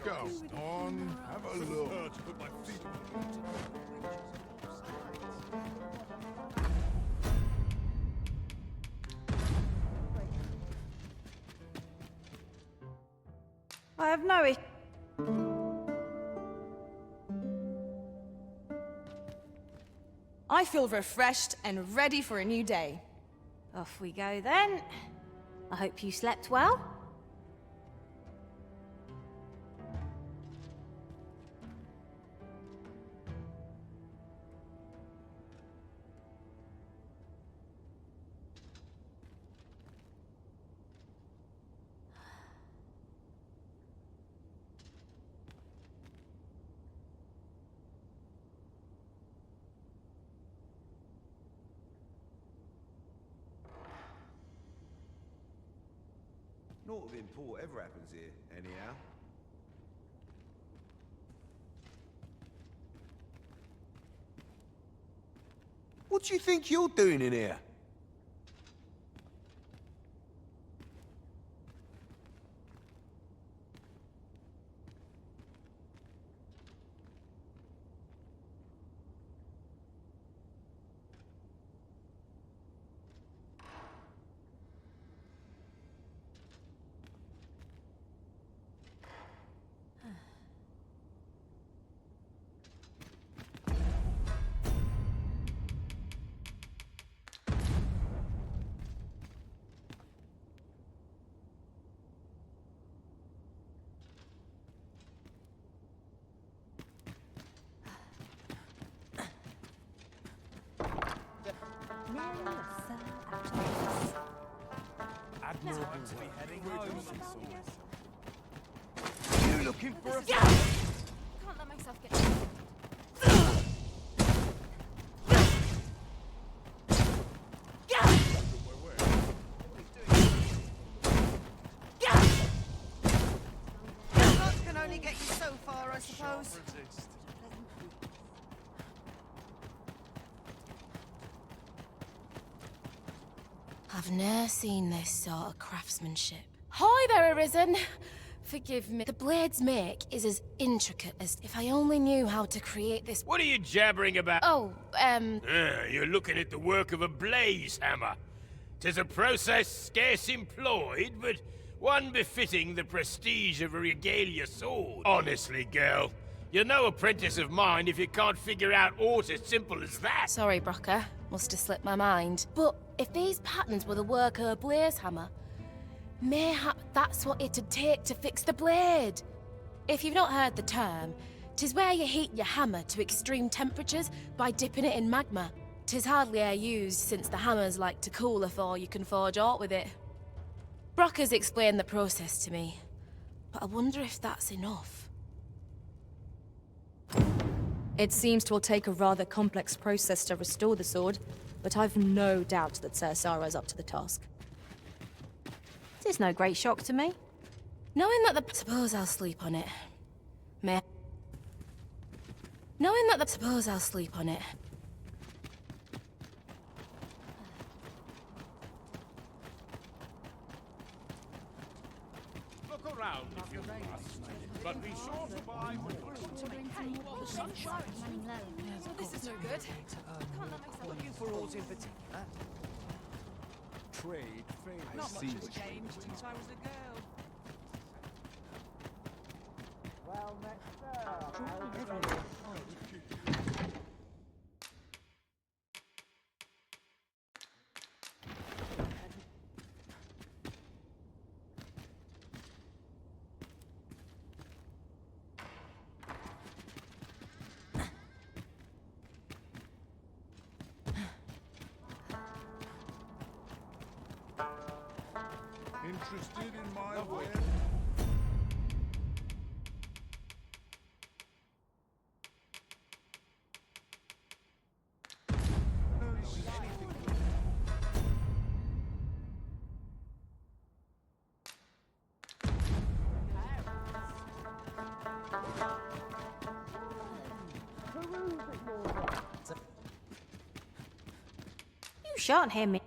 Go on, have a look. I have no issue. I feel refreshed and ready for a new day. Off we go then. I hope you slept well. Naught of import ever happens here, anyhow. What do you think you're doing in here? You looking for a... Can't let myself get... That can only get you so far, I suppose. I've ne'er seen this sort of craftsmanship. Hi there, Arisen. Forgive me. The blade's make is as intricate as if I only knew how to create this. What are you jabbering about? Oh, You're looking at the work of a blaze hammer. 'Tis a process scarce employed, but one befitting the prestige of a regalia sword. Honestly, girl, you're no apprentice of mine if you can't figure out aught as simple as that. Sorry, Brocker. Must have slipped my mind. But if these patterns were the work of a blaze hammer, mayhap that's what it'd take to fix the blade. If you've not heard the term, 'tis where you heat your hammer to extreme temperatures by dipping it in magma. 'Tis hardly e'er used since the hammers like to cool afore you can forge aught with it. Brocker's explained the process to me, but I wonder if that's enough. It seems to take a rather complex process to restore the sword, but I've no doubt that Ser Sara's up to the task. It's no great shock to me. Knowing that the... Suppose I'll sleep on it. Knowing that the... Suppose I'll sleep on it. Look around if you must, but be sure to buy more. This is no good. Looking for aught in particular? Trade favors Not much has changed since I was a girl. Interested in my wares? You shan't hear me.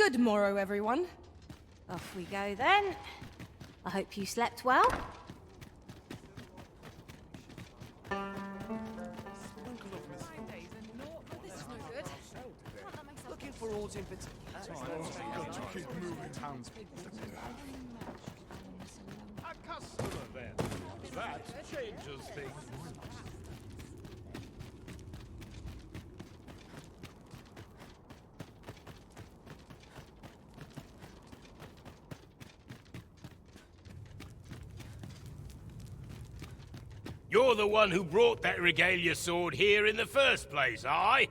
Good morrow, everyone. Off we go then. I hope you slept well. Looking for ords in particular. Got to keep moving townspeople. A customer then. That changes things. You're the one who brought that regalia sword here in the first place, aye?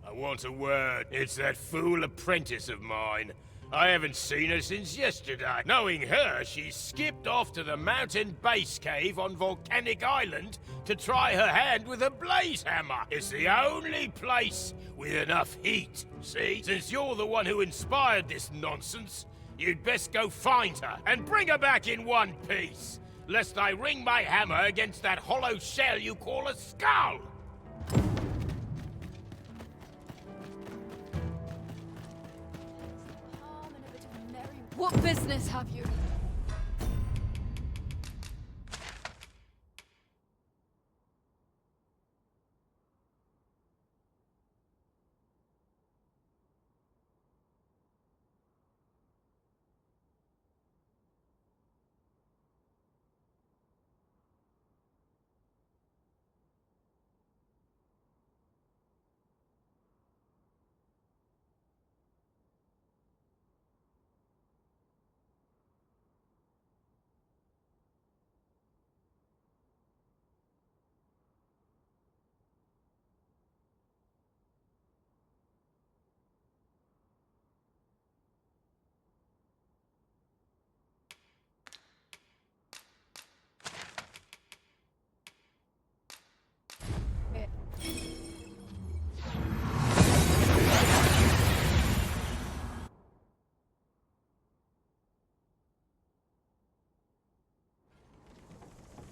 I want a word. It's that fool apprentice of mine. I haven't seen her since yesterday. Knowing her, she skipped off to the mountain base cave on Volcanic Island to try her hand with a blaze hammer. It's the only place with enough heat. See? Since you're the one who inspired this nonsense, you'd best go find her and bring her back in one piece, lest I ring my hammer against that hollow shell you call a skull! What business have you?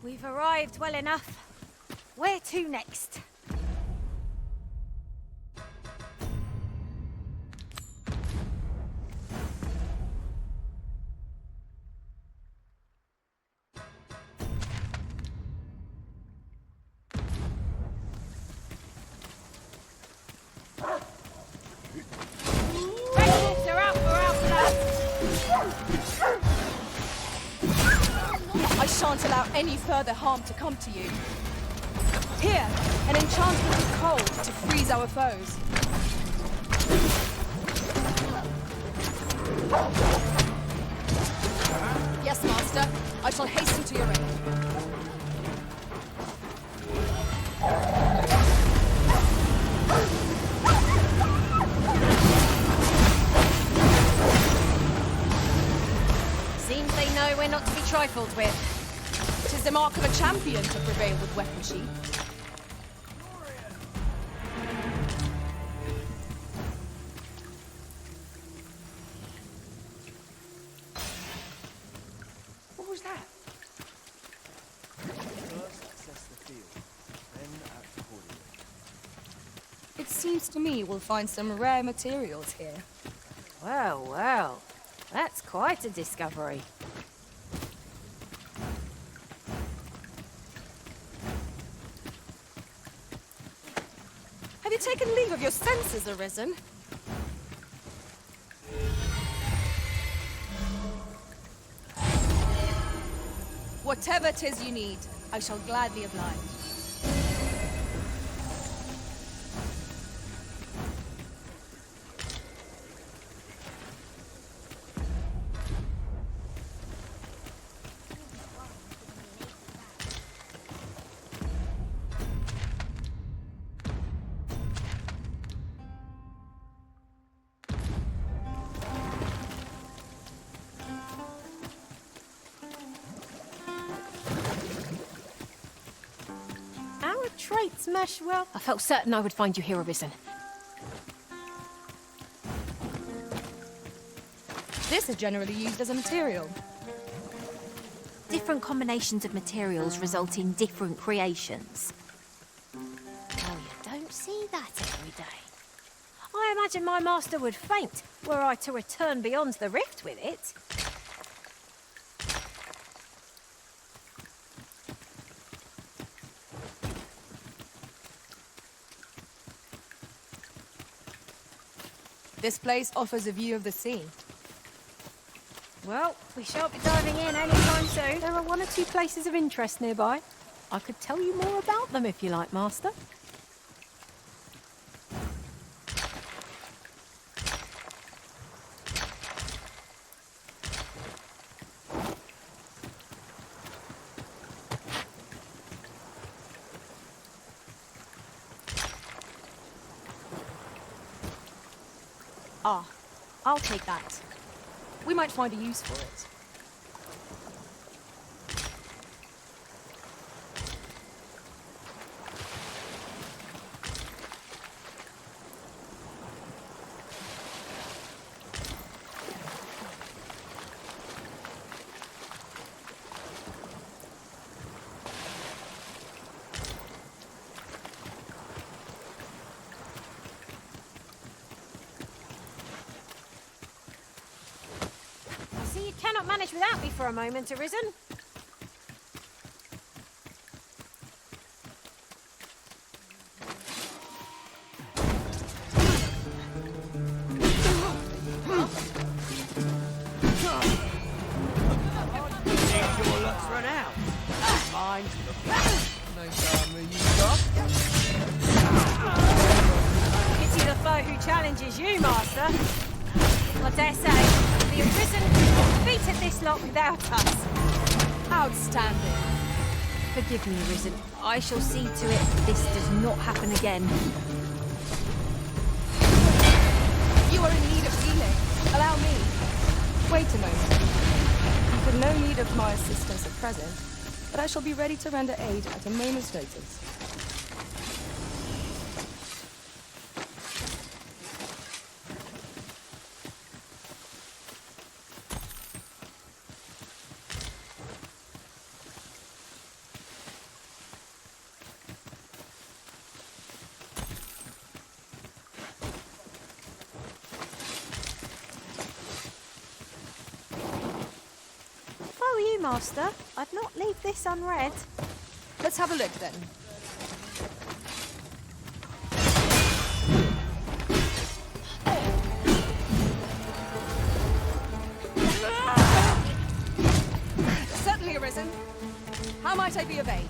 We've arrived well enough. Where to next? Breakfast are out for our blood. I shan't allow any further harm to come to you. Here, an enchantment of cold to freeze our foes. Yes, Master. I shall hasten to your aid. Seems they know we're not to be trifled with. 'Tis the mark of a champion to prevail with weapon sheath. What was that? First assess the field, then act accordingly. It seems to me we'll find some rare materials here. Well, well. That's quite a discovery. Have you taken leave of your senses, Arisen? Whatever 'tis you need, I shall gladly oblige. Our traits mesh well. I felt certain I would find you here, Arisen. This is generally used as a material. Different combinations of materials result in different creations. Oh, you don't see that every day. I imagine my master would faint were I to return beyond the rift with it. This place offers a view of the sea. Well, we shan't be diving in anytime soon. There are one or two places of interest nearby. I could tell you more about them if you like, Master. Ah, I'll take that. We might find a use for it. See, you cannot manage without me for a moment, Arisen. Think your luck's run out. Mine's no drama you got. Pity the foe who challenges you, Master. I dare say, the Arisen defeated this lot without us. Outstanding. Forgive me, Arisen. I shall see to it this does not happen again. You are in need of healing. Allow me. Wait a moment. You've got no need of my assistance at present, but I shall be ready to render aid at a moment's notice. Follow you, Master. I'd not leave this unread. Let's have a look then. Certainly, Arisen. How might I be of aid?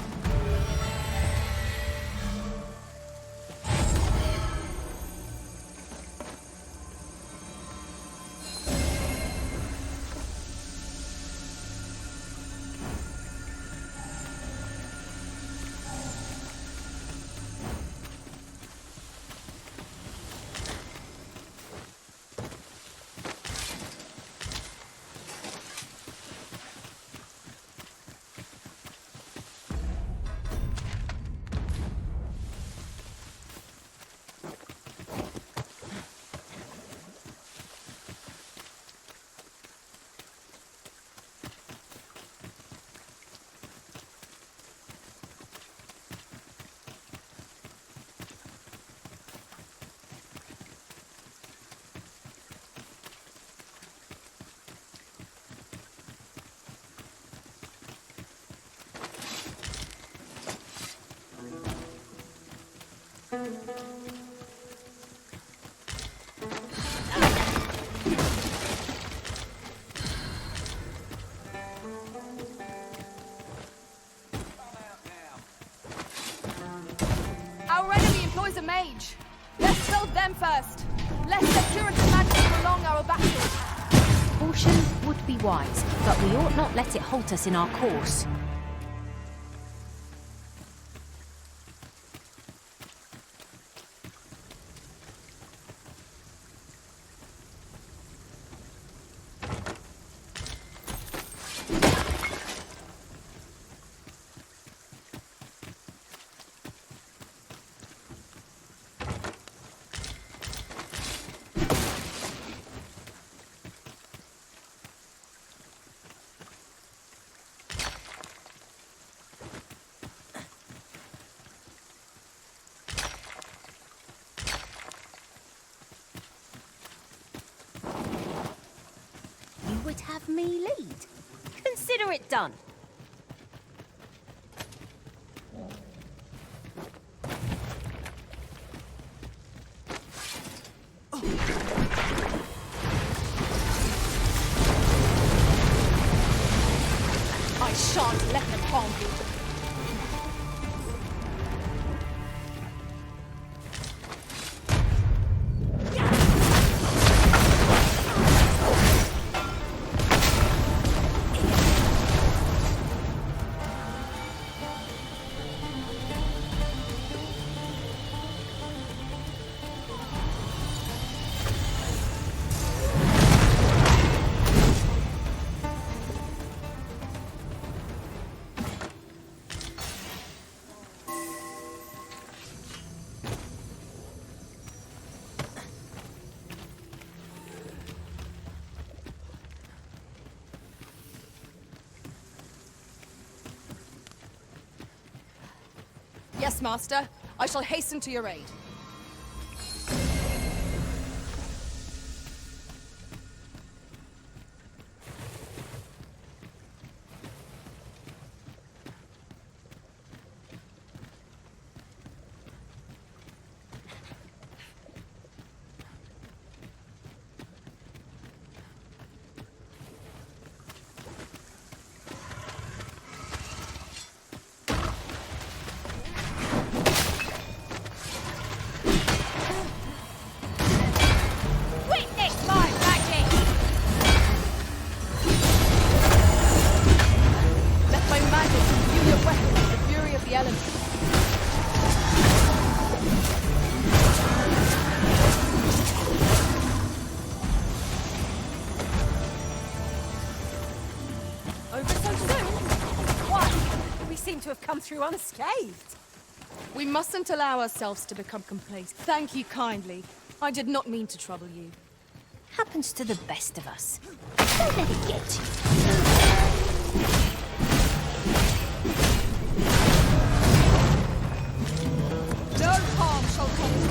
Our enemy employs a mage. Let's kill them first. Lest their curative magic prolong our battle. Caution would be wise, but we ought not let it halt us in our course. would have me lead. Consider it done. I shan't let them harm you. Yes, Master. I shall hasten to your aid. Witness my magic! Let my magic imbue your weapon with the fury of the elements. Over so soon? Why? We seem to have come through unscathed. We mustn't allow ourselves to become complacent. Thank you kindly. I did not mean to trouble you. Happens to the best of us. Don't let it get you. No harm shall come to you.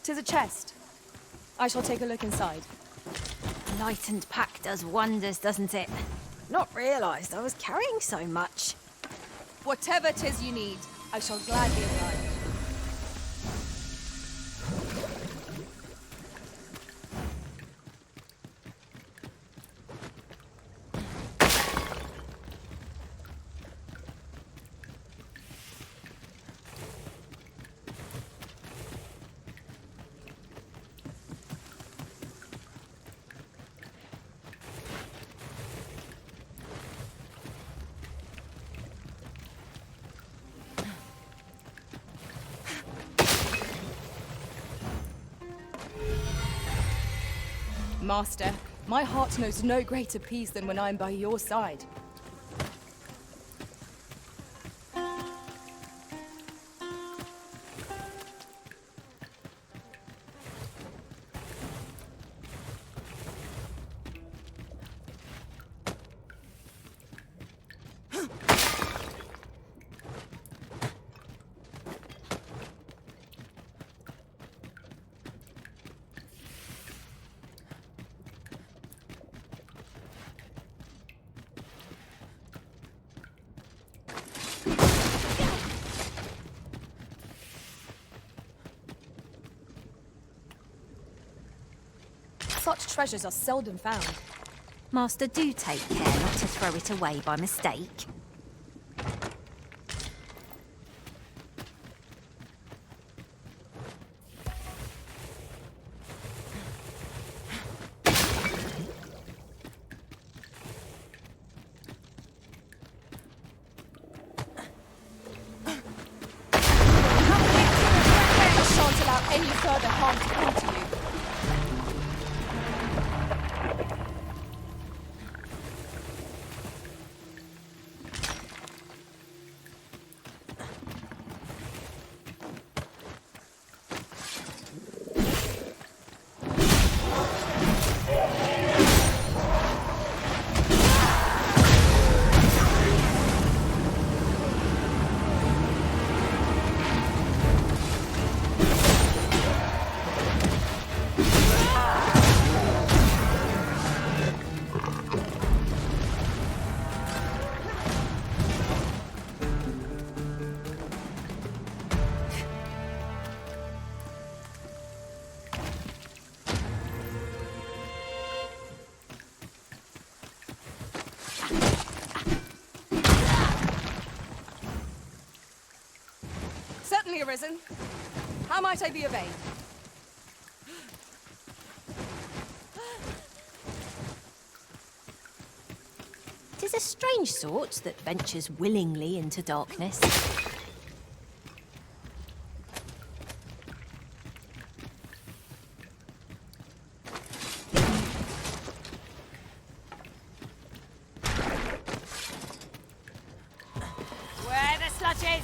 Tis a chest. I shall take a look inside. Lightened pack does wonders, doesn't it? Not realised I was carrying so much. Whatever 'tis you need, I shall gladly oblige. Master, my heart knows no greater peace than when I am by your side. Such treasures are seldom found. Master, do take care not to throw it away by mistake. I shan't allow any further harm to come to you. Certainly, Arisen. How might I be of aid? Tis a strange sort that ventures willingly into darkness. Where the sludges?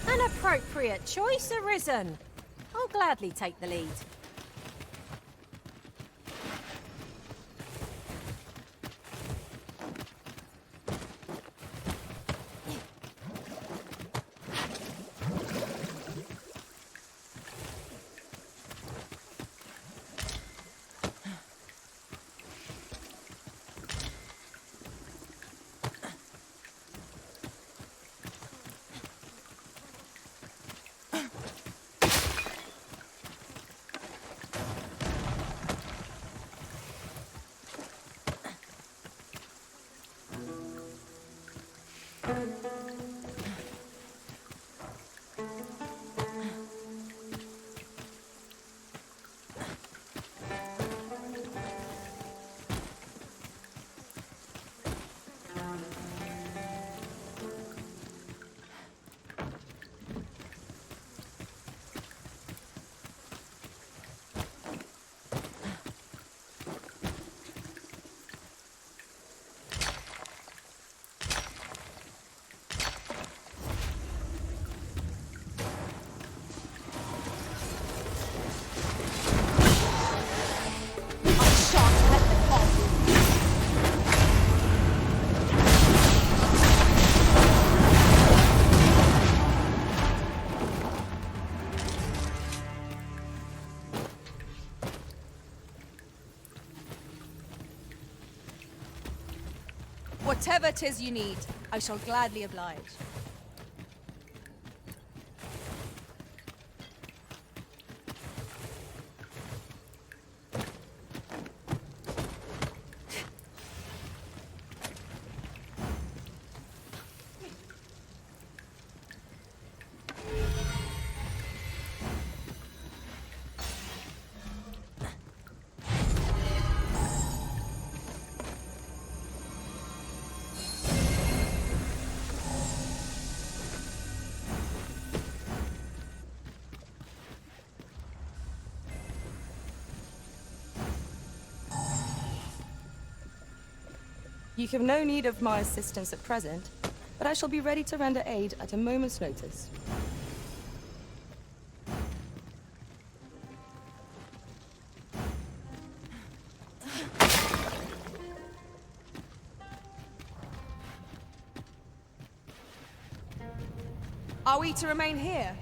An appropriate choice, Arisen. I'll gladly take the lead. Whatever 'tis you need, I shall gladly oblige. You have no need of my assistance at present, but I shall be ready to render aid at a moment's notice. Are we to remain here?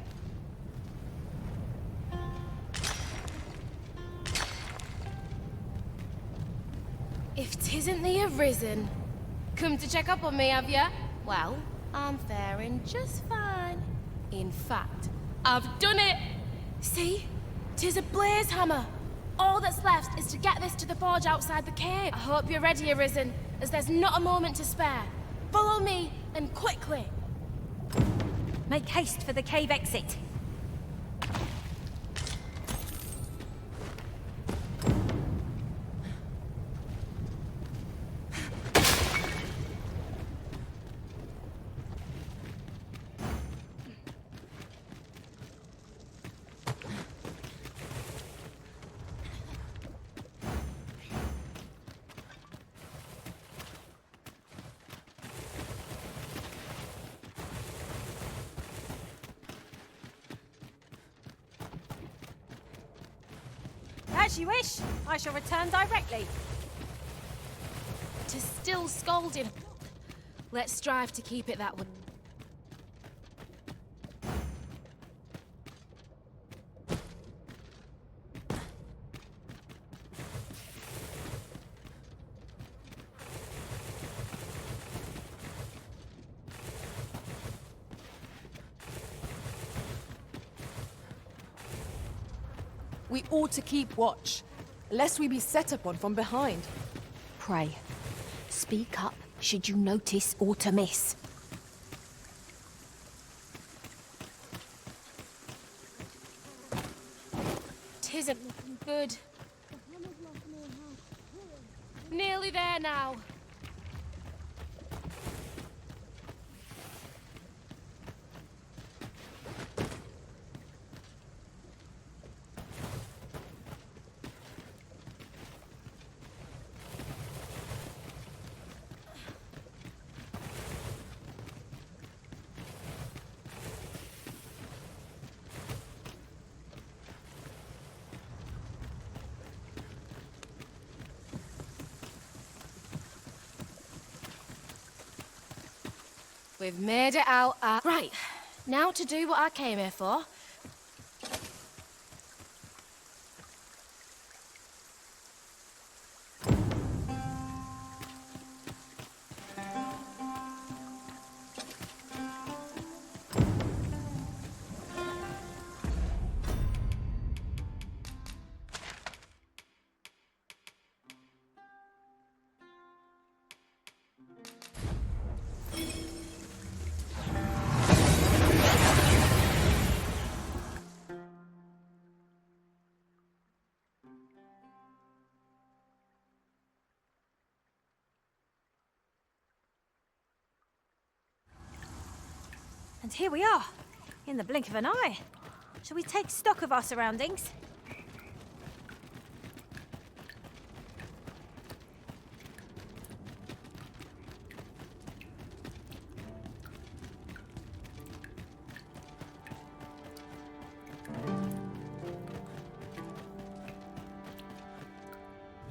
If 'tisn't the Arisen, come to check up on me, have ya? Well, I'm faring just fine. In fact, I've done it! See? 'Tis a blaze hammer. All that's left is to get this to the forge outside the cave. I hope you're ready, Arisen, as there's not a moment to spare. Follow me, and quickly. Make haste for the cave exit. As you wish. I shall return directly. 'Tis still scalding. Let's strive to keep it that way. We ought to keep watch, lest we be set upon from behind. Pray, speak up should you notice aught amiss. Tisn't good. Nearly there now. We've made it out. Right, now to do what I came here for. And here we are, in the blink of an eye. Shall we take stock of our surroundings?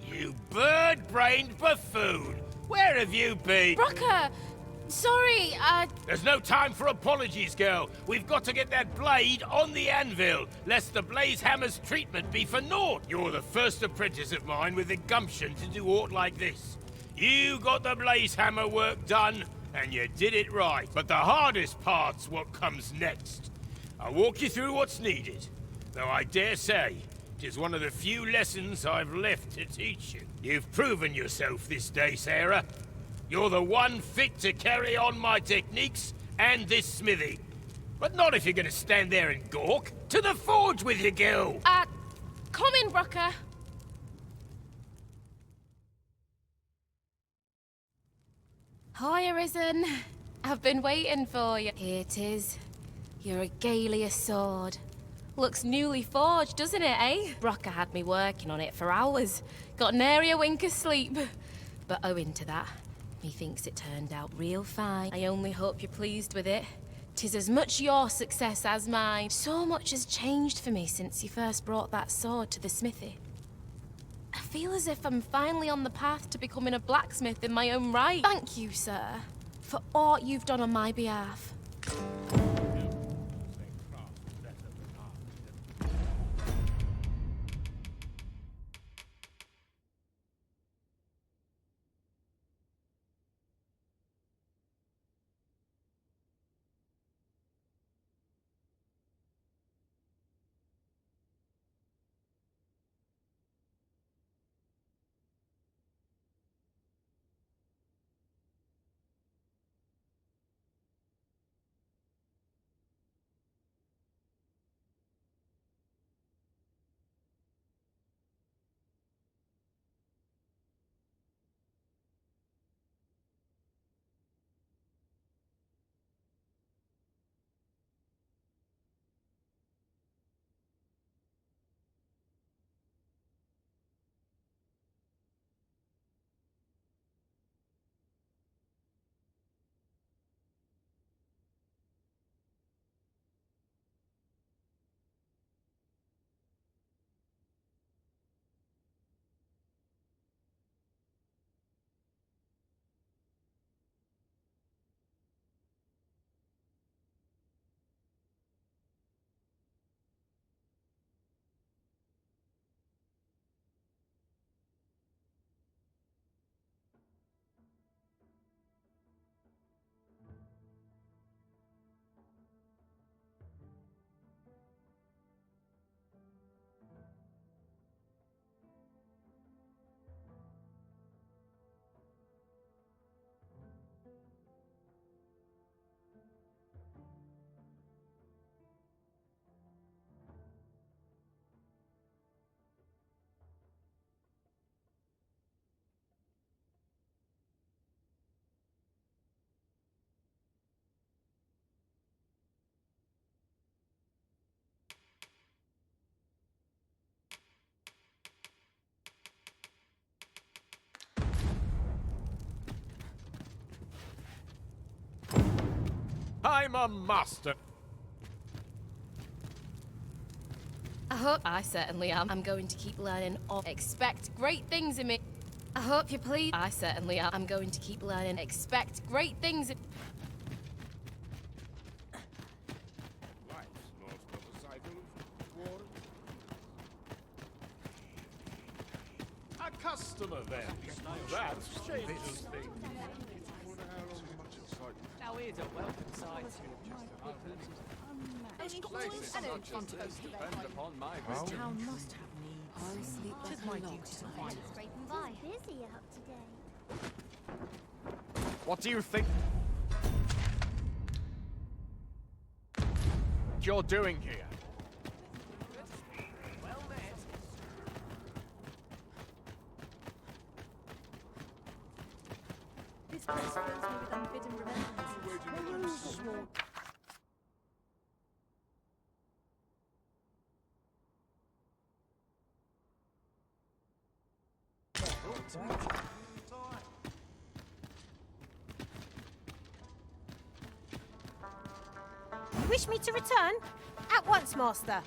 You bird-brained buffoon! Where have you been? Brocker! Sorry, There's no time for apologies, girl. We've got to get that blade on the anvil, lest the blaze hammer's treatment be for naught. You're the first apprentice of mine with the gumption to do aught like this. You got the blaze hammer work done, and you did it right. But the hardest part's what comes next. I'll walk you through what's needed, though I dare say it is one of the few lessons I've left to teach you. You've proven yourself this day, Sarah. You're the one fit to carry on my techniques and this smithy. But not if you're gonna stand there and gawk. To the forge with you, girl! come in, Brocker. Hi, Arisen. I've been waiting for you. Here it is. Your regalia sword. Looks newly forged, doesn't it, eh? Brocker had me working on it for hours. Got nary a wink of sleep. But owing to that, methinks it turned out real fine. I only hope you're pleased with it. 'Tis as much your success as mine. So much has changed for me since you first brought that sword to the smithy. I feel as if I'm finally on the path to becoming a blacksmith in my own right. Thank you, sir, for all you've done on my behalf. I'm a master. I certainly am. I'm going to keep learning. Expect great things in me. I hope you please. I certainly am. I'm going to keep learning. Expect great things in... Life's lost of a cycle of war. A customer then. That changes things. Now here's a welcome sight. Depend upon my wisdom. Town must have needs. I sleep like my duty to find. Busy out today. What do you think you're doing here? Well met. This place fills me with unbidden remembrances. You wish me to return? At once, Master.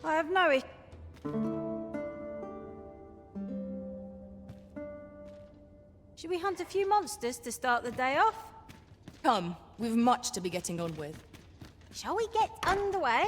I have no issue. Should we hunt a few monsters to start the day off? Come, we've much to be getting on with. Shall we get underway?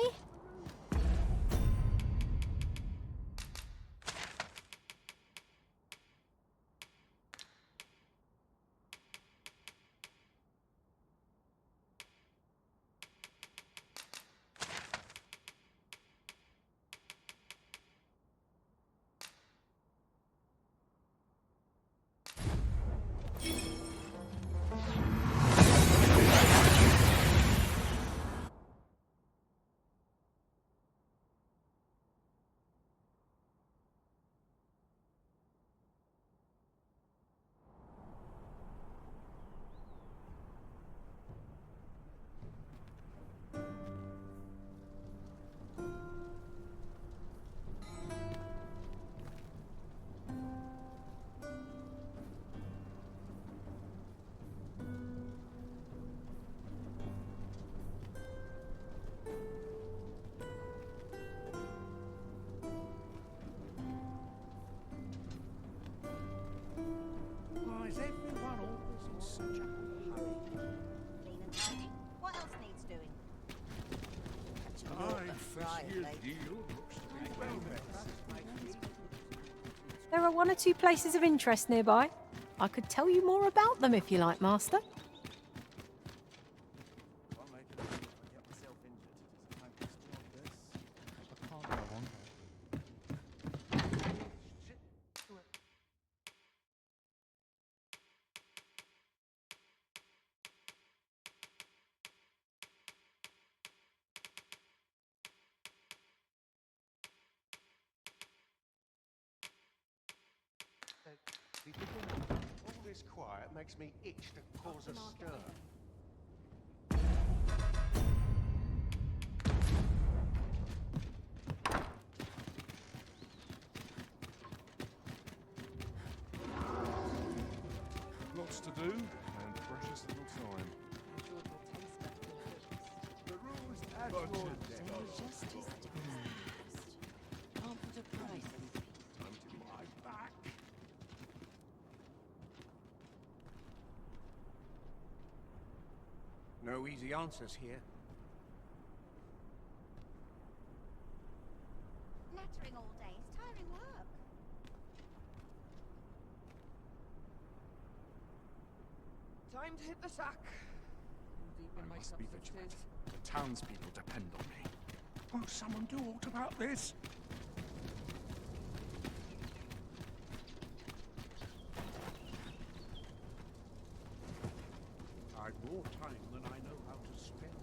Why is everyone always in such a hurry? Clean and tidy. What else needs doing? This year's deal looks to be well met. There are one or two places of interest nearby. I could tell you more about them if you like, Master. All this quiet makes me itch to cause a stir. Lots to do and precious little time. The rules No easy answers here. Nattering all day is tiring work. Time to hit the sack. Deep in my must be substances. vigilant. The townspeople depend on me. Won't someone do aught about this? I've more time than I know how to spend.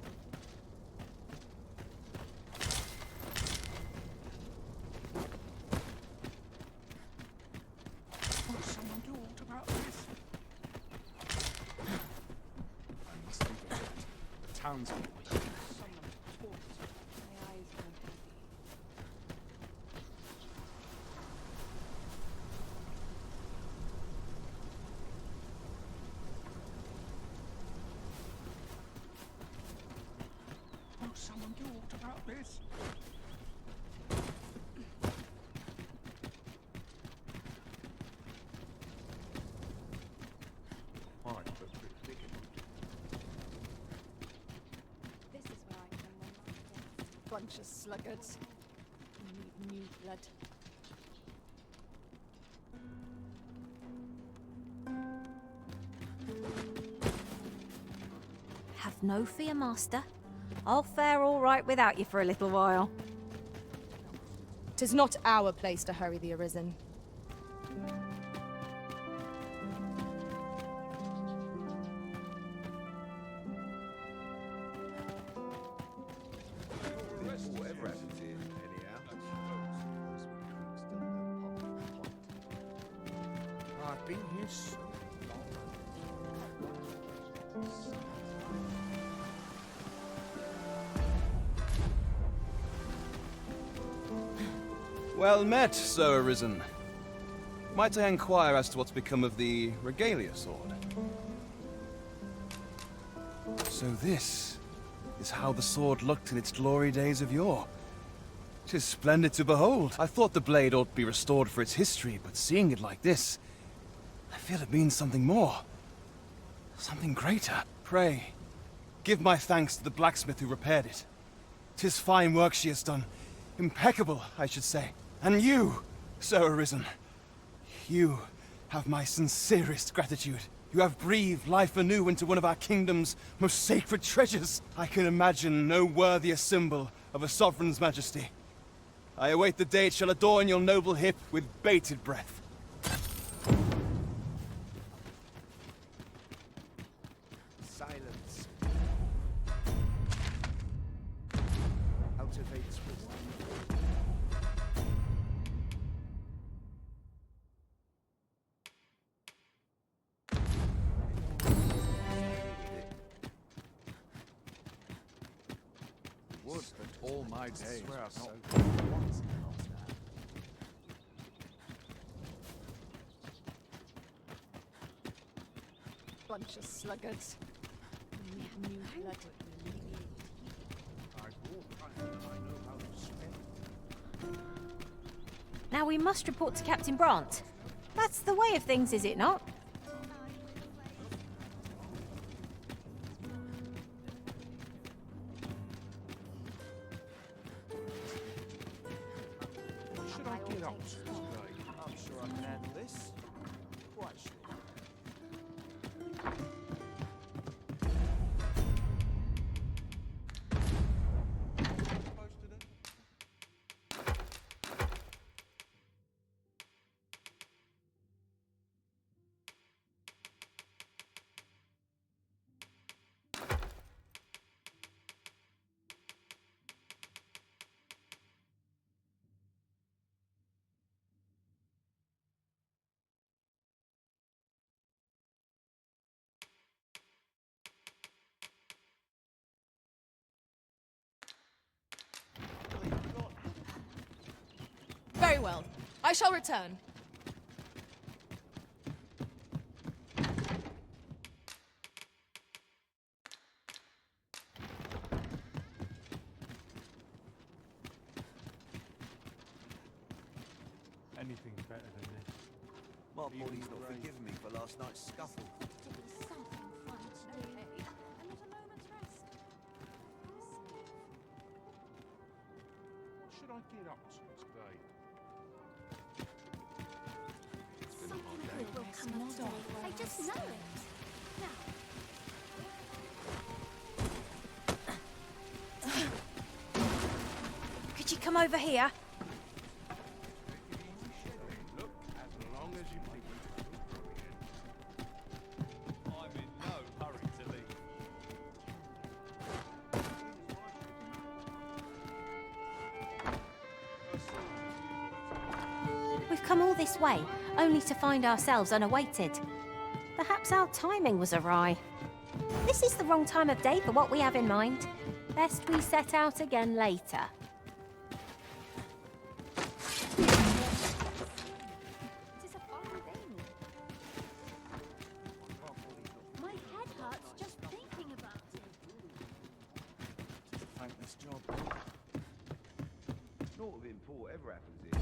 Won't someone do aught about this? I must be vigilant. The townspeople. Won't someone do aught about this? This is where I can run my death. Bunch of sluggards. We need new blood. Have no fear, Master. I'll fare all right without you for a little while. 'Tis not our place to hurry the Arisen. Whatever happens here, anyhow. I've been here so Well met, Sir Arisen. Might I inquire as to what's become of the Regalia sword? So this is how the sword looked in its glory days of yore. 'Tis splendid to behold. I thought the blade ought to be restored for its history, but seeing it like this, I feel it means something more. Something greater. Pray, give my thanks to the blacksmith who repaired it. 'Tis fine work she has done. Impeccable, I should say. And you, Sir Arisen, you have my sincerest gratitude. You have breathed life anew into one of our kingdom's most sacred treasures. I can imagine no worthier symbol of a sovereign's majesty. I await the day it shall adorn your noble hip with bated breath. Silence. Cultivates wisdom. Would that all my days Swear were I've not so once now. Bunch of sluggards. We need new blood. I've more time than I know how to spend. Now we must report to Captain Brant. That's the way of things, is it not? What should I get up to today? I'm sure I can handle this. Quite sure. Supposed to do? Very well. I shall return. anything better than this. My body's not forgiven me for last night's scuffle. Something fun to do. And not a moment's rest. What should I get up to today? Something good will come of it. I just know it. Now. Could you come over here? Look, as long as you think I'm in no hurry to leave. We've come all this way, only to find ourselves unawaited. Perhaps our timing was awry. This is the wrong time of day for what we have in mind. Best we set out again later. It is a fine thing. My head hurts just thinking about it. It's a thankless job. Naught of import ever happens here.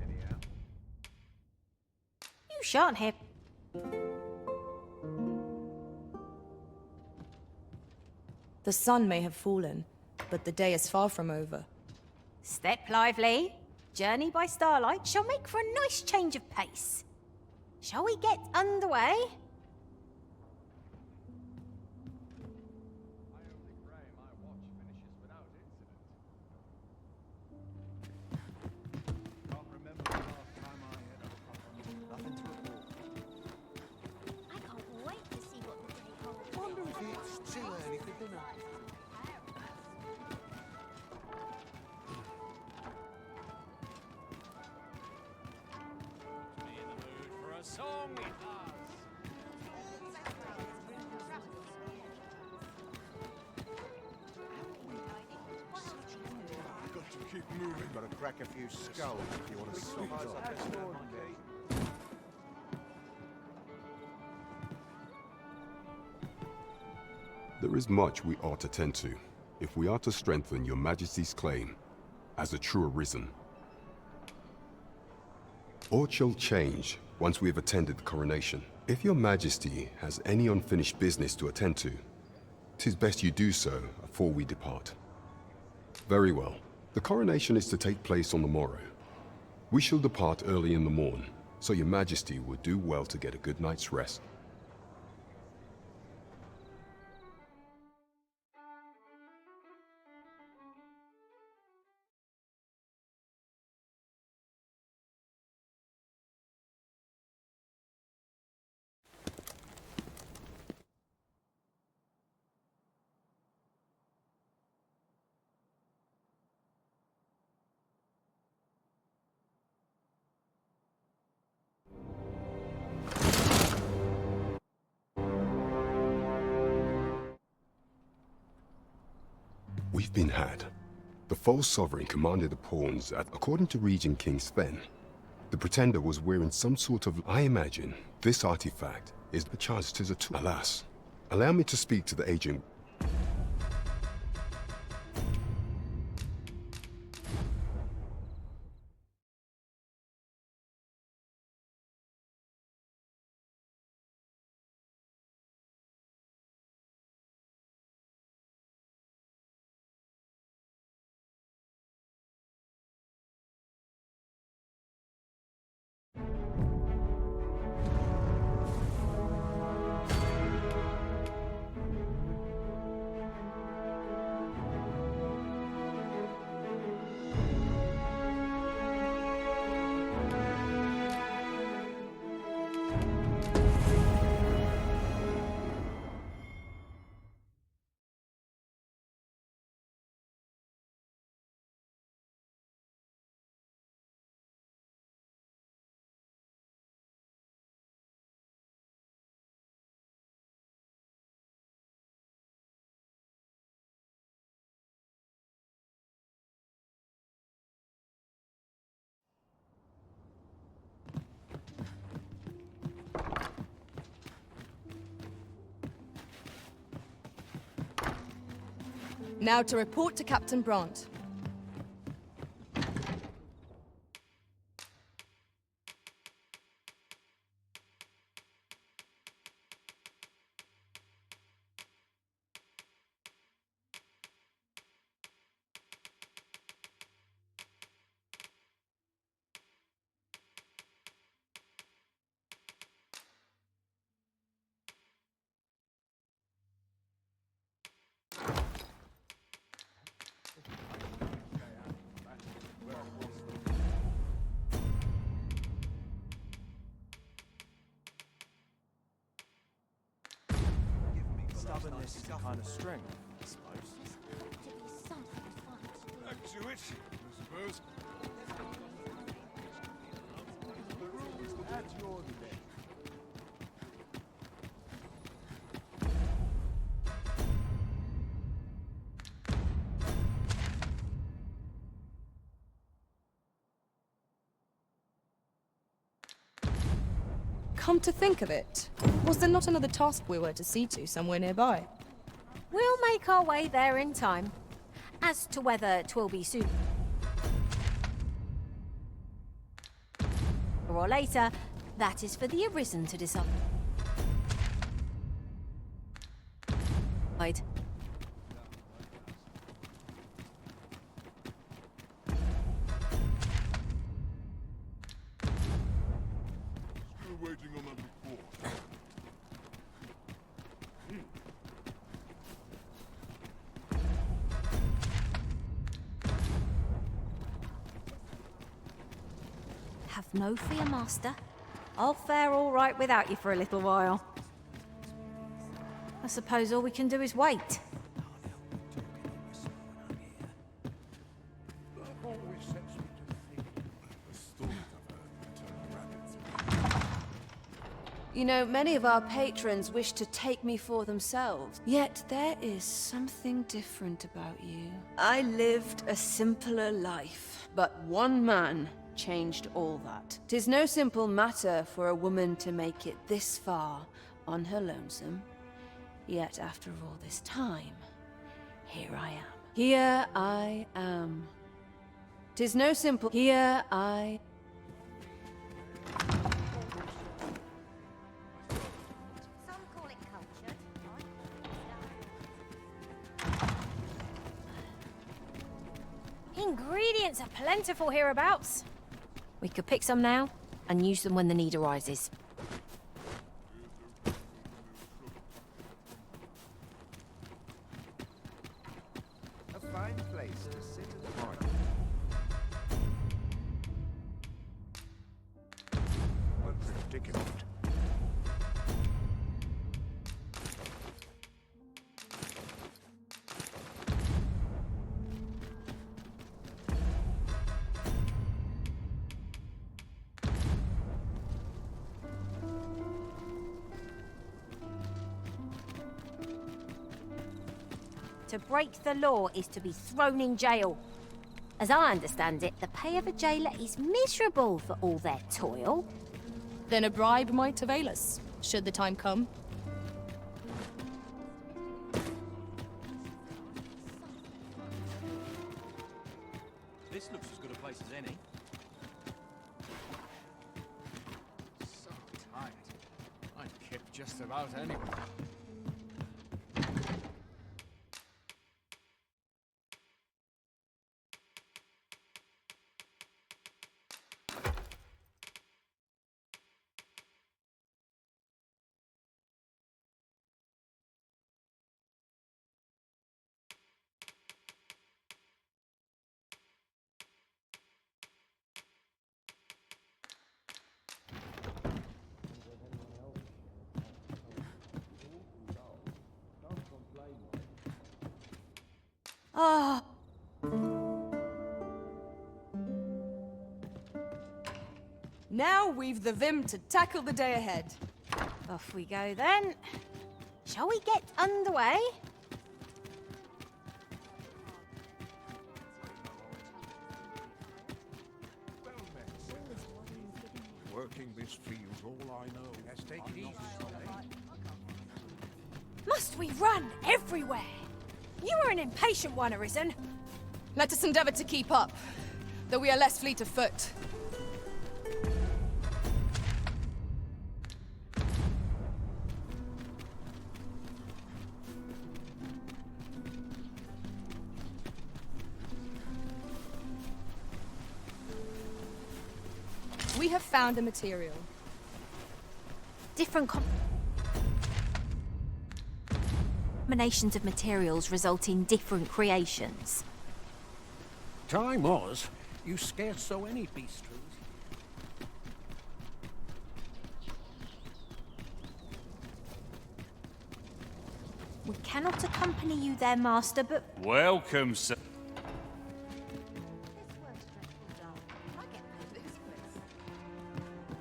Anyhow. You shan't have. The sun may have fallen, but the day is far from over. Step lively. Journey by starlight shall make for a nice change of pace. Shall we get underway? I can't wait to see what the day holds. Wonder if it's too early for dinner. Me in the mood for a song it has. Got to keep moving. Got to crack a few skulls if you want to sleep off. There is much we ought to tend to, if we are to strengthen your Majesty's claim as a true arisen. Aught shall change once we have attended the coronation. If your Majesty has any unfinished business to attend to, 'tis best you do so afore we depart. Very well. The coronation is to take place on the morrow. We shall depart early in the morn, so your Majesty would do well to get a good night's rest. We've been had. The false sovereign commanded the pawns that, according to Regent King Sven, the pretender was wearing some sort of... I imagine this artifact is perchance 'tis a tool. Alas, allow me to speak to the agent. Now to report to Captain Brandt. Stubbornness is a kind of strength, I suppose. Back to it, I suppose. At your neck. Come to think of it, was there not another task we were to see to somewhere nearby? We'll make our way there in time. As to whether 'twill be soon or later, that is for the Arisen to decide. Waiting on that report. Have no fear, Master. I'll fare all right without you for a little while. I suppose all we can do is wait. You know, many of our patrons wish to take me for themselves. Yet there is something different about you. I lived a simpler life, but one man changed all that. 'Tis no simple matter for a woman to make it this far on her lonesome. Yet after all this time, here I am. Here I am. 'Tis no simple... Here I... Ingredients are plentiful hereabouts. We could pick some now and use them when the need arises. A fine place to sit and write. What predicament? To break the law is to be thrown in jail. As I understand it, the pay of a jailer is miserable for all their toil. Then a bribe might avail us, should the time come. This looks as good a place as any. So tight. I'd kip just about anyone. Ah. Now we've the vim to tackle the day ahead. Off we go then. Shall we get underway? Working this field's all I know. Let's take it easy. Must we run everywhere? You are an impatient one, Arisen. Let us endeavor to keep up, though we are less fleet of foot. We have found a material. Different combinations of materials result in different creations. Time was, you scarce saw any bestials. We cannot accompany you there, Master, but Welcome, sir.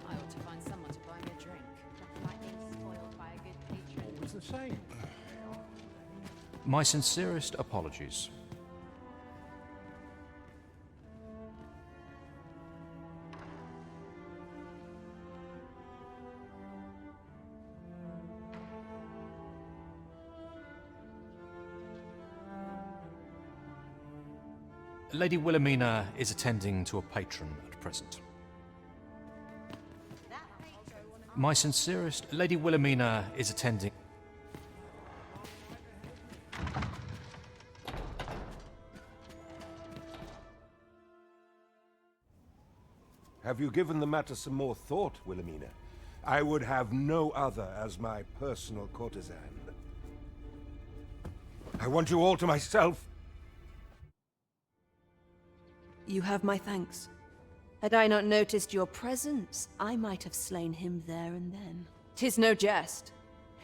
I ought to find someone to buy me a drink. Nothing like being spoiled by a good patron. Always the same. My sincerest apologies. Lady Wilhelmina is attending to a patron at present. My sincerest... Lady Wilhelmina is attending... Have you given the matter some more thought, Wilhelmina? I would have no other as my personal courtesan. I want you all to myself. You have my thanks. Had I not noticed your presence, I might have slain him there and then. 'Tis no jest.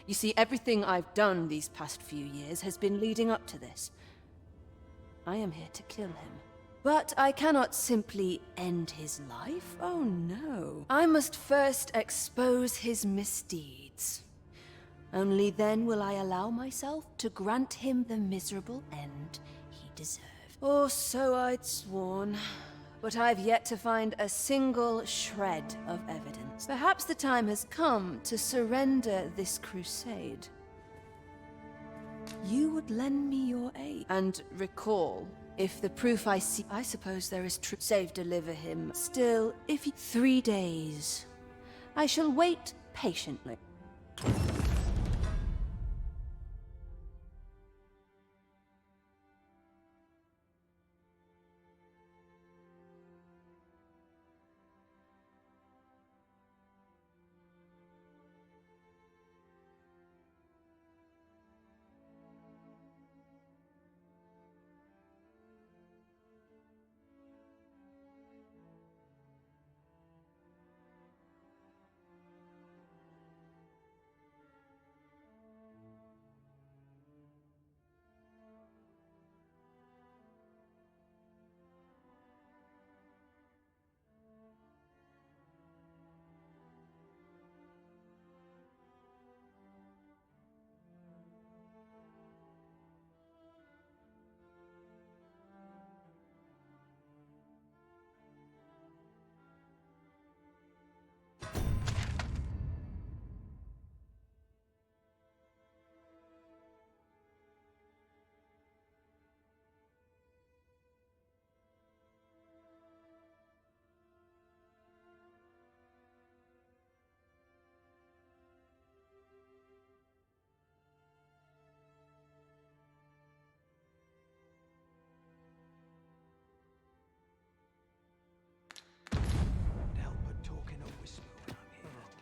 You see, everything I've done these past few years has been leading up to this. I am here to kill him. But I cannot simply end his life. Oh no. I must first expose his misdeeds. Only then will I allow myself to grant him the miserable end he deserved. Or so I'd sworn. But I've yet to find a single shred of evidence. Perhaps the time has come to surrender this crusade. You would lend me your aid. And recall, if the proof I see... I suppose there is truth. Save deliver him. Still, if 3 days. I shall wait patiently.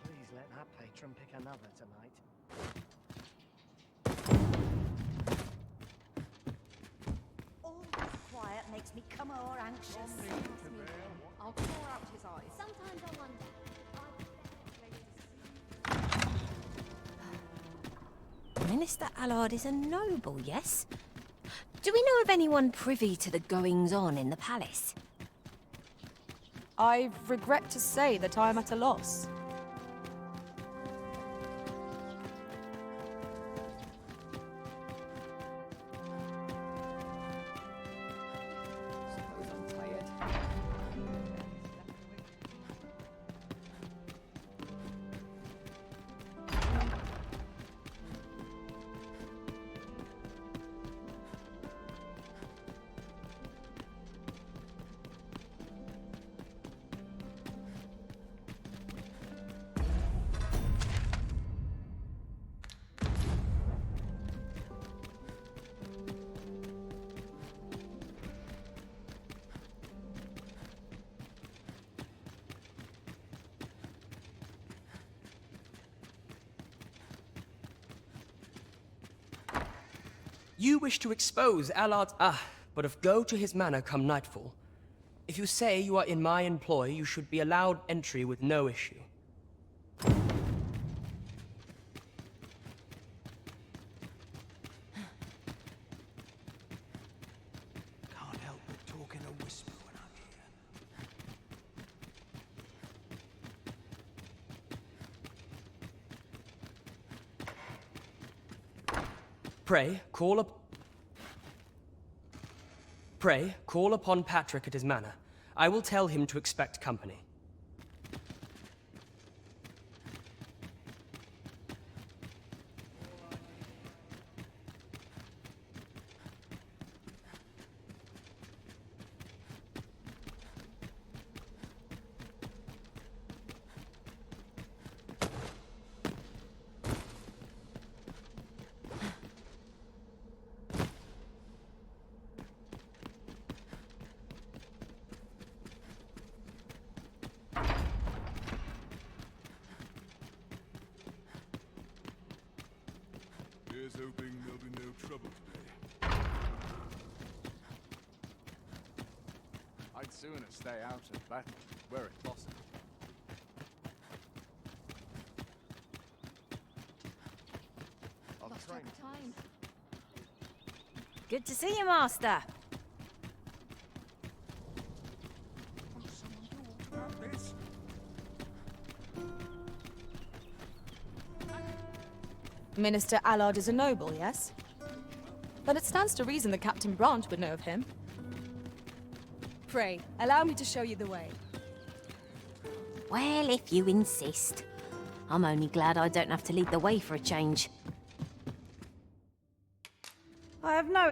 Please let that patron pick another tonight. all this quiet makes me come o'er anxious. I'll claw out his eyes. Sometimes I wonder. Minister Allard is a noble, yes? Do we know of anyone privy to the goings-on in the palace? I regret to say that I am at a loss. Suppose I'm tired. You wish to expose Allard's... but if go to his manor come nightfall. If you say you are in my employ, you should be allowed entry with no issue. Can't help but talk in a whisper when I'm here. Pray, call upon Patrick at his manor. I will tell him to expect company. Here's hoping there'll be no trouble today. I'd sooner stay out of battle, were it possible. Lost track of time. Good to see you, Master. Minister Allard is a noble, yes? Then it stands to reason that Captain Branch would know of him. Pray, allow me to show you the way. Well, if you insist. I'm only glad I don't have to lead the way for a change. I have no...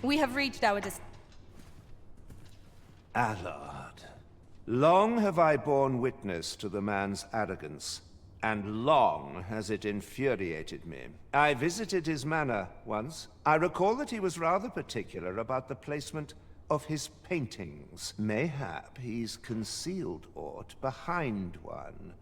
We have reached our Allard. Long have I borne witness to the man's arrogance, and long has it infuriated me. I visited his manor once. I recall that he was rather particular about the placement of his paintings. Mayhap he's concealed aught behind one.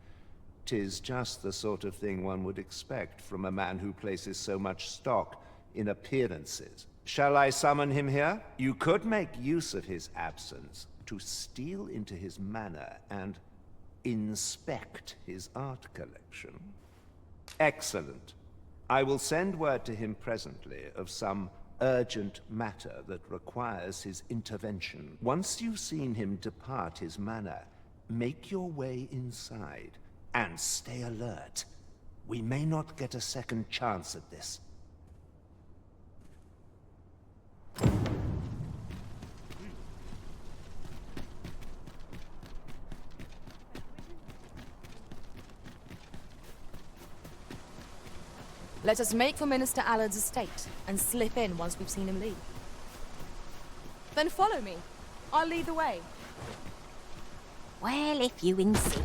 'Tis just the sort of thing one would expect from a man who places so much stock in appearances. Shall I summon him here? You could make use of his absence to steal into his manor and inspect his art collection. Excellent. I will send word to him presently of some urgent matter that requires his intervention. Once you've seen him depart his manor, make your way inside and stay alert. We may not get a second chance at this. Let us make for Minister Allard's estate and slip in once we've seen him leave. Then follow me. I'll lead the way. Well, if you insist.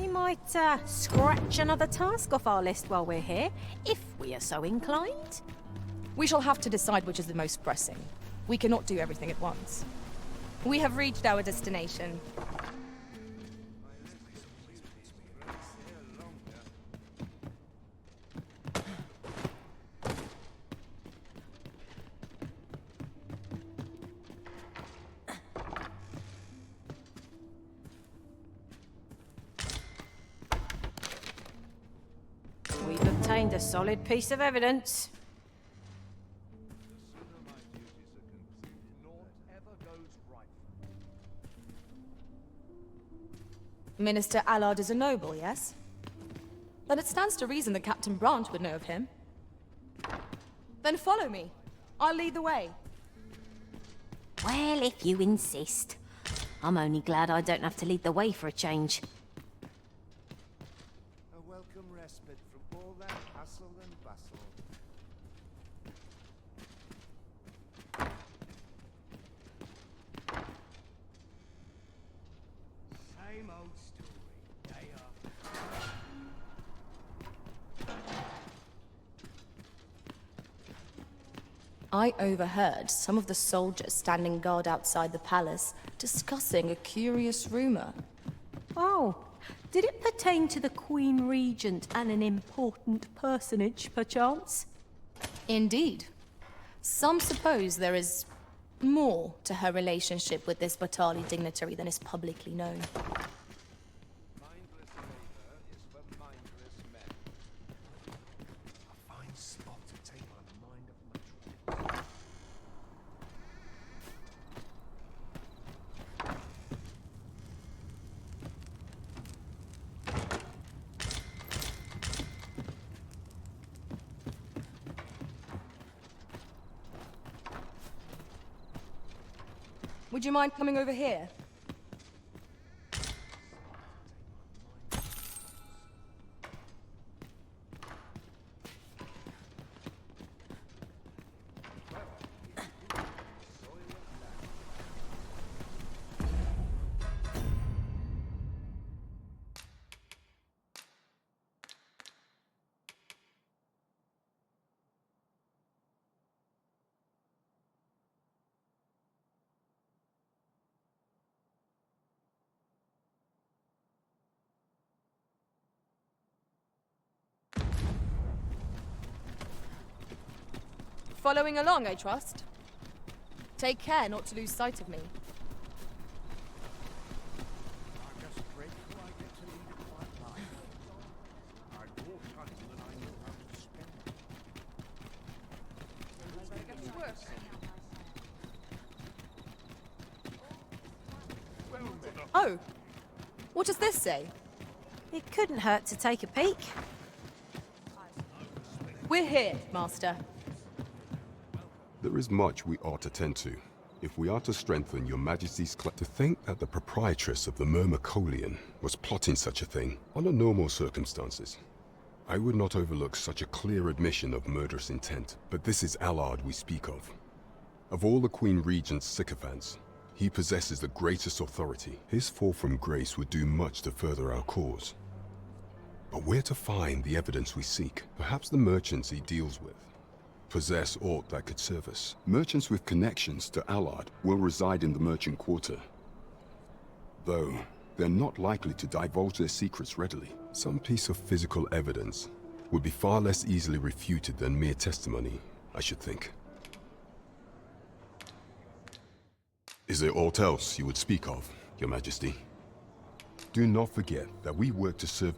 We might scratch another task off our list while we're here, if we are so inclined. We shall have to decide which is the most pressing. We cannot do everything at once. We have reached our destination. We've obtained a solid piece of evidence. Minister Allard is a noble, yes? Then it stands to reason that Captain Branch would know of him. Then follow me. I'll lead the way. Well, if you insist. I'm only glad I don't have to lead the way for a change. A welcome respite from all that hustle and bustle. Same old story, day after. I overheard some of the soldiers standing guard outside the palace discussing a curious rumor. Oh, did it pertain to the Queen Regent and an important personage, perchance? Indeed. Some suppose there is more to her relationship with this Batali dignitary than is publicly known. Mindless labor is for mindless men. A fine spot to take on the mind of my troops. Would you mind coming over here? Following along, I trust. Take care not to lose sight of me. I'm just grateful I get to lead a quiet life. I'd more time than I knew how to spend. Oh! What does this say? It couldn't hurt to take a peek. We're here, Master. There is much we ought to tend to. If we are to strengthen your Majesty's to think that the proprietress of the Myrmecolian was plotting such a thing, under normal circumstances, I would not overlook such a clear admission of murderous intent. But this is Allard we speak of. Of all the Queen Regent's sycophants, he possesses the greatest authority. His fall from grace would do much to further our cause. But where to find the evidence we seek? Perhaps the merchants he deals with possess aught that could serve us. Merchants with connections to Allard will reside in the merchant quarter. Though, they're not likely to divulge their secrets readily. Some piece of physical evidence would be far less easily refuted than mere testimony, I should think. Is there aught else you would speak of, Your Majesty? Do not forget that we work to serve...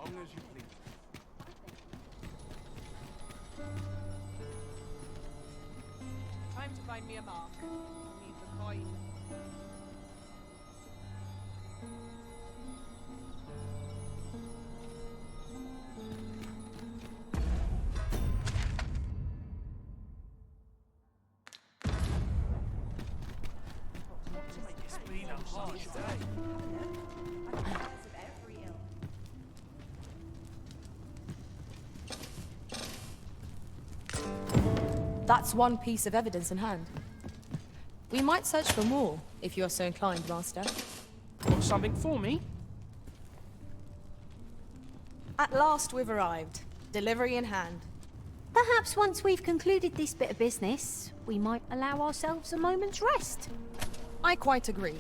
long as you please. Time to find me a mark. Need the coin. It's been a harsh day. That's one piece of evidence in hand. We might search for more, if you are so inclined, Master. Got something for me? At last we've arrived. Delivery in hand. Perhaps once we've concluded this bit of business, we might allow ourselves a moment's rest. I quite agree.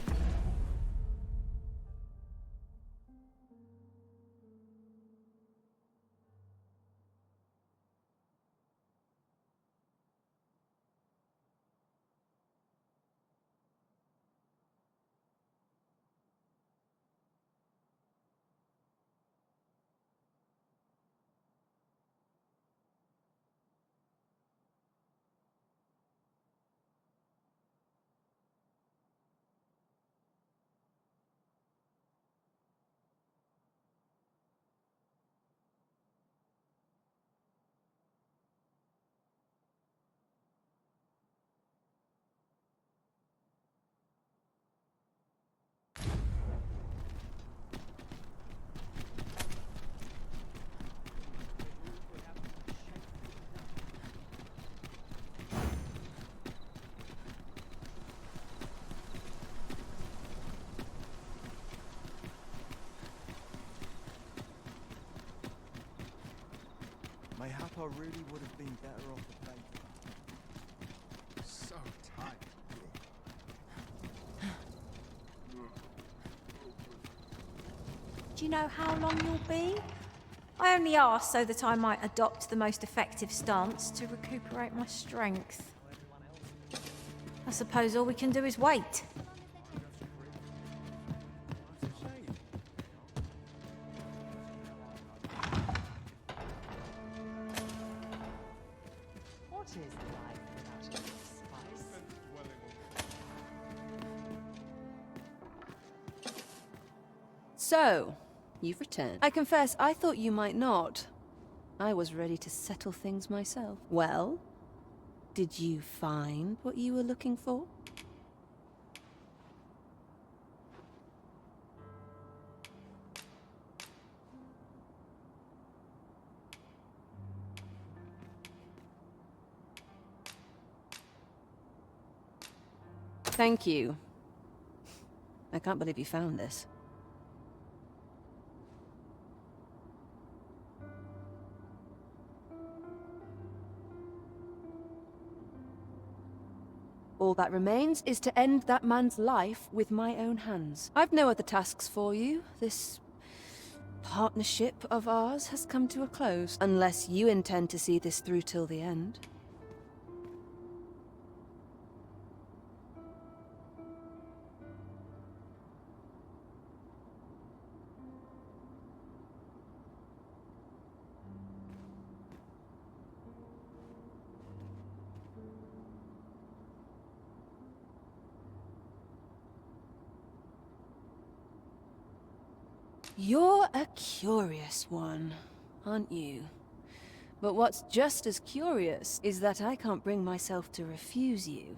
Mayhap I really would have been better off the plate. So tight. Do you know how long you'll be? I only asked so that I might adopt the most effective stance to recuperate my strength. I suppose all we can do is wait. What is life without a little spice? So, you've returned. I confess, I thought you might not. I was ready to settle things myself. Well, did you find what you were looking for? Thank you. I can't believe you found this. All that remains is to end that man's life with my own hands. I've no other tasks for you. This partnership of ours has come to a close, unless you intend to see this through till the end. You're a curious one, aren't you? But what's just as curious is that I can't bring myself to refuse you.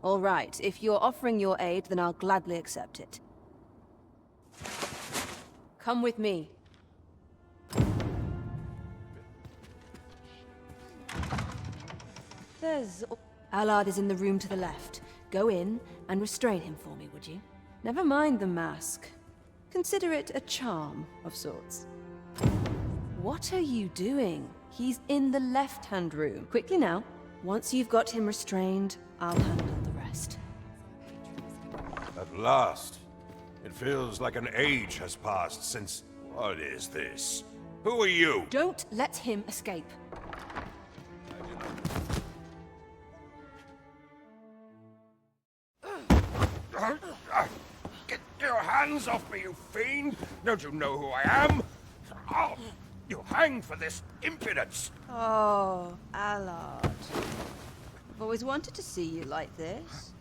All right, if you're offering your aid, then I'll gladly accept it. Come with me. Allard is in the room to the left. Go in and restrain him for me, would you? Never mind the mask. Consider it a charm of sorts. What are you doing? He's in the left-hand room. Quickly now. Once you've got him restrained, I'll handle the rest. At last. It feels like an age has passed since... What is this? Who are you? Don't let him escape. Get your hands off me, you fiend! Don't you know who I am? Oh, you hang for this impudence. Oh, Allard. I've always wanted to see you like this.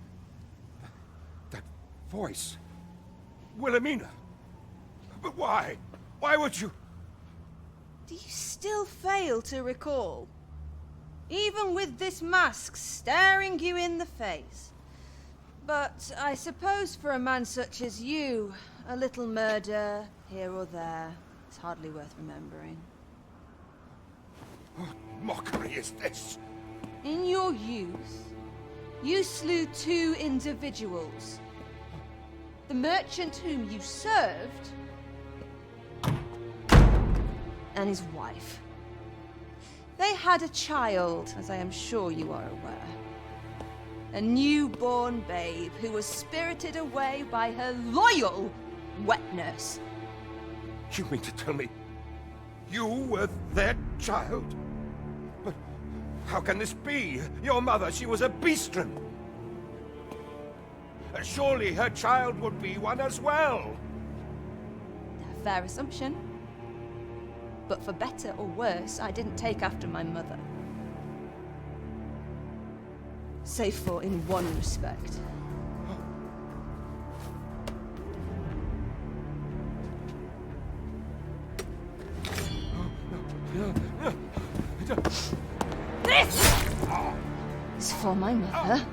That voice. Wilhelmina. But why? Why would you? Do you still fail to recall? Even with this mask staring you in the face. But I suppose for a man such as you, a little murder here or there is hardly worth remembering. What mockery is this? In your youth, you slew 2 individuals. The merchant whom you served, and his wife. They had a child, as I am sure you are aware. A newborn babe who was spirited away by her loyal wet nurse. You mean to tell me you were their child? But how can this be? Your mother, she was a beastren. Surely her child would be one as well. A fair assumption. But for better or worse, I didn't take after my mother. Save for in one respect. This is for my mother.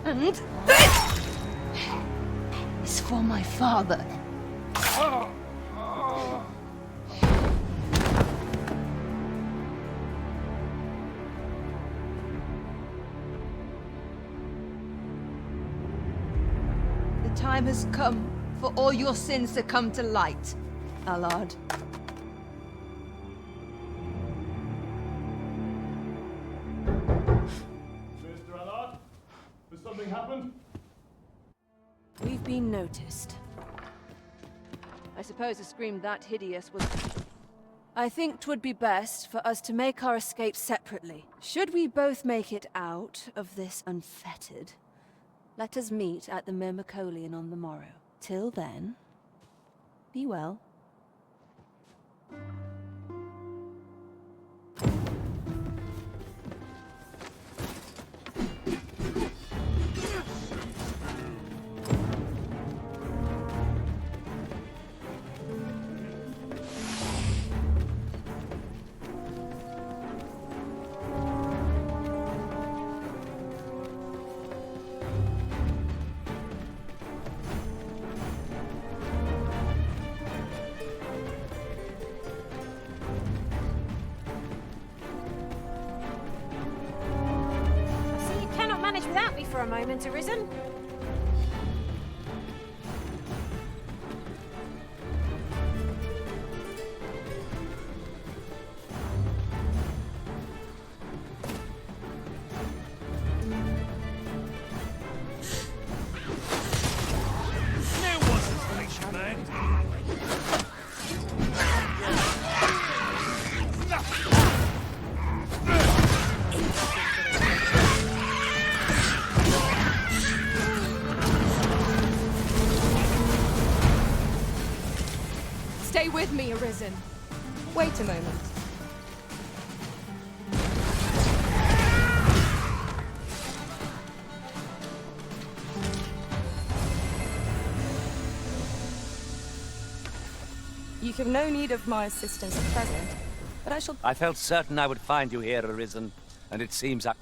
And this is for my father. The time has come for all your sins to come to light, Allard. Mr. Allard, has something happened? We've been noticed. I suppose a scream that hideous was... I think 'twould be best for us to make our escape separately. Should we both make it out of this unfettered, let us meet at the Myrmecolian on the morrow. Till then, be well. Without me for a moment, Arisen. Stay with me, Arisen. Wait a moment. You have no need of my assistance at present, but I shall... I felt certain I would find you here, Arisen, and it seems I...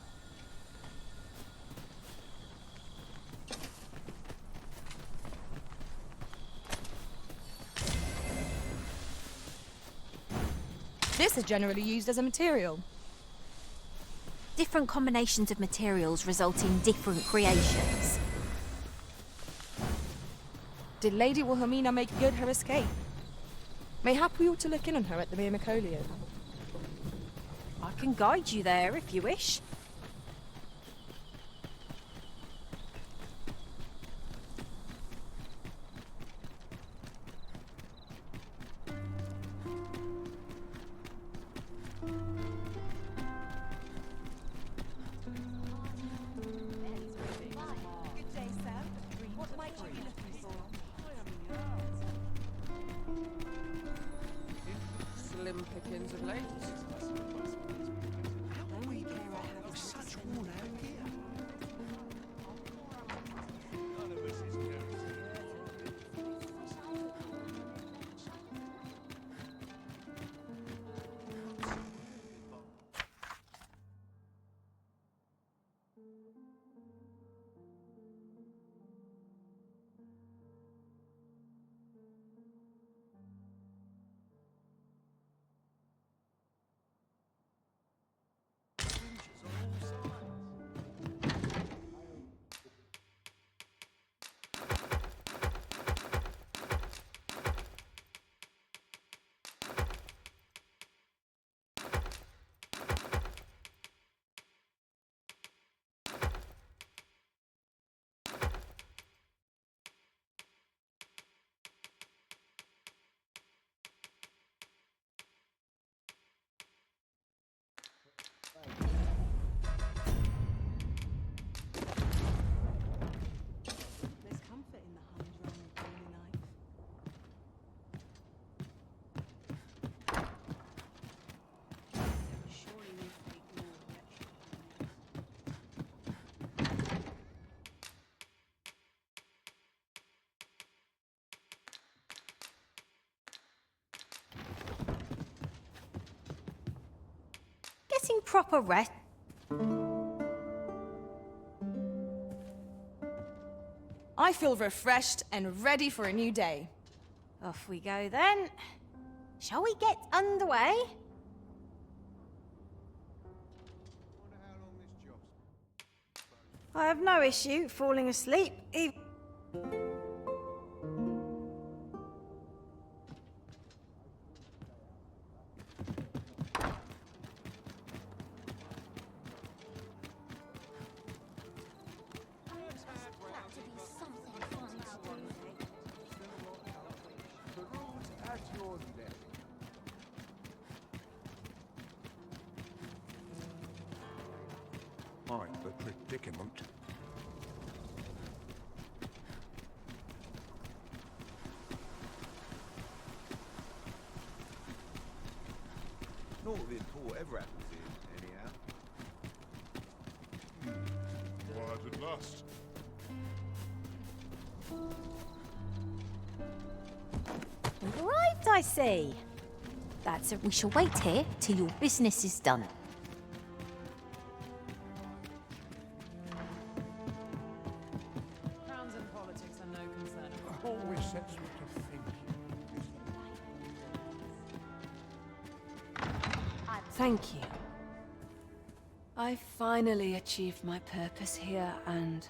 This is generally used as a material. Different combinations of materials result in different creations. Did Lady Wilhelmina make good her escape? Mayhap we ought to look in on her at the Myrmecolian. I can guide you there if you wish. Good day, sir. What might you be looking for? Pins of late. Such worn out gear. There's comfort in the humdrum of daily life. Surely we take more Getting proper rest. I feel refreshed and ready for a new day. Off we go then. Shall we get underway? I have no issue falling asleep, even... I'm the predicament. Naught of import ever happens here, anyhow. Quiet at last. We've arrived, I see. That's it. We shall wait here till your business is done. Crowns and politics are no concern. Always sets me to think. Thank you. I finally achieved my purpose here, and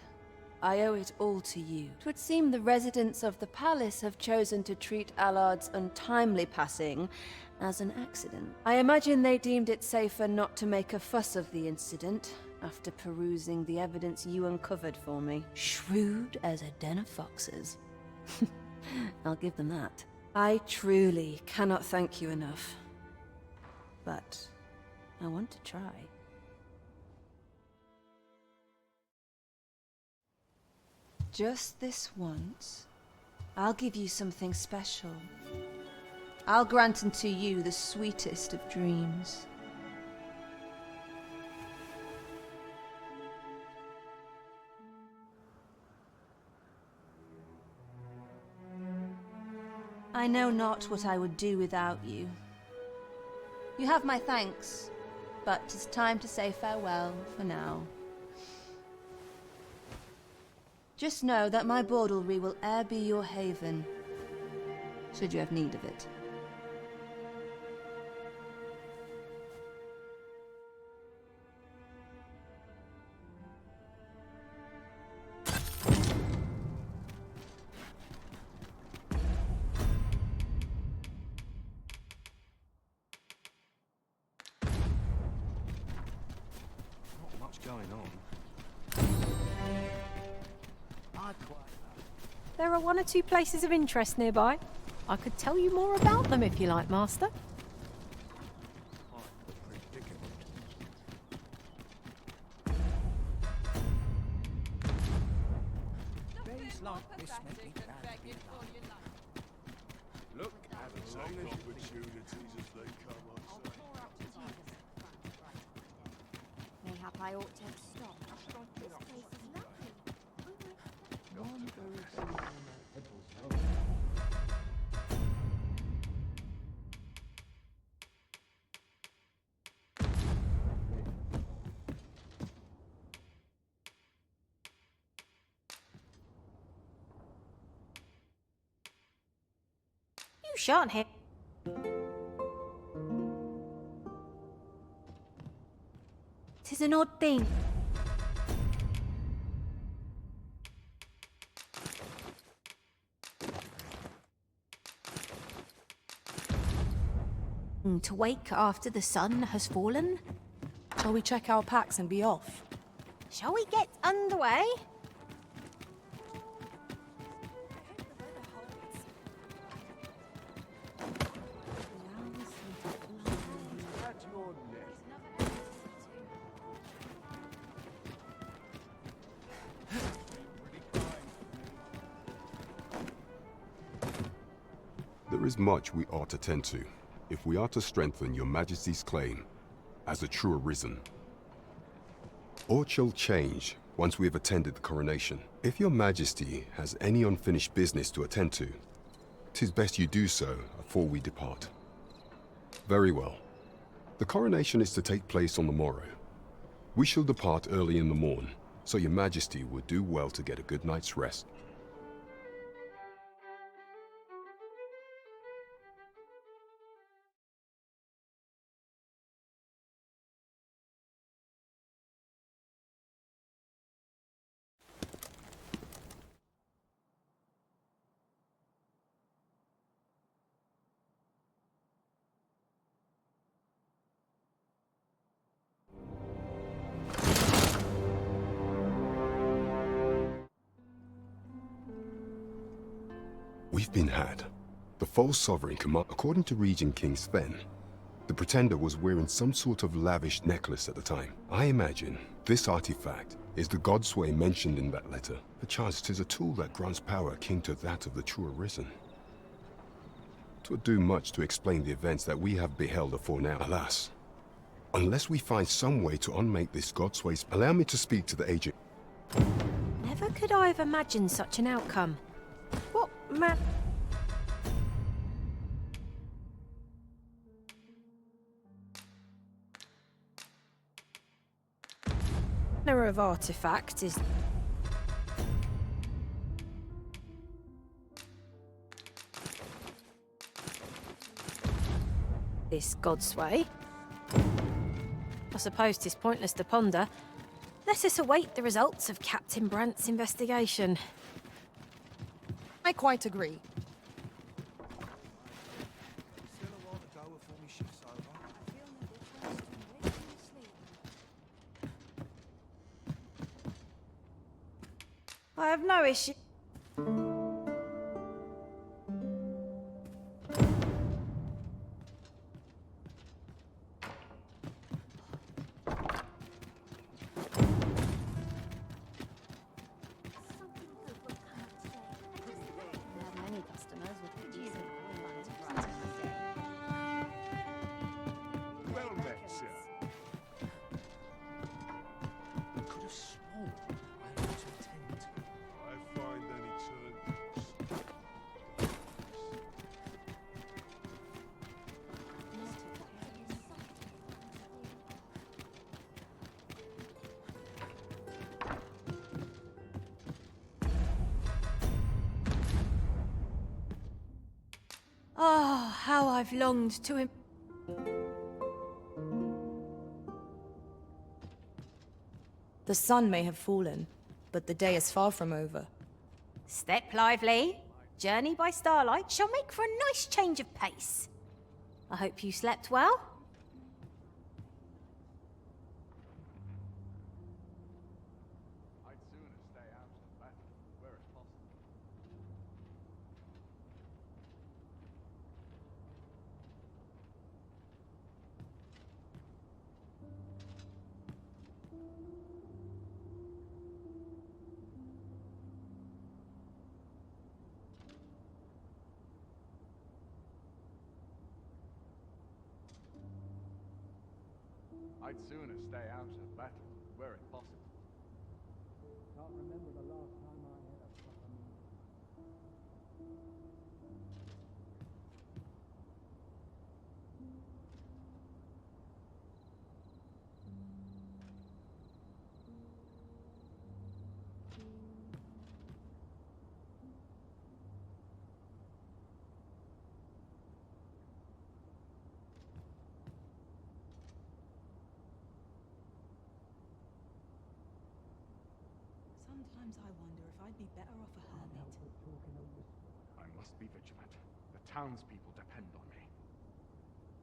I owe it all to you. It would seem the residents of the palace have chosen to treat Allard's untimely passing as an accident. I imagine they deemed it safer not to make a fuss of the incident after perusing the evidence you uncovered for me. Shrewd as a den of foxes. I'll give them that. I truly cannot thank you enough. But I want to try. Just this once, I'll give you something special. I'll grant unto you the sweetest of dreams. I know not what I would do without you. You have my thanks, but 'tis time to say farewell for now. Just know that my bordlery will e'er be your haven, should you have need of it. Not much going on. There are one or two places of interest nearby. I could tell you more about them if you like, Master. Days like this make me glad to be alive. Look, as long as opportunities as they come, I I ought to have stopped. This place is lovely. You shan't hit. Tis an odd thing. To wake after the sun has fallen? Shall we check our packs and be off? Shall we get underway? There is much we ought to tend to, if we are to strengthen your Majesty's claim as a true arisen. Aught shall change once we have attended the coronation. If your Majesty has any unfinished business to attend to, 'tis best you do so afore we depart. Very well. The coronation is to take place on the morrow. We shall depart early in the morn, so your Majesty would do well to get a good night's rest. We've been had. The false sovereign according to Regent King Sven, the pretender was wearing some sort of lavish necklace at the time. I imagine this artifact is the Godsway mentioned in that letter. Perchance 'tis a tool that grants power akin to that of the true arisen. 'Twould do much to explain the events that we have beheld afore now. Alas, unless we find some way to unmake this Godsway's... Allow me to speak to the agent. Never could I have imagined such an outcome. What manner of artifact is... this Godsway? I suppose 'tis pointless to ponder. Let us await the results of Captain Brandt's investigation. I quite agree. I have no issue. Well met, sir. I could have sworn I had to attend to. I find any turncoats. Oh, how I've longed to him. The sun may have fallen, but the day is far from over. Step lively. Journey by starlight shall make for a nice change of pace. I hope you slept well. I'd sooner stay out of battle where it's possible. I'd sooner stay out of battle were it possible. Can't remember the last time I had a proper meal. Sometimes I wonder if I'd be better off a hermit. I must be vigilant. The townspeople depend on me.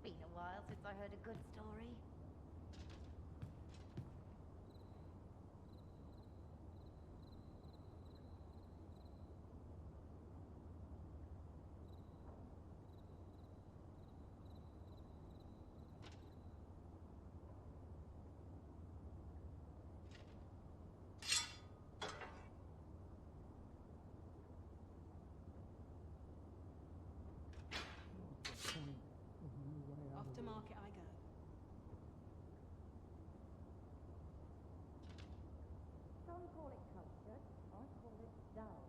Been a while since I heard a good story. Off to market I go. Some call it culture, I call it dull.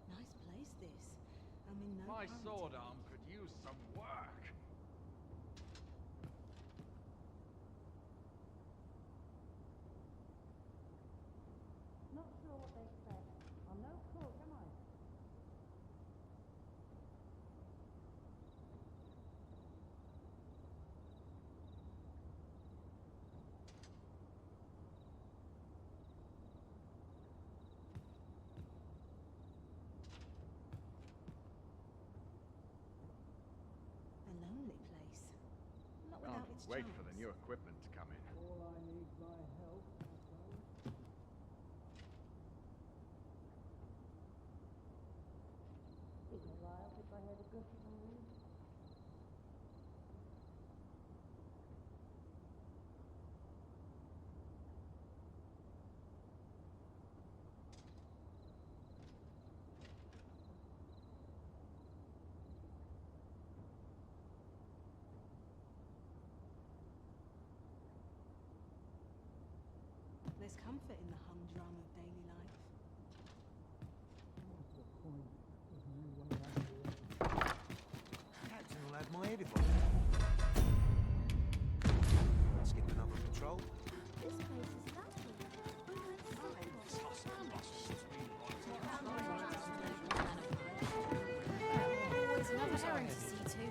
Nice place this. I'm in no My hurry sword to arm could use some work. Not sure what they expect. I'm no crook, am I? A lonely place. Not without Can't its wait charms. for the new equipment to come in. All I need's my help, I suppose. Been a while since I heard a good story. There's comfort in the humdrum of daily life. What's the point of me way out here? Captain will have my head if I Let's get another patrol. This place is lovely. Always another errand to see to.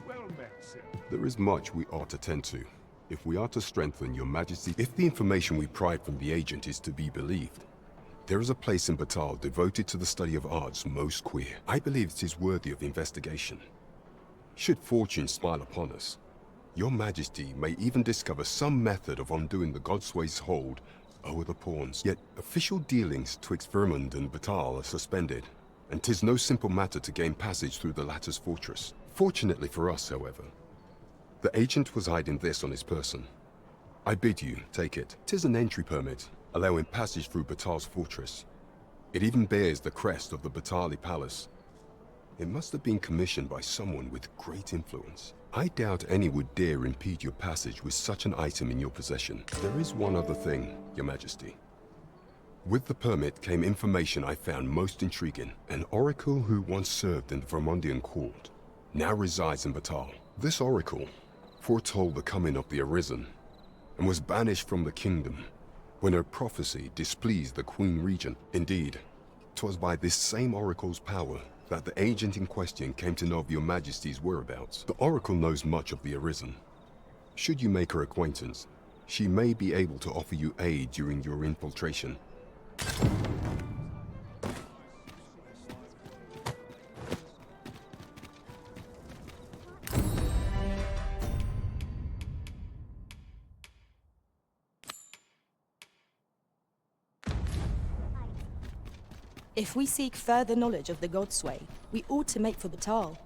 Well met, sir. There is much we ought to tend to. If we are to strengthen your majesty, if the information we pry from the agent is to be believed, there is a place in Batal devoted to the study of arts most queer. I believe it is worthy of investigation. Should fortune smile upon us, your majesty may even discover some method of undoing the Godsway's hold over the pawns. Yet official dealings twixt Vermund and Batal are suspended, and 'tis no simple matter to gain passage through the latter's fortress. Fortunately for us, however, the agent was hiding this on his person. I bid you take it. 'Tis an entry permit, allowing passage through Batal's fortress. It even bears the crest of the Batali Palace. It must have been commissioned by someone with great influence. I doubt any would dare impede your passage with such an item in your possession. There is one other thing, your majesty. With the permit came information I found most intriguing. An oracle who once served in the Vermundian court now resides in Batal. This oracle foretold the coming of the Arisen and was banished from the kingdom when her prophecy displeased the Queen Regent. Indeed, 'twas by this same oracle's power that the agent in question came to know of your majesty's whereabouts. The oracle knows much of the Arisen. Should you make her acquaintance, she may be able to offer you aid during your infiltration. If we seek further knowledge of the Godsway, we ought to make for Batal.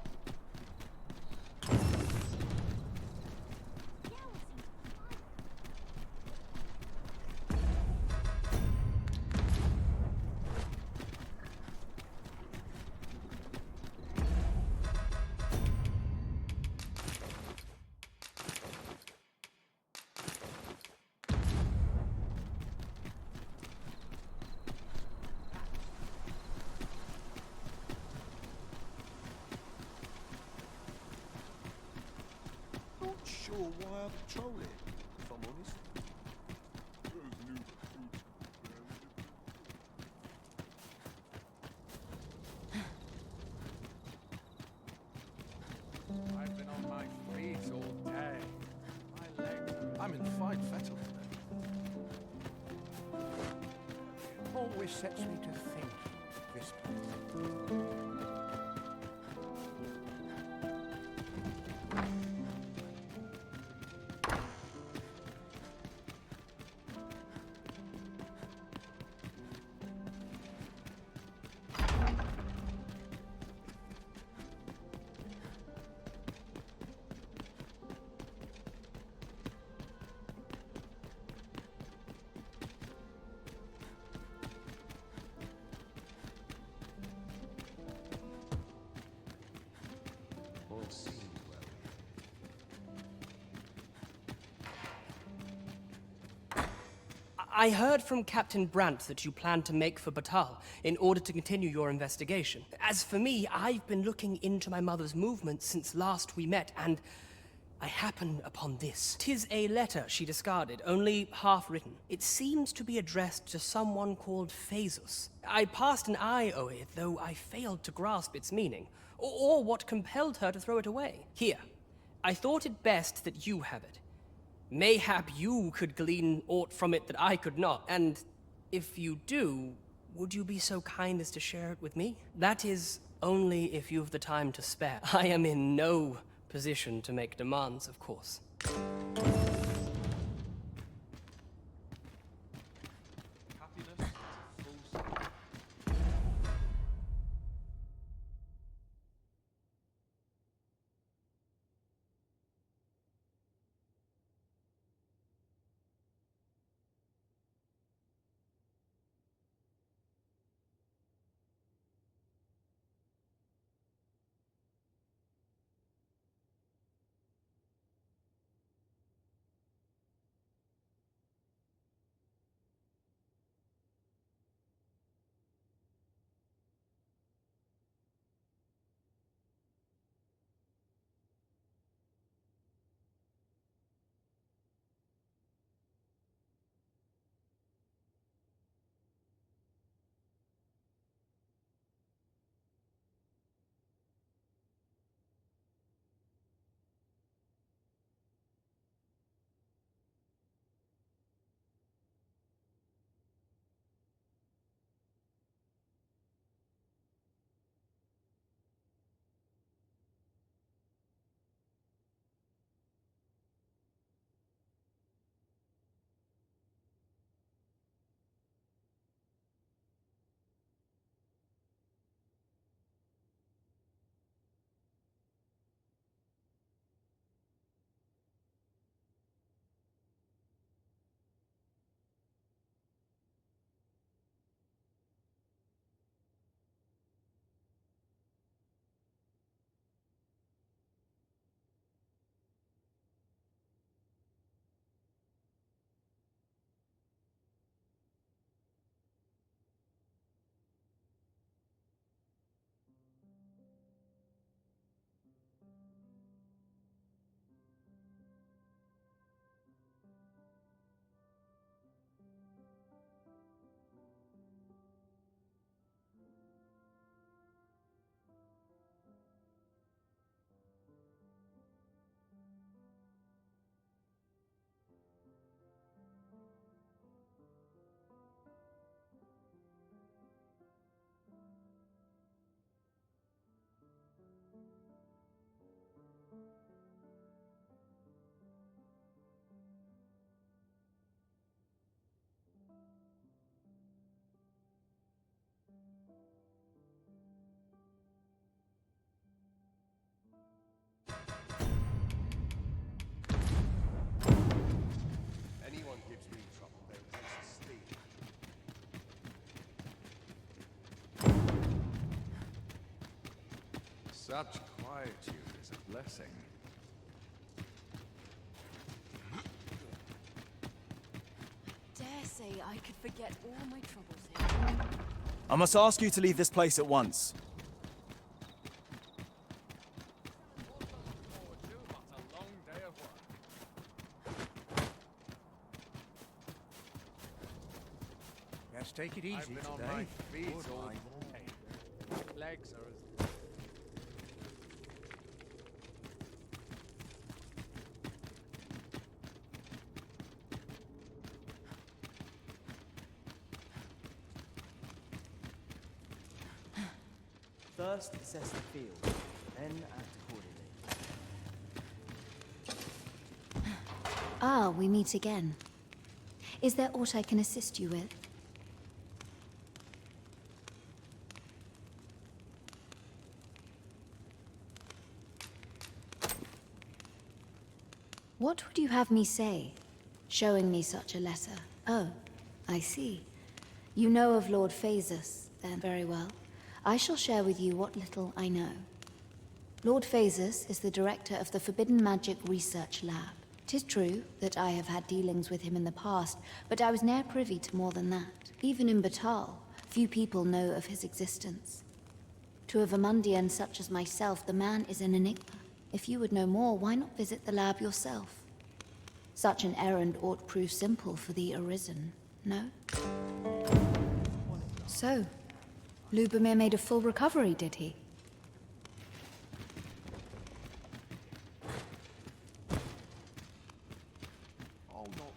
sure why I patrol it, if I'm honest. I've been on my feet all day. My legs. I'm in fine fettle today. Always sets me to think, this place. All seemed well. I heard from Captain Brandt that you plan to make for Batal in order to continue your investigation. As for me, I've been looking into my mother's movements since last we met, and I happened upon this. 'Tis a letter she discarded, only half written. It seems to be addressed to someone called Phaesus. I passed an eye over it, though I failed to grasp its meaning, or what compelled her to throw it away. Here, I thought it best that you have it. Mayhap you could glean aught from it that I could not, and if you do, would you be so kind as to share it with me? That is, only if you've the time to spare. I am in no position to make demands, of course. Anyone gives me trouble, they'll taste the steel. Such quietude is a blessing. Dare say I could forget all my troubles here. I must ask you to leave this place at once. But a long day of work. Best take it easy I've been today. on my feet all day. Legs are as... First, assess the field, then act accordingly. Ah, we meet again. Is there aught I can assist you with? What would you have me say, showing me such a letter? Oh, I see. You know of Lord Phaesus, then. Very well. I shall share with you what little I know. Lord Phaesus is the director of the Forbidden Magic Research Lab. 'Tis true that I have had dealings with him in the past, but I was ne'er privy to more than that. Even in Batal, few people know of his existence. To a Vermundian such as myself, the man is an enigma. If you would know more, why not visit the lab yourself? Such an errand ought prove simple for the Arisen, no? So, Lubomir made a full recovery, did he? Oh, not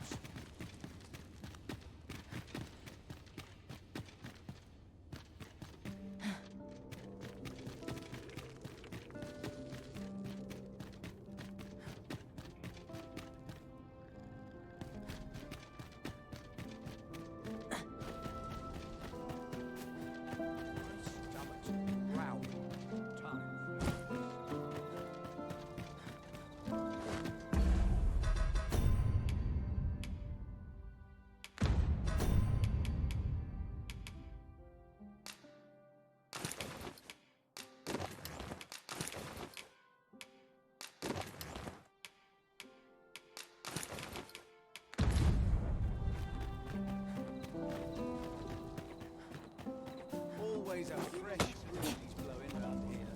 Always a fresh breeze blowing around here.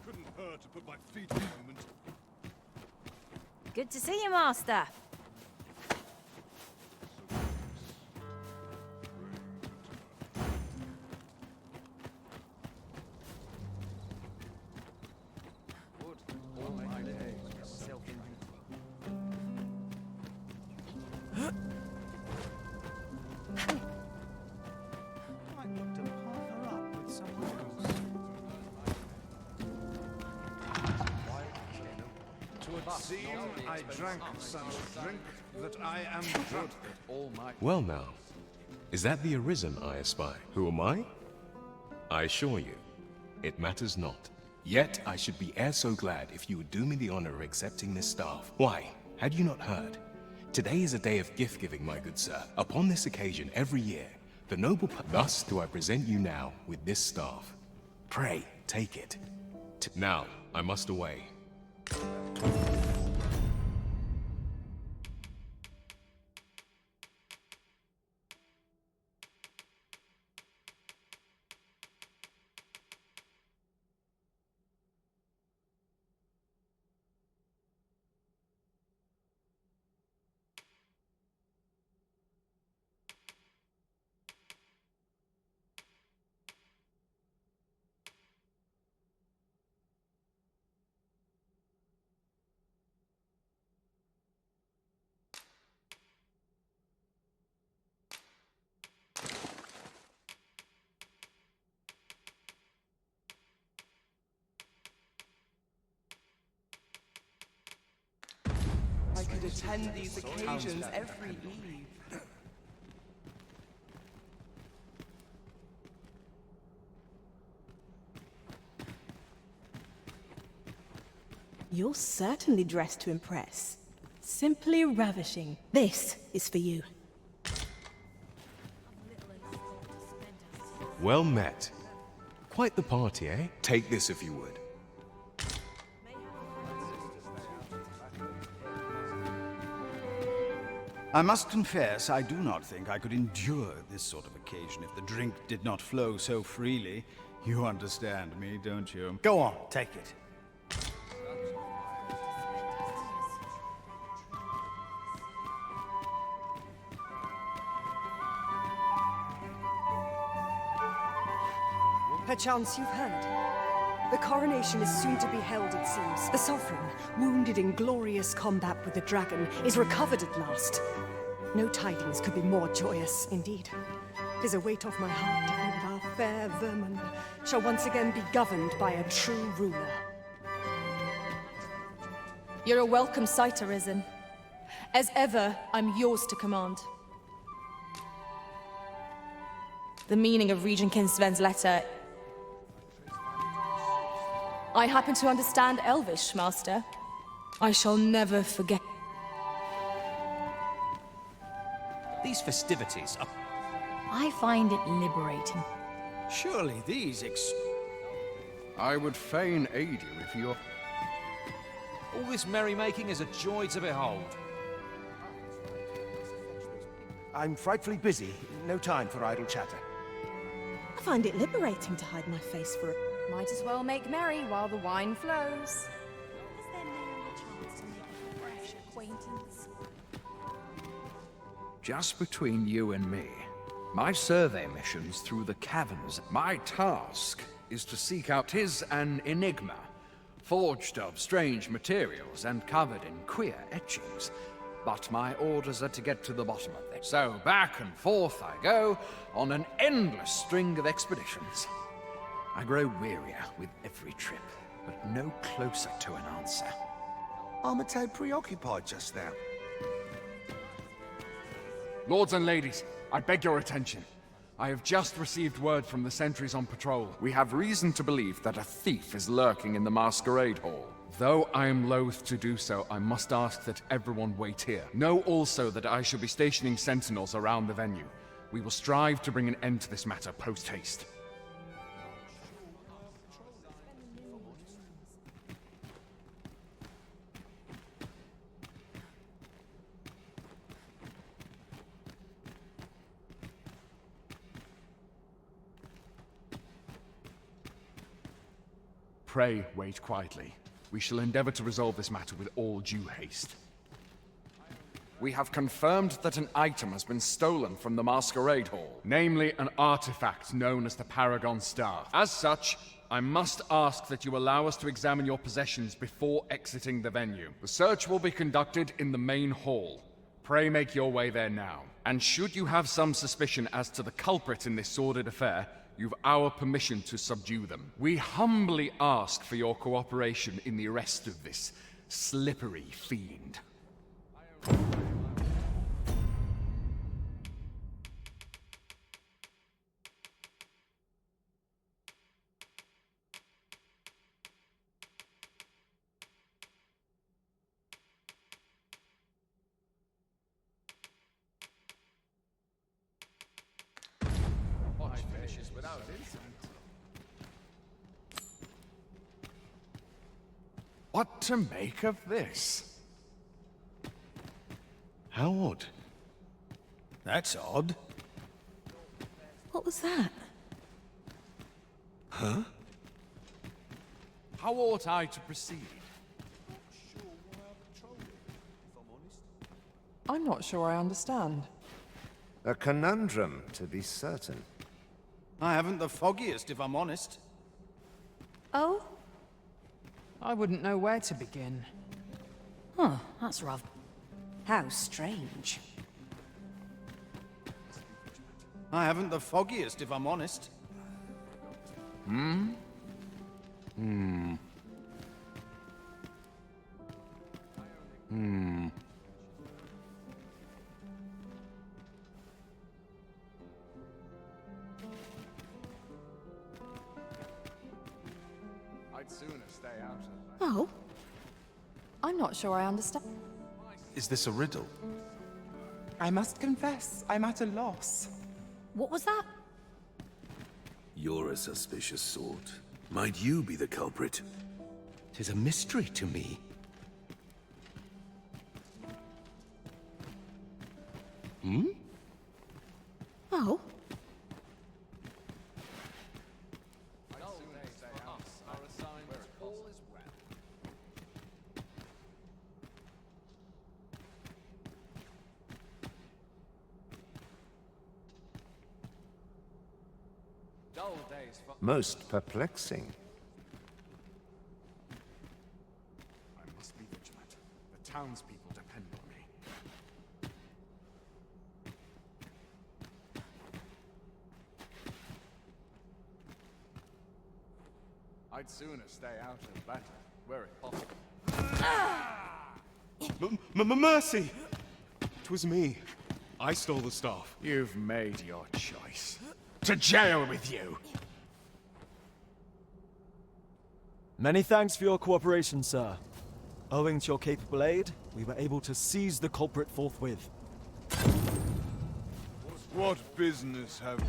Couldn't hurt to put my feet in a moment. Good to see you, Master. All my days, self-injured. might look to partner up with someone else. Twould seem I drank such drink that I am drunk. Well now, is that the Arisen I espy? Who am I? I assure you, it matters not. Yet I should be e'er so glad if you would do me the honor of accepting this staff. Why, had you not heard? Today is a day of gift-giving, my good sir. Upon this occasion every year, the noble thus do I present you now with this staff. Pray, take it. Now, I must away. I could attend these occasions every eve. You're certainly dressed to impress. Simply ravishing. This is for you. Well met. Quite the party, eh? Take this if you would. I must confess, I do not think I could endure this sort of occasion if the drink did not flow so freely. You understand me, don't you? Go on, take it. Perchance you've heard. The coronation is soon to be held, it seems. The Sovereign, wounded in glorious combat with the dragon, is recovered at last. No tidings could be more joyous, indeed. 'Tis a weight off my heart to think that our fair Vermund shall once again be governed by a true ruler. You're a welcome sight, Arisen. As ever, I'm yours to command. The meaning of Regent Kinsven's letter... I happen to understand Elvish, Master. I shall never forget. These festivities are... I find it liberating. Surely these I would fain aid you if you're... All this merrymaking is a joy to behold. I'm frightfully busy. No time for idle chatter. I find it liberating to hide my face for a... Might as well make merry while the wine flows. Is there merely a chance to make a fresh acquaintance? Just between you and me, my survey missions through the caverns, my task is to seek out his an enigma, forged of strange materials and covered in queer etchings. But my orders are to get to the bottom of it. So back and forth I go on an endless string of expeditions. I grow wearier with every trip, but no closer to an answer. I'm a tad preoccupied just now. Lords and ladies, I beg your attention. I have just received word from the sentries on patrol. We have reason to believe that a thief is lurking in the masquerade hall. Though I am loath to do so, I must ask that everyone wait here. Know also that I shall be stationing sentinels around the venue. We will strive to bring an end to this matter post-haste. Pray wait quietly. We shall endeavor to resolve this matter with all due haste. We have confirmed that an item has been stolen from the Masquerade Hall, namely an artifact known as the Paragon Staff. As such, I must ask that you allow us to examine your possessions before exiting the venue. The search will be conducted in the main hall. Pray make your way there now. And should you have some suspicion as to the culprit in this sordid affair, you've our permission to subdue them. We humbly ask for your cooperation in the arrest of this slippery fiend. What to make of this? How odd. That's odd. What was that? Huh? How ought I to proceed? I'm not sure I understand. A conundrum, to be certain. I haven't the foggiest, if I'm honest. Oh? I wouldn't know where to begin. Huh, that's rather... How strange. I haven't the foggiest, if I'm honest. Hmm? I'd sooner stay out of that. Oh? I'm not sure I understand. Is this a riddle? I must confess, I'm at a loss. What was that? You're a suspicious sort. Might you be the culprit? 'Tis a mystery to me. Hmm? Oh? dull days for... Most perplexing. I must be vigilant. The townspeople depend on me. I'd sooner stay out of battle, were it possible. Mercy! 'Twas me. I stole the staff. You've made your choice. To jail with you! Many thanks for your cooperation, sir. Owing to your capable aid, we were able to seize the culprit forthwith. What business have...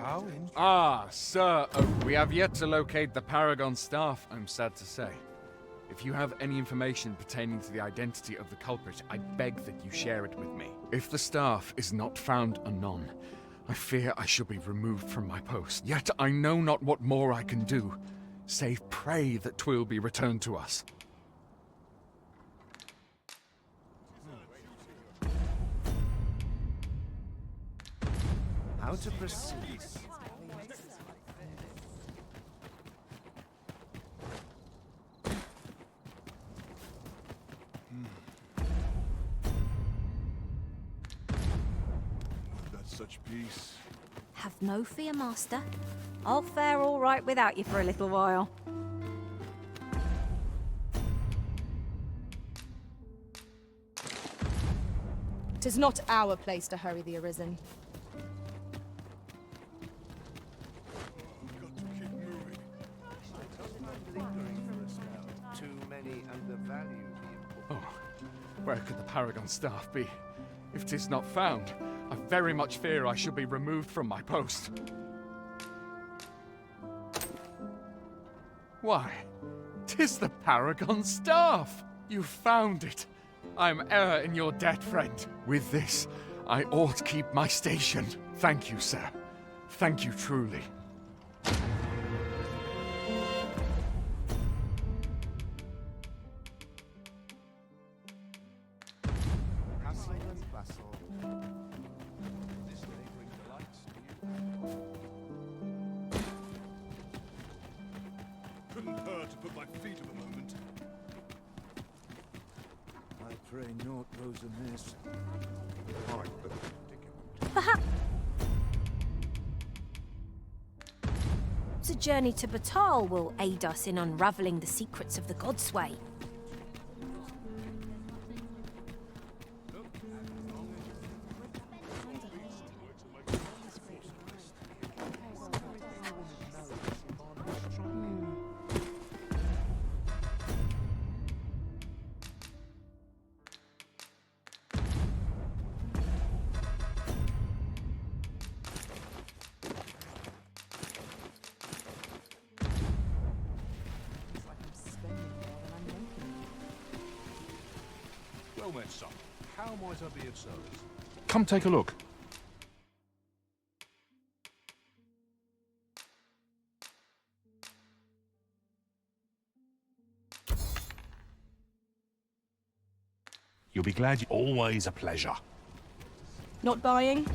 How in... Ah, Sir Oak, we have yet to locate the Paragon staff, I'm sad to say. If you have any information pertaining to the identity of the culprit, I beg that you share it with me. If the staff is not found anon, I fear I shall be removed from my post. Yet I know not what more I can do, save pray that 'twill be returned to us. How to proceed? That's such peace. Have no fear, Master. I'll fare all right without you for a little while. Tis not our place to hurry the Arisen. Too many undervalue the Oh, where could the Paragon staff be? If 'tis not found, I very much fear I shall be removed from my post. Why, 'tis the Paragon staff! You found it! I am ever in your debt, friend. With this, I ought keep my station. Thank you, sir. Thank you truly. hustle and bustle. This day brings delights to you. Couldn't hurt to put my feet of a moment. I pray naught goes amiss. Perhaps a journey to Batal will aid us in unraveling the secrets of the Godsway. Well met, son. How might I be of service? Come take a look. You'll be glad. Always a pleasure. Not buying?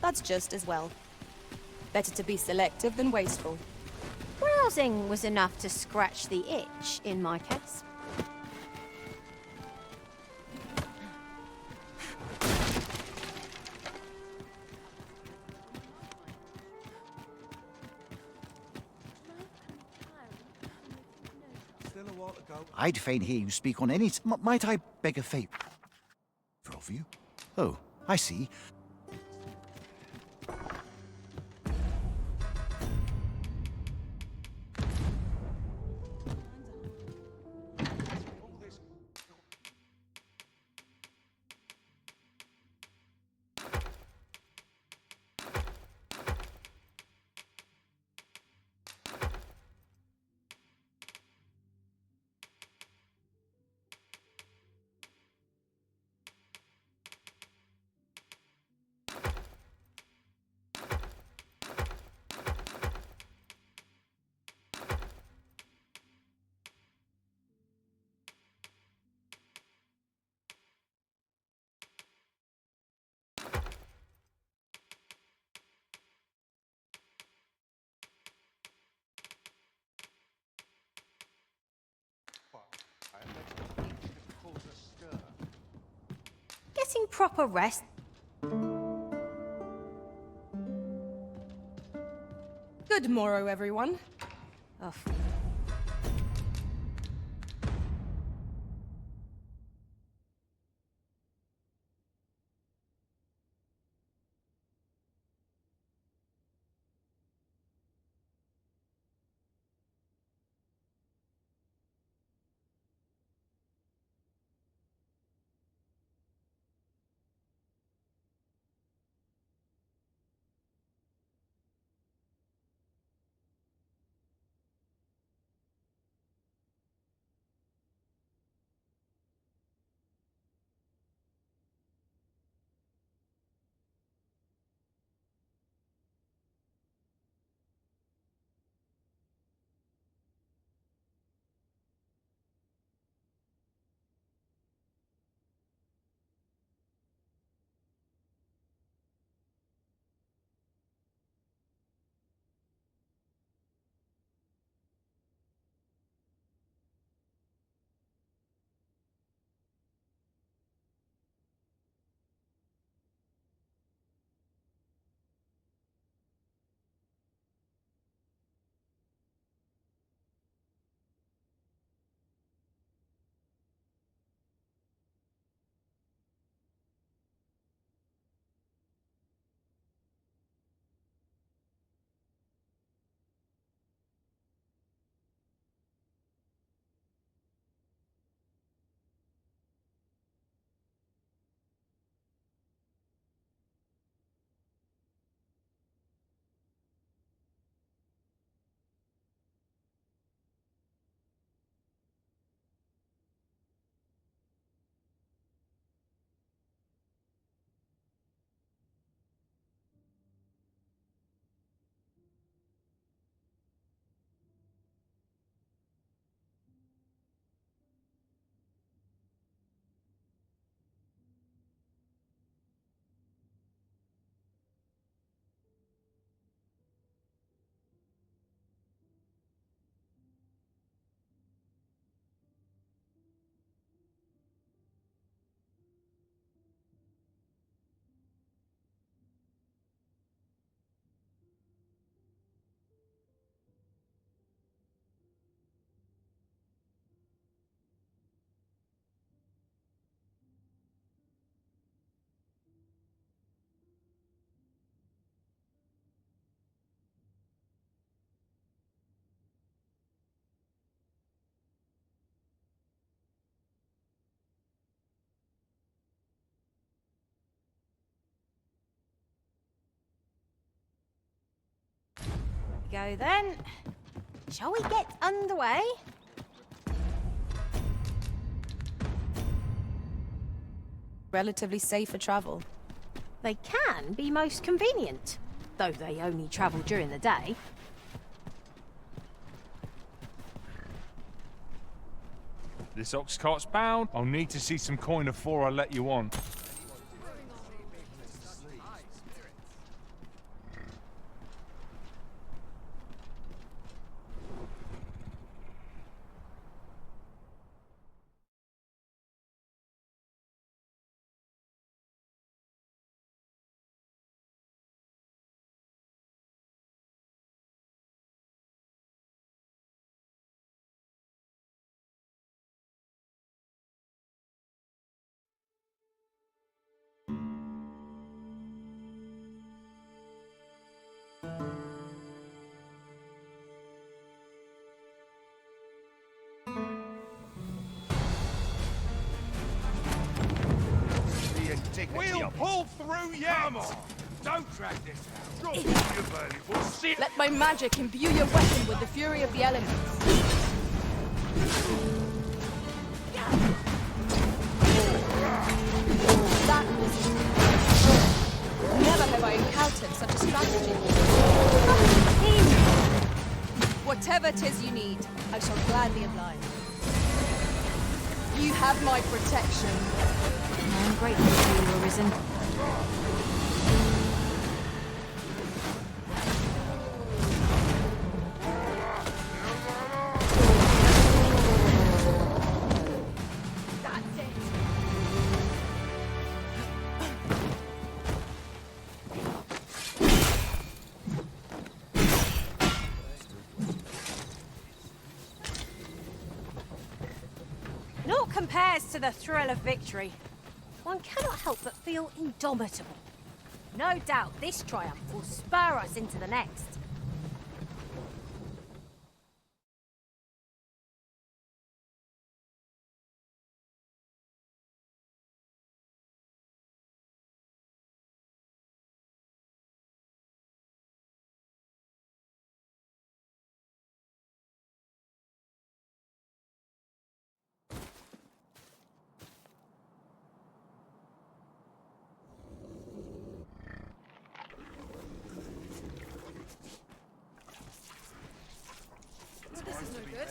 That's just as well. Better to be selective than wasteful. Browsing was enough to scratch the itch, in my case. I'd fain hear you speak on any... might I beg a favour of you? Oh, I see. Getting proper rest. Good morrow, everyone. Oh. Go then. Shall we get underway? Relatively safe for travel. They can be most convenient, though they only travel during the day. This ox cart's bound. I'll need to see some coin before I let you on. ticket. We'll pull through yet! Come on! Don't drag this out! Drop all your valuables! Let my magic imbue your weapon with the fury of the elements. That was... Never have I encountered such a strategy. Whatever 'tis you need, I shall gladly oblige. You have my protection. I'm grateful to you, Arisen. Naught compares to the thrill of victory. One cannot help but feel indomitable. No doubt this triumph will spur us into the next. This is no good.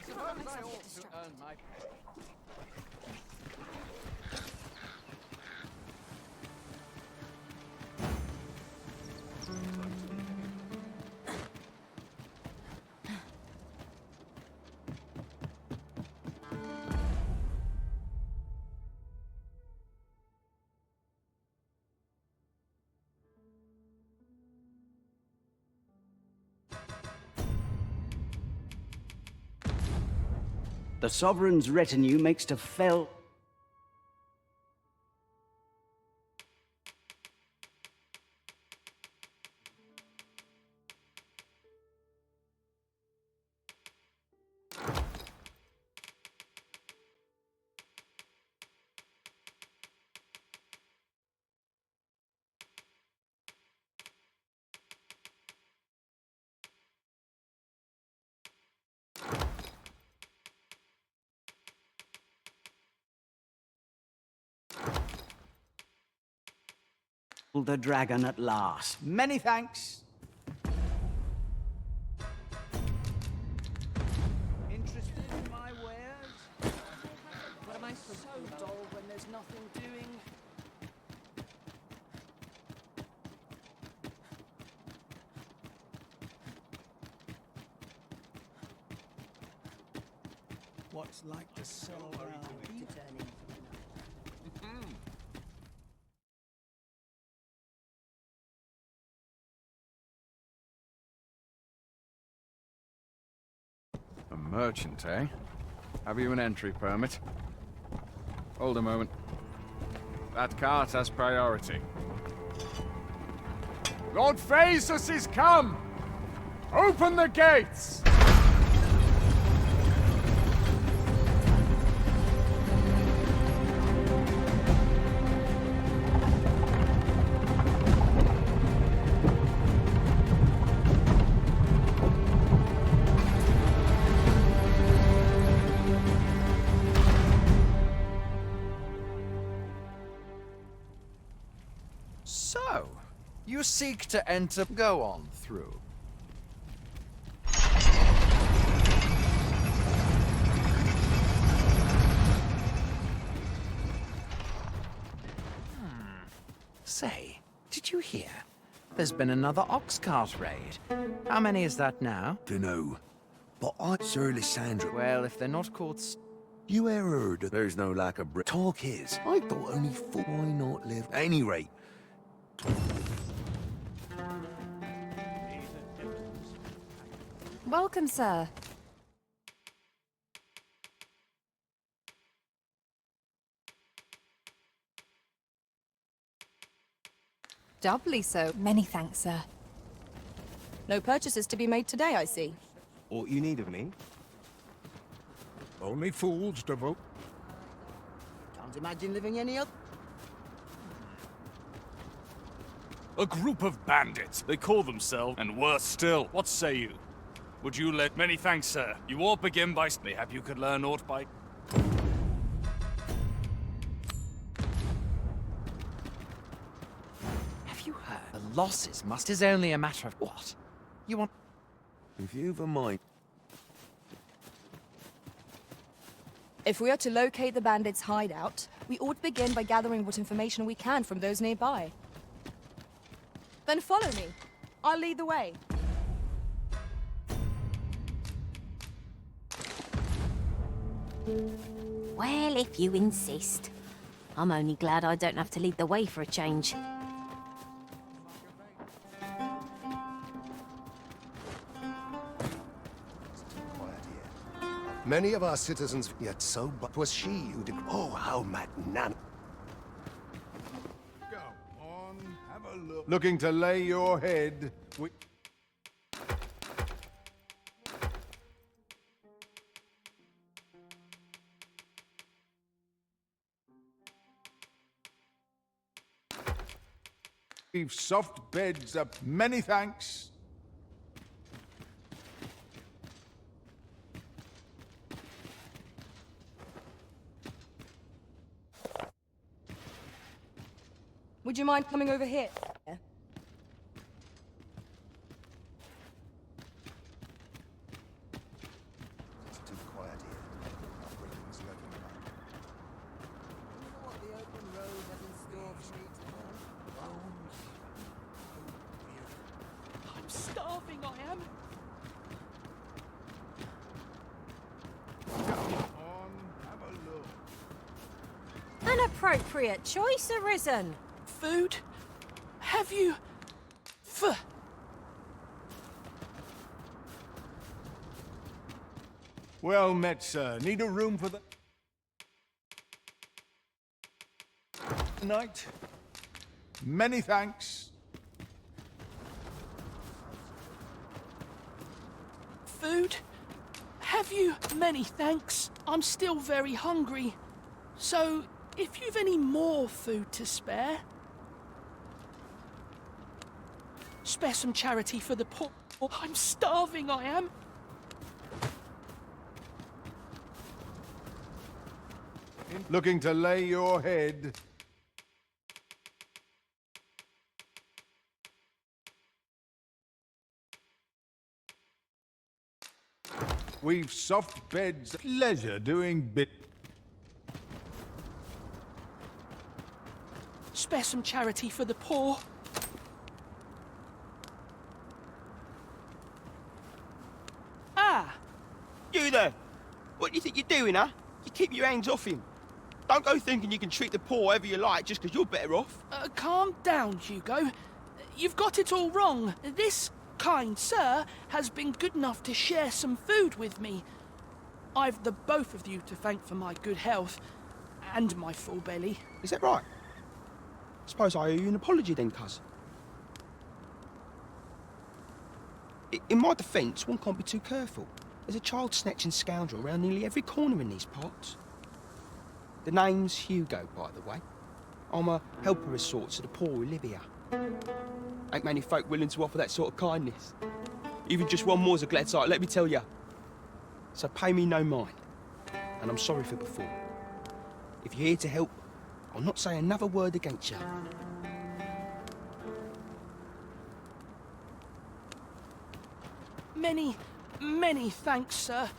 Suppose I ought to earn my... The Sovereign's retinue makes to fell... the dragon at last. Many thanks. Interested in my wares? But am I so dull when there's nothing doing? What's like to sell around? A merchant, eh? Have you an entry permit? Hold a moment. That cart has priority. Lord Phaesus is come! Open the gates! So, you seek to enter... Go on through. Say, did you hear? There's been another ox cart raid. How many is that now? Dunno. But I, Sir Lysandra... Well, if they're not caught... You ever heard that there's no lack of talk is, I thought only four. Why not live? At any rate. Welcome, sir. Doubly so. Many thanks, sir. No purchases to be made today, I see. All you need of me? Only fools to vote. Can't imagine living any other... A group of bandits. They call themselves, and worse still. What say you? Would you let... Many thanks, sir. You all begin by... Mayhap you could learn aught by... Have you heard? The losses must is only a matter of what? You want... If you've a mind... If we are to locate the bandits' hideout, we ought to begin by gathering what information we can from those nearby. Then follow me. I'll lead the way. Well, if you insist. I'm only glad I don't have to lead the way for a change. Many of our citizens, yet so, but 'twas she who did. Oh, how magnan. Go on, have a look. Looking to lay your head. We've soft beds up. Many thanks. Would you mind coming over here? It's too quiet here. Upbringing's lurking around. You know what the open road has in store for me today? I'm starving, I am. An appropriate choice arisen. Food? Have you... Well met, sir. Need a room for the... Night. Many thanks. Food? Have you? Many thanks. I'm still very hungry. So, if you've any more food to spare... Spare some charity for the poor. I'm starving, I am. Looking to lay your head. We've soft beds. Pleasure doing bit. Spare some charity for the poor. Ah! You there! What do you think you're doing, huh? You keep your hands off him. Don't go thinking you can treat the poor however you like just because you're better off. Calm down, Hugo. You've got it all wrong. This kind sir has been good enough to share some food with me. I've the both of you to thank for my good health and my full belly. Is that right? Suppose I owe you an apology then, cuz. In my defence, one can't be too careful. There's a child-snatching scoundrel around nearly every corner in these parts. The name's Hugo, by the way. I'm a helper of sorts to the poor who live here. Ain't many folk willing to offer that sort of kindness. Even just one more's a glad sight, let me tell ya. So pay me no mind. And I'm sorry for before. If you're here to help, I'll not say another word against you. Many thanks, sir.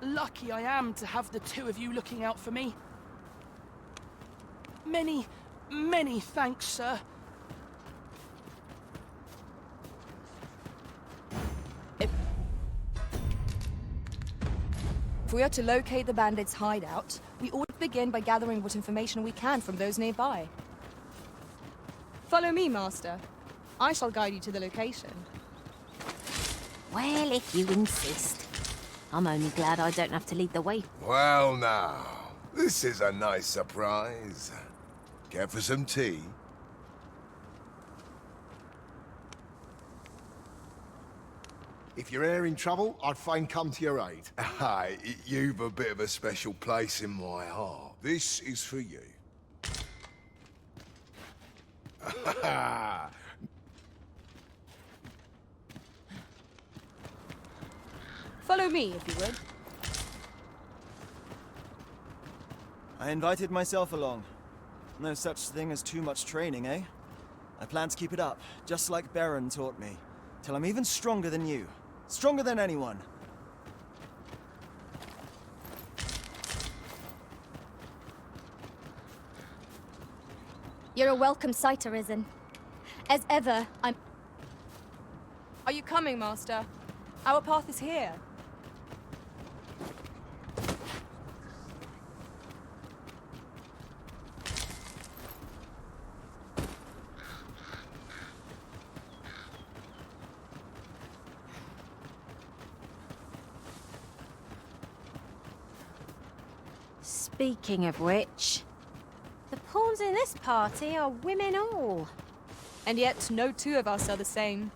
Lucky I am to have the two of you looking out for me. Many thanks, sir. If we are to locate the bandits' hideout, we ought to begin by gathering what information we can from those nearby. Follow me, Master. I shall guide you to the location. Well, if you insist. I'm only glad I don't have to lead the way. Well now, this is a nice surprise. Care for some tea? If you're e'er in trouble, I'd fain come to your aid. Aye, you've a bit of a special place in my heart. This is for you. Follow me, if you would. I invited myself along. No such thing as too much training, eh? I plan to keep it up, just like Baron taught me. Till I'm even stronger than you. Stronger than anyone. You're a welcome sight, Arisen. As ever, I'm... Are you coming, Master? Our path is here. Speaking of which, the pawns in this party are women all. And yet, no two of us are the same.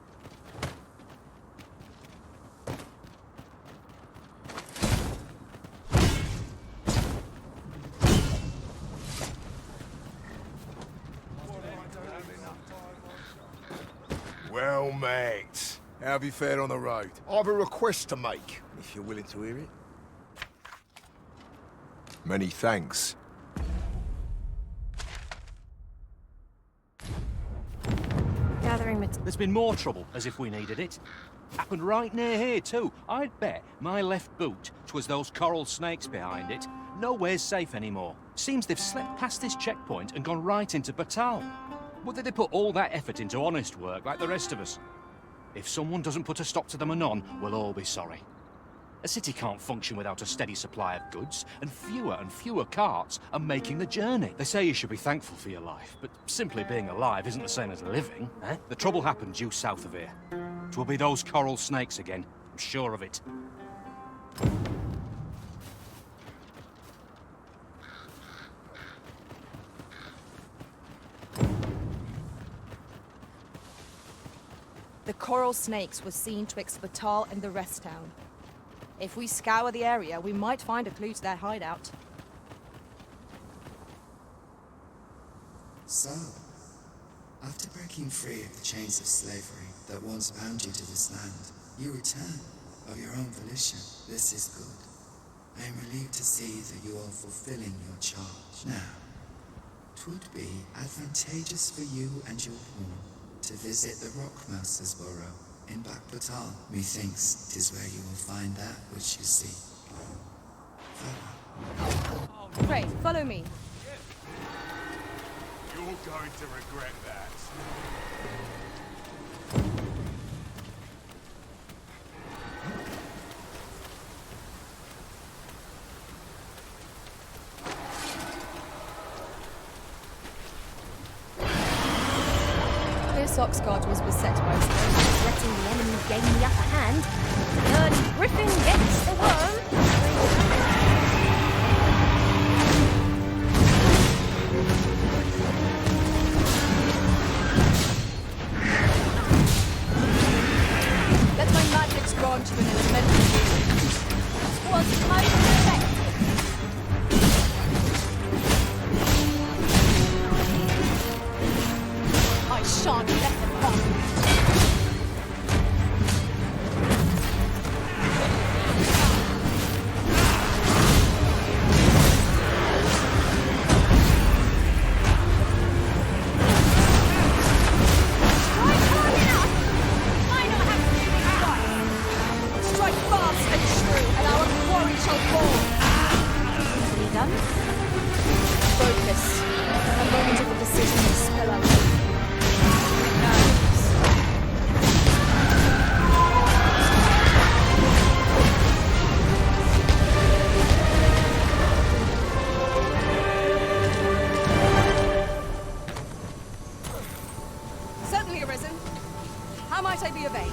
Well, mate, how have you fared on the road? I have a request to make, if you're willing to hear it. Many thanks. There's been more trouble, as if we needed it. Happened right near here, too. I'd bet my left boot, 'twas those coral snakes behind it. Nowhere's safe anymore. Seems they've slipped past this checkpoint and gone right into Batal. Would they put all that effort into honest work like the rest of us? If someone doesn't put a stop to them anon, we'll all be sorry. A city can't function without a steady supply of goods, and fewer carts are making the journey. They say you should be thankful for your life, but simply being alive isn't the same as living, eh? The trouble happened due south of here. 'Twill be those coral snakes again, I'm sure of it. The coral snakes were seen twixt Batal and the rest town. If we scour the area, we might find a clue to their hideout. So, after breaking free of the chains of slavery that once bound you to this land, you return of your own volition. This is good. I am relieved to see that you are fulfilling your charge. Now, 'twould be advantageous for you and your pawn to visit the Rockmouser's burrow in Back Batal. Methinks 'tis where you will find that which you seek. Farewell. Pray, follow me. You're going to regret that. This Oxguard was beset by slaves, letting the enemy gain the upper hand. The early griffin gets the worm. Let my magics grant you an elemental healing. Was most effective. I shan't let them harm. Strike fast and true, and our quarry shall fall. Easily done. Focus. A moment of a decision will spell out. Certainly, Arisen. How might I be of aid?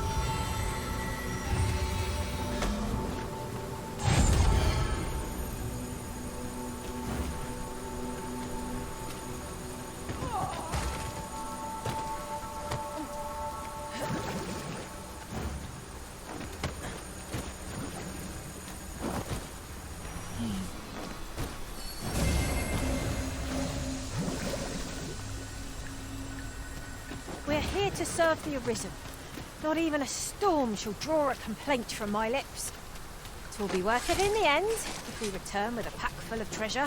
We're here to serve the Arisen. Not even a storm shall draw a complaint from my lips. It will be worth it in the end, if we return with a pack full of treasure.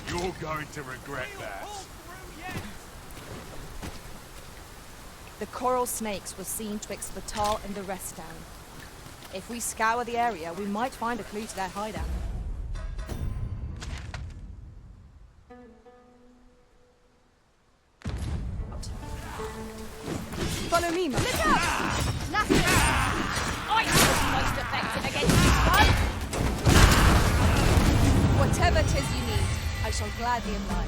You're going to regret that. The coral snakes were seen twixt the Tal and the rest down. If we scour the area, we might find a clue to their hideout. Follow me, man. Look out! Nothing! I was most effective against this one! Whatever 'tis you need, I shall gladly oblige.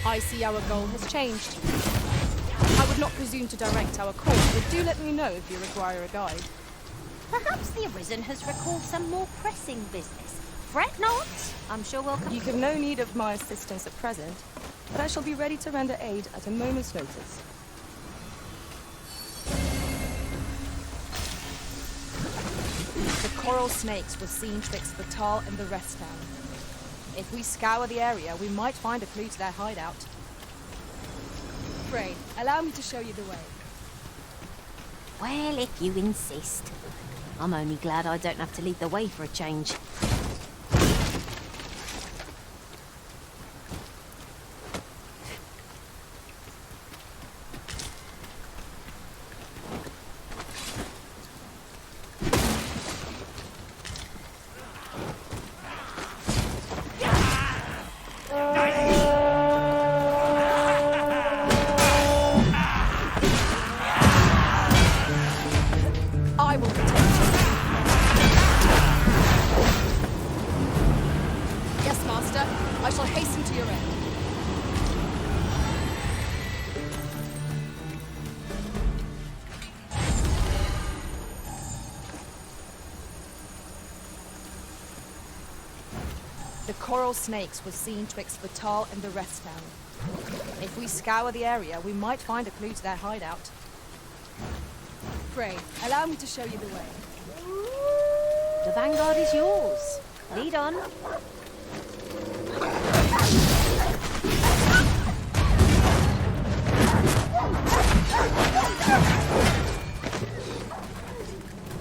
I see our goal has changed. I would not presume to direct our course, but do let me know if you require a guide. Perhaps the Arisen has recalled some more pressing business. Fret not. I'm sure we'll come. You have no need of my assistance at present, but I shall be ready to render aid at a moment's notice. The coral snakes were seen twixt the Tal and the rest down. If we scour the area, we might find a clue to their hideout. Pray, allow me to show you the way. Well, if you insist. I'm only glad I don't have to lead the way for a change. The coral snakes were seen twixt the Tal and the rest down. If we scour the area, we might find a clue to their hideout. Pray, allow me to show you the way. The vanguard is yours. Lead on.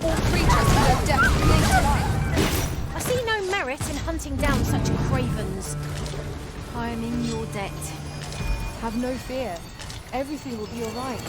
All creatures who are death remain alive. I see no merit in hunting down such cravens. I am in your debt. Have no fear. Everything will be all right.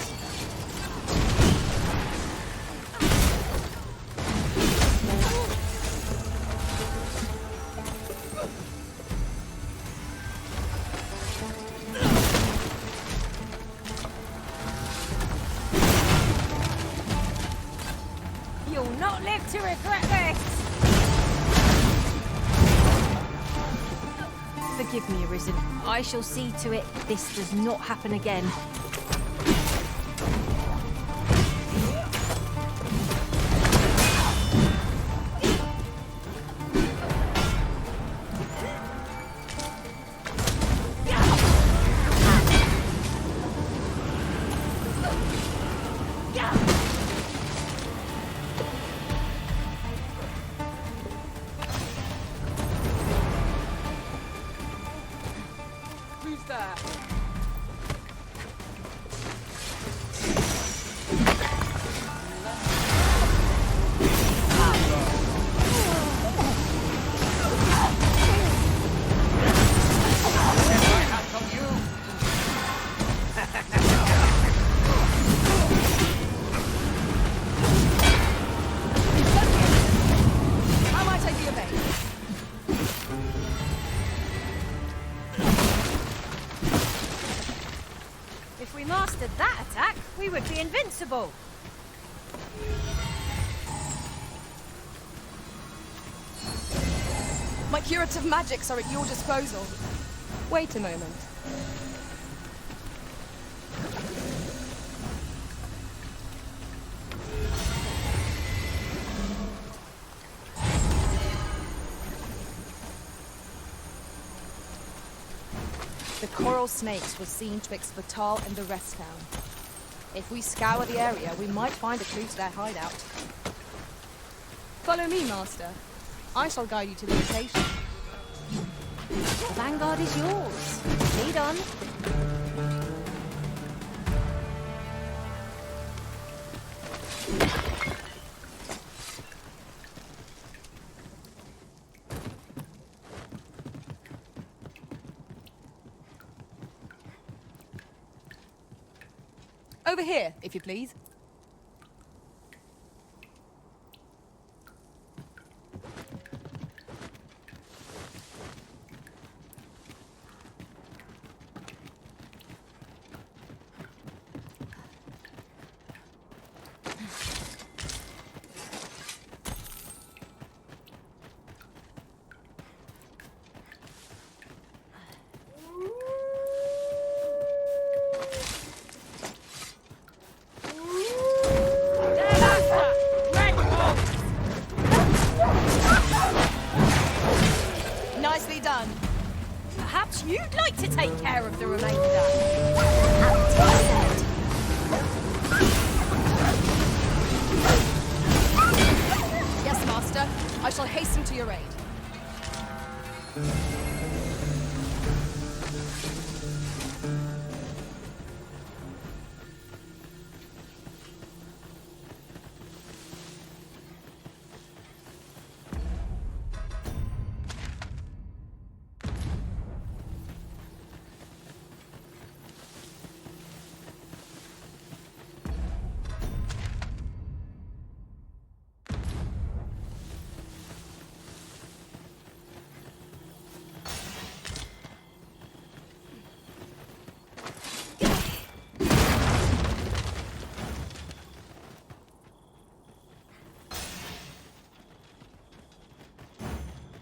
You'll not live to regret this! Forgive me, Arisen. I shall see to it this does not happen again. Who's there? How might I be of aid? If we mastered that attack, we would be invincible. My curative magics are at your disposal. Wait a moment. The coral snakes were seen twixt Vital and the rest town. If we scour the area, we might find a clue to their hideout. Follow me, Master. I shall guide you to the location. The vanguard is yours. Lead on. Over here, if you please. Nicely done. Perhaps you'd like to take care of the remainder. Yes, Master. I shall hasten to your aid.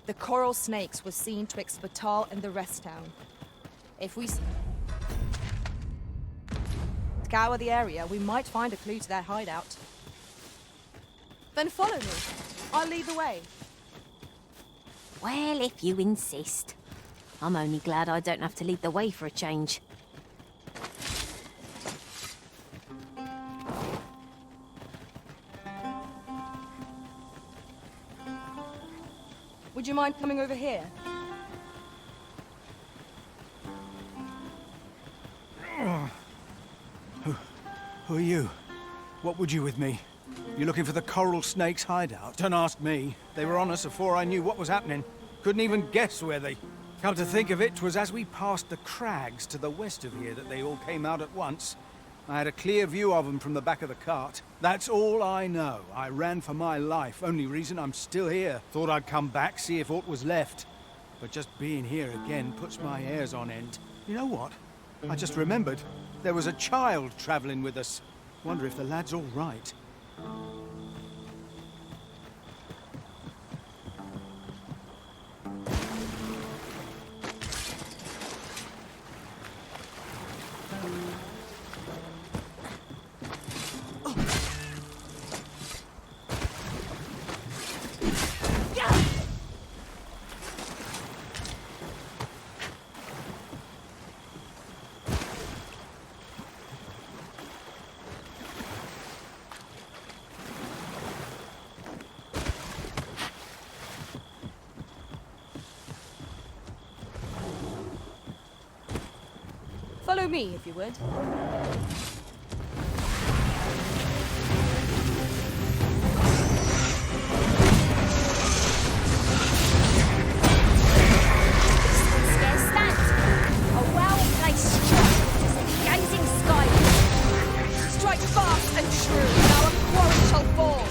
The coral snakes were seen twixt Vital and the rest town. If we scour the area, we might find a clue to their hideout. Then follow me. I'll lead the way. Well, if you insist. I'm only glad I don't have to lead the way for a change. Would you mind coming over here? Who are you? What would you with me? You looking for the coral snake's hideout? Don't ask me. They were on us before I knew what was happening. Couldn't even guess where they... Come to think of it, 'twas as we passed the crags to the west of here that they all came out at once. I had a clear view of them from the back of the cart. That's all I know. I ran for my life. Only reason I'm still here. Thought I'd come back, see if aught was left. But just being here again puts my hairs on end. You know what? I just remembered. There was a child travelling with us. Wonder if the lad's all right. Follow me, if you would. Scarce stand. A well-placed strike, gazing skyward. Strike fast and true, and our quarry shall fall.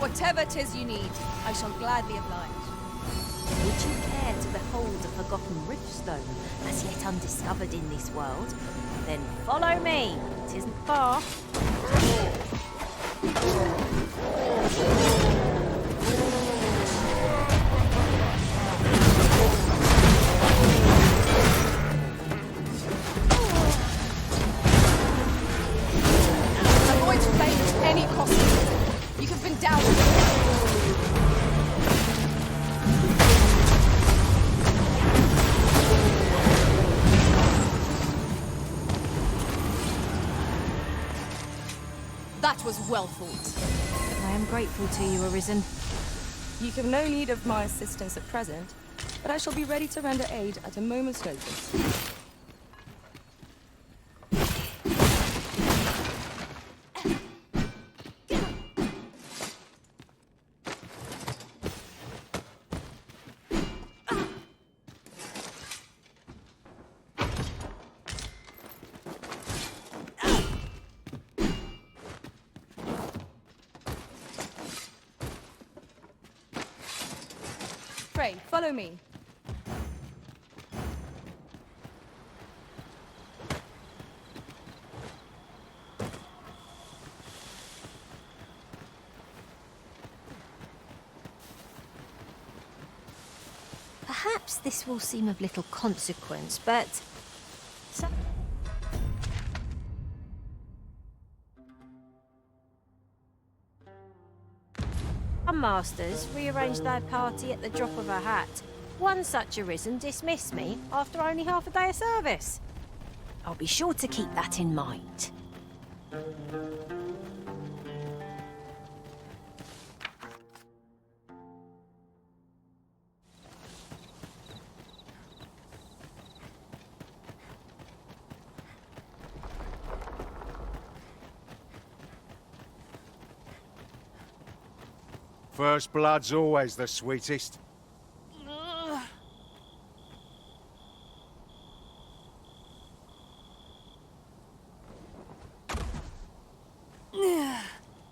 Whatever 'tis you need, I shall gladly oblige. Would you care to behold a forgotten riftstone as yet undiscovered in this world? Then follow me. 'Tisn't far. Avoid flame at any cost. You have been down. That was well fought. I am grateful to you, Arisen. You have no need of my assistance at present, but I shall be ready to render aid at a moment's notice. Pray, follow me. Perhaps this will seem of little consequence, but... Some masters rearrange their party at the drop of a hat. One such Arisen dismissed me after only half a day of service. I'll be sure to keep that in mind. First blood's always the sweetest.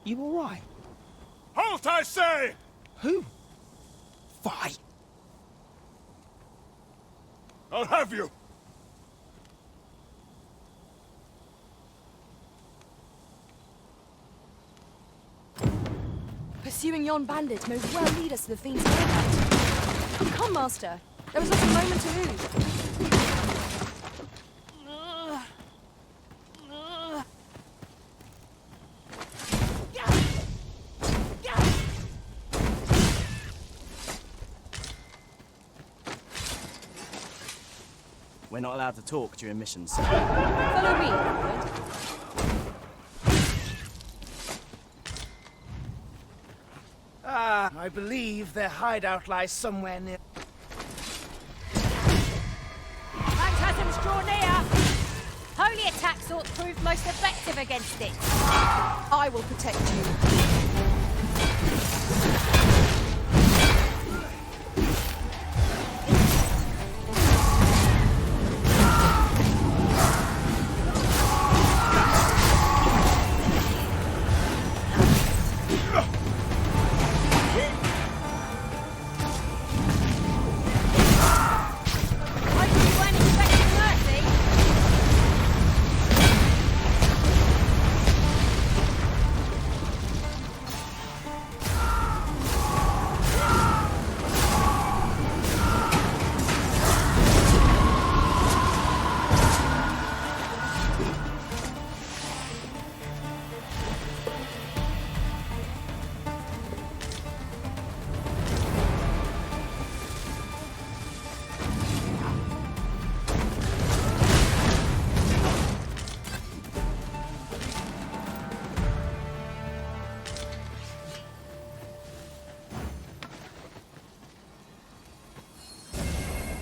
You all right? Halt, I say! Who? Fight. I'll have you! Pursuing yon bandit may well lead us to the Fiend's hideout. Come, Master. There is not a moment to lose. We're not allowed to talk during missions. Follow me, Edward. I believe their hideout lies somewhere near. Phantasms draw near! Holy attacks ought to prove most effective against it. I will protect you.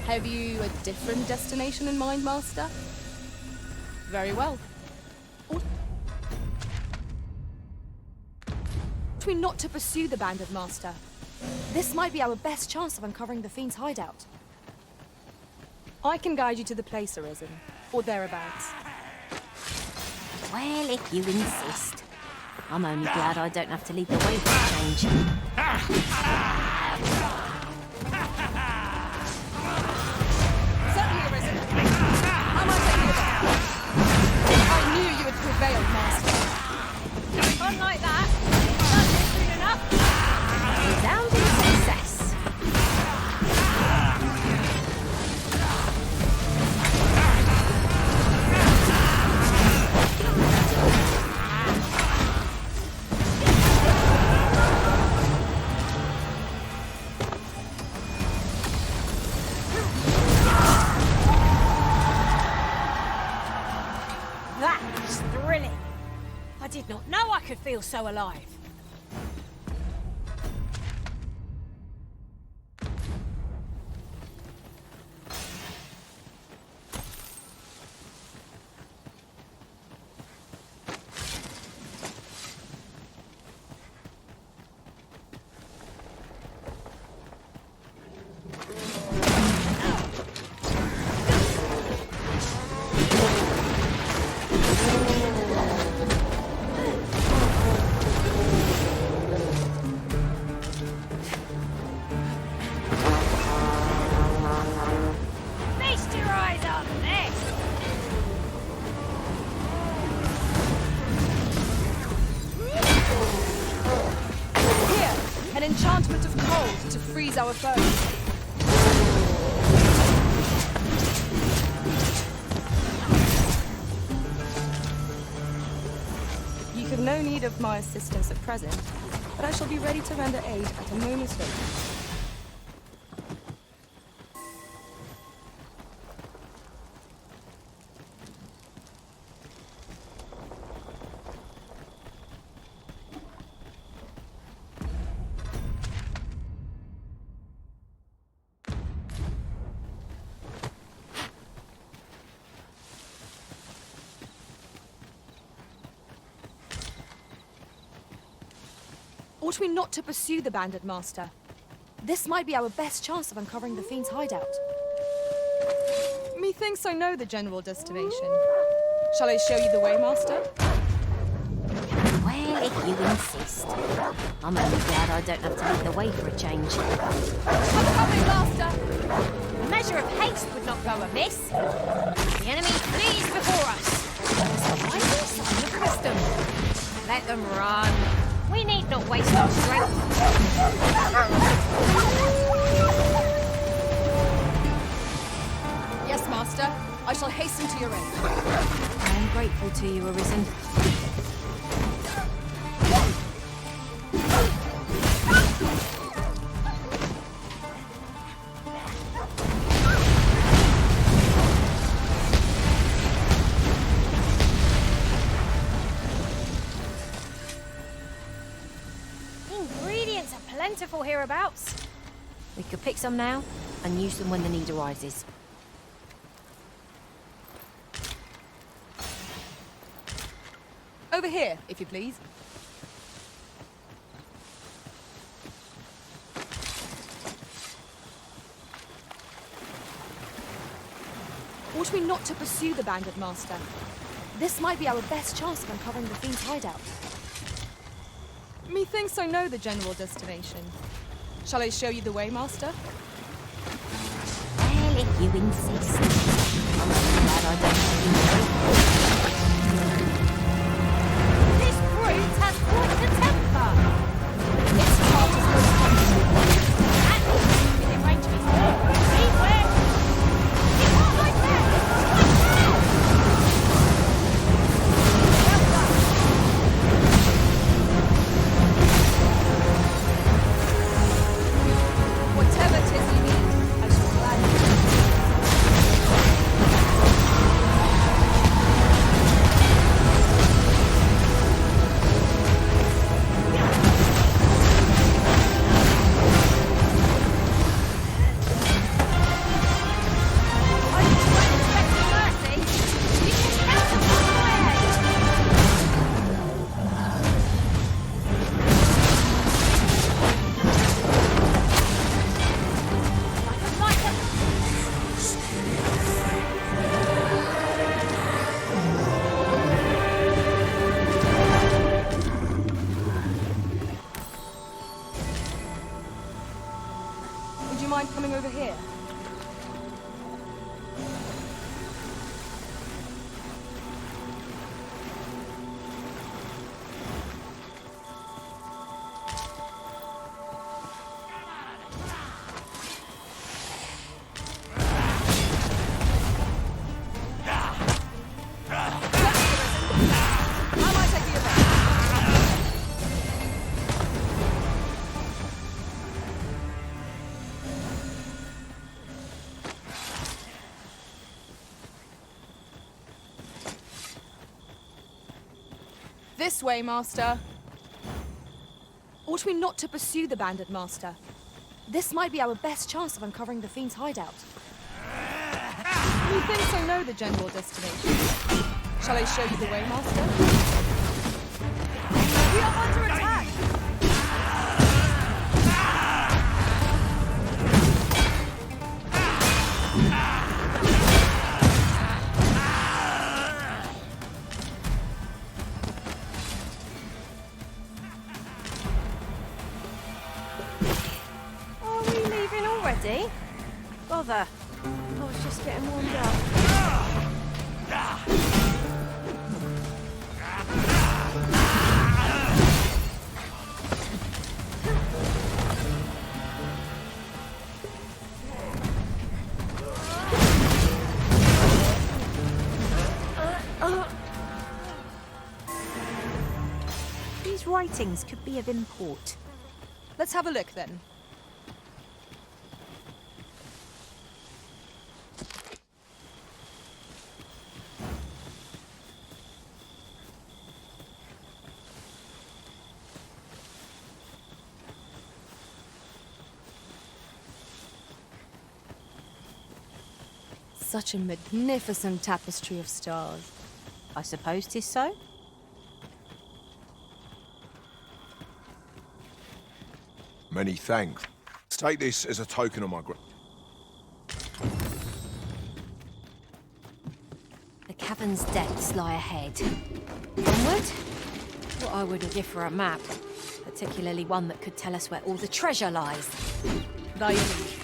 Have you a different destination in mind, Master? Very well. Ought we not to pursue the bandit, Master? This might be our best chance of uncovering the Fiend's hideout. I can guide you to the place, Arisen, or thereabouts. Well, if you insist. I'm only glad I don't have to lead the way for a change. Certainly, Arisen. How might I do that? I knew you would prevail, Master. On like that. That's it soon enough. Resounding success. That was thrilling. I did not know I could feel so alive. Feast your eyes on this! Here, an enchantment of cold to freeze our foes. You have no need of my assistance at present, but I shall be ready to render aid at a moment's notice. Ought we not to pursue the bandit, Master? This might be our best chance of uncovering the fiend's hideout. Methinks I know the general destination. Shall I show you the way, Master? Well, if you insist. I'm only glad I don't have to lead the way for a change. I'm coming, Master! A measure of haste would not go amiss. The enemy flees before us. Surprising sign of wisdom. Let them run. We need not waste our strength. Yes, Master. I shall hasten to your aid. I am grateful to you, Arisen. Ingredients are plentiful hereabouts. We could pick some now and use them when the need arises. Over here, if you please. Ought we not to pursue the bandit, Master? This might be our best chance of uncovering the fiend's hideout. Methinks I know the general destination. Shall I show you the way, Master? Well, if you insist. I'm glad I don't have to lead the way. This brute has quite the temper. Its heart is most confident. And within range of his see where? It's not like that! Like that! Well done. Whatever 'tis you need, I shall gladly do. you mind coming over here? This way, Master. Ought we not to pursue the bandit, Master? This might be our best chance of uncovering the Fiend's hideout. Methinks I know the general destination. Shall I show you the way, Master? We are under attack! Already? Bother. I was just getting warmed up. These writings could be of import. Let's have a look then. Such a magnificent tapestry of stars. I suppose 'tis so? Many thanks. Take this as a token of my The cavern's depths lie ahead. Onward? What I wouldn't give for a map. Particularly one that could tell us where all the treasure lies. Thy leave.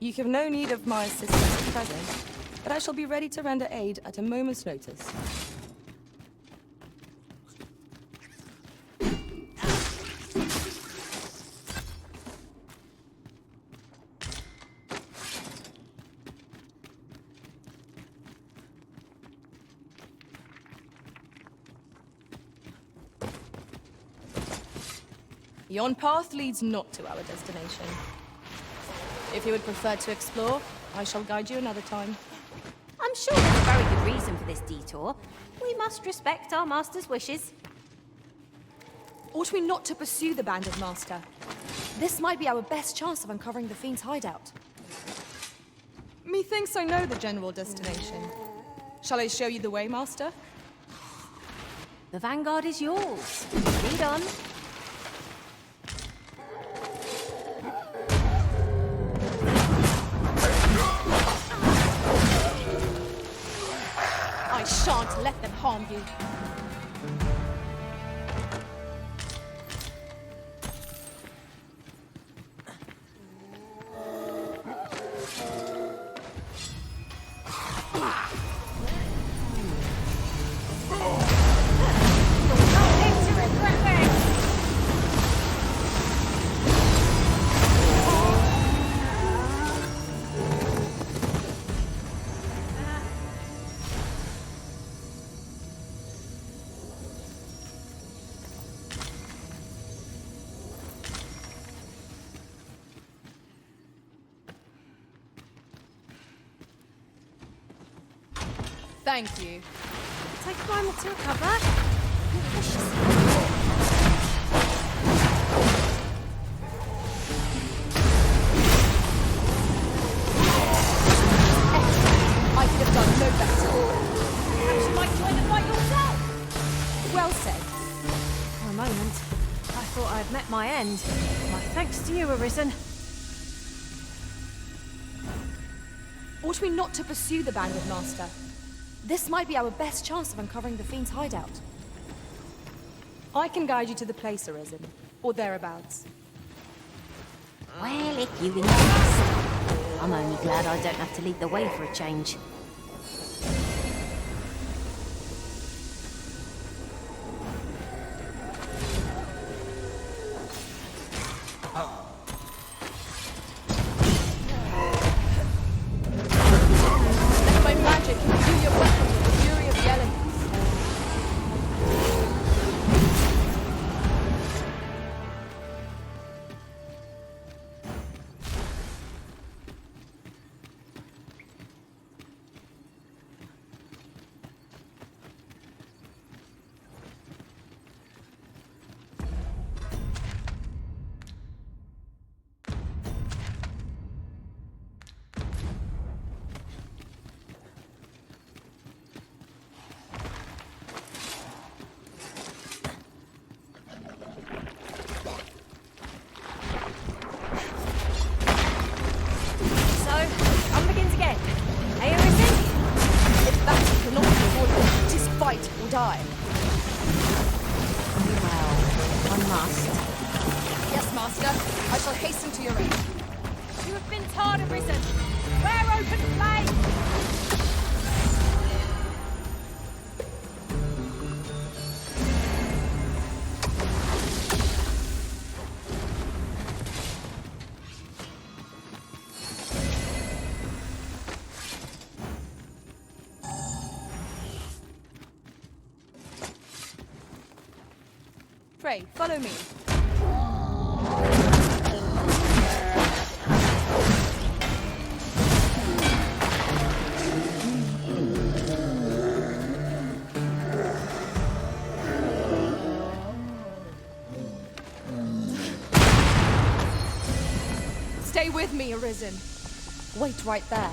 You have no need of my assistance at present, but I shall be ready to render aid at a moment's notice. Yon path leads not to our destination. If you would prefer to explore, I shall guide you another time. I'm sure there's a very good reason for this detour. We must respect our master's wishes. Ought we not to pursue the bandit, Master? This might be our best chance of uncovering the Fiend's hideout. Methinks I know the general destination. Shall I show you the way, Master? The vanguard is yours. Lead on. I shan't let them harm you. Thank you. Take a moment to recover. I could have done no better. Perhaps you might join the fight yourself. Well said. For a moment, I thought I'd met my end. My thanks to you, Arisen. Ought we not to pursue the bandit master? This might be our best chance of uncovering the fiend's hideout. I can guide you to the place, Arisen, or thereabouts. Well, if you insist. I'm only glad I don't have to lead the way for a change. Let my magic imbue your weapon with the fury of the elements. Die. Well, one must. Yes, Master. I shall hasten to your aid. You have been tarred, Arisen. Where open flame? Pray, follow me. Stay with me, Arisen. Wait right there.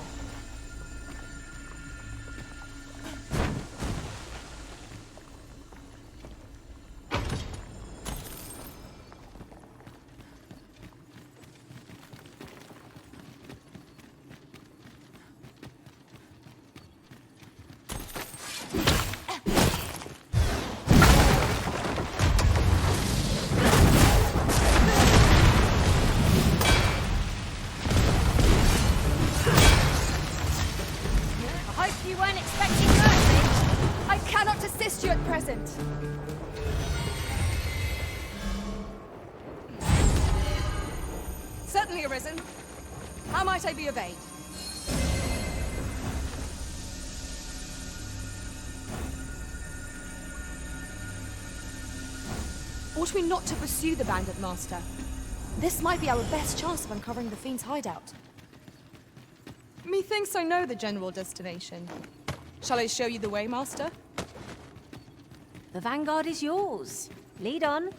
Certainly, Arisen. How might I be of aid? Ought we not to pursue the bandit master? This might be our best chance of uncovering the fiend's hideout. Methinks I know the general destination. Shall I show you the way, Master? The vanguard is yours. Lead on.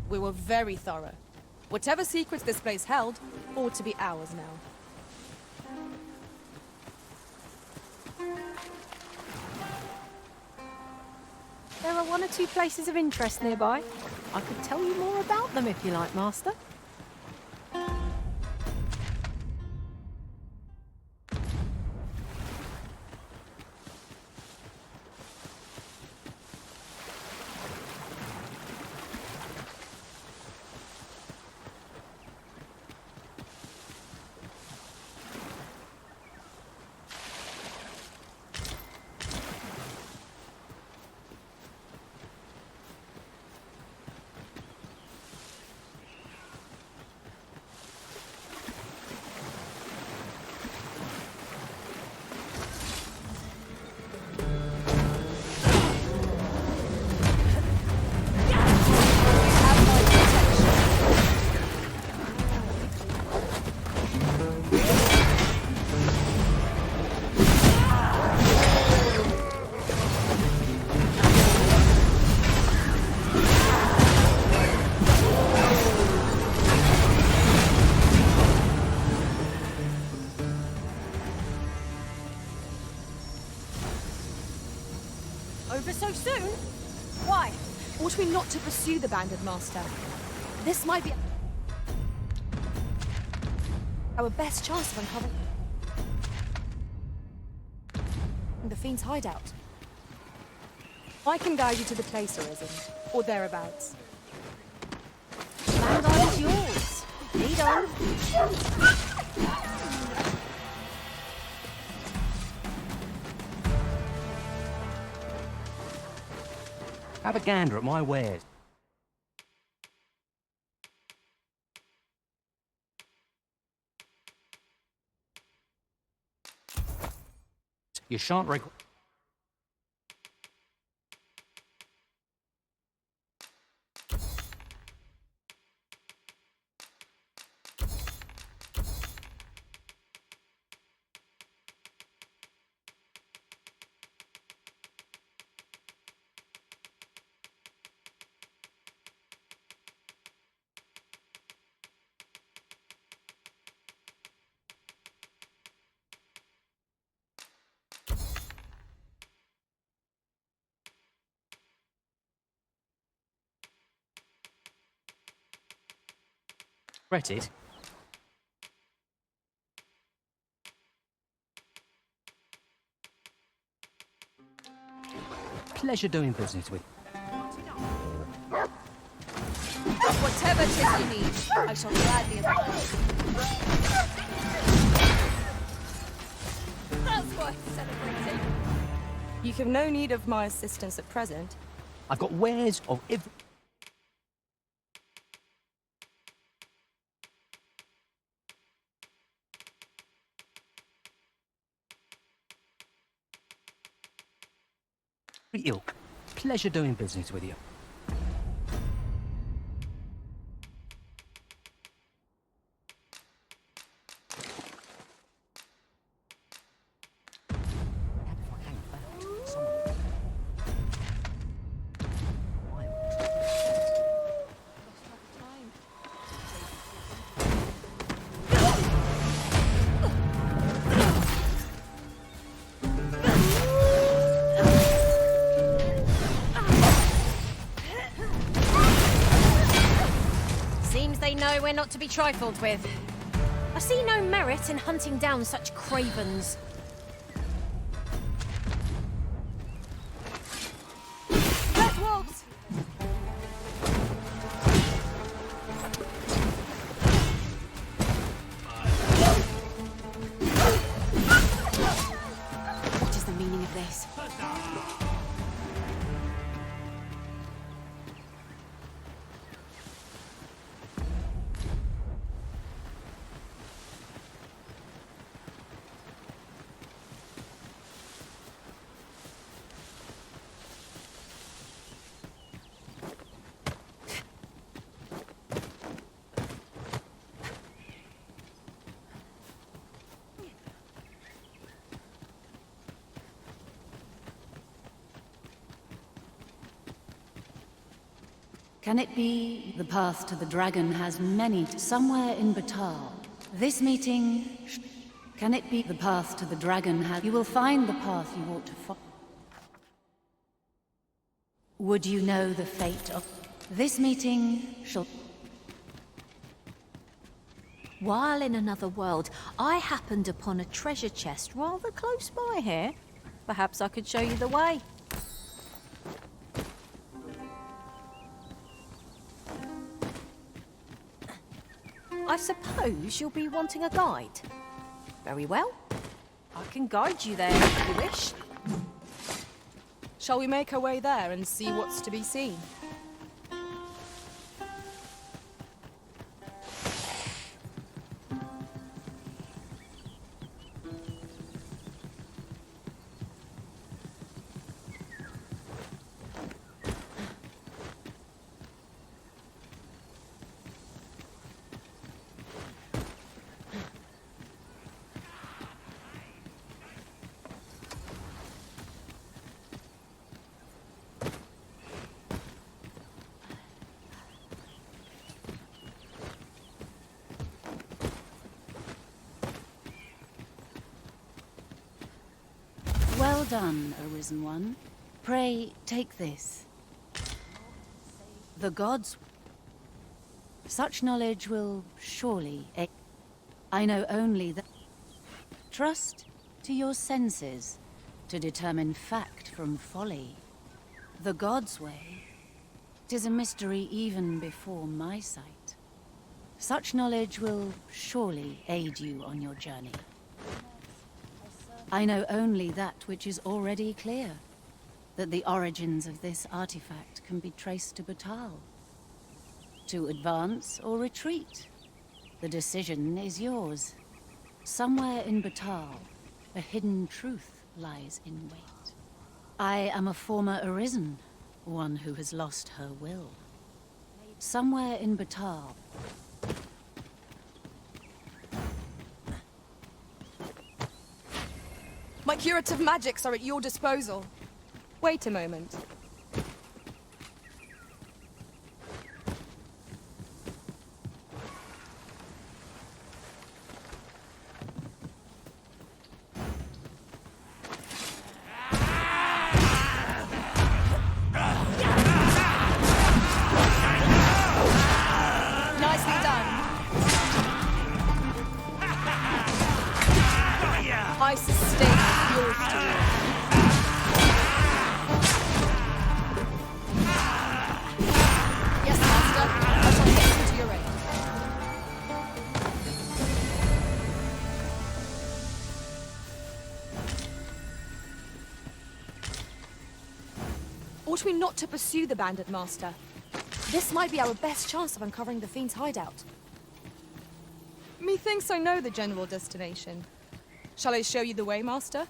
We were very thorough. Whatever secrets this place held ought to be ours now. There are one or two places of interest nearby. I could tell you more about them if you like, Master. For so soon? Why? Ought we not to pursue the banded master? This might be our best chance of uncovering the fiend's hideout. I can guide you to the place, Arisen, or thereabouts. Vanguard is yours. Lead on. Have a gander at my wares. You shan't regret. It? Pleasure doing business with. Whatever it is you need, I shall gladly oblige. That's worth celebrating. You have no need of my assistance at present. I've got wares of every. Ilk. Pleasure doing business with you. We're not to be trifled with. I see no merit in hunting down such cravens. Red wolves! What is the meaning of this? Can it be the path to the dragon has many somewhere in Batal? This meeting... Can it be the path to the dragon has... You will find the path you ought to follow. Would you know the fate of... This meeting shall... While in another world, I happened upon a treasure chest rather close by here. Perhaps I could show you the way. I suppose you'll be wanting a guide. Very well. I can guide you there if you wish. Shall we make our way there and see what's to be seen? Well done, Arisen One. Pray, take this. The gods... Such knowledge will surely... I know only that... Trust to your senses to determine fact from folly. The gods' way. 'Tis a mystery even before my sight. Such knowledge will surely aid you on your journey. I know only that which is already clear. That the origins of this artifact can be traced to Batal. To advance or retreat, the decision is yours. Somewhere in Batal, a hidden truth lies in wait. I am a former Arisen, one who has lost her will. Somewhere in Batal... My curative magics are at your disposal. Wait a moment. Nicely done. I sustain your story. Yes, Master. I shall hasten to your aid. Ought we not to pursue the bandit, Master? This might be our best chance of uncovering the fiend's hideout. Methinks I know the general destination. Shall I show you the way, Master?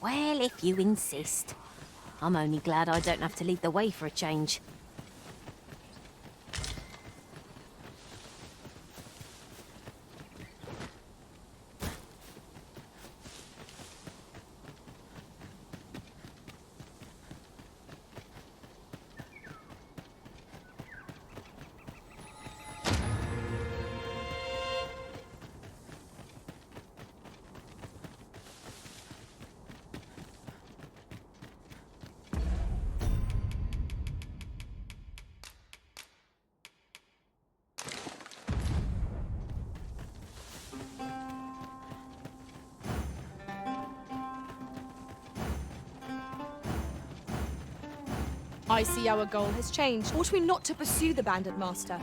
Well, if you insist. I'm only glad I don't have to lead the way for a change. I see our goal has changed. Ought we not to pursue the bandit, Master?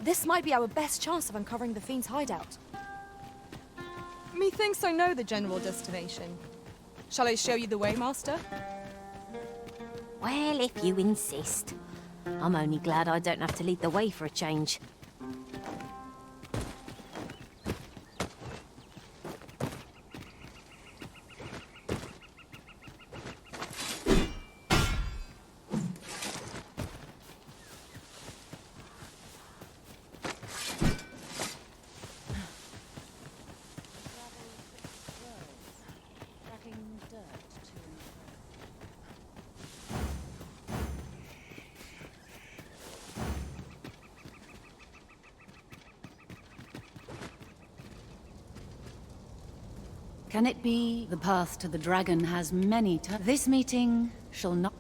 This might be our best chance of uncovering the fiend's hideout. Methinks I know the general destination. Shall I show you the way, Master? Well, if you insist. I'm only glad I don't have to lead the way for a change. Can it be the path to the dragon has many This meeting shall not...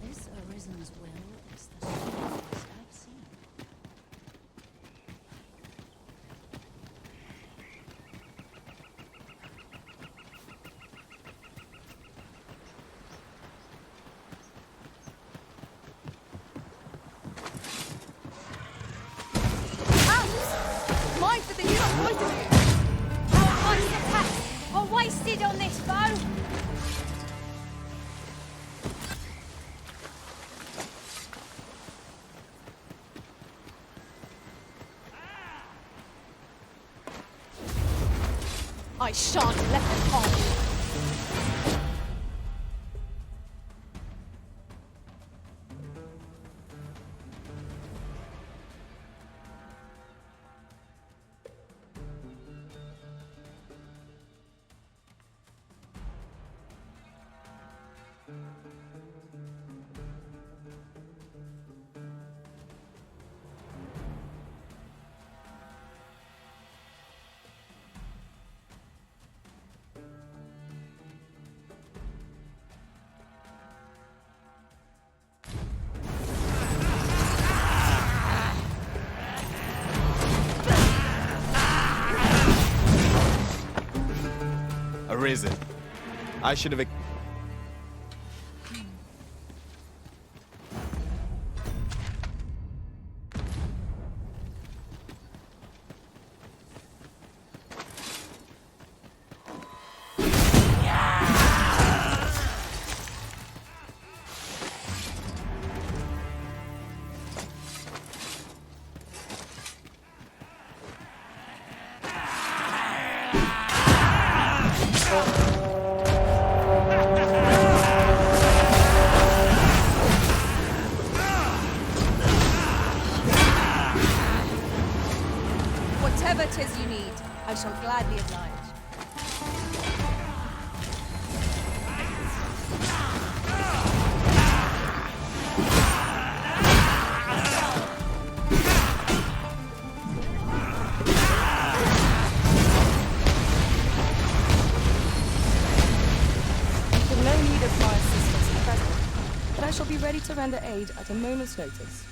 This Arisen's will is the strongest I've seen. Mind that the not poisoned you! Our ice attacks are wasted on this foe! I shan't let them harm you. Risen. I should have... Whatever 'tis you need, I shall gladly oblige. You have no need of my assistance at present, but I shall be ready to render aid at a moment's notice.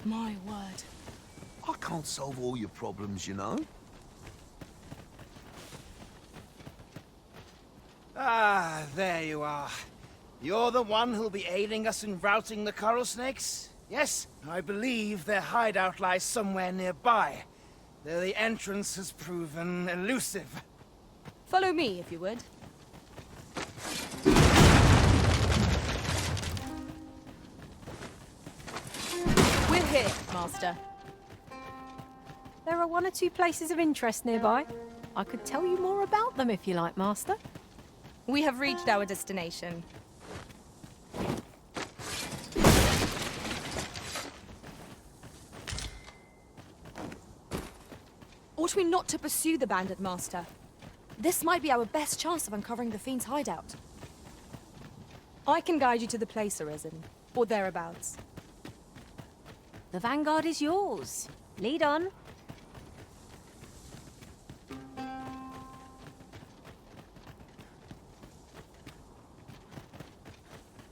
My word. I can't solve all your problems, you know. Ah, there you are. You're the one who'll be aiding us in routing the coral snakes? Yes, I believe their hideout lies somewhere nearby, though the entrance has proven elusive. Follow me, if you would. We're here, Master. There are one or two places of interest nearby. I could tell you more about them if you like, Master. We have reached our destination. Ought we not to pursue the bandit, Master? This might be our best chance of uncovering the fiend's hideout. I can guide you to the place, Arisen, or thereabouts. The vanguard is yours. Lead on.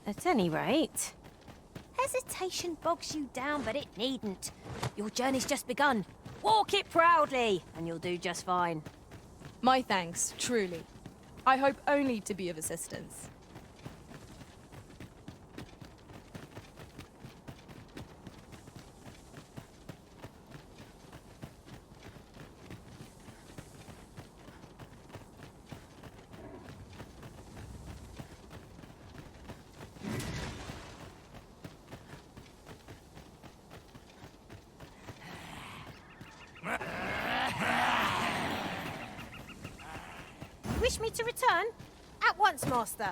At any rate, hesitation bogs you down, but it needn't. Your journey's just begun. Walk it proudly, and you'll do just fine. My thanks, truly. I hope only to be of assistance. Wish me to return? At once, Master.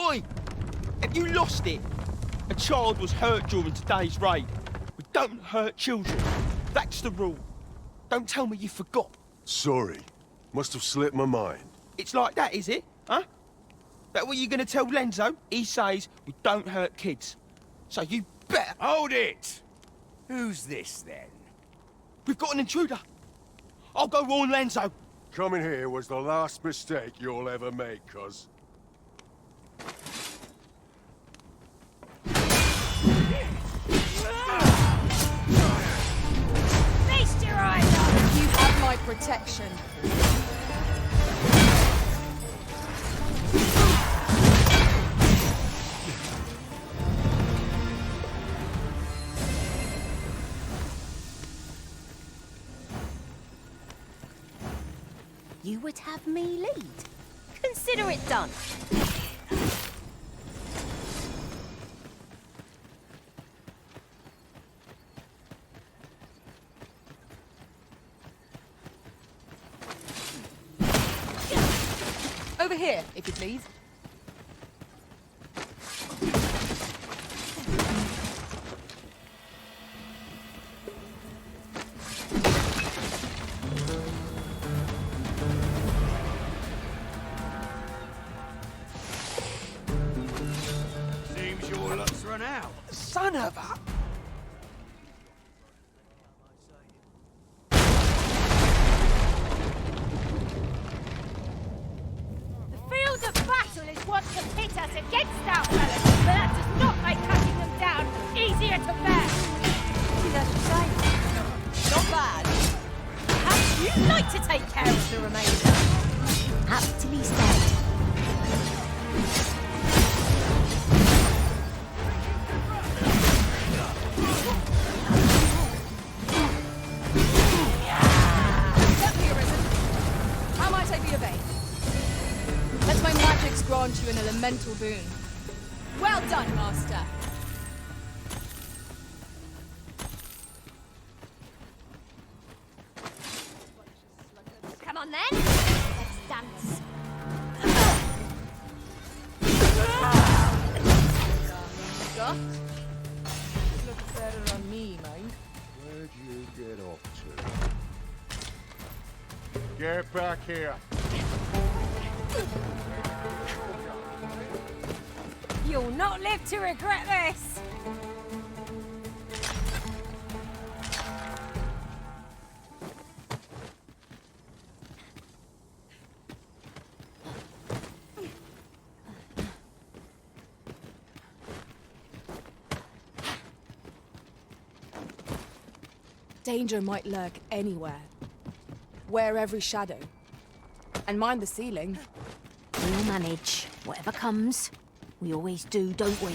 Oi! Have you lost it? A child was hurt during today's raid. We don't hurt children. That's the rule. Don't tell me you forgot. Sorry. Must have slipped my mind. It's like that, is it? Huh? That what you're gonna tell Lenzo? He says we don't hurt kids. So you better... Hold it! Who's this, then? We've got an intruder. I'll go warn Lenzo. Coming here was the last mistake you'll ever make, cuz. Feast your eyes up! You have my protection. You would have me lead. Consider it done. Over here, if you please. son of a... The field of battle is what can pit us against our fellows, but that does not make cutting them down easier to bear. That's the same. Not bad. Perhaps you'd like to take care of the remainder. Aptly said. Certainly arisen. How might I be of aid? Let my magics grant you an elemental boon. Well done, Master. Come on then, let's dance. Duck? Looks better on me, mind. Where'd you get off to? Get back here. You'll not live to regret this. Danger might lurk anywhere. Wear every shadow. And mind the ceiling. We'll manage. Whatever comes, we always do, don't we?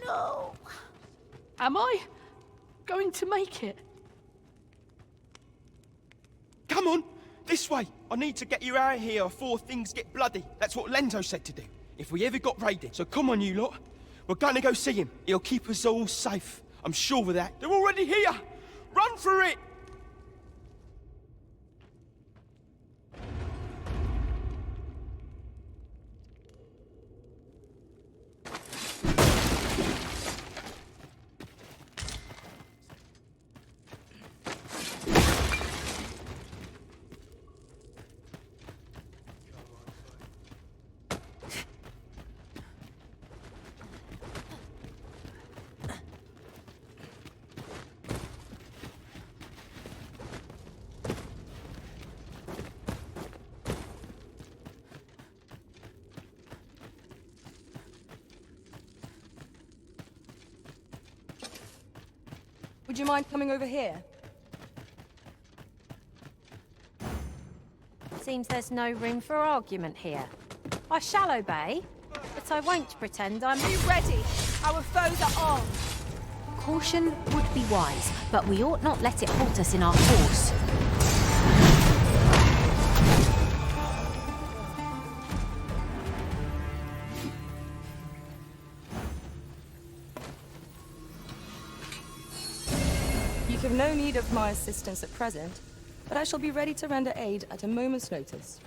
No. Am I going to make it? Come on, this way. I need to get you out of here before things get bloody. That's what Lenzo said to do, if we ever got raided. So come on, you lot. We're gonna go see him. He'll keep us all safe. I'm sure of that. They're already here. Run for it! Would you mind coming over here? Seems there's no room for argument here. I shall obey, but I won't pretend I'm... Be ready! Our foes are armed! Caution would be wise, but we ought not let it halt us in our course. You have no need of my assistance at present, but I shall be ready to render aid at a moment's notice.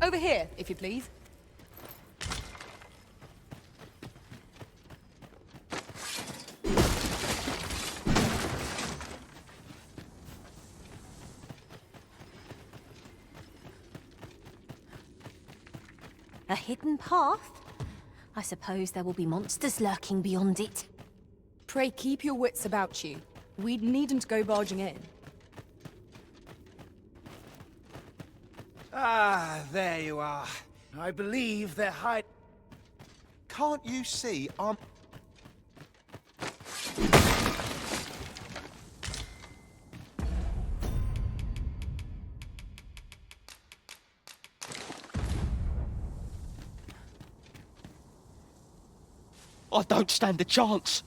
Over here, if you please. A hidden path? I suppose there will be monsters lurking beyond it. Pray keep your wits about you. We needn't go barging in. Ah, there you are. I believe they're hide... Can't you see I'm... I don't stand a chance.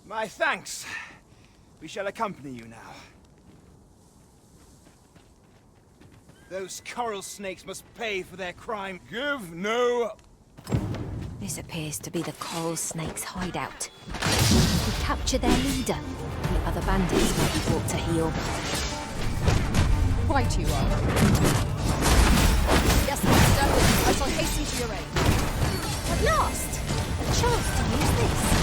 My thanks. We shall accompany you now. Those coral snakes must pay for their crime. Give no... This appears to be the coral snake's hideout. If we capture their leader, the other bandits might be brought to heel. Right you are. Yes, Master. I shall hasten to your aid. At last! A chance to use this.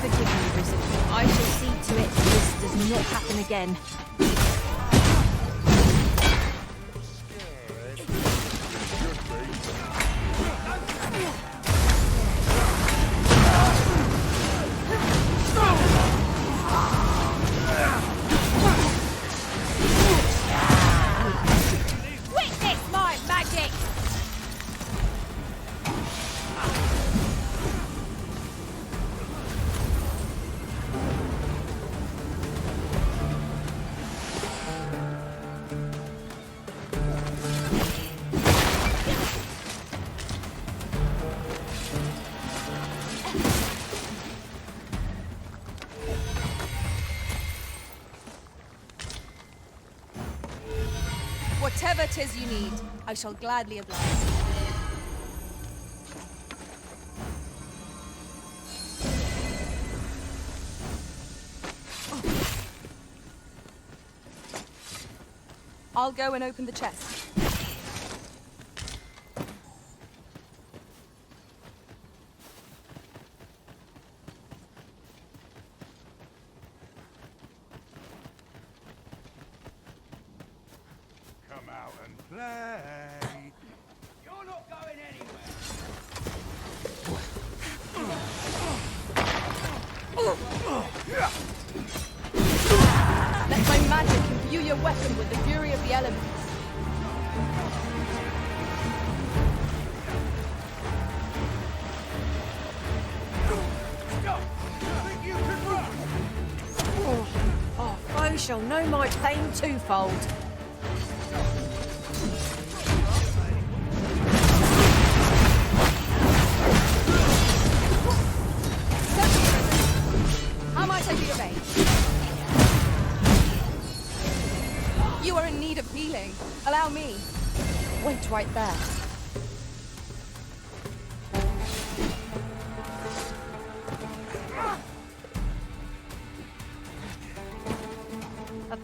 Forgive me, Risen. I shall see to it this does not happen again. Witness my magic! Whatever 'tis you need, I shall gladly oblige. I'll go and open the chest. Come out and play. You're not going anywhere. Let my magic imbue your weapon with the fury of the elements. Our foe shall know my pain twofold. How might I be of aid? You are in need of healing. Allow me. Wait right there.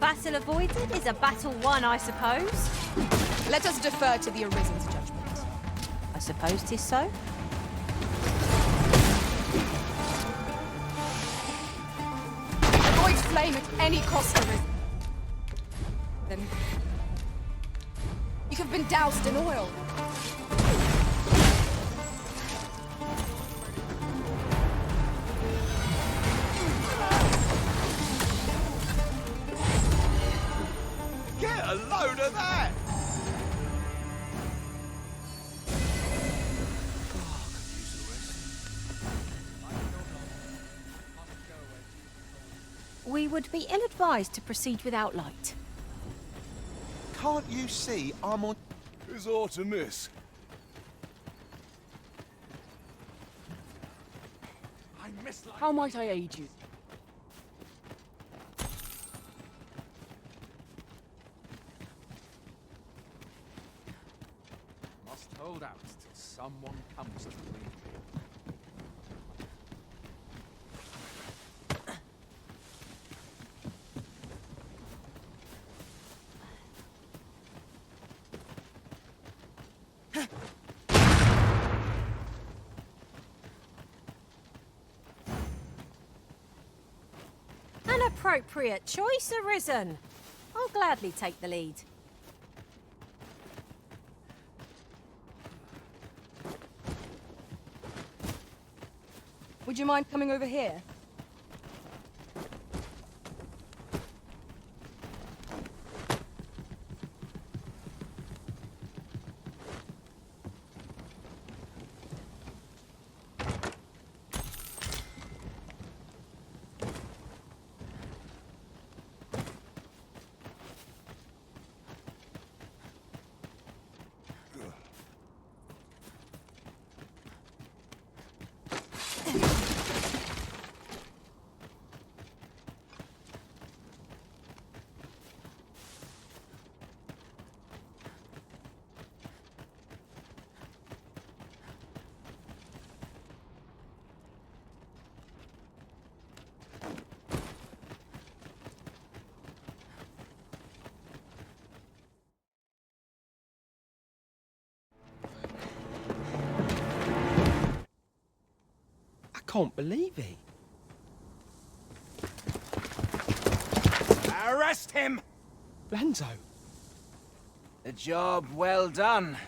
battle avoided is a battle won, I suppose. Let us defer to the Arisen's judgment. I suppose 'tis so. Avoid flame at any cost, Arisen. Then you have been doused in oil. Get a load of that! We would be ill-advised to proceed without light. Can't you see I'm on... Is aught amiss? How might I aid you? Must hold out till someone comes to me. An appropriate choice, Arisen. I'll gladly take the lead. Would you mind coming over here? I can't believe it. Arrest him! Lanzo. A job well done.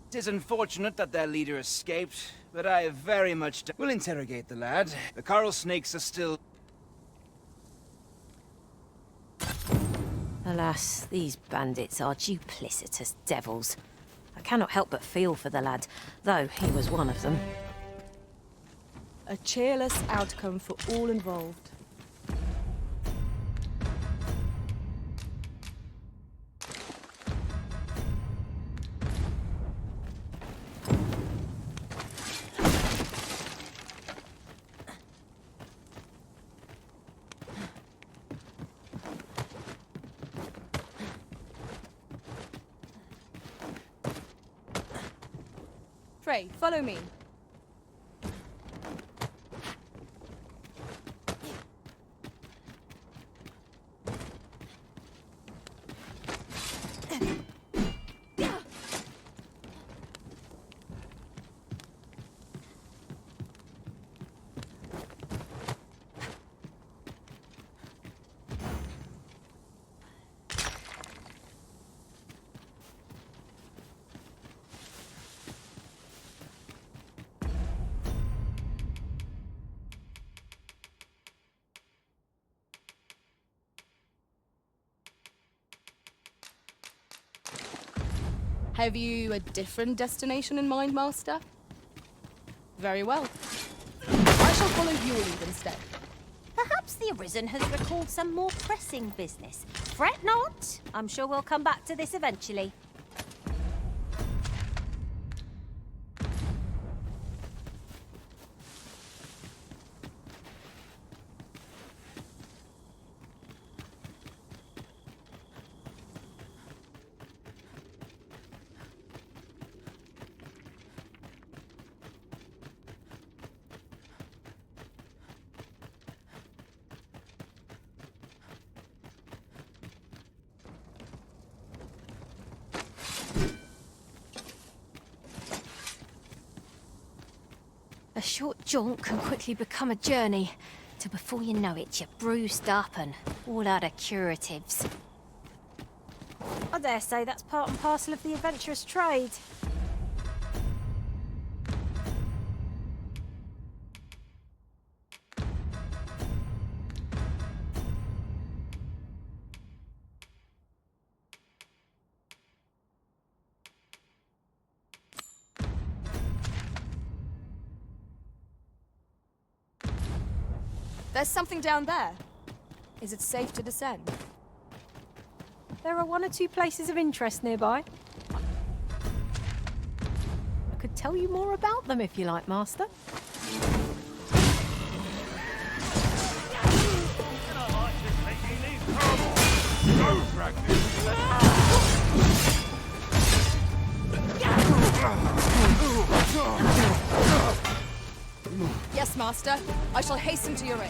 It is unfortunate that their leader escaped, but I very much will interrogate the lad. The coral snakes are still... Alas, these bandits are duplicitous devils. I cannot help but feel for the lad, though he was one of them. A cheerless outcome for all involved. Frey, follow me. Have you a different destination in mind, Master? Very well. I shall follow your lead instead. Perhaps the Arisen has recalled some more pressing business. Fret not. I'm sure we'll come back to this eventually. A short jaunt can quickly become a journey, till before you know it, you're bruised up and all out of curatives. I dare say that's part and parcel of the adventurous trade. There's something down there. Is it safe to descend? There are one or two places of interest nearby. I could tell you more about them if you like, Master. Yes, Master. I shall hasten to your aid.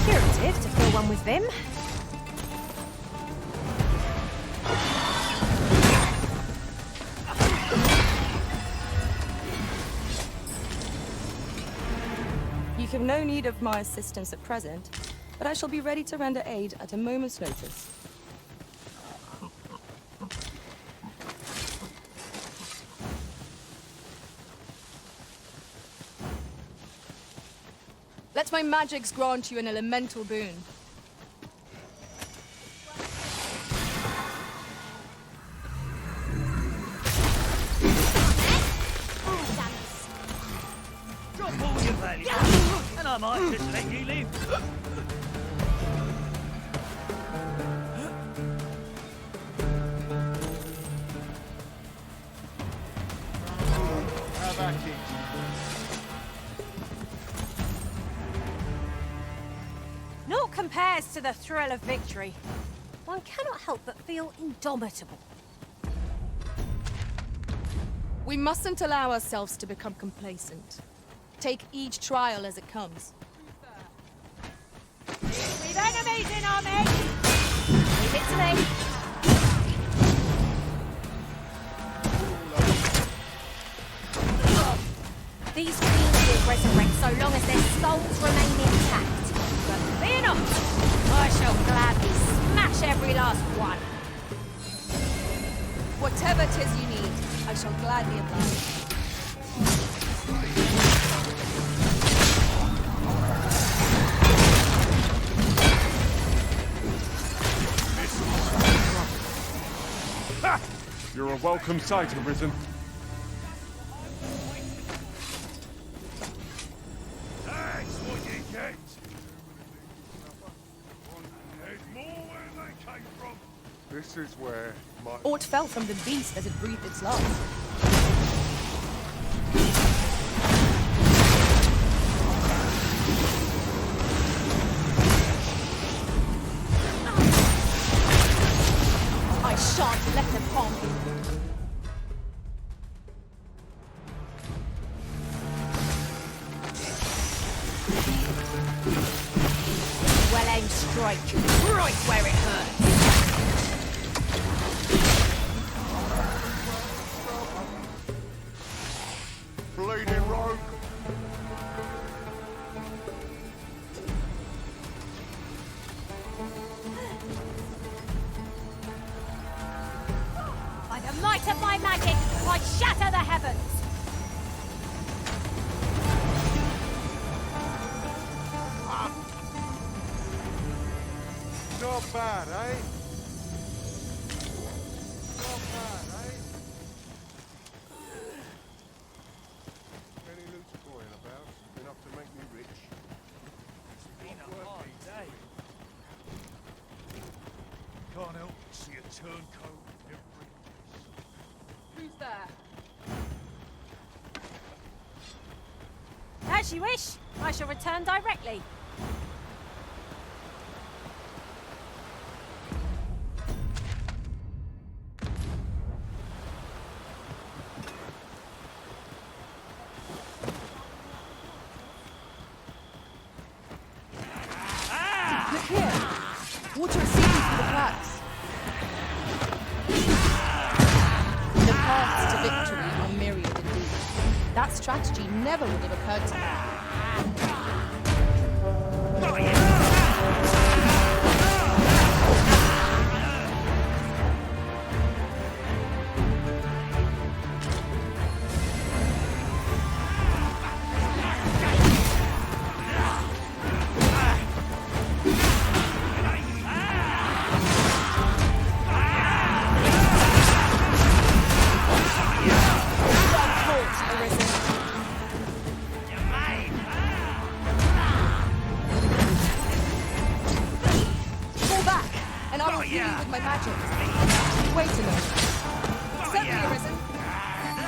Curative to fill one with vim. You have no need of my assistance at present, but I shall be ready to render aid at a moment's notice. Let my magics grant you an elemental boon. Drop all your value, and I might just let you live. How about you? Naught compares to the thrill of victory. One cannot help but feel indomitable. We mustn't allow ourselves to become complacent. Take each trial as it comes. We've enemies in our midst! Leave it to me. These beings will resurrect so long as their souls remain intact. But fear not, I shall gladly smash every last one. Whatever 'tis you need, I shall gladly oblige. Ha! You're a welcome sight, Arisen. That's what you get. There's more where they came from. This is where my... Aught fell from the beast as it breathed its last. I shan't let them harm you. might of my magic, I shatter the heavens! Not bad, eh? Not bad, eh? Any loose coin about? Enough to make me rich. It's been a hard day. Can't help but see a turncoat every place. Who's there? As you wish. I shall return directly. Look here. Water is seeping through the cracks. The paths to victory are myriad indeed. That strategy never would have occurred to me. Fall back, and I will heal you with my magic. Wait a minute. Certainly arisen.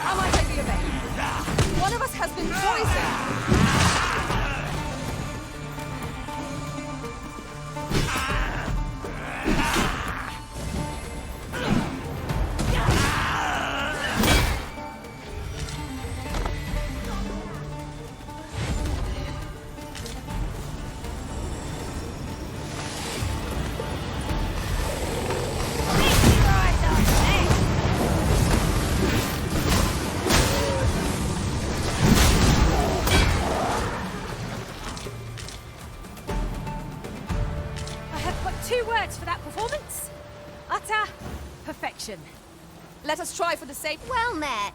How might I be of aid? One of us has been poisoned. I have but 2 words for that performance. Utter perfection. Let us try for the sake. Well met.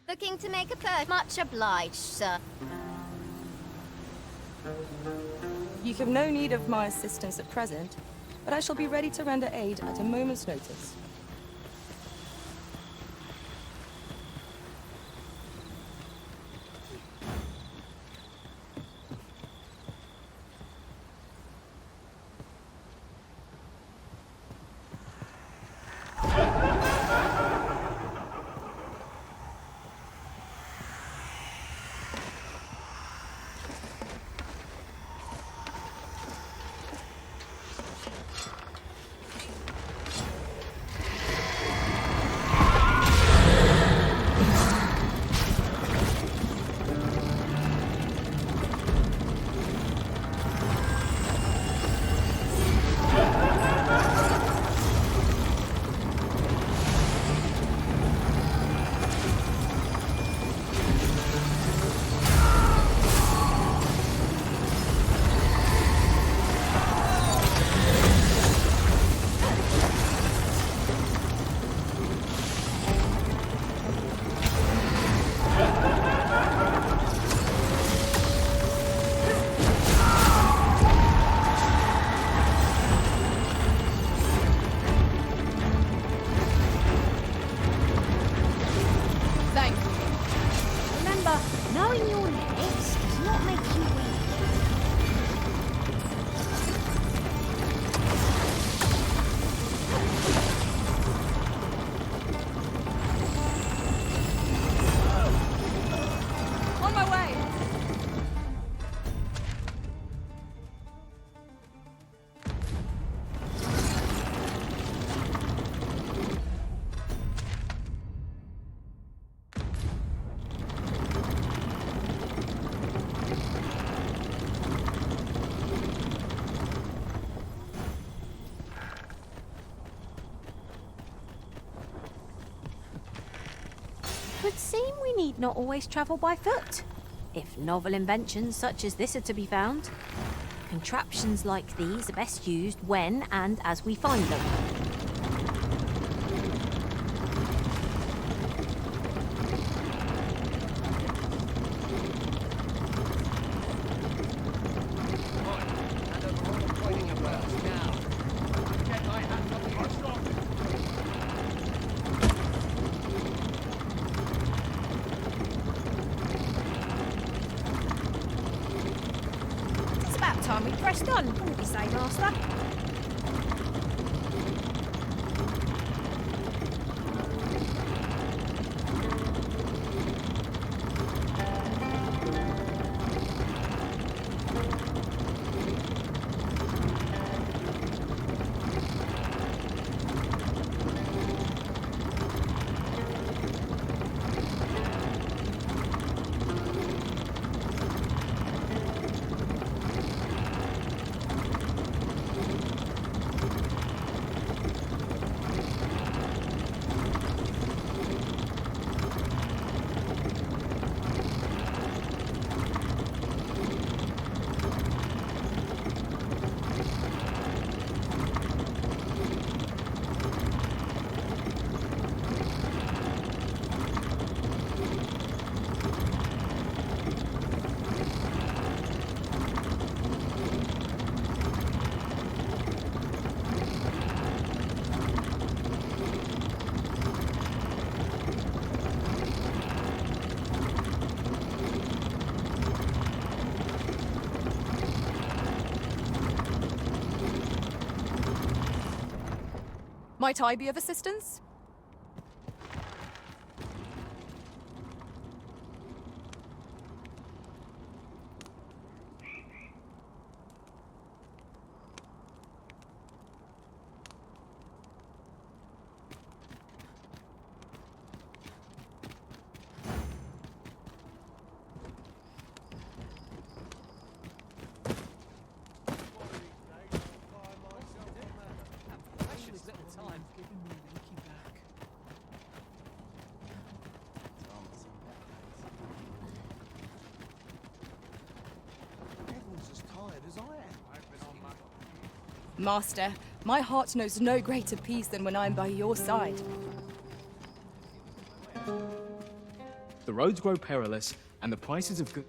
Looking to make a purchase? Much obliged, sir. You have no need of my assistance at present, but I shall be ready to render aid at a moment's notice. 'Twould seem we need not always travel by foot, if novel inventions such as this are to be found. Contraptions like these are best used when and as we find them. It's about time we pressed on, wouldn't you say, Master? Might I be of assistance? Master, my heart knows no greater peace than when I'm by your side. The roads grow perilous, and the prices of goods.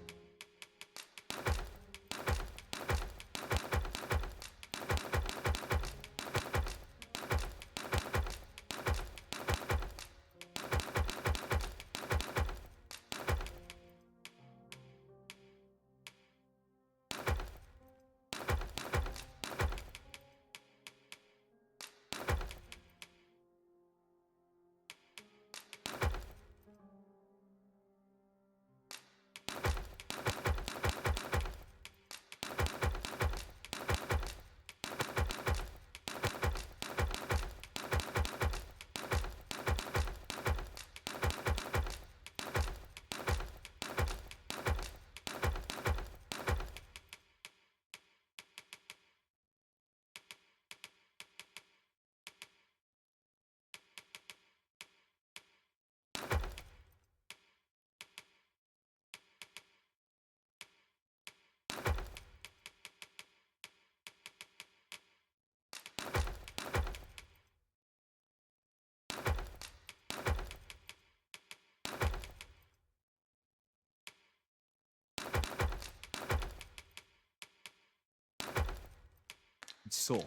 Saw.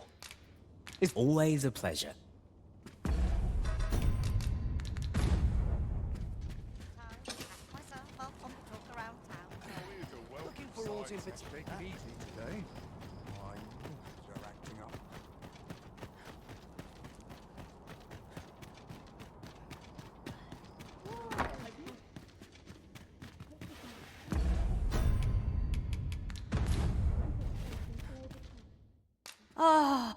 It's always a pleasure. Looking for all in particular. Take it easy today. My nerves are acting up. Ah.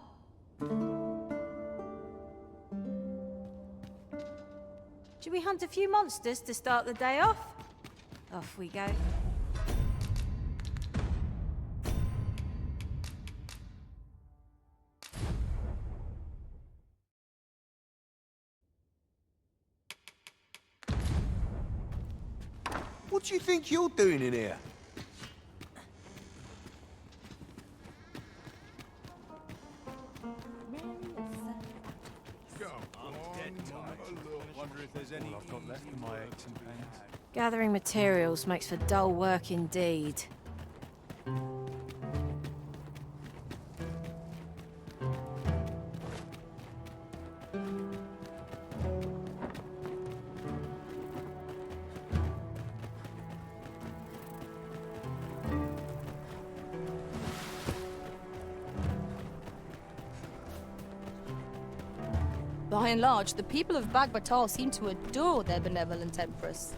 Should we hunt a few monsters to start the day off? Off we go. What do you think you're doing in here? Wonder if there's any. All I've got left of my aches and pains. Gathering materials makes for dull work indeed. By and large, the people of Bagbatal seem to adore their benevolent empress.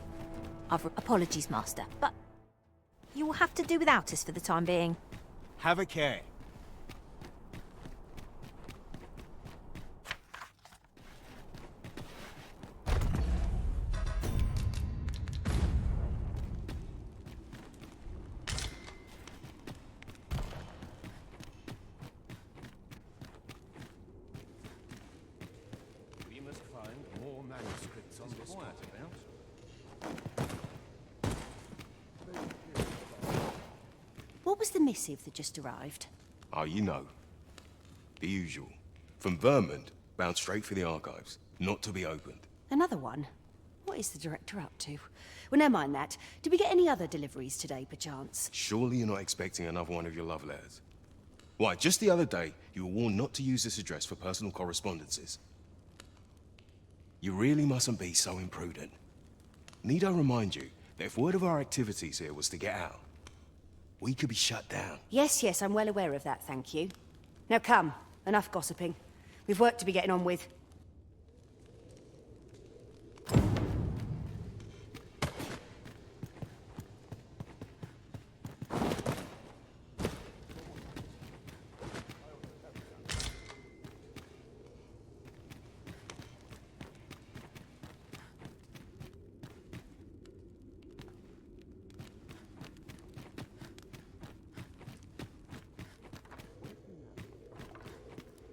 Apologies, Master, but you will have to do without us for the time being. Have a care. We must find more manuscripts on this quiet about. What was the missive that just arrived? Oh, you know. The usual. From Vermont, bound straight for the archives. Not to be opened. Another one? What is the director up to? Well, never mind that. Did we get any other deliveries today, perchance? Surely you're not expecting another one of your love letters. Why, just the other day, you were warned not to use this address for personal correspondences. You really mustn't be so imprudent. Need I remind you that if word of our activities here was to get out, we could be shut down. Yes, I'm well aware of that, thank you. Now come, enough gossiping. We've work to be getting on with.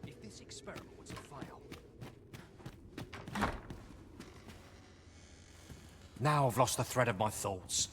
If this experiment was to fail... Now I've lost the thread of my thoughts.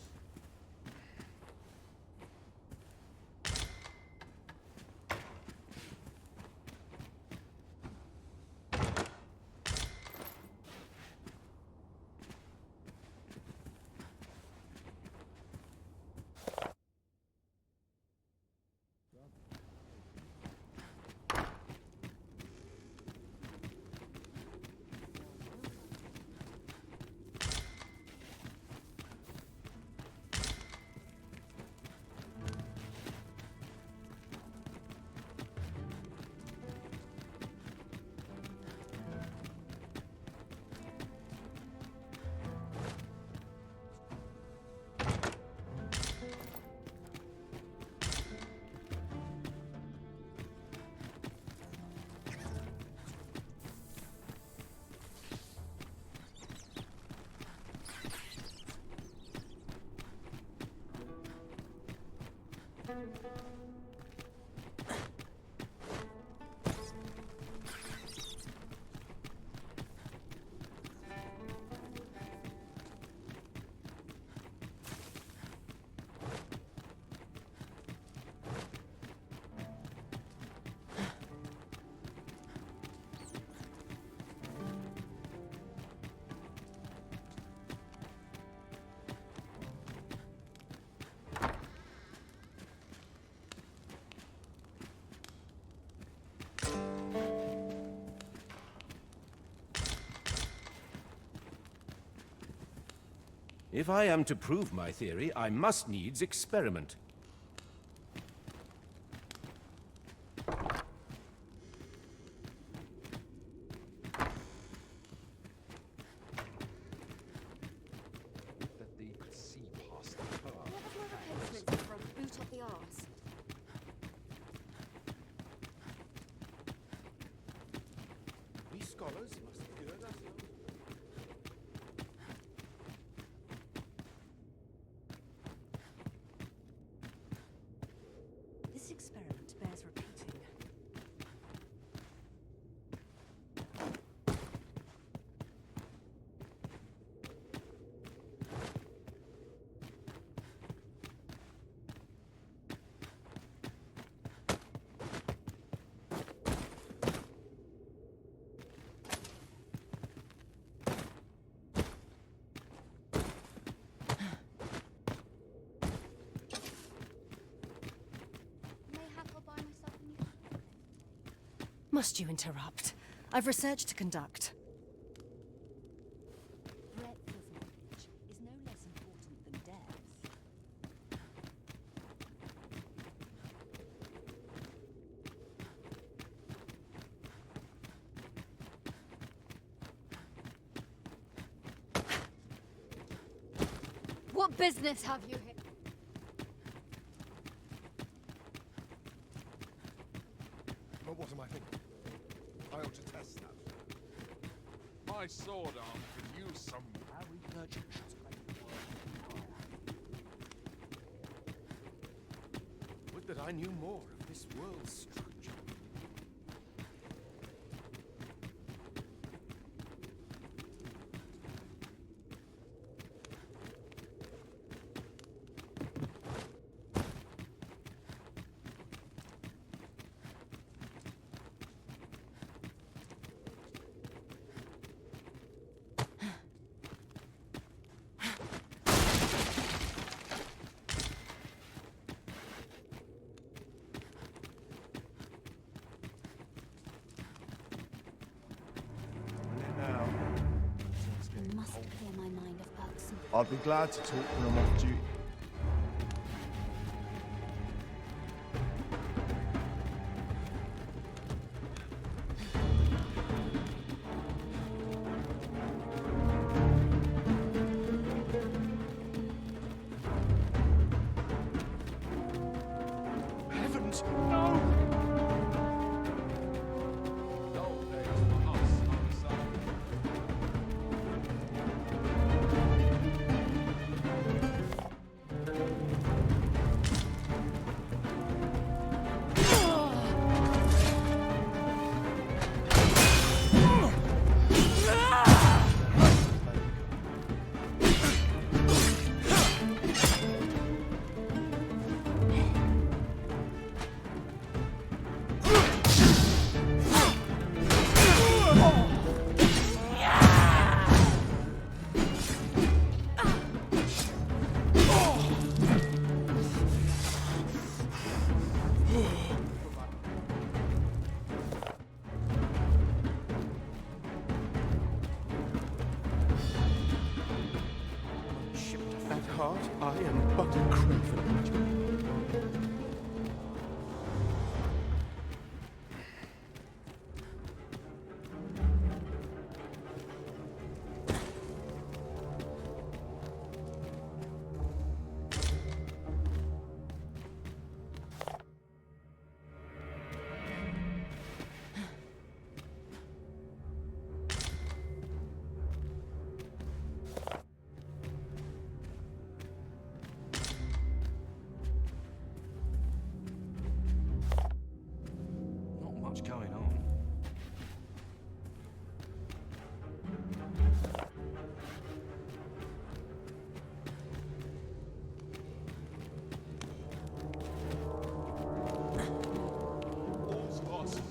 If I am to prove my theory, I must needs experiment. Boot up the arse. We scholars must gird ourselves. This experiment bears repeating. Must you interrupt? I've research to conduct. Breadth of knowledge is no less important than depth. What business have you here? But what am I thinking? I ought to test that. My sword arm could use some... Our research should make the world higher. Would that I knew more of this world's structure. I must clear my mind of bugs. I'd be glad to talk when I'm off duty. Heavens, no! At heart, I am but a craven. Not much going on. All's lost.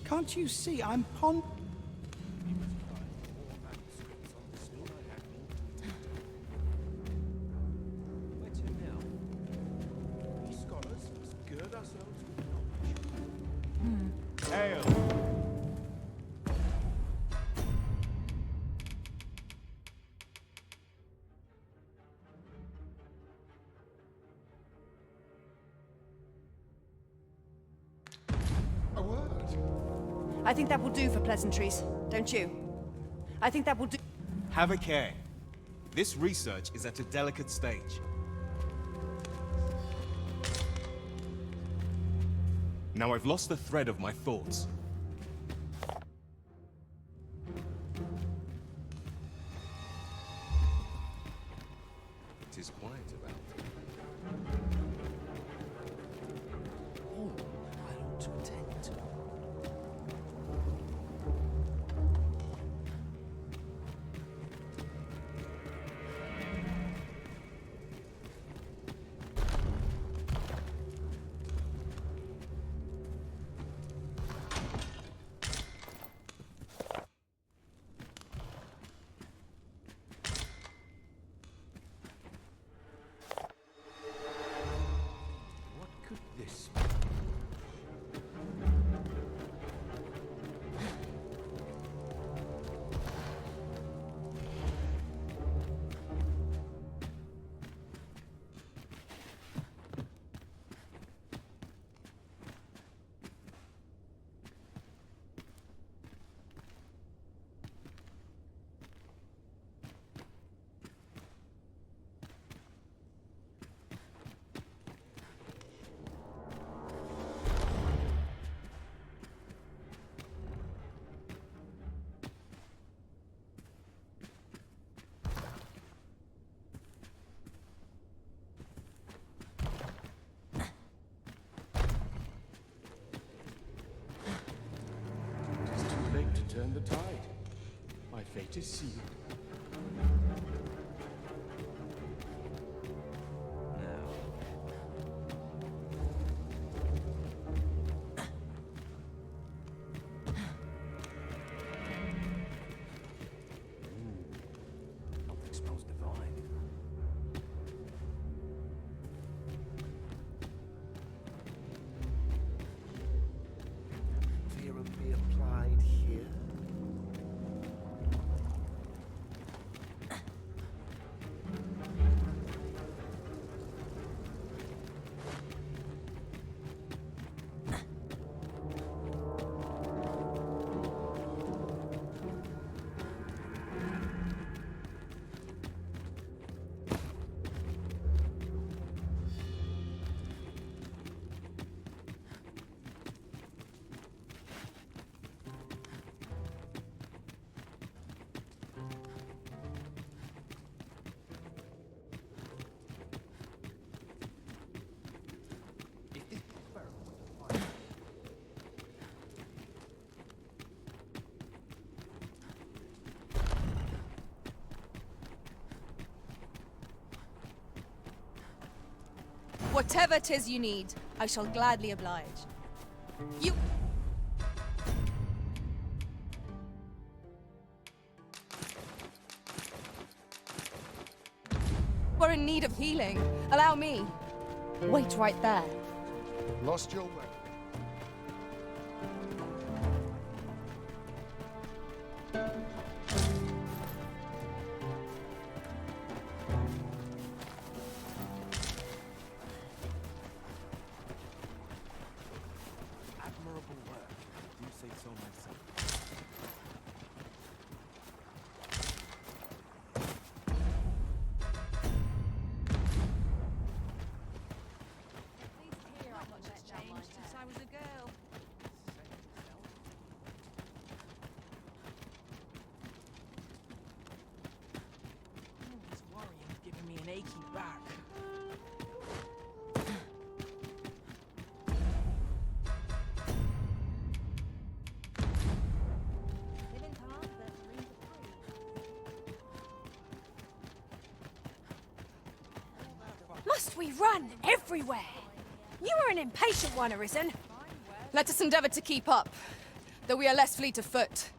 Can't you see I'm pond... Where to now? We scholars must gird ourselves with knowledge. Ale! A word. I think that will do for pleasantries, don't you? I think that will do. Have a care. This research is at a delicate stage. Now I've lost the thread of my thoughts. It is quiet about. Oh, I ought to attend to. turn the tide. My fate is sealed. Something smells divine. Theorem be applied here. Whatever 'tis you need, I shall gladly oblige. You... We're in need of healing. Allow me. Wait right there. Lost your way. Admirable work, if I do say so myself. Since I was a girl. This worrying's giving me an achy back. Must we run everywhere? You were an impatient one, Arisen. Let us endeavor to keep up, though we are less fleet of foot.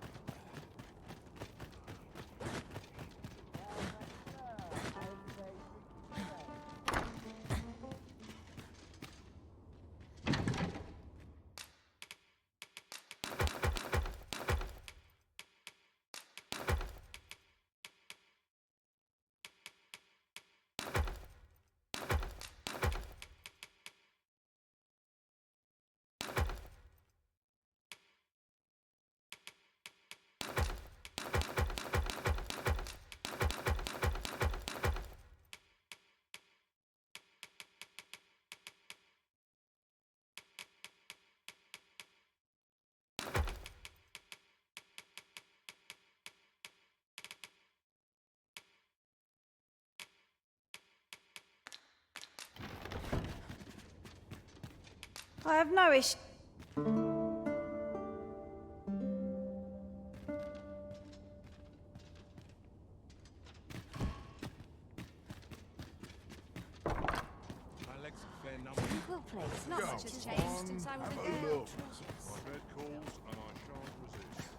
I have no issue. My legs are fair number. Well, please, not much has changed since I was a Have a girl. look. My bed calls and I shan't resist.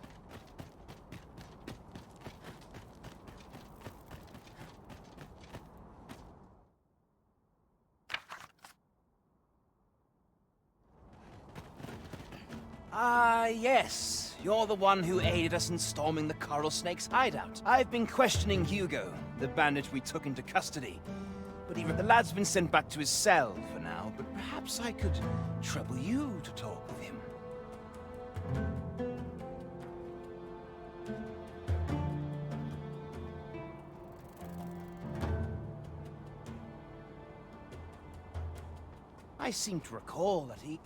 Ah, yes. You're the one who aided us in storming the Coral Snake's hideout. I've been questioning Hugo, the bandit we took into custody. But even the lad's been sent back to his cell for now, but perhaps I could trouble you to talk with him. I seem to recall that he...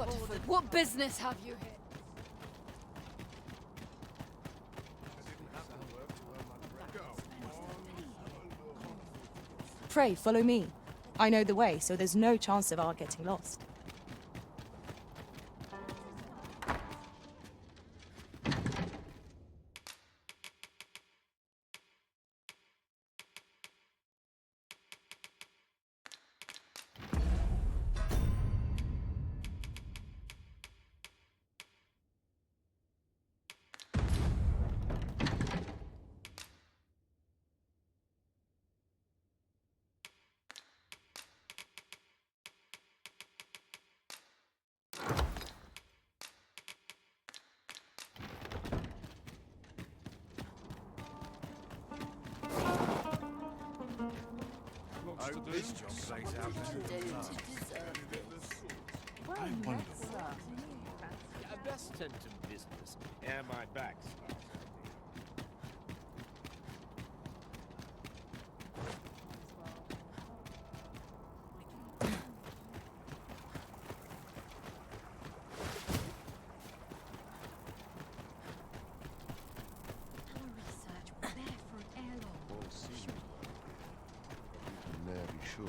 got to food. What business have you here? Pray, follow me. I know the way, so there's no chance of our getting lost. Hope this job plays out I wonder I best tend to business. Yeah, my back's never be sure.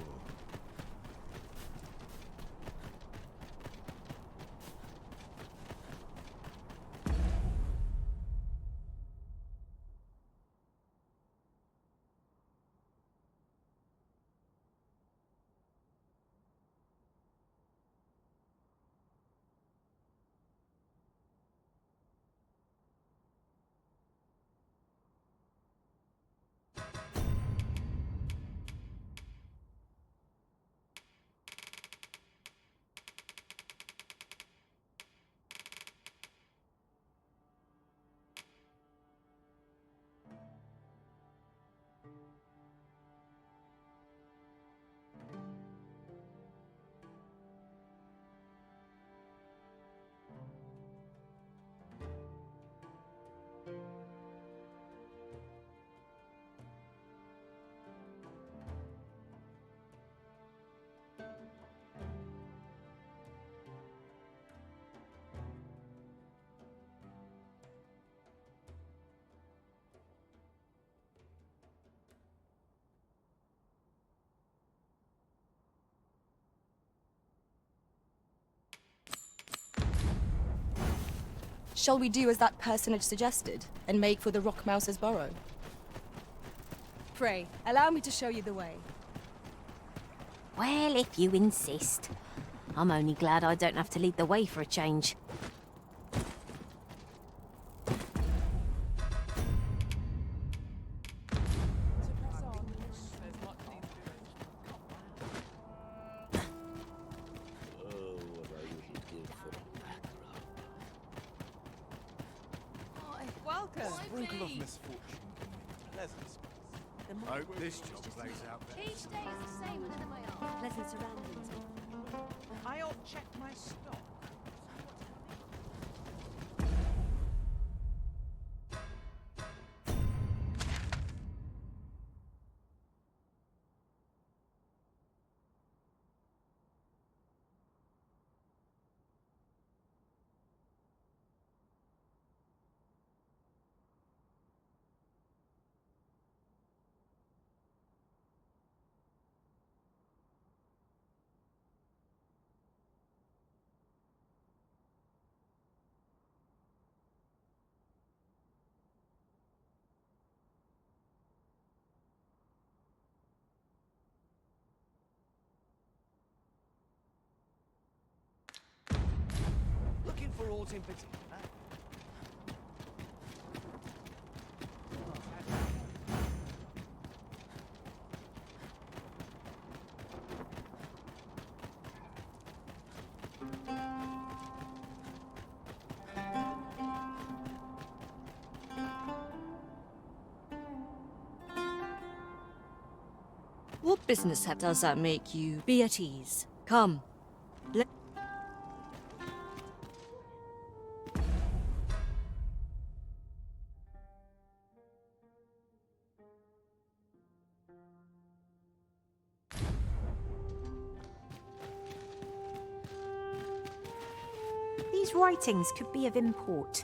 Shall we do as that personage suggested, and make for the Rock Mouse's burrow? Pray, allow me to show you the way. Well, if you insist. I'm only glad I don't have to lead the way for a change. Sprinkle of misfortune can make pleasant space. Hope this job plays out better. Each day is the same within my arm. Pleasant surroundings. I'll check my stock. Looking for aught in particular? What business does that make you? Be at ease. Come. these writings could be of import.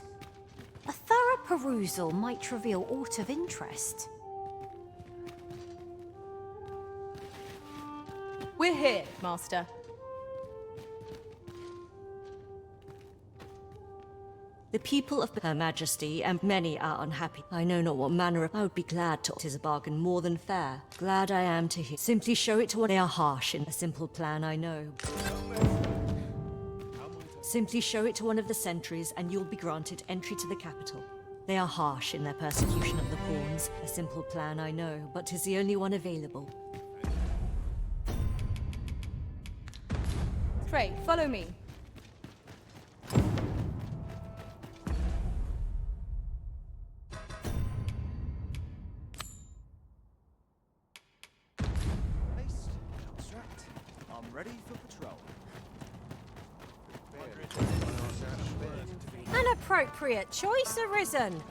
A thorough perusal might reveal aught of interest. We're here, Master. The people of Her Majesty and many are unhappy. I know not what manner of... I would be glad to... 'Tis a bargain more than fair. Glad I am to hear. Simply show it to one... They are harsh in a simple plan, I know. Simply show it to one of the sentries and you'll be granted entry to the capital. They are harsh in their persecution of the pawns. A simple plan, I know, but 'tis the only one available. Frey, follow me. I'm ready for patrol. An appropriate choice arisen.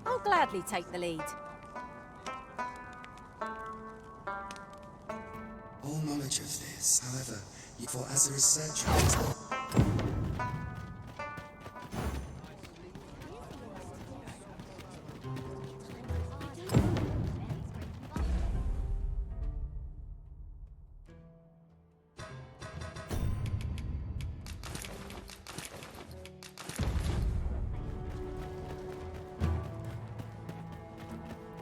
I'll gladly take the lead. All knowledge of this, however, for as a researcher...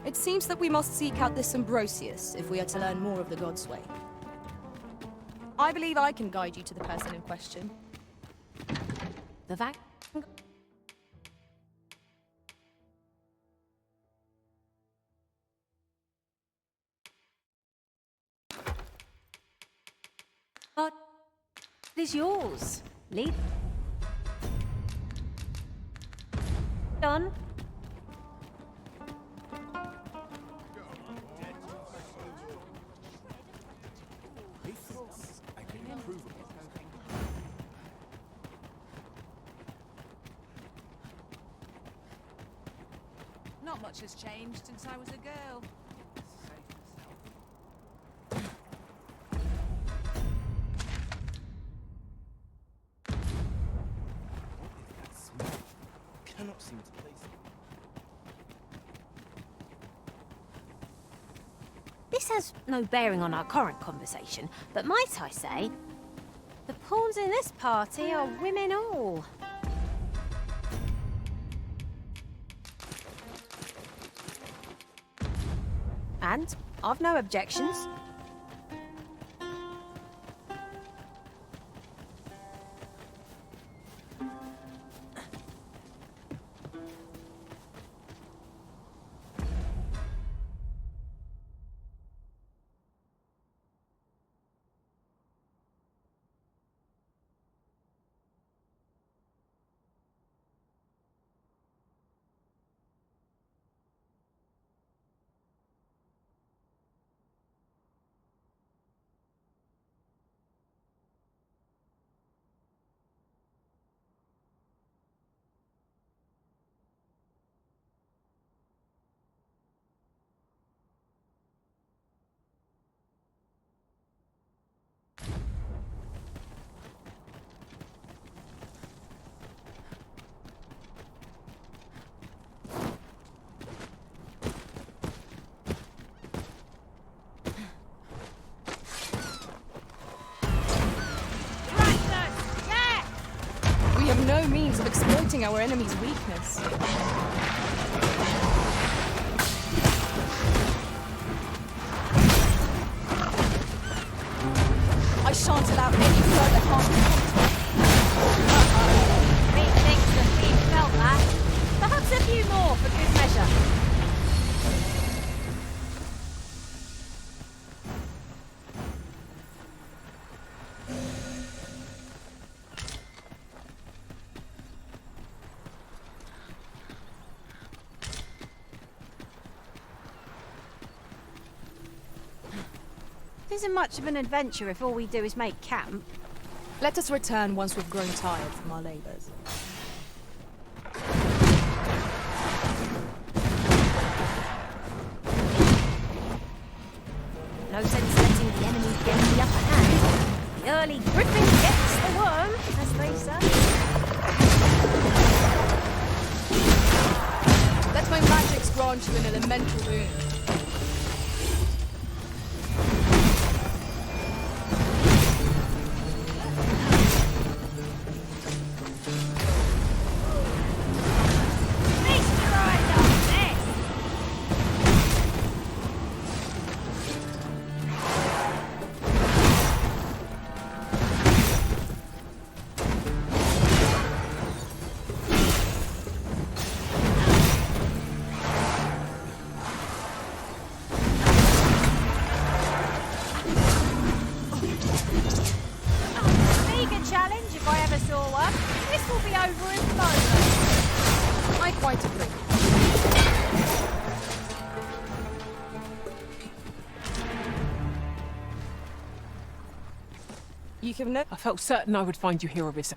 It seems that we must seek out this Ambrosius if we are to learn more of the God's way. I believe I can guide you to the person in question. The vac... What is yours? Lead... Done. Not much has changed since I was a girl. Cannot seem to place it. This has no bearing on our current conversation, but might I say, the pawns in this party are women all. And I've no objections. We have no means of exploiting our enemy's weakness. I shan't allow any further harm to come to us. Methinks the thief felt that. Perhaps a few more for good measure. It isn't much of an adventure if all we do is make camp. Let us return once we've grown tired from our labours. No sense letting the enemy gain the upper hand. The early griffin gets the worm, as they say. Let my magics grant you an elemental boon. I felt certain I would find you here, Arissa.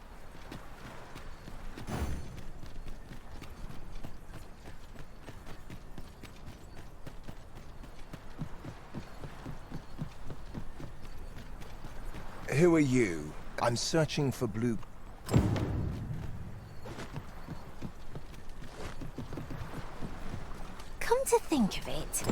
Who are you? I'm searching for blue... Come to think of it,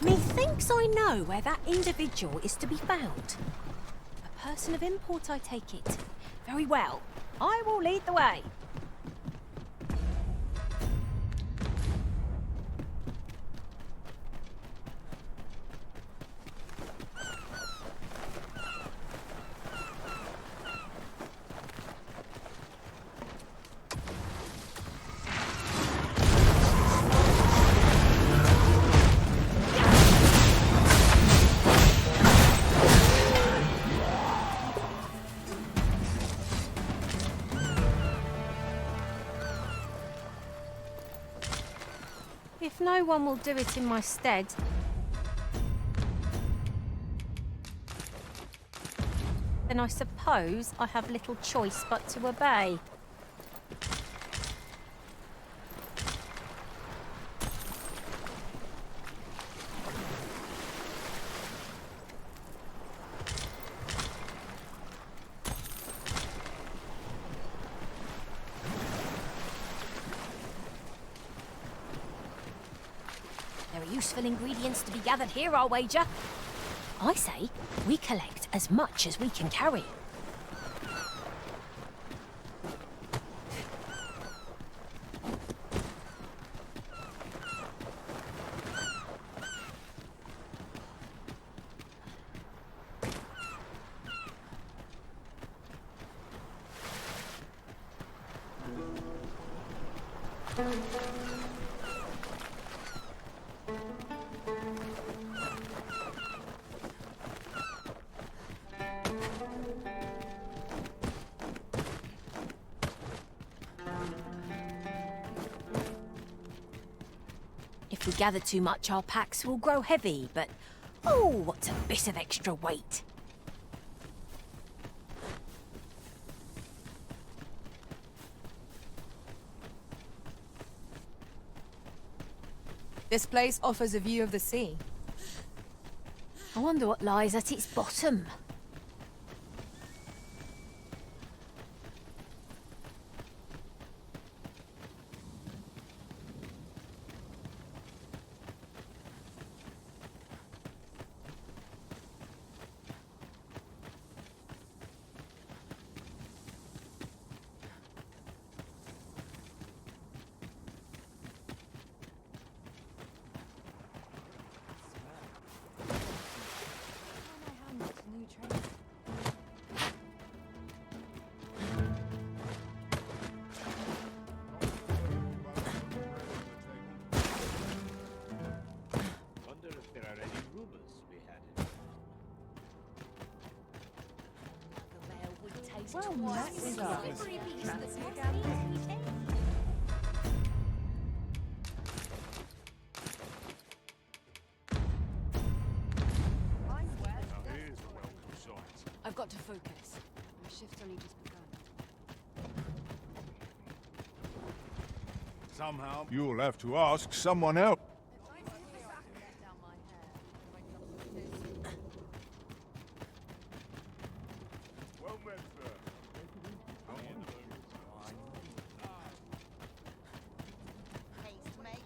methinks I know where that individual is to be found. A person of import, I take it. Very well. I will lead the way. If no one will do it in my stead, then I suppose I have little choice but to obey. Useful ingredients to be gathered here, I'll wager. I say we collect as much as we can carry. If we gather too much, our packs will grow heavy, but oh, what's a bit of extra weight? This place offers a view of the sea. I wonder what lies at its bottom. I've got to focus. My shift's only just begun. Somehow... You'll have to ask someone else.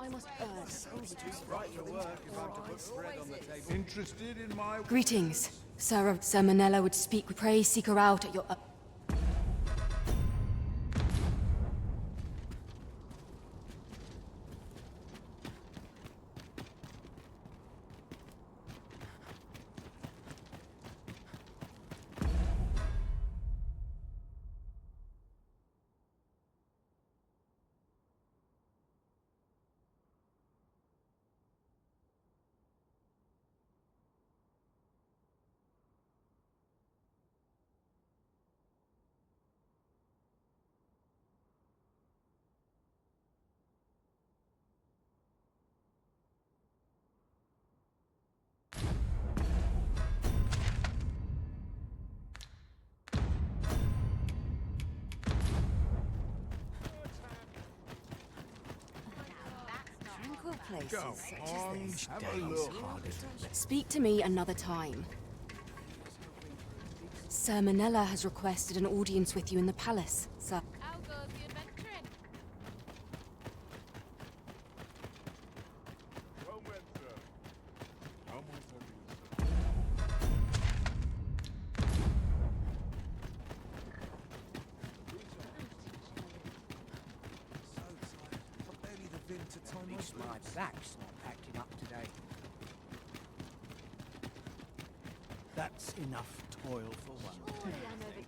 I must earn soldiers right for work if I'm to put bread on the table. Interested in my... Greetings. Sir Manella would speak. Pray seek her out at your... Places such as this. Have a look. Speak to me another time. Sir Manella has requested an audience with you in the palace, sir. How goes the adventuring? Well met, sir. Come with me, sir. My back's not acting up today. That's enough toil for one.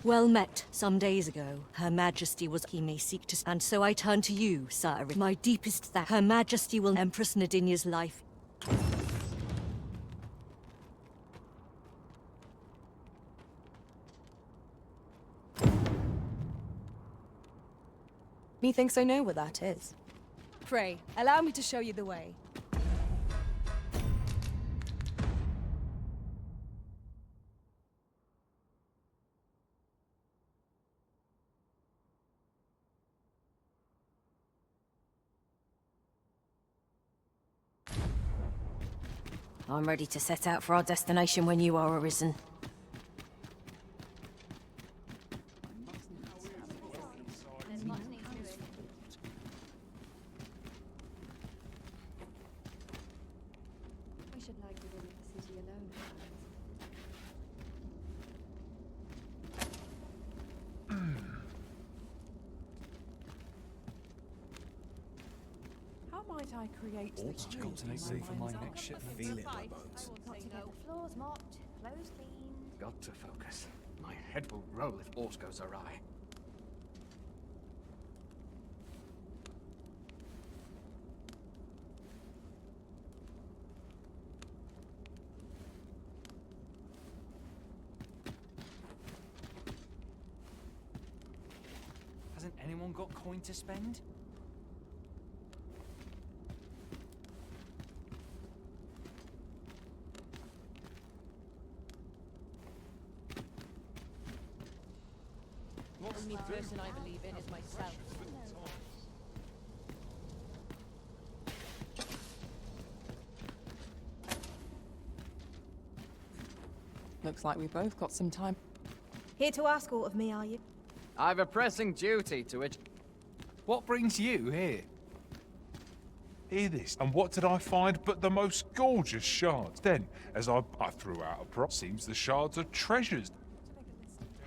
Well met. Some days ago, Her Majesty was he may seek to... And so I turn to you, sir. My deepest thanks. Her Majesty will... Empress Nadinia's life... Methinks I know what that is. Pray, allow me to show you the way. I'm ready to set out for our destination when you are arisen. We should like to leave the city alone. How might I create the change in my next ship? Feel it in my bones. Got to get the floors mopped, clothes cleaned. Got to focus. My head will roll if aught goes awry. Hasn't anyone got coin to spend? The only person I believe in is myself. Looks like we both got some time. Here to ask aught of me, are you? I've a pressing duty to which... What brings you here? Hear this. And what did I find but the most gorgeous shards? Then, as I threw out a prop, seems the shards are treasures.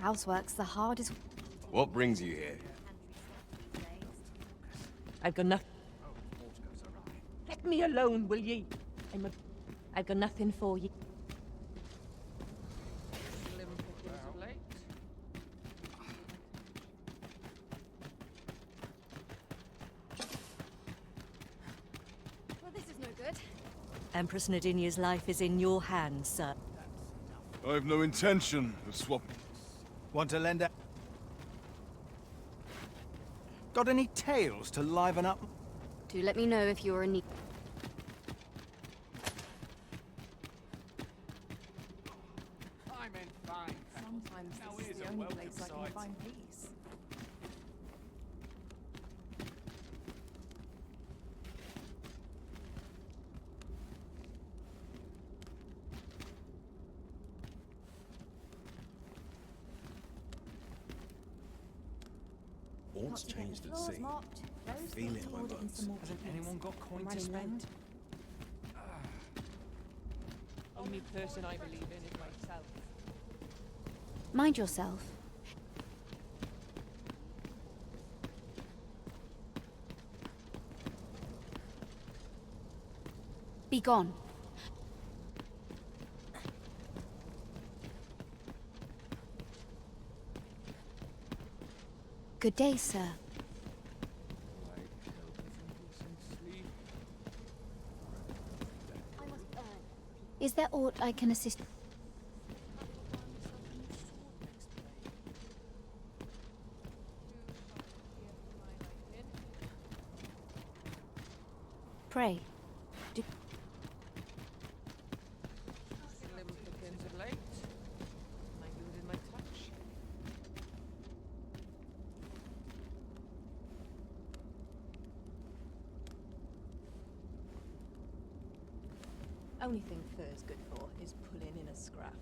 Housework's the hardest... What brings you here? I've got nothing. Let me alone, will ye? I've got nothing for ye. Well, this is no good. Empress Nadinia's life is in your hands, sir. I've no intention of swapping. Want to lend a... Got any tales to liven up? Do let me know if you're in need. I'm in fine. Sometimes this is the only place I can find peace. world's changed at sea. I feel it in my bones. Hasn't anyone got coin to spend? Only person I believe in is myself. Mind yourself. Be gone. Good day, sir. Is there aught I can assist? Pray. Slim pickings of late. Am I losing my touch? Only thing Fur's good for is pulling in a scrap.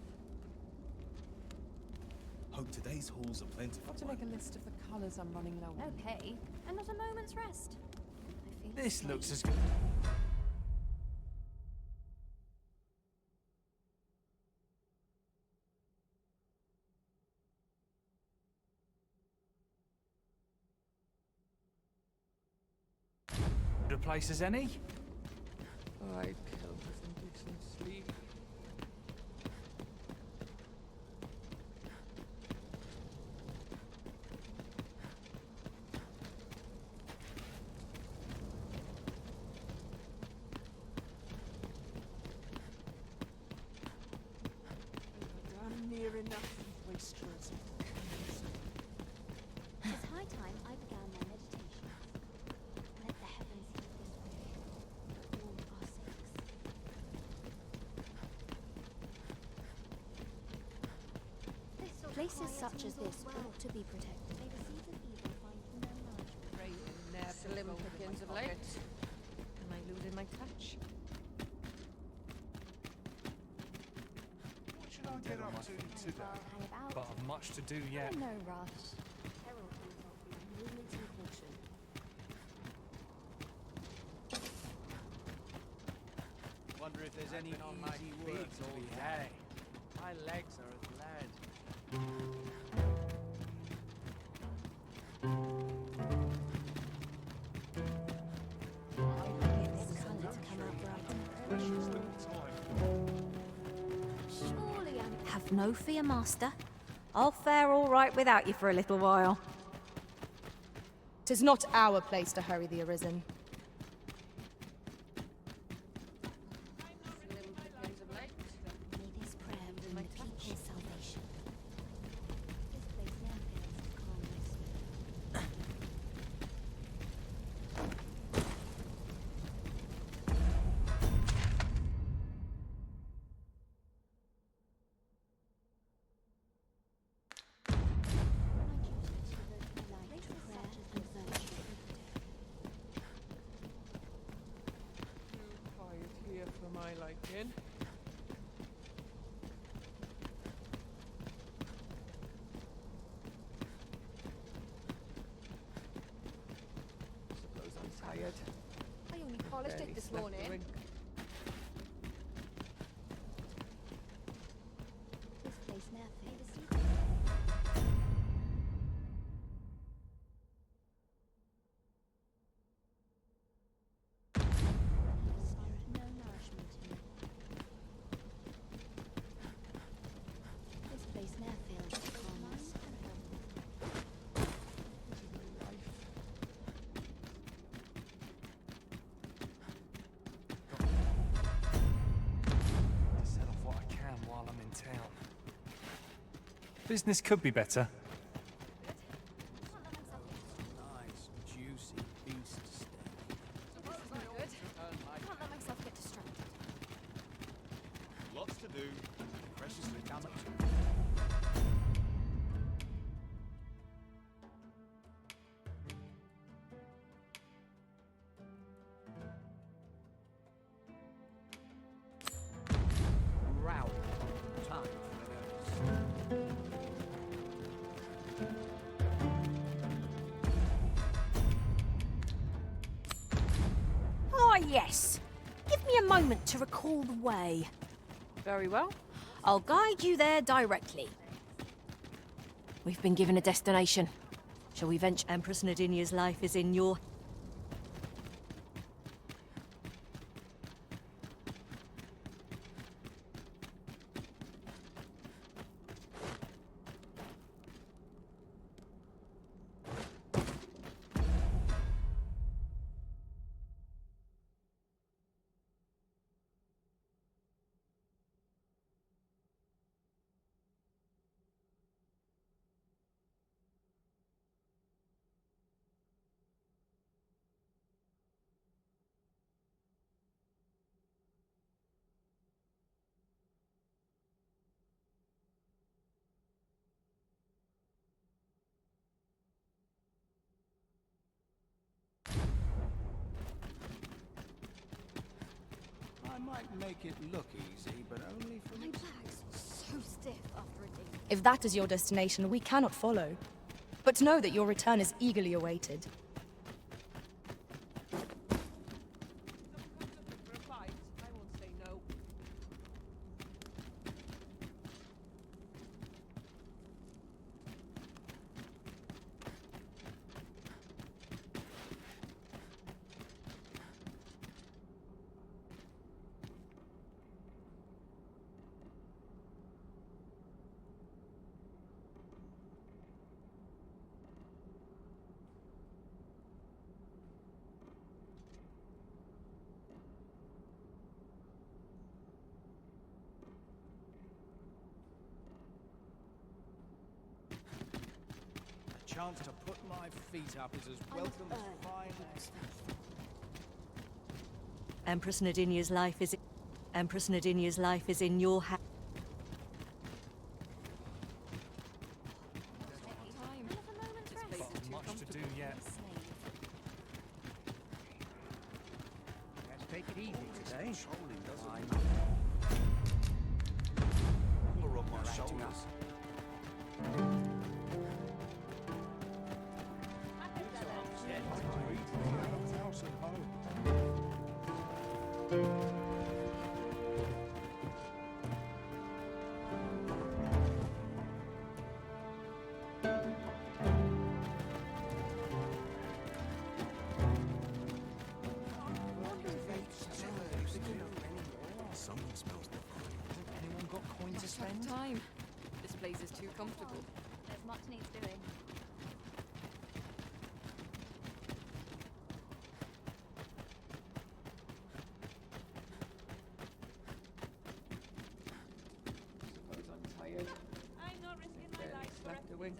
Hope today's hauls are plentiful. Got to make a list of the colours I'm running low on. Okay, and not a moment's rest. I feel This looks as good. Good a place as any? I killed with indecent sleep. I'm near enough wastrels. It's high time I began my meditation. Let the heavens heal this way, for all our sakes. Places such as this ought to be protected. May the seeds of evil find no nourishment. Slim pickings of late. Am I losing my touch? What should I get up to today? But I've much to do yet. No rush. Herald movement and caution. Wonder if there's any on my easy feet work to all be day. had. My legs are as lead. Surely I'm... Have no fear, master. I'll fare all right without you for a little while. 'Tis not our place to hurry the Arisen. May this prayer bring the people's salvation. This place now feels a calm rest. Too quiet here for my liking. Suppose I'm tired. I only polished Barely it this slept a morning. wink. This place now feels... No nourishment in it. This place now feels calmness and health. To set off what I can while I'm in town. Business could be better. Nice, juicy beast steak. Can't let myself get distracted. Lots to do. Precious little time. Rowdy. Time for the nurse. yes. Give me a moment to recall the way. Very well. I'll guide you there directly. We've been given a destination. Shall we venture? Empress Nadinia's life is in your... I might make it look easy, but only for... My back's so stiff after a day. If that is your destination, we cannot follow. But know that your return is eagerly awaited. A chance to put my feet up is as welcome as fine as... Empress Nadinia's life is... Empress Nadinia's life is in your hands. Much to do yet. Let's take it easy today. Pull up my shoulders. House and home. Someone smells divine. Hasn't anyone got coin to spend? Time. This place is too comfortable. There's much needs doing. Suppose I'm tired. I'm not risking my life for Slept a wink.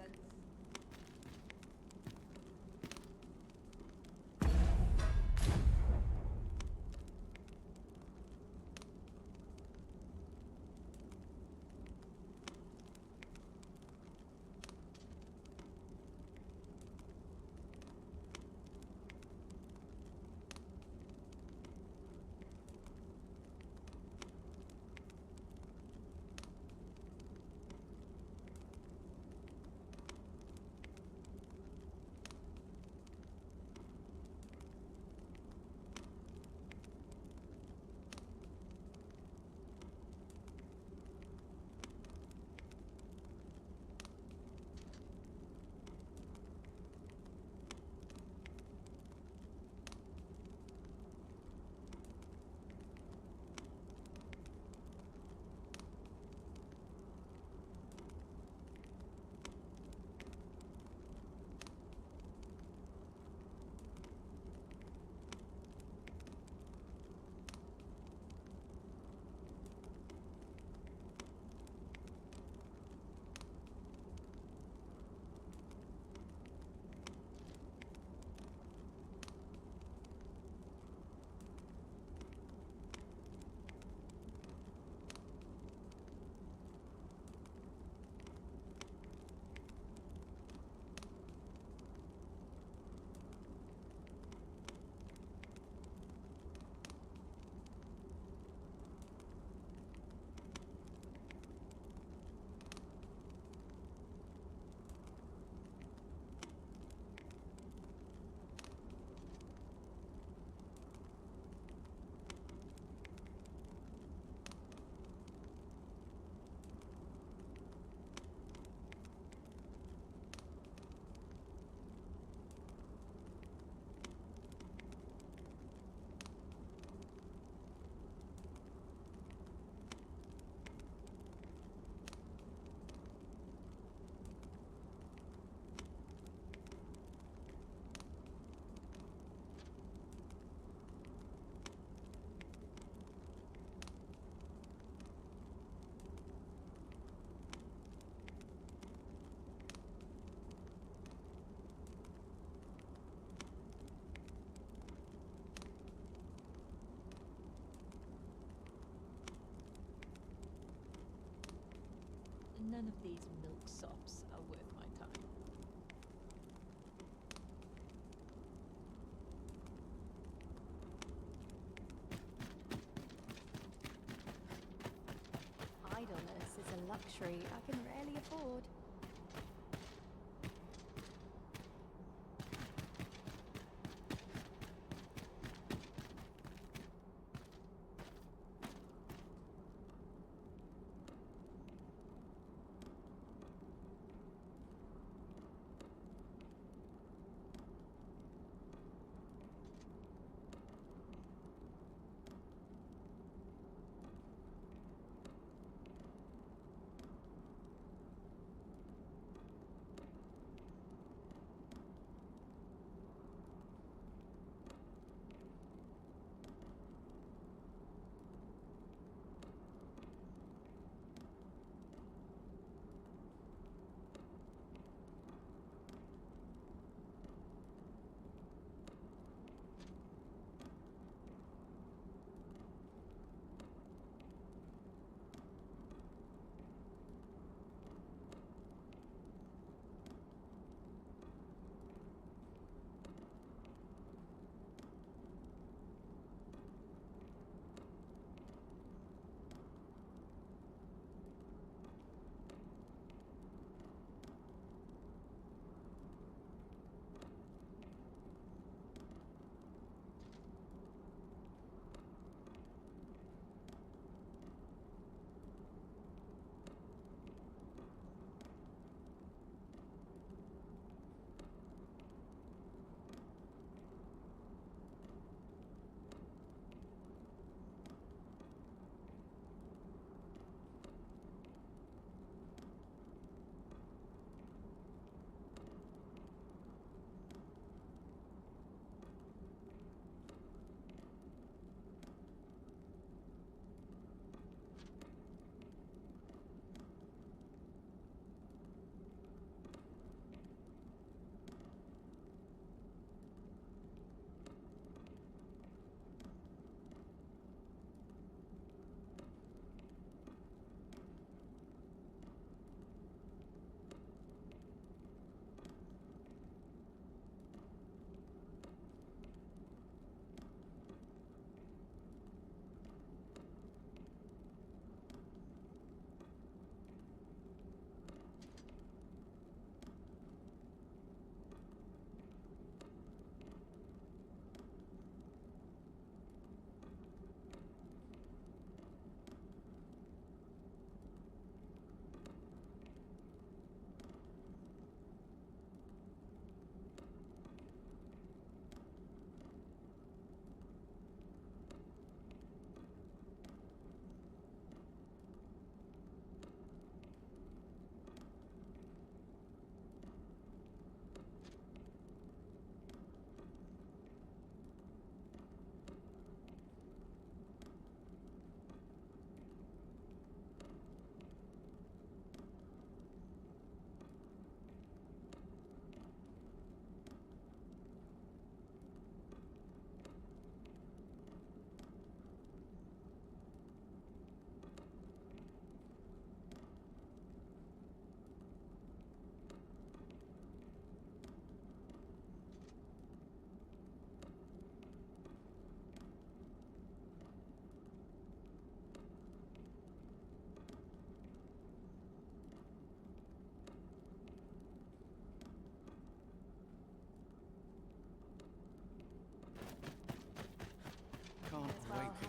None of these milksops are worth my time. Idleness is a luxury I can rarely afford.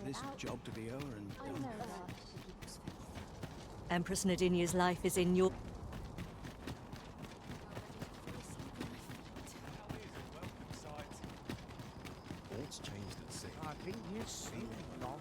This job to be over and done. Empress Nadinia's life is in your... What's changed at sea? I think you've seen it long.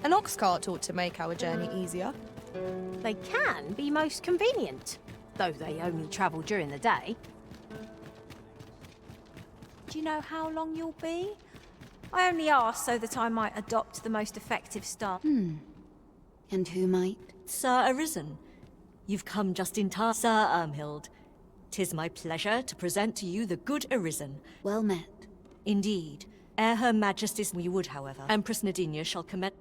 An ox cart ought to make our journey easier. They can be most convenient, though they only travel during the day. Do you know how long you'll be? I only ask so that I might adopt the most effective style. And who might? Sir Arisen. You've come just in time, Sir Ermhild. 'Tis my pleasure to present to you the good Arisen. Well met. Indeed. Ere Her Majesty's we would, however, Empress Nadinia shall commence.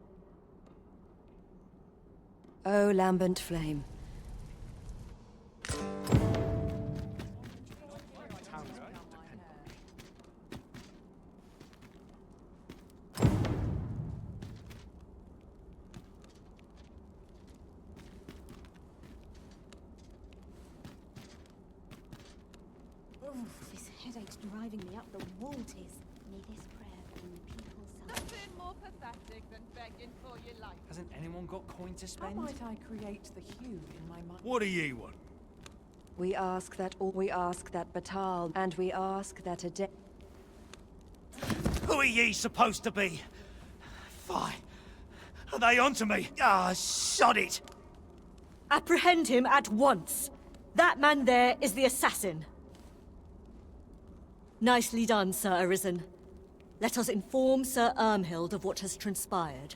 O lambent flame. This headache's driving me up the wall, Tis. May this prayer bring the people's Nothing more pathetic than begging for your life. Hasn't anyone got coin to spend? How might I create the hue in my mind? What do ye want? We ask that Batal, and we ask that a day. Who are ye supposed to be? Fie. Are they onto me? Ah, sod it! Apprehend him at once! That man there is the assassin. Nicely done, Sir Arisen. Let us inform Sir Ermhild of what has transpired.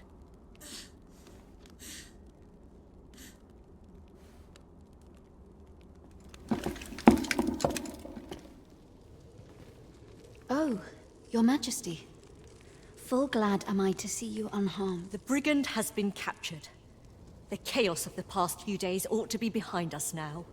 Oh, Your Majesty. Full glad am I to see you unharmed. The brigand has been captured. The chaos of the past few days ought to be behind us now.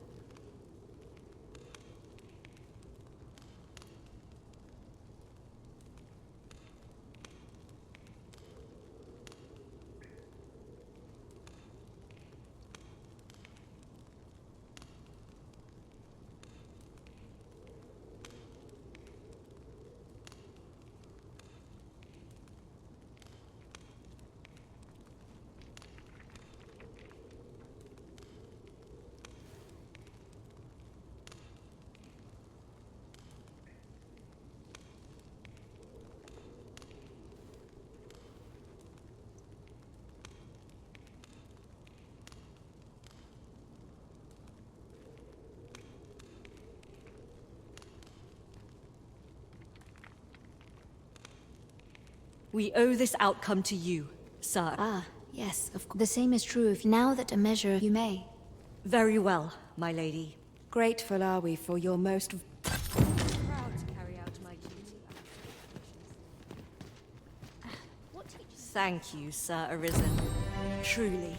We owe this outcome to you, sir. Ah, yes, of course. The same is true of now that a measure you may. Very well, my lady. Grateful are we for your most... Proud to carry out my duty. Thank you, Sir Arisen. Truly.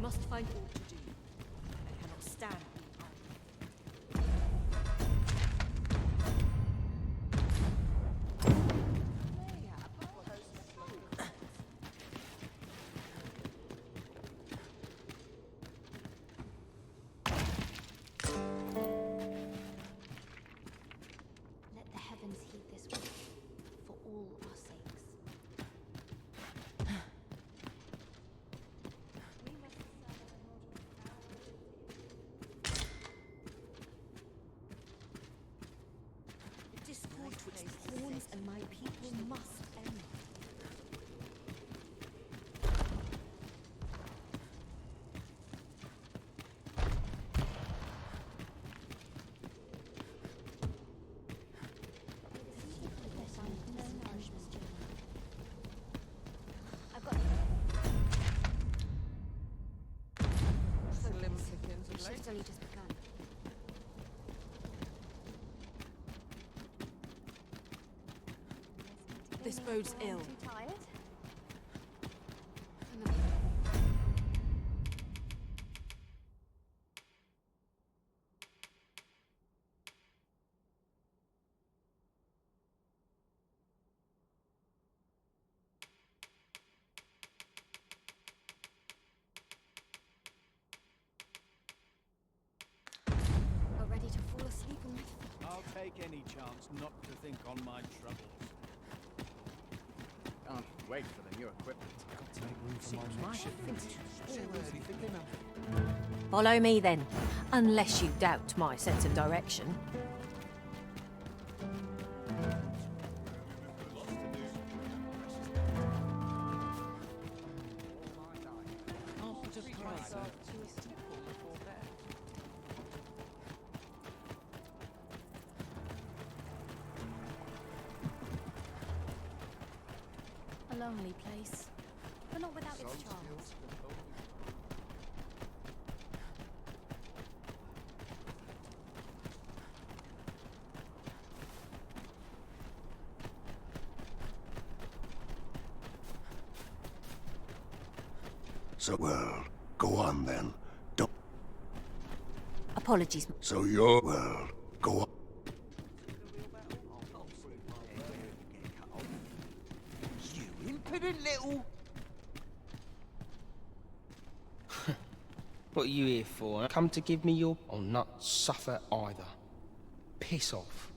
must find all to do. I cannot stand being idle. Let the heavens heed this word, for all our sakes. The discord twixt pawns and my people must end. Slim pickings The shift's only just begun. This bodes ill. Too tired? Are ready to fall asleep on my feet. I'll take any chance not to think on my troubles. Can't wait for the new equipment. Follow me then, unless you doubt my sense of direction. A lonely place, but not without its charms. So, well, go on then. Don't. Apologies. So you're. Well, go on. You impudent little... What are you here for? Come to give me your... Or not suffer either. Piss off.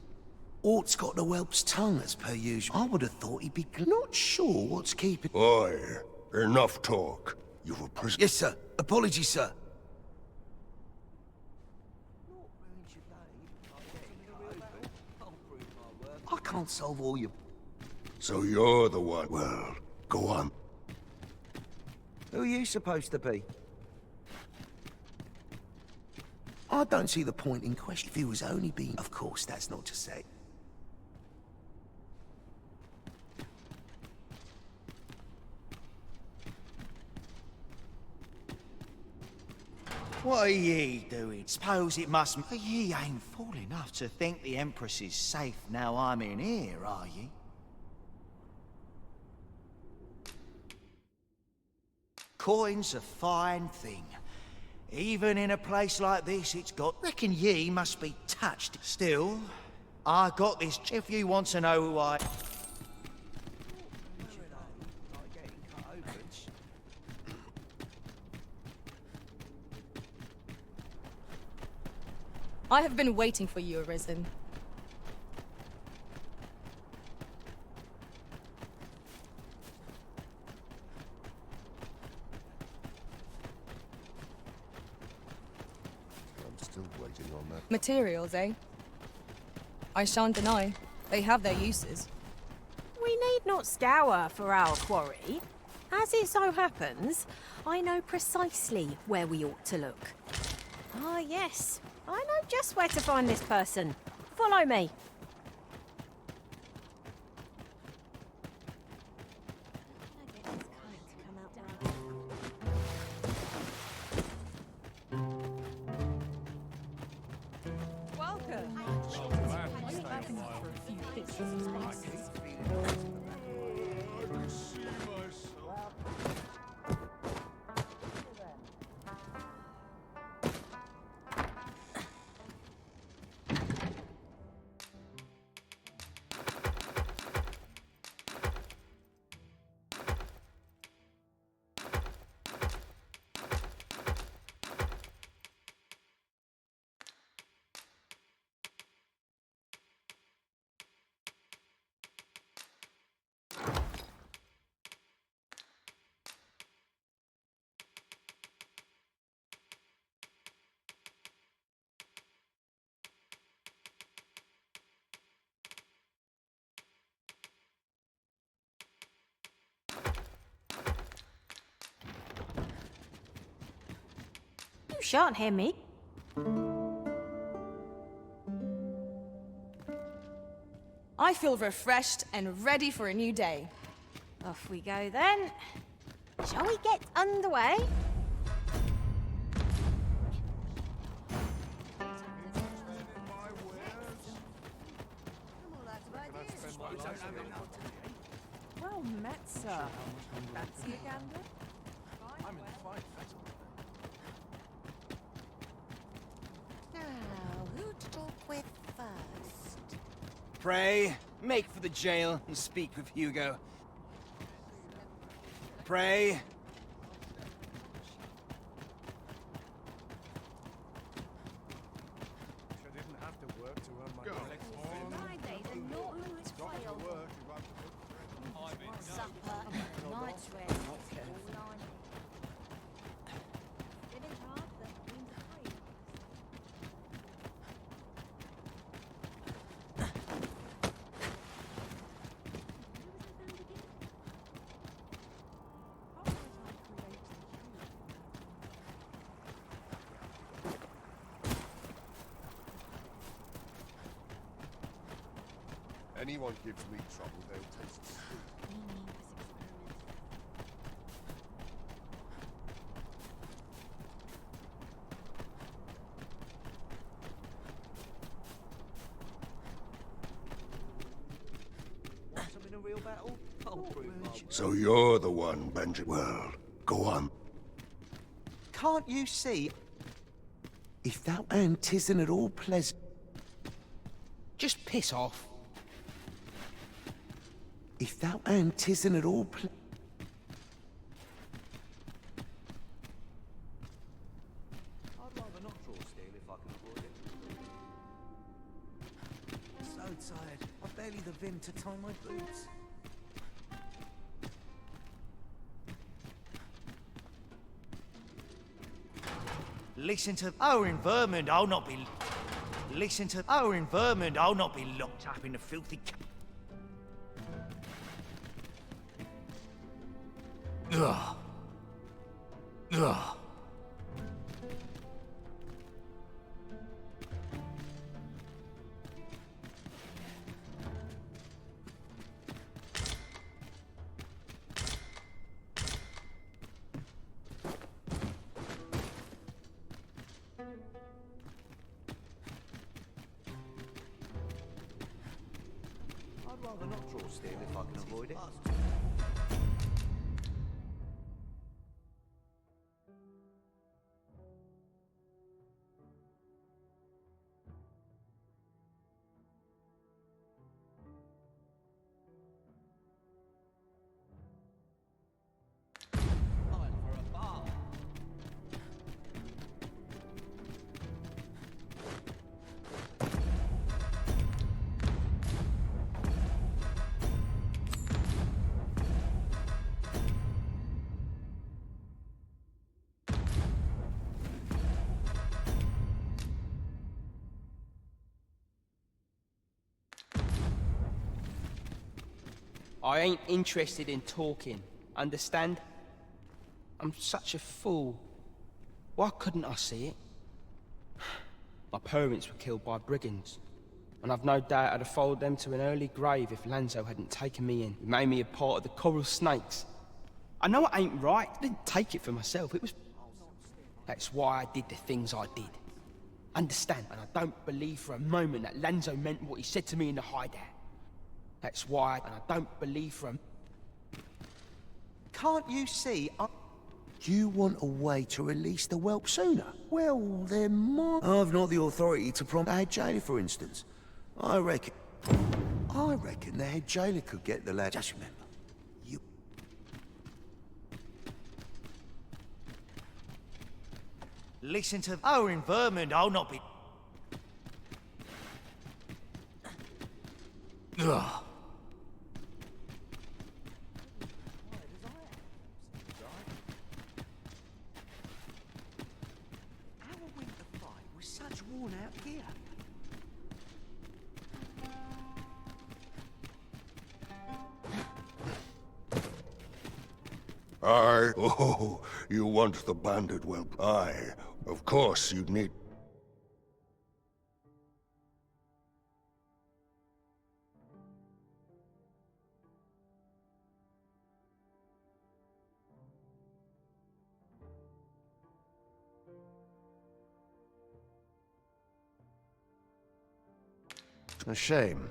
Ort's got the whelp's tongue as per usual. I would have thought he'd be not sure what's keeping... Oi, enough talk. You've a prison... Yes, sir. Apologies, sir. I can't solve all your... So you're the one. Well, go on. Who are you supposed to be? I don't see the point in question if he was only being... Of course, that's not to say. What are ye doing? Suppose it must... Ye ain't fool enough to think the Empress is safe now I'm in here, are ye? Coin's a fine thing. Even in a place like this, it's got... Reckon ye must be touched. Still, I got this... If you want to know who I... I have been waiting for you, Arisen. I'm still waiting on that. Materials, eh? I shan't deny. They have their uses. We need not scour for our quarry. As it so happens, I know precisely where we ought to look. Ah, yes. I know just where to find this person. Follow me. Welcome. You shan't hear me. I feel refreshed and ready for a new day. Off we go then. Shall we get underway? Well met, sir. Fancy a gander? I'm in the fight. Now, who to talk with first? Pray, make for the jail and speak with Hugo. Pray. I didn't have to work to earn my Fridays are not always quail. Supper and a night's rest. Anyone gives me trouble, they'll taste sweet. Want some in a real battle? I'll prove my worth. So you're the one, Benjamin. Well, go on. Can't you see? If thou and 'tisn't at all pleasant. Just piss off. If thou and 'tisn't at all I'd rather not draw steel if I can avoid it. So tired. I've barely the vim to tie my boots. Listen to in Vermond, I'll not be. Listen to in Vermond, I'll not be locked up in the filthy. Ugh. Ugh. I'd rather not draw steel if I can avoid it. I ain't interested in talking, understand? I'm such a fool. Why couldn't I see it? My parents were killed by brigands, and I've no doubt I'd have followed them to an early grave if Lanzo hadn't taken me in. He made me a part of the coral snakes. I know it ain't right. I didn't take it for myself. It was... That's why I did the things I did. Understand? And I don't believe for a moment that Lanzo meant what he said to me in the hideout. That's why, and I don't believe for a... Can't you see? You want a way to release the whelp sooner? Well, there might... I've not the authority to prompt the head jailer, for instance. I reckon the head jailer could get the lad... Just remember, you... Listen to in Vermond, I'll not be. Ugh. How are we to fight with such worn-out gear? Aye. Oh, you want the banded whelp? Aye. Of course you'd need... A shame.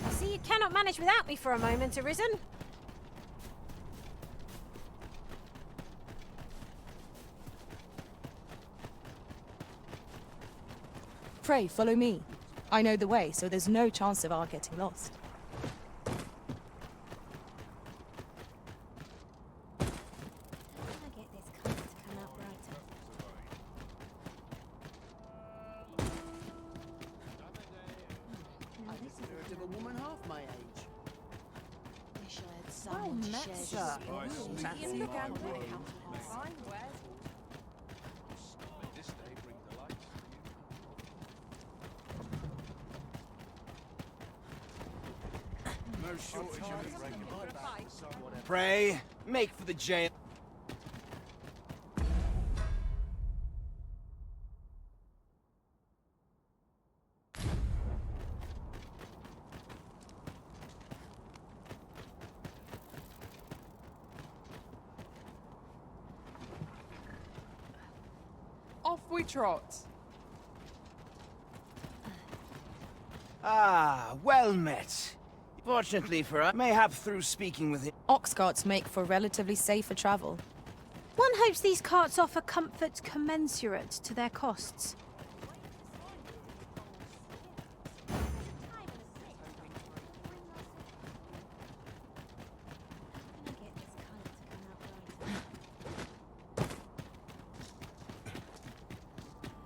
I see you cannot manage without me for a moment, Arisen. Pray, follow me. I know the way, so there's no chance of our getting lost. To a woman half my age. Wish I had Well someone to met, share this sir. with. Fancy a gamble. Fine wares. No shortage of irregular. Pray, make for the jail. Off we trot. Ah, well met. Fortunately for us, mayhap through speaking with him. Ox carts make for relatively safer travel. One hopes these carts offer comforts commensurate to their costs.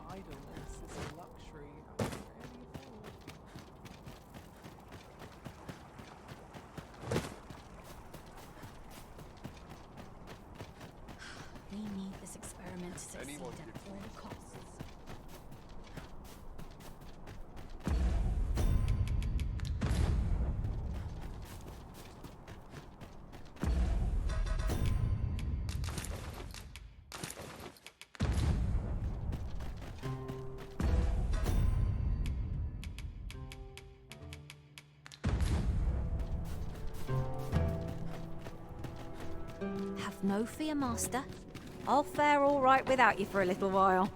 Idleness is a luxury I rarely afford. We need this experiment to succeed Anyone at gives all costs. Have no fear, Master. I'll fare all right without you for a little while.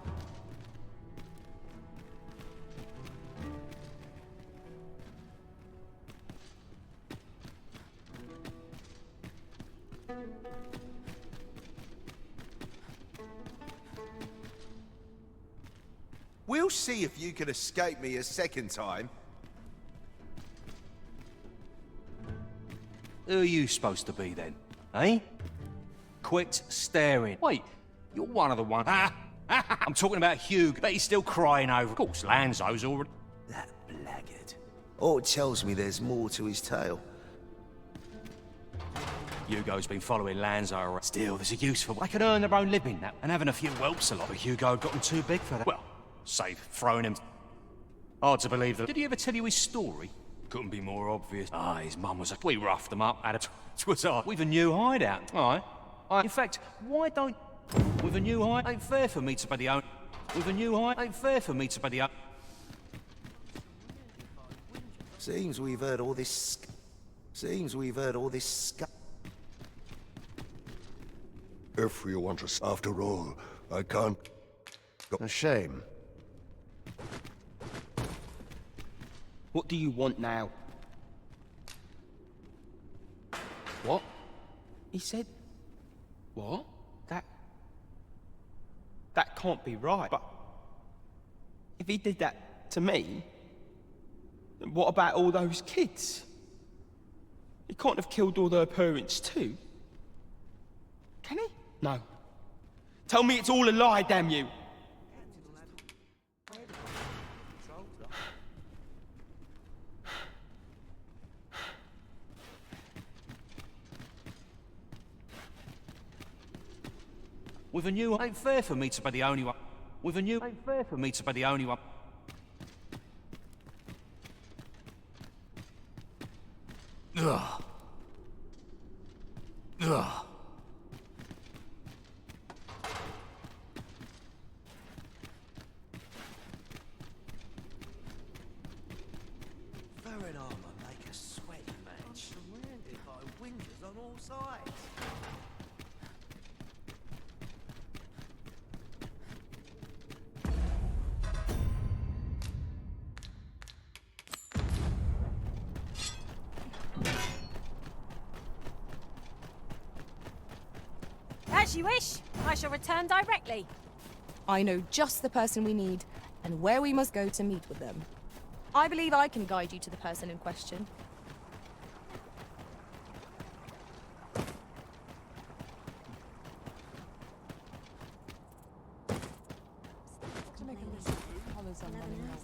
We'll see if you can escape me a second time. Who are you supposed to be then? Eh? Quit staring. Wait, you're one of the ones. I'm talking about Hugh, but he's still crying over. Of course, Lanzo's already. That blackguard. Oh, it tells me there's more to his tale. Hugo's been following Lanzo around. Still, there's a use for. They can earn their own living now, and having a few whelps a lot. But Hugo had gotten too big for that. Well, save throwing him. Hard to believe that. Did he ever tell you his story? Couldn't be more obvious. Ah, his mum was a... We roughed them up, had a... Twas hard. We've a new hideout. All right. In fact, why don't... With a new hideout, ain't fair for me to be the owner. With a new hideout, ain't fair for me to be the owner. Seems we've heard all this... If you want us, after all, I can't... A shame. What do you want now? What? He said... What? That can't be right. But... If he did that to me... Then what about all those kids? He can't have killed all their parents too. Can he? No. Tell me it's all a lie, damn you! With a new ain't fair for me to be the only one. With a new ain't fair for me to be the only one. Ugh. Ugh. Furrin armour make a sweaty man, surrounded by windows on all sides. As you wish. I shall return directly. I know just the person we need and where we must go to meet with them. I believe I can guide you to the person in question. To make a list of colours I'm running out.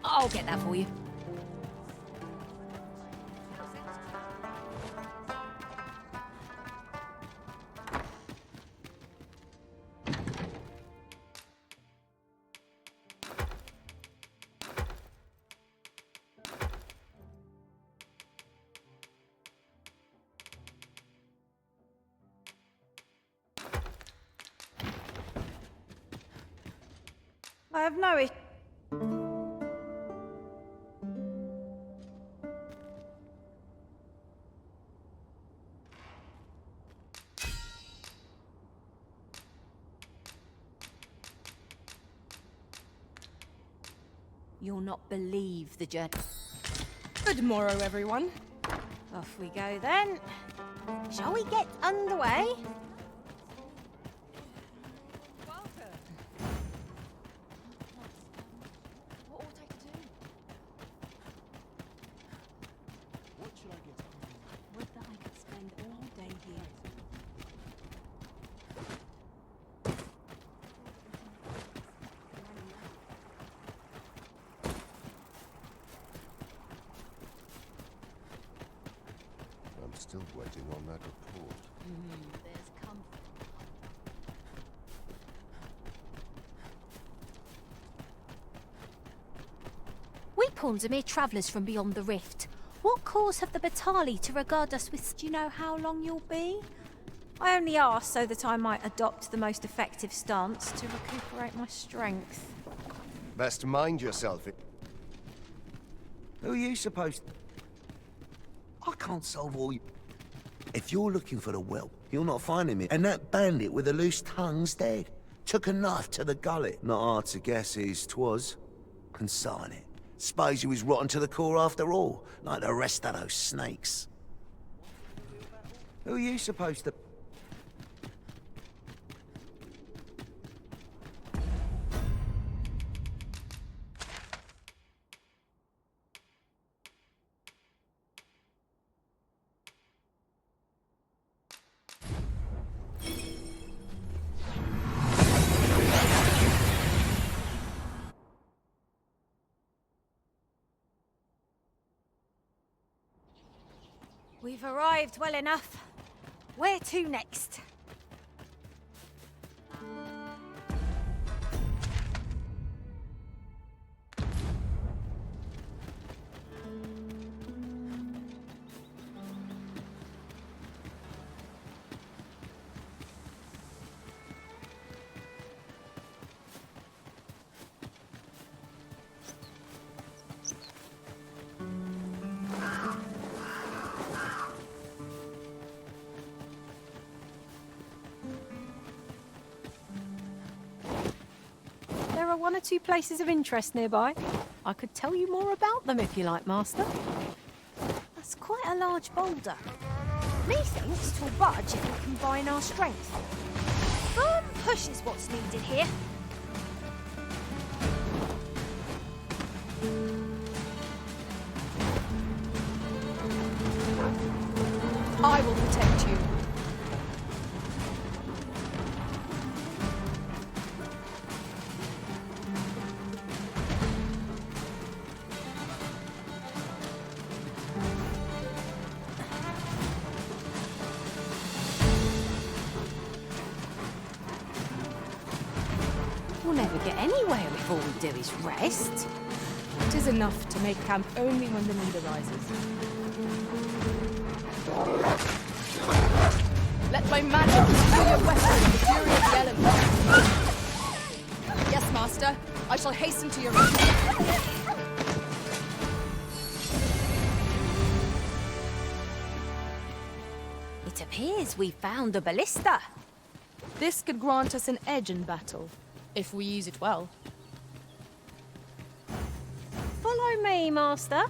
I'll get that for you. I have no issue. You'll not believe the journey. Good morrow, everyone. Off we go then. Shall we get underway? What should I get? Would that I could spend all day here. I'm still waiting on that report. There's comfort. We pawns are mere travellers from beyond the rift. What cause have the Batali to regard us with... Do you know how long you'll be? I only asked so that I might adopt the most effective stance to recuperate my strength. Best mind yourself. Who are you supposed to... I can't solve all you... If you're looking for the whelp, you'll not find him here. And that bandit with the loose tongue's dead. Took a knife to the gullet. Not hard to guess whose 'twas. Consign it. Suppose he was rotten to the core after all, like the rest of those snakes. Who are you supposed to... We've arrived well enough. Where to next? There are one or two places of interest nearby. I could tell you more about them if you like, Master. That's quite a large boulder. Methinks 'twill budge if we combine our strength. Firm push is what's needed here. I will protect you. We'll never get anywhere if all we do is rest. It is enough to make camp only when the need arises. Let my magic distill your weapon in the fury of the elements. Yes, Master. I shall hasten to your rescue. It appears we found a ballista. This could grant us an edge in battle, if we use it well. Follow me, Master.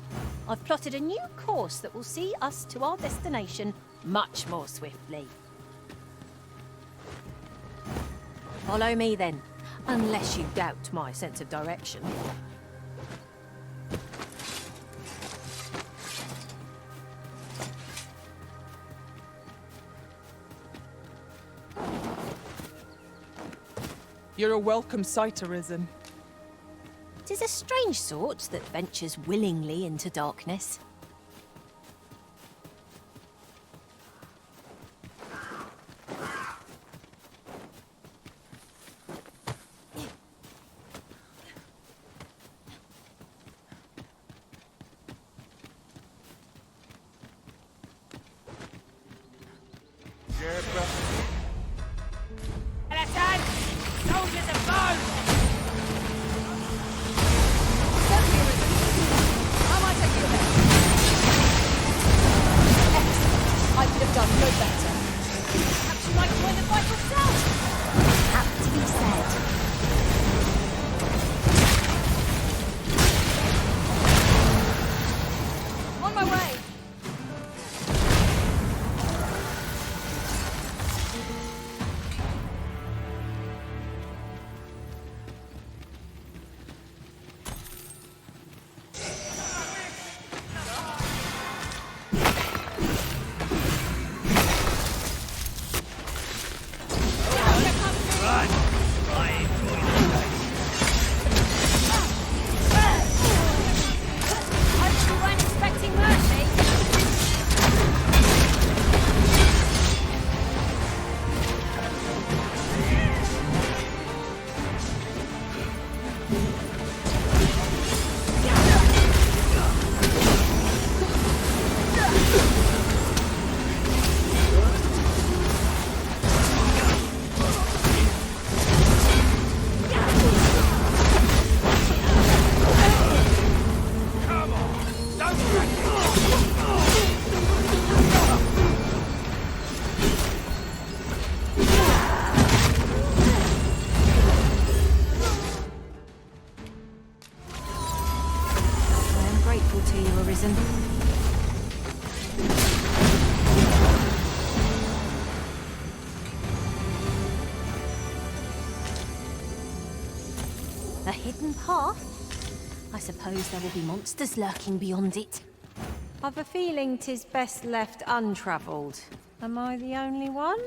I've plotted a new course that will see us to our destination much more swiftly. Follow me then, unless you doubt my sense of direction. You're a welcome sight, Arisen. 'Tis a strange sort that ventures willingly into darkness. Skeleton! Soldiers of bone! I could have done no better. Perhaps you might join the fight yourself! Have to be said. On my way. You weren't expecting mercy? I am grateful to you, Arisen. A hidden path? I suppose there will be monsters lurking beyond it. I've a feeling 'tis best left untravelled. Am I the only one?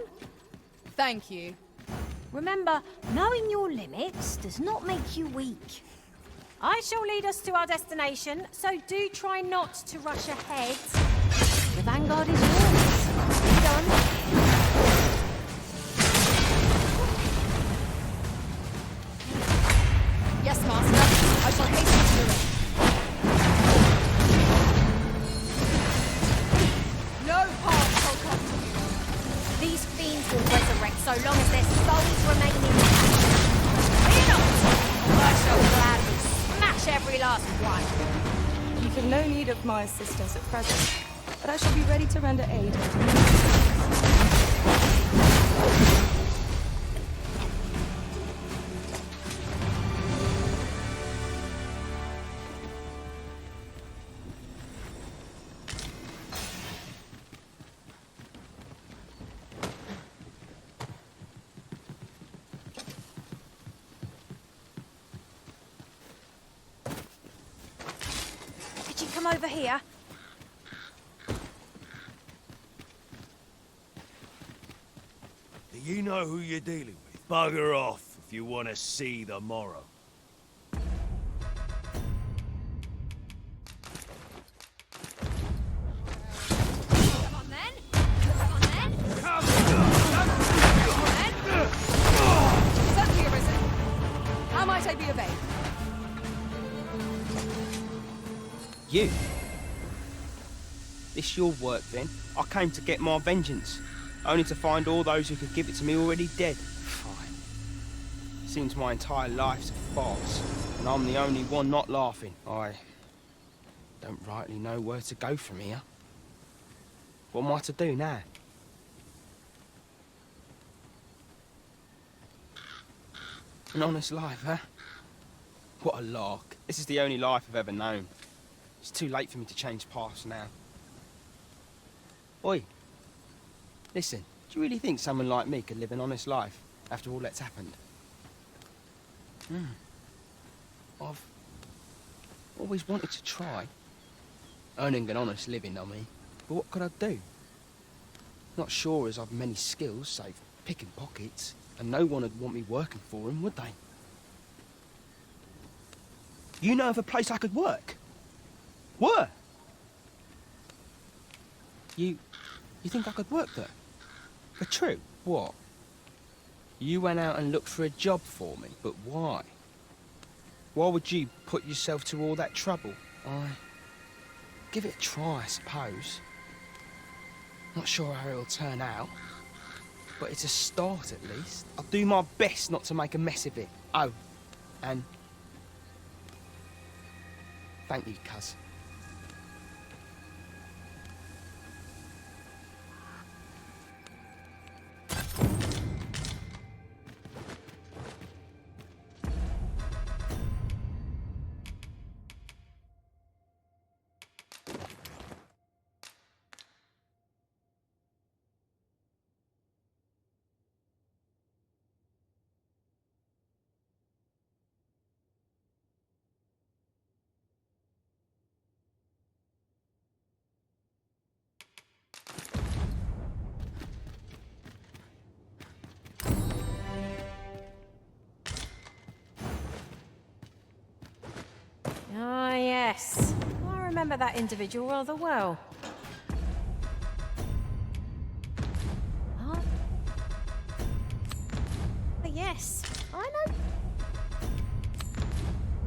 Thank you. Remember, knowing your limits does not make you weak. I shall lead us to our destination, so do try not to rush ahead. The vanguard is yours. Done. Yes, Master. I shall hasten to your rescue. No harm shall come to you. These fiends will resurrect so long as their souls remain intact. Fear not! I shall gladly smash every last one. You have no need of my assistance at present, but I shall be ready to render aid. Could you come over here? Do you know who you're dealing with? Bugger off if you want to see the morrow. Come on then! Come on then! Certainly, Arisen. You? This your work, then? I came to get my vengeance, only to find all those who could give it to me already dead. Fine. Seems my entire life's a farce, and I'm the only one not laughing. I don't rightly know where to go from here. What am I to do now? An honest life, huh? What a lark. This is the only life I've ever known. It's too late for me to change paths now. Oi. Listen, do you really think someone like me could live an honest life after all that's happened? I've always wanted to try. Earning an honest living, I mean. But what could I do? Not sure as I've many skills, save picking pockets, and no one would want me working for him, would they? You know of a place I could work? Where? You think I could work there? But true, what? You went out and looked for a job for me, but why? Why would you put yourself to all that trouble? Give it a try, I suppose. Not sure how it'll turn out, but it's a start at least. I'll do my best not to make a mess of it. Oh, and thank you, cuz. Ah, yes. I remember that individual rather well. Huh? Yes, I know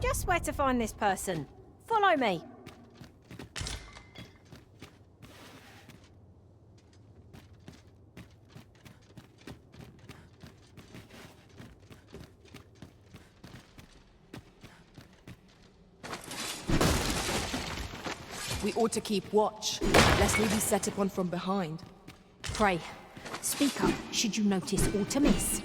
just where to find this person. Follow me. We ought to keep watch, lest we be set upon from behind. Pray, speak up should you notice aught amiss.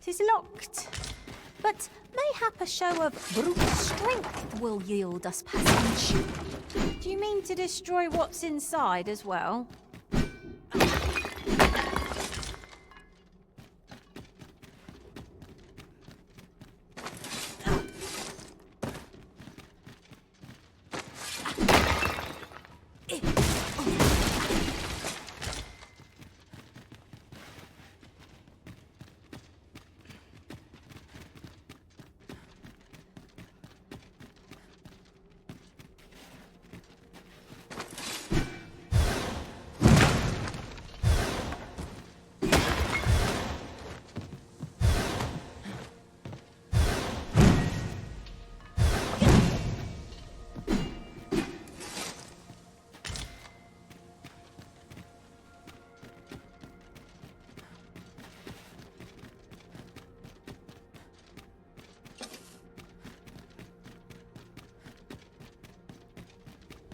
Tis locked, but mayhap a show of brute strength will yield us passage. Do you mean to destroy what's inside as well?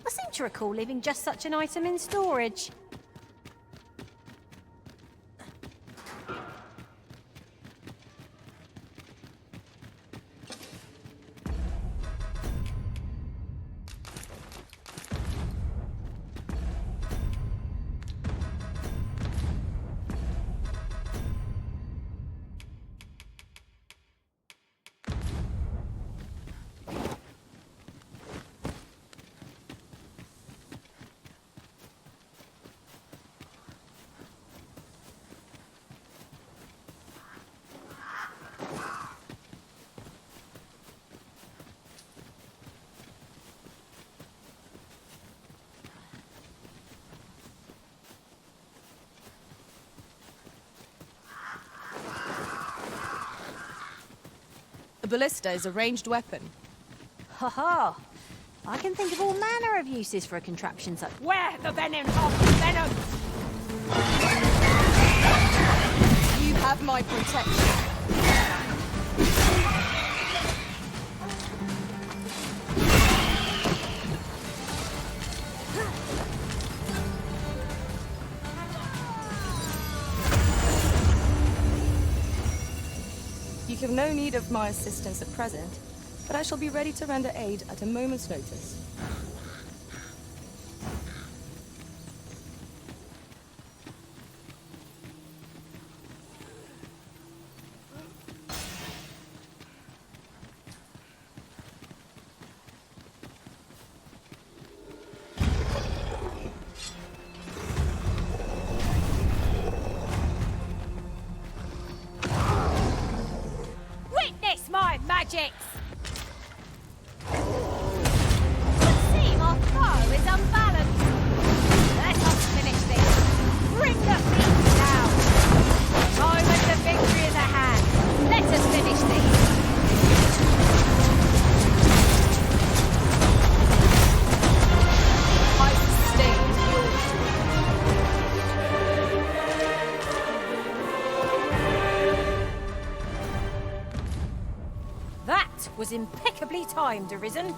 I seem to recall leaving just such an item in storage. ballista is a ranged weapon. Ha ha! I can think of all manner of uses for a contraption such. Where the venom of the venom? You have my protection. You have no need of my assistance at present, but I shall be ready to render aid at a moment's notice. Witness my magics! Would seem our foe is unbalanced. Let us finish this. Bring the beast down. The moment of victory is at hand. Let us finish this. I sustain yours. That was impeccably timed, Arisen.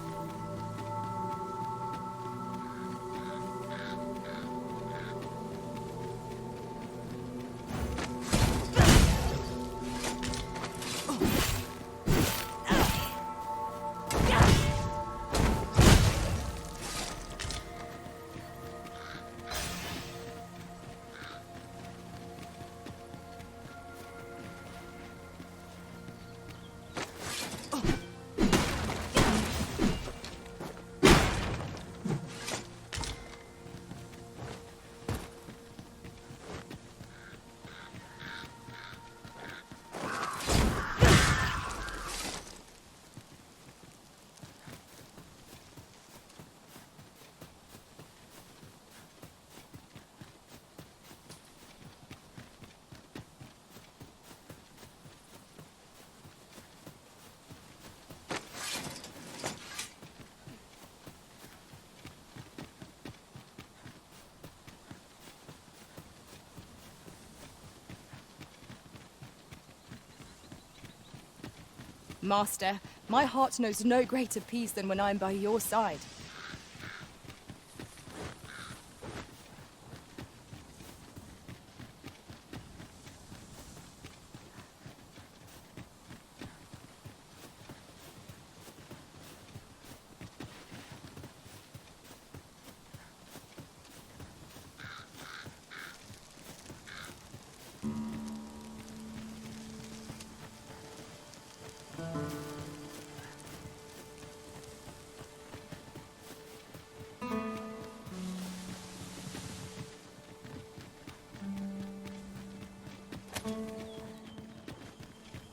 Master, my heart knows no greater peace than when I'm by your side.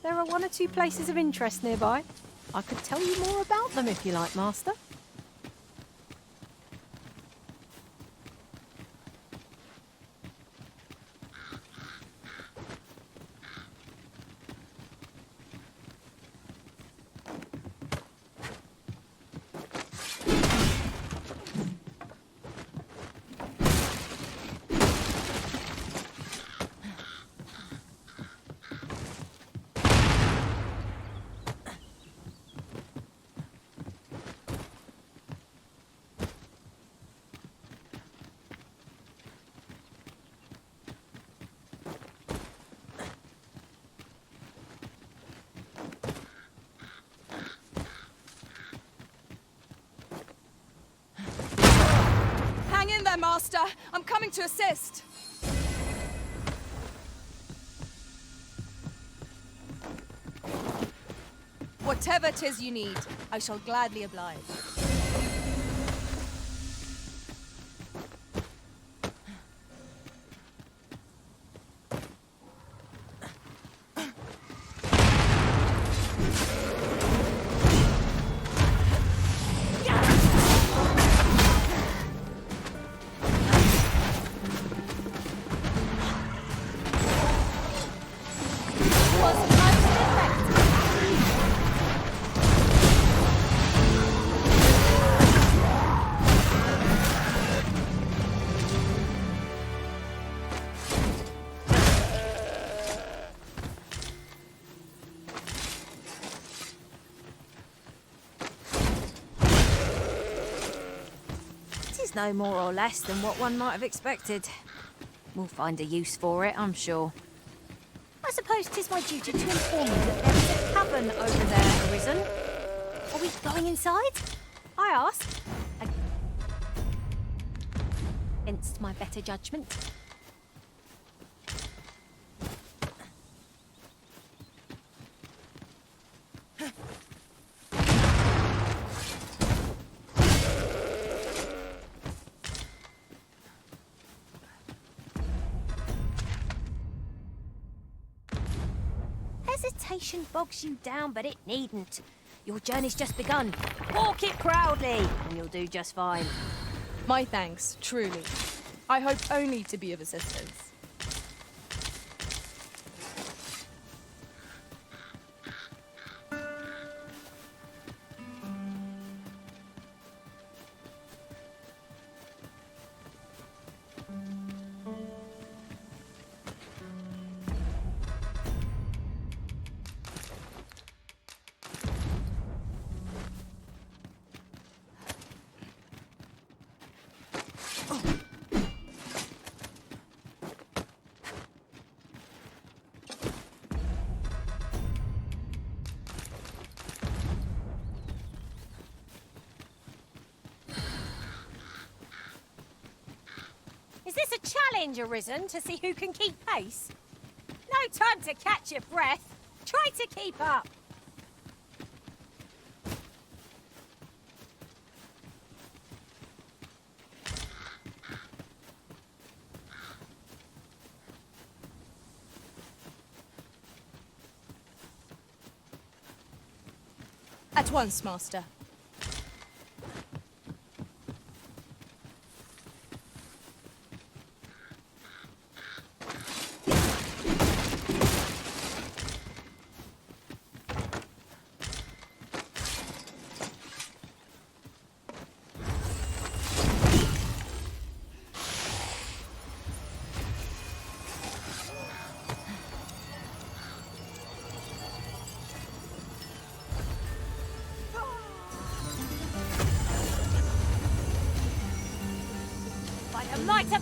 There are one or two places of interest nearby. I could tell you more about them if you like, Master. Hang in there, Master. I'm coming to assist. Whatever 'tis you need, I shall gladly oblige. It's no more or less than what one might have expected. We'll find a use for it, I'm sure. I suppose 'tis my duty to inform you that there is a cavern over there, Arisen. Are we going inside? I ask. Against my better judgment. Hesitation bogs you down, but it needn't. Your journey's just begun. Walk it proudly, and you'll do just fine. My thanks, truly. I hope only to be of assistance. Is this a challenge, Arisen, to see who can keep pace? No time to catch your breath. Try to keep up. At once, Master.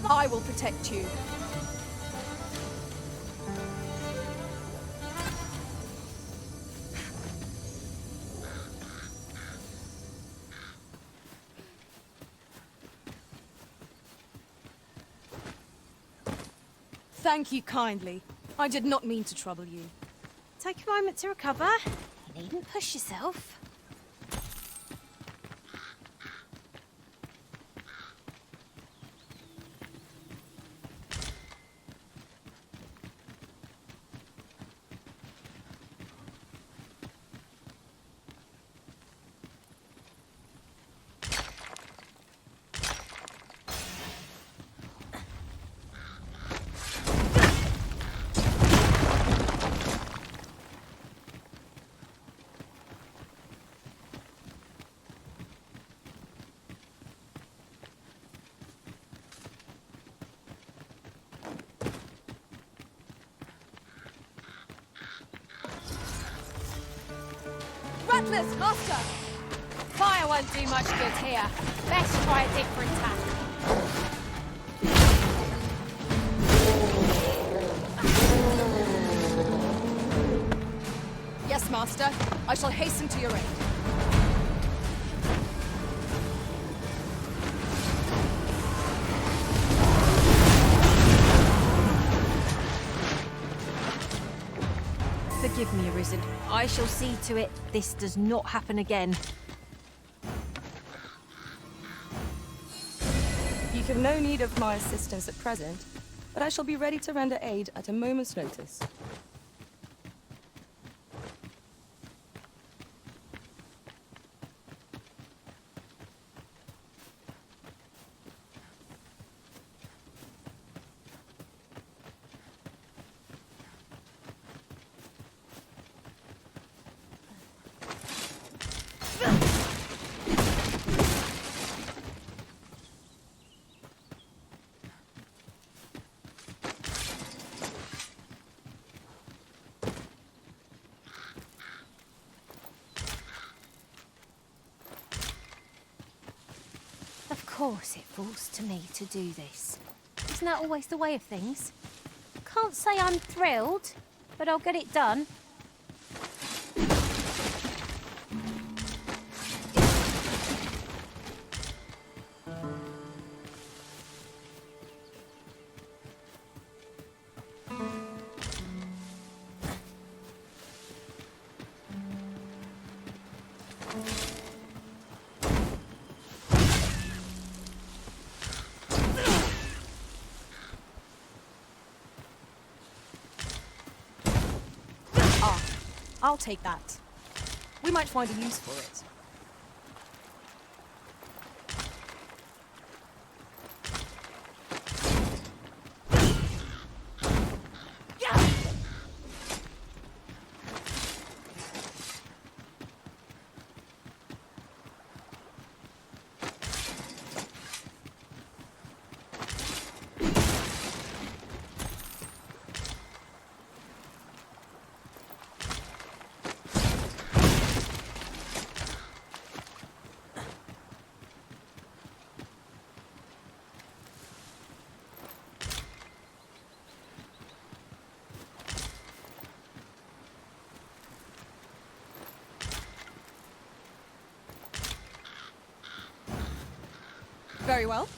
I will protect you. Thank you kindly. I did not mean to trouble you. Take a moment to recover. You needn't push yourself. Rattlers, Master! Fire won't do much good here. Best try a different tack. Yes, Master. I shall hasten to your aid. Forgive me, Arisen. I shall see to it this does not happen again. You have no need of my assistance at present, but I shall be ready to render aid at a moment's notice. course it falls to me to do this. Isn't that always the way of things? Can't say I'm thrilled, but I'll get it done. I'll take that. We might find a use for it. Very well.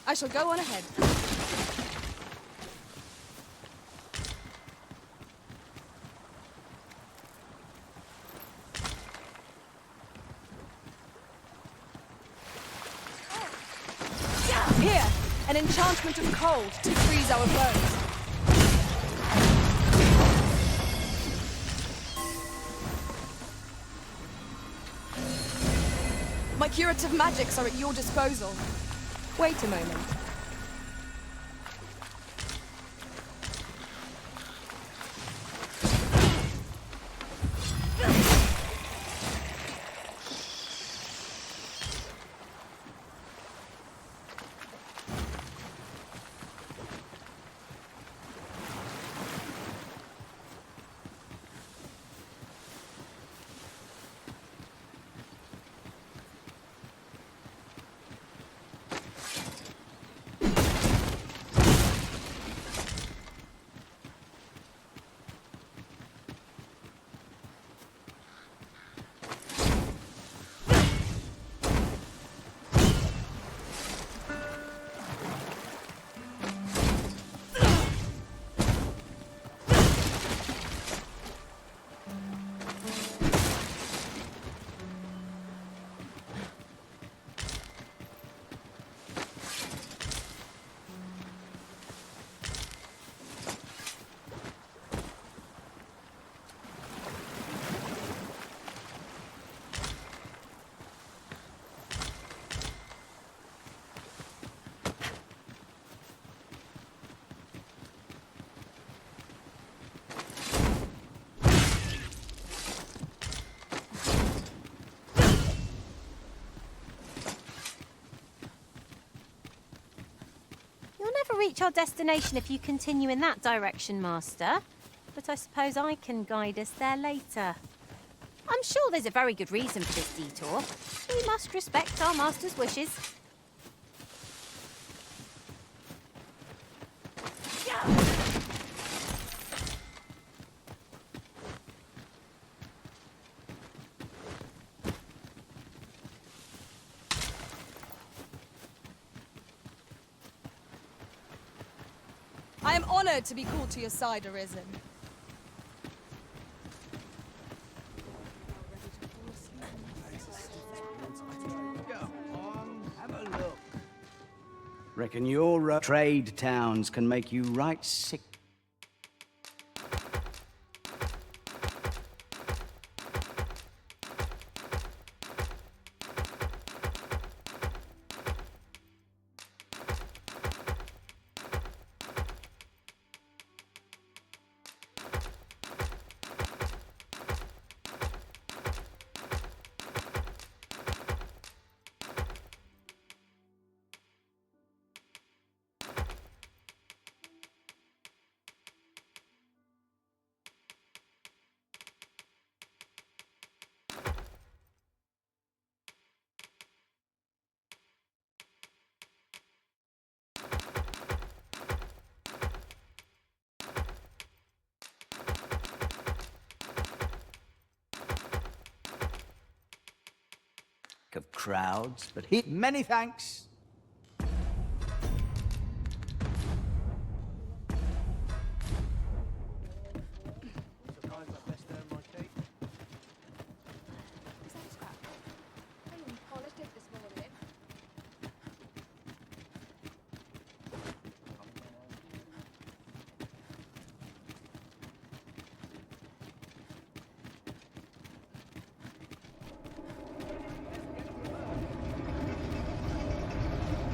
I shall go on ahead. Here, an enchantment of cold to freeze our bones. My curative magics are at your disposal. Wait a moment. Reach our destination if you continue in that direction, Master. But I suppose I can guide us there later. I'm sure there's a very good reason for this detour. We must respect our Master's wishes. I am honored to be called to your side, Arisen. Reckon your trade towns can make you right sick. of crowds, but he... Many thanks.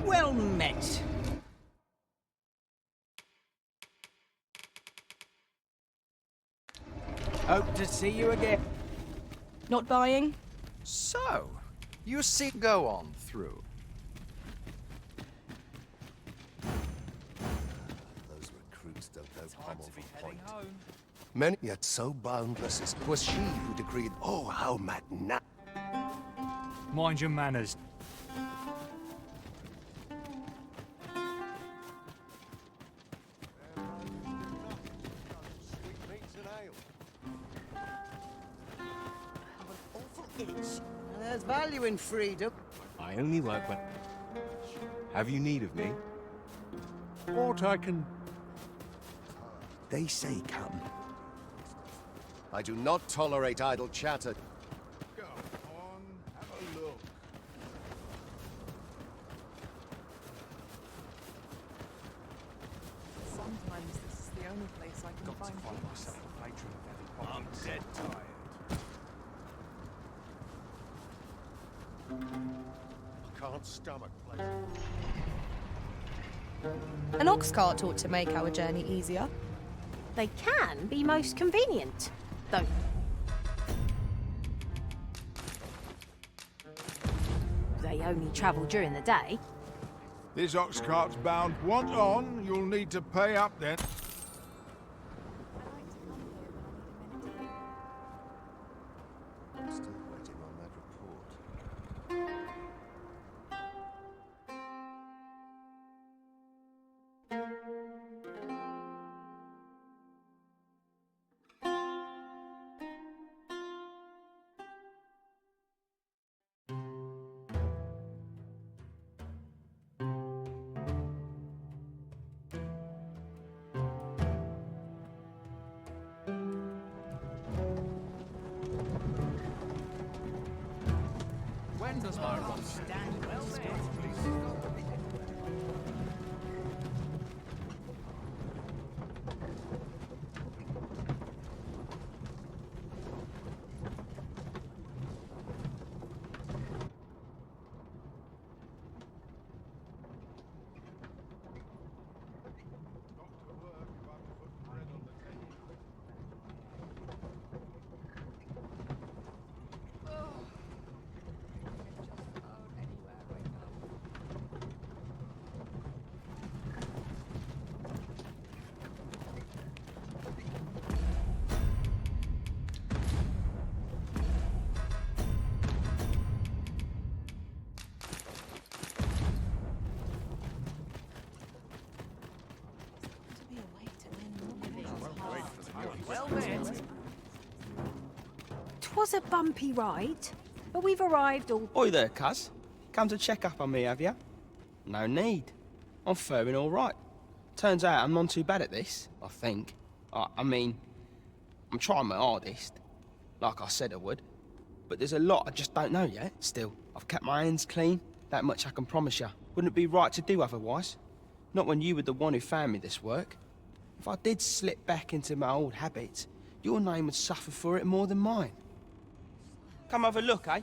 Well met. Hope to see you again. Not buying? So, you see, go on through. Those recruits don't know pommel from point. Many yet so boundless as 'twas she who decreed, oh, how magna... Mind your manners. There's value in freedom. I only work when... Have you need of me? What I can... They say come. I do not tolerate idle chatter. Go on, have a look. Sometimes this is the only place I can find peace. I'm dead tired. I can't stomach places. An ox cart ought to make our journey easier. They can be most convenient, though. They only travel during the day. This ox cart's bound. Want on, you'll need to pay up then. I'm still waiting on that report. When does my run stand? Well, Twas a bumpy ride, but we've arrived all... Oi there, cuz. Come to check up on me, have ya? No need. I'm faring all right. Turns out I'm not too bad at this, I think. I mean, I'm trying my hardest, like I said I would. But there's a lot I just don't know yet, still. I've kept my hands clean, that much I can promise you. Wouldn't it be right to do otherwise? Not when you were the one who found me this work. If I did slip back into my old habits, your name would suffer for it more than mine. Come have a look, eh?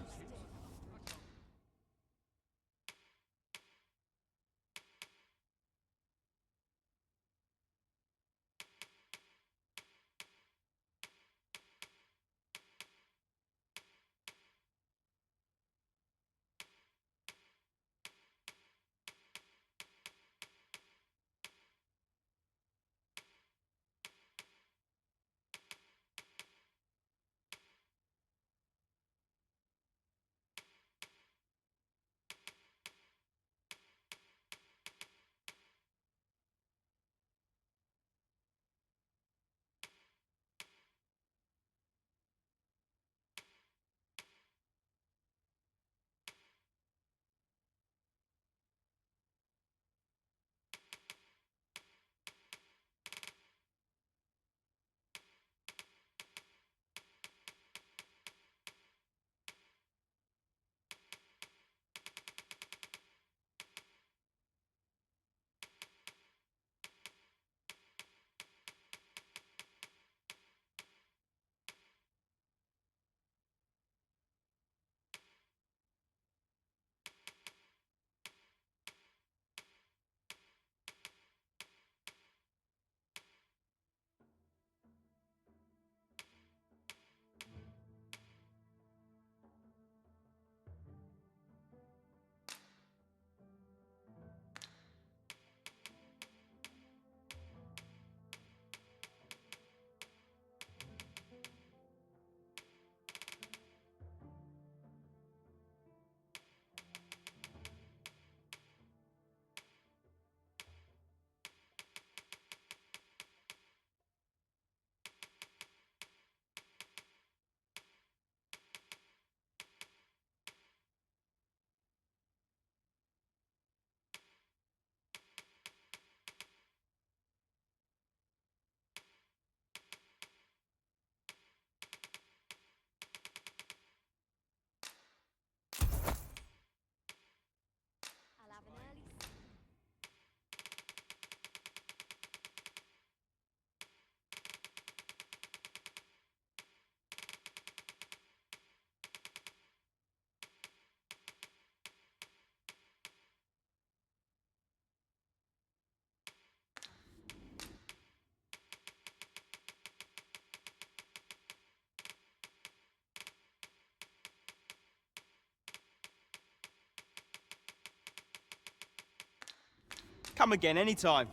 Come again anytime.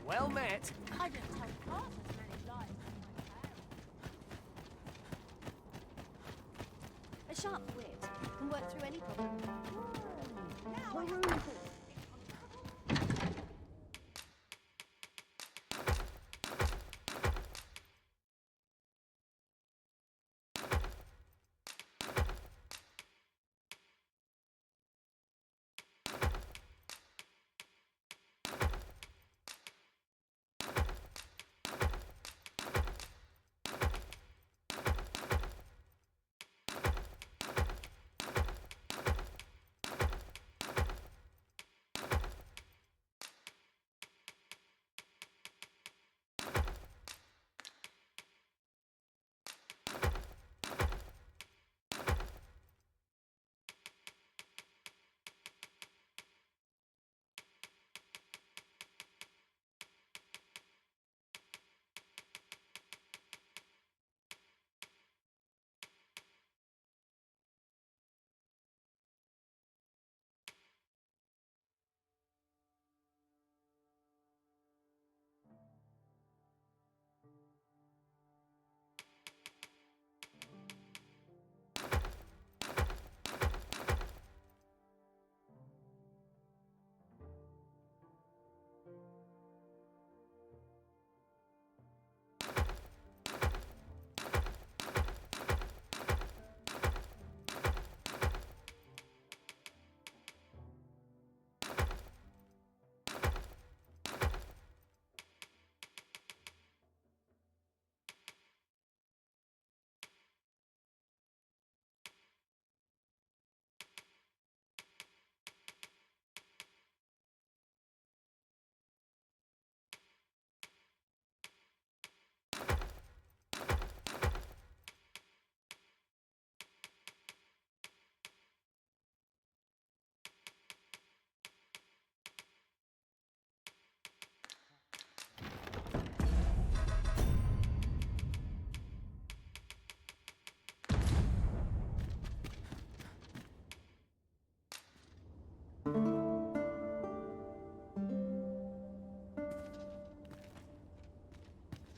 Well met. I don't tell half as many lies as A sharp wit can work through any problem.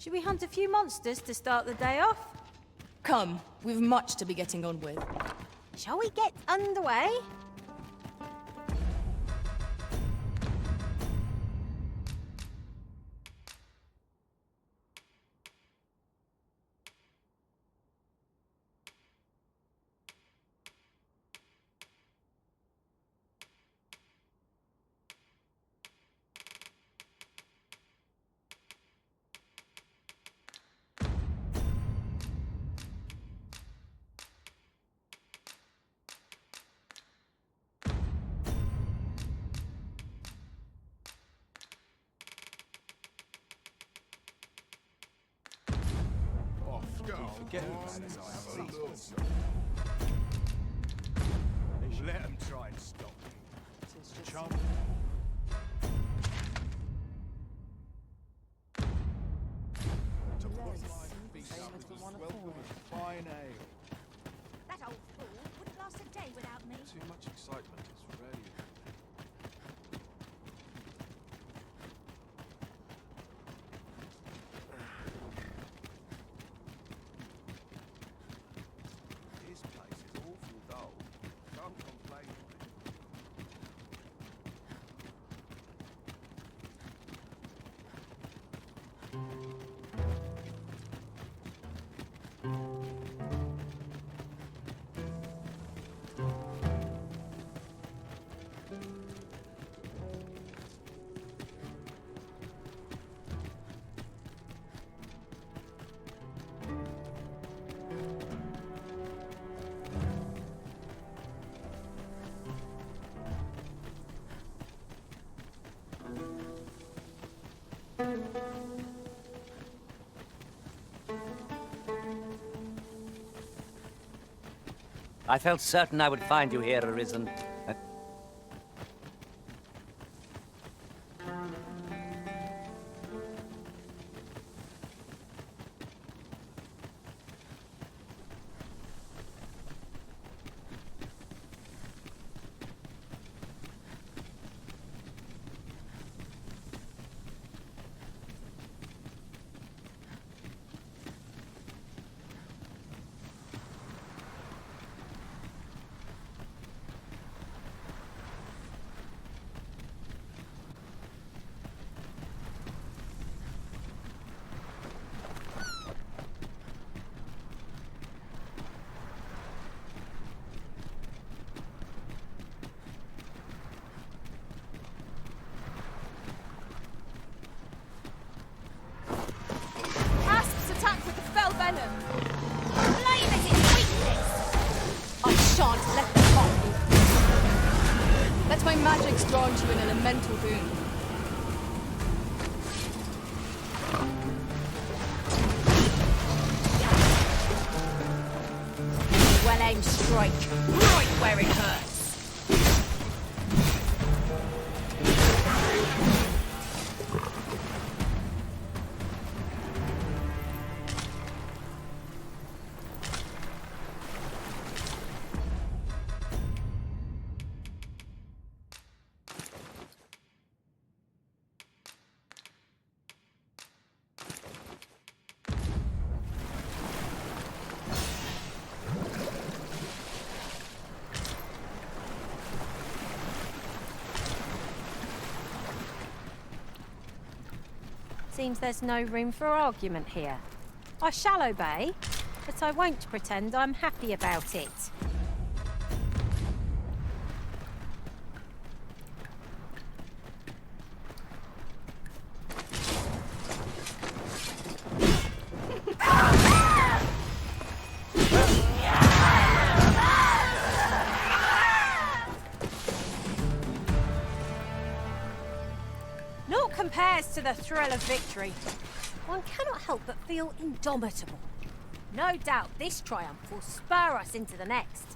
Should we hunt a few monsters to start the day off? Come, we've much to be getting on with. Shall we get underway? Forget about it. Let them try and stop me. Chum. To put my feet up is a sweltering of fine ale. That old fool wouldn't last a day without me. Too much excitement is rarely This place is awful dull. Can't complain. I felt certain I would find you here, Arisen. Let my magic's grant you an elemental boon. Well-aimed strike, right where it hurts. Seems there's no room for argument here. I shall obey, but I won't pretend I'm happy about it. Naught compares to the thrill of victory. One cannot help but feel indomitable. No doubt this triumph will spur us into the next.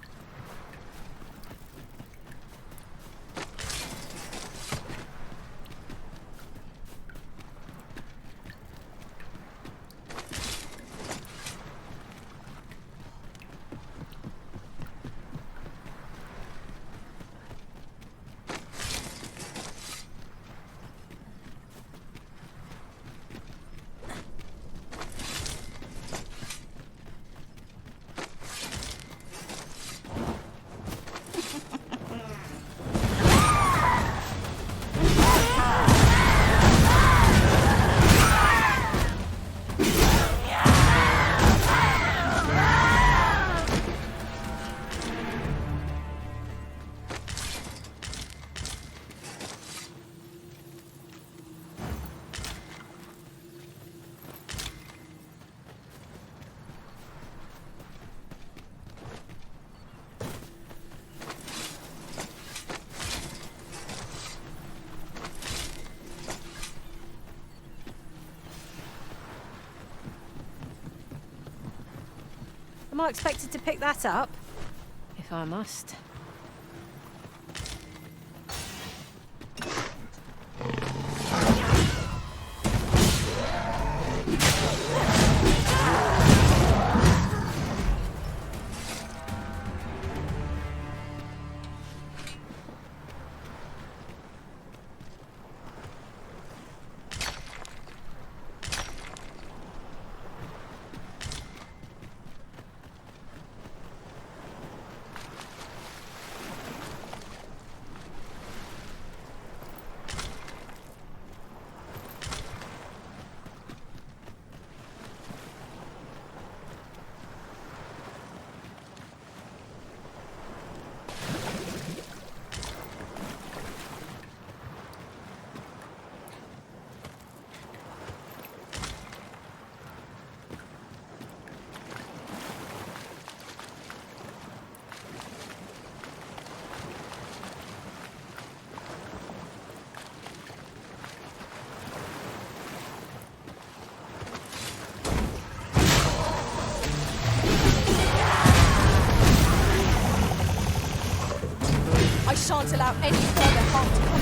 Am I expected to pick that up? If I must. I shan't allow any further harm to come.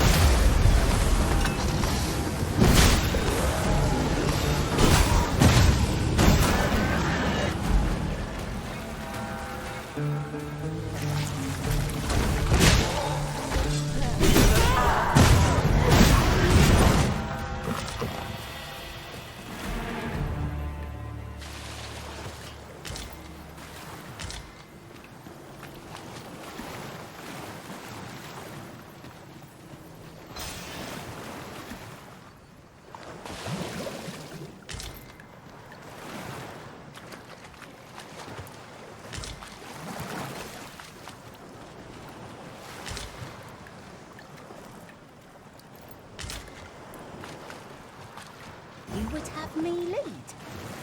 You would have me lead.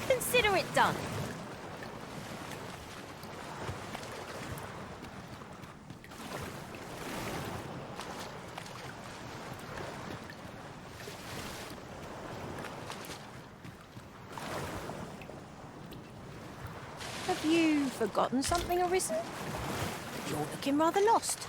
Consider it done. Have you forgotten something, Arisen? You're looking rather lost.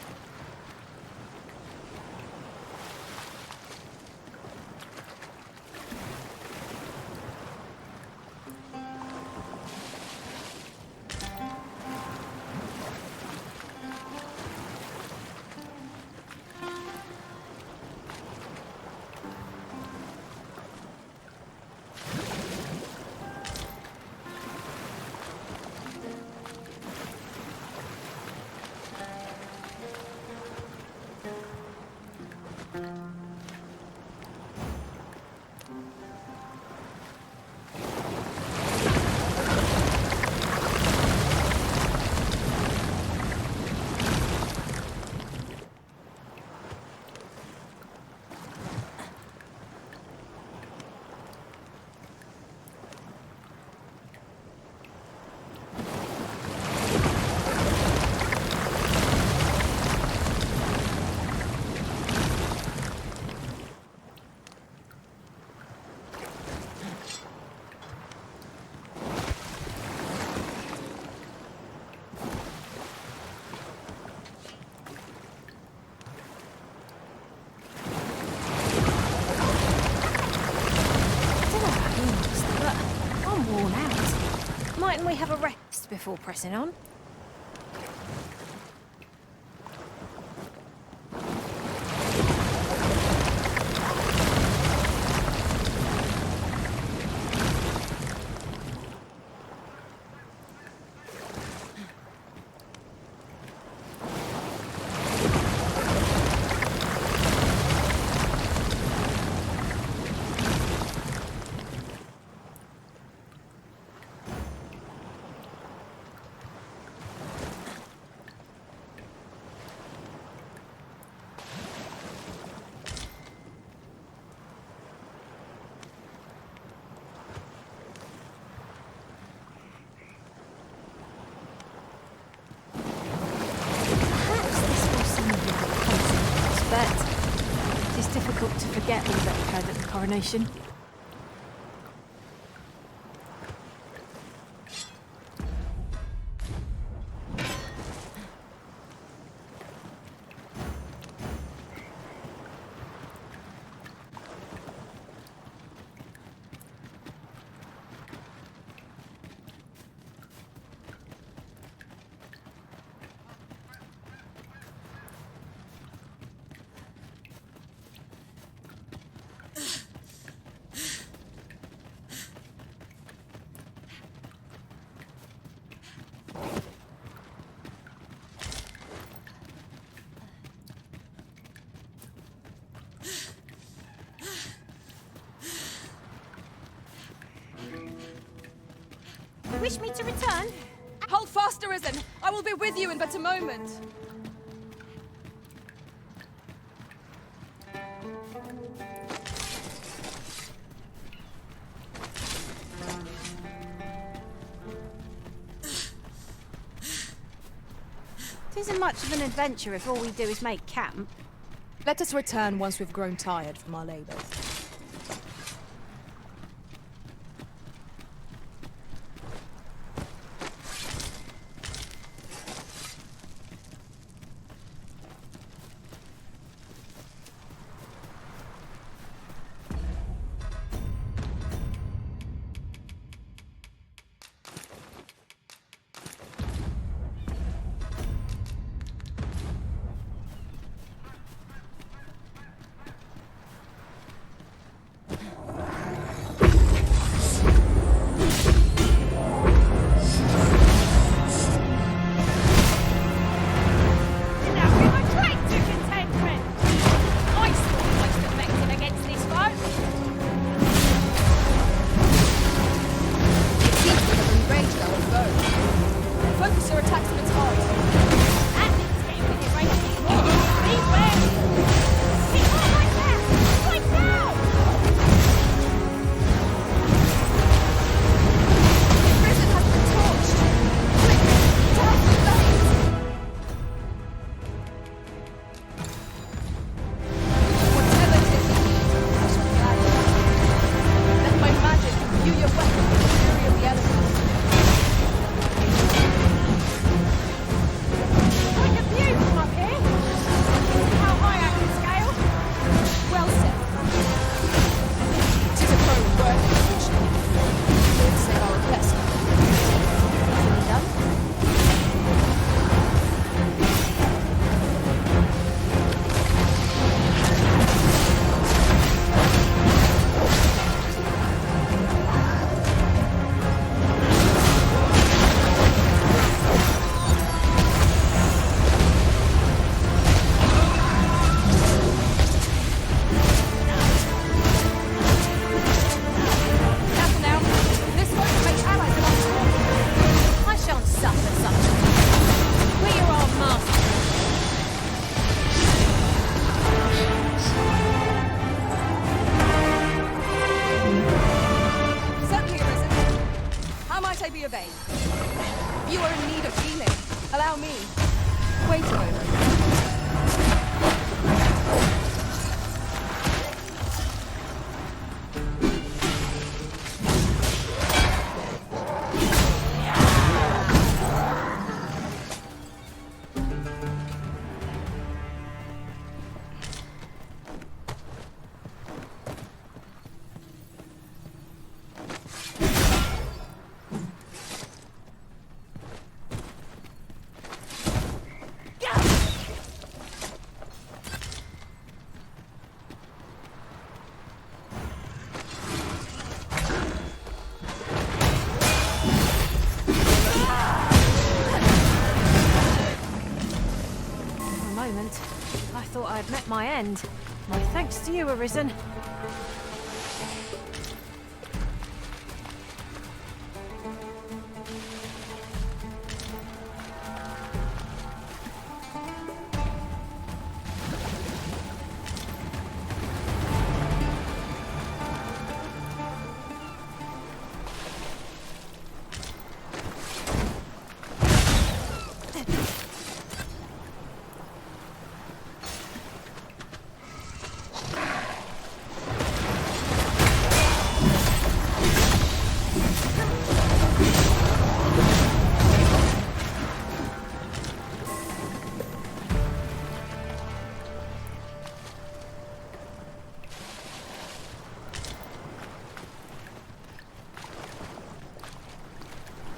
Mightn't we have a rest before pressing on? But it is difficult to forget all that occurred at the coronation. Wish me to return? Hold fast, Arisen! I will be with you in but a moment. It isn't much of an adventure if all we do is make camp. Let us return once we've grown tired from our labours. I've met my end. My thanks to you, Arisen.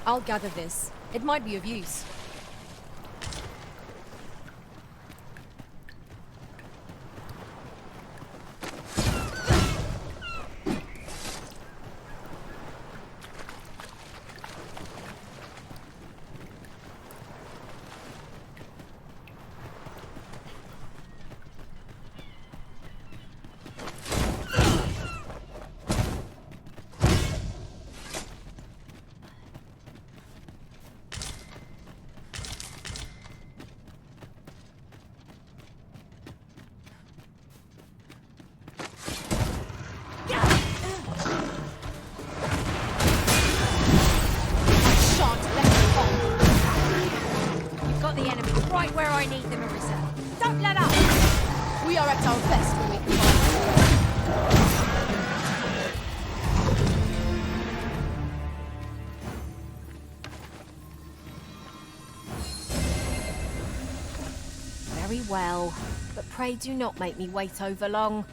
I'll gather this. It might be of use. Right where I need them, Arisen. Don't let up! We are at our best when we combine. Very well, but pray do not make me wait over long.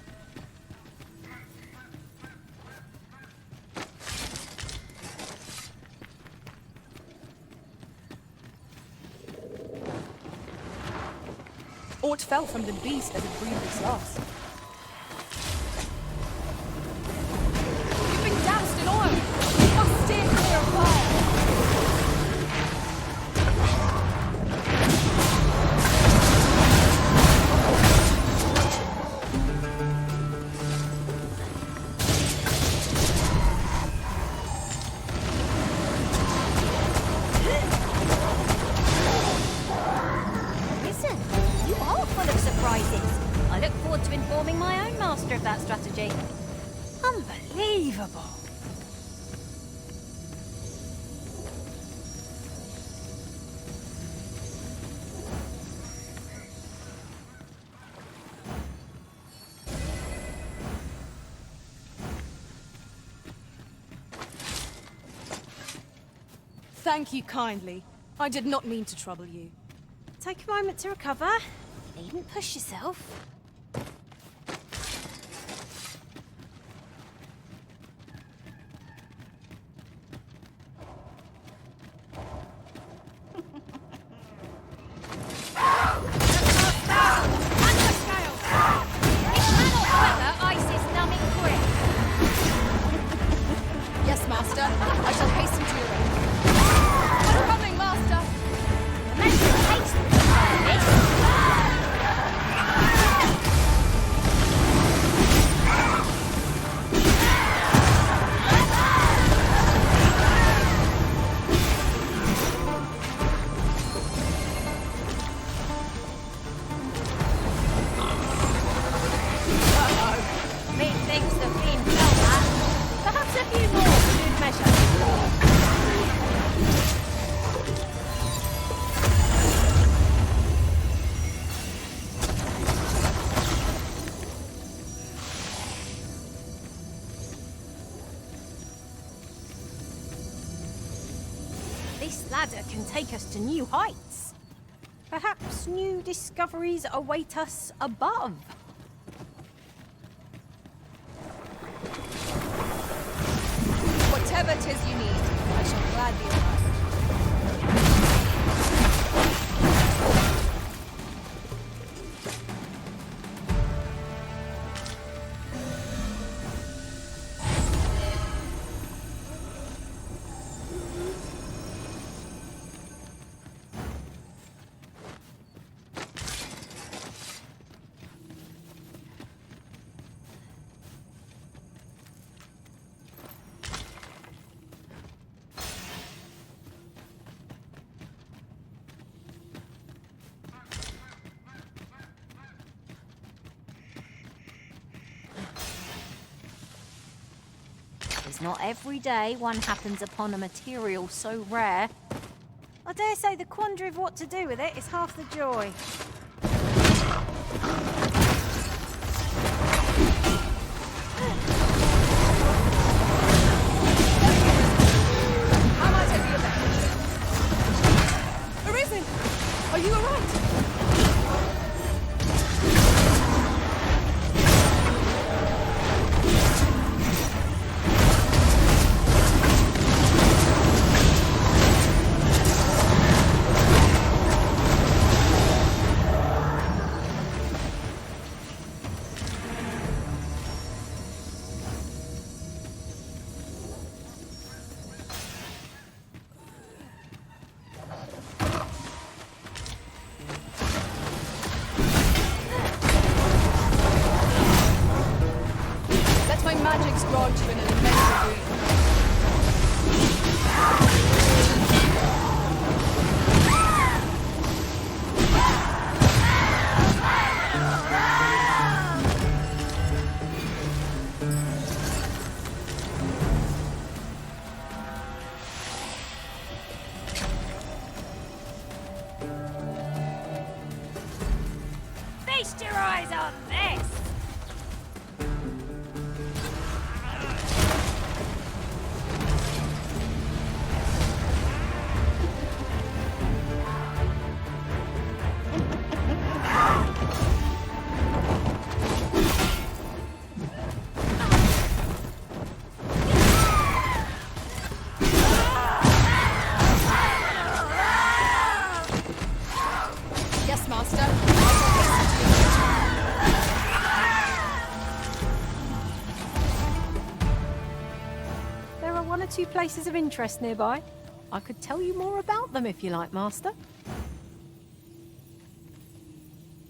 Aught fell from the beast as it breathed its last. You've been doused in oil! You must steer clear of fire! I look forward to informing my own master of that strategy. Unbelievable. Thank you kindly. I did not mean to trouble you. Take a moment to recover. Needn't push yourself. Yes, Master. I shall hasten to your aid. I'm coming, Master! Methinks the fiend fell that. Perhaps a few more for good measure. This ladder can take us to new heights. Perhaps new discoveries await us above. Whatever 'tis you need, I shall gladly oblige. 'Tis not every day one happens upon a material so rare. I dare say the quandary of what to do with it is half the joy. How might I be of help? Arisen! Are you alright? Let my magics grant you an elemental dream. Feast your eyes on this! Yes, Master. I shall hasten to There are one or two places of interest nearby. I could tell you more about them if you like, Master.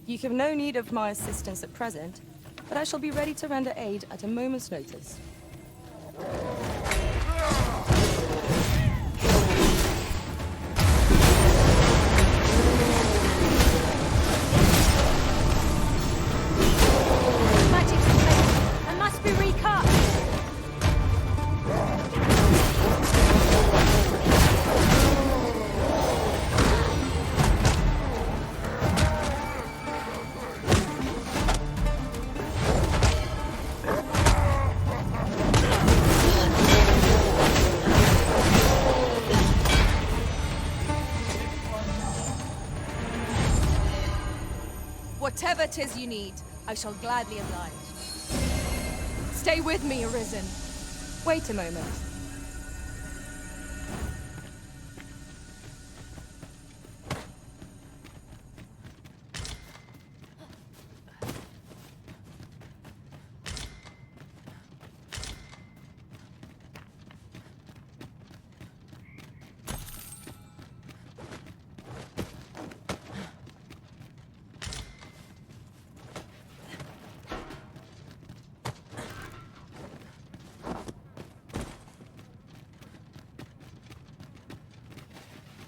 You have no need of my assistance at present, but I shall be ready to render aid at a moment's notice. Magic's complete. I must be recut. Whatever 'tis you need, I shall gladly oblige. Stay with me, Arisen. Wait a moment.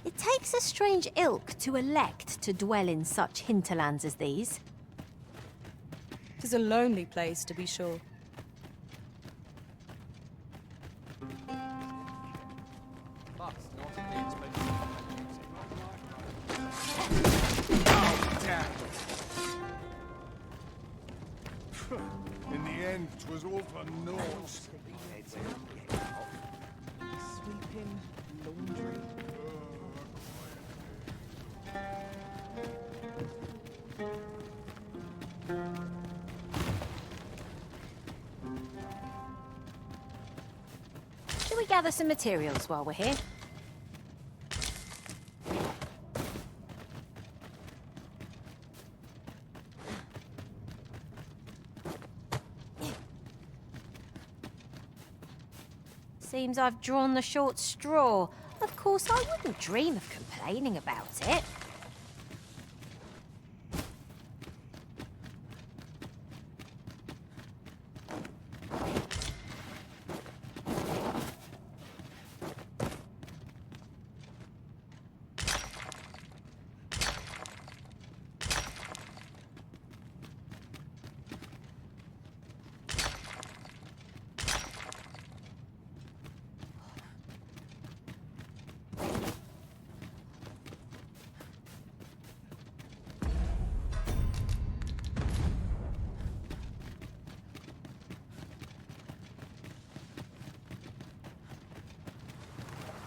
It takes a strange ilk to elect to dwell in such hinterlands as these. 'Tis a lonely place, to be sure. In the end, 'twas all for naught. Sweeping, laundry. Shall we gather some materials while we're here? Seems I've drawn the short straw. Of course, I wouldn't dream of complaining about it.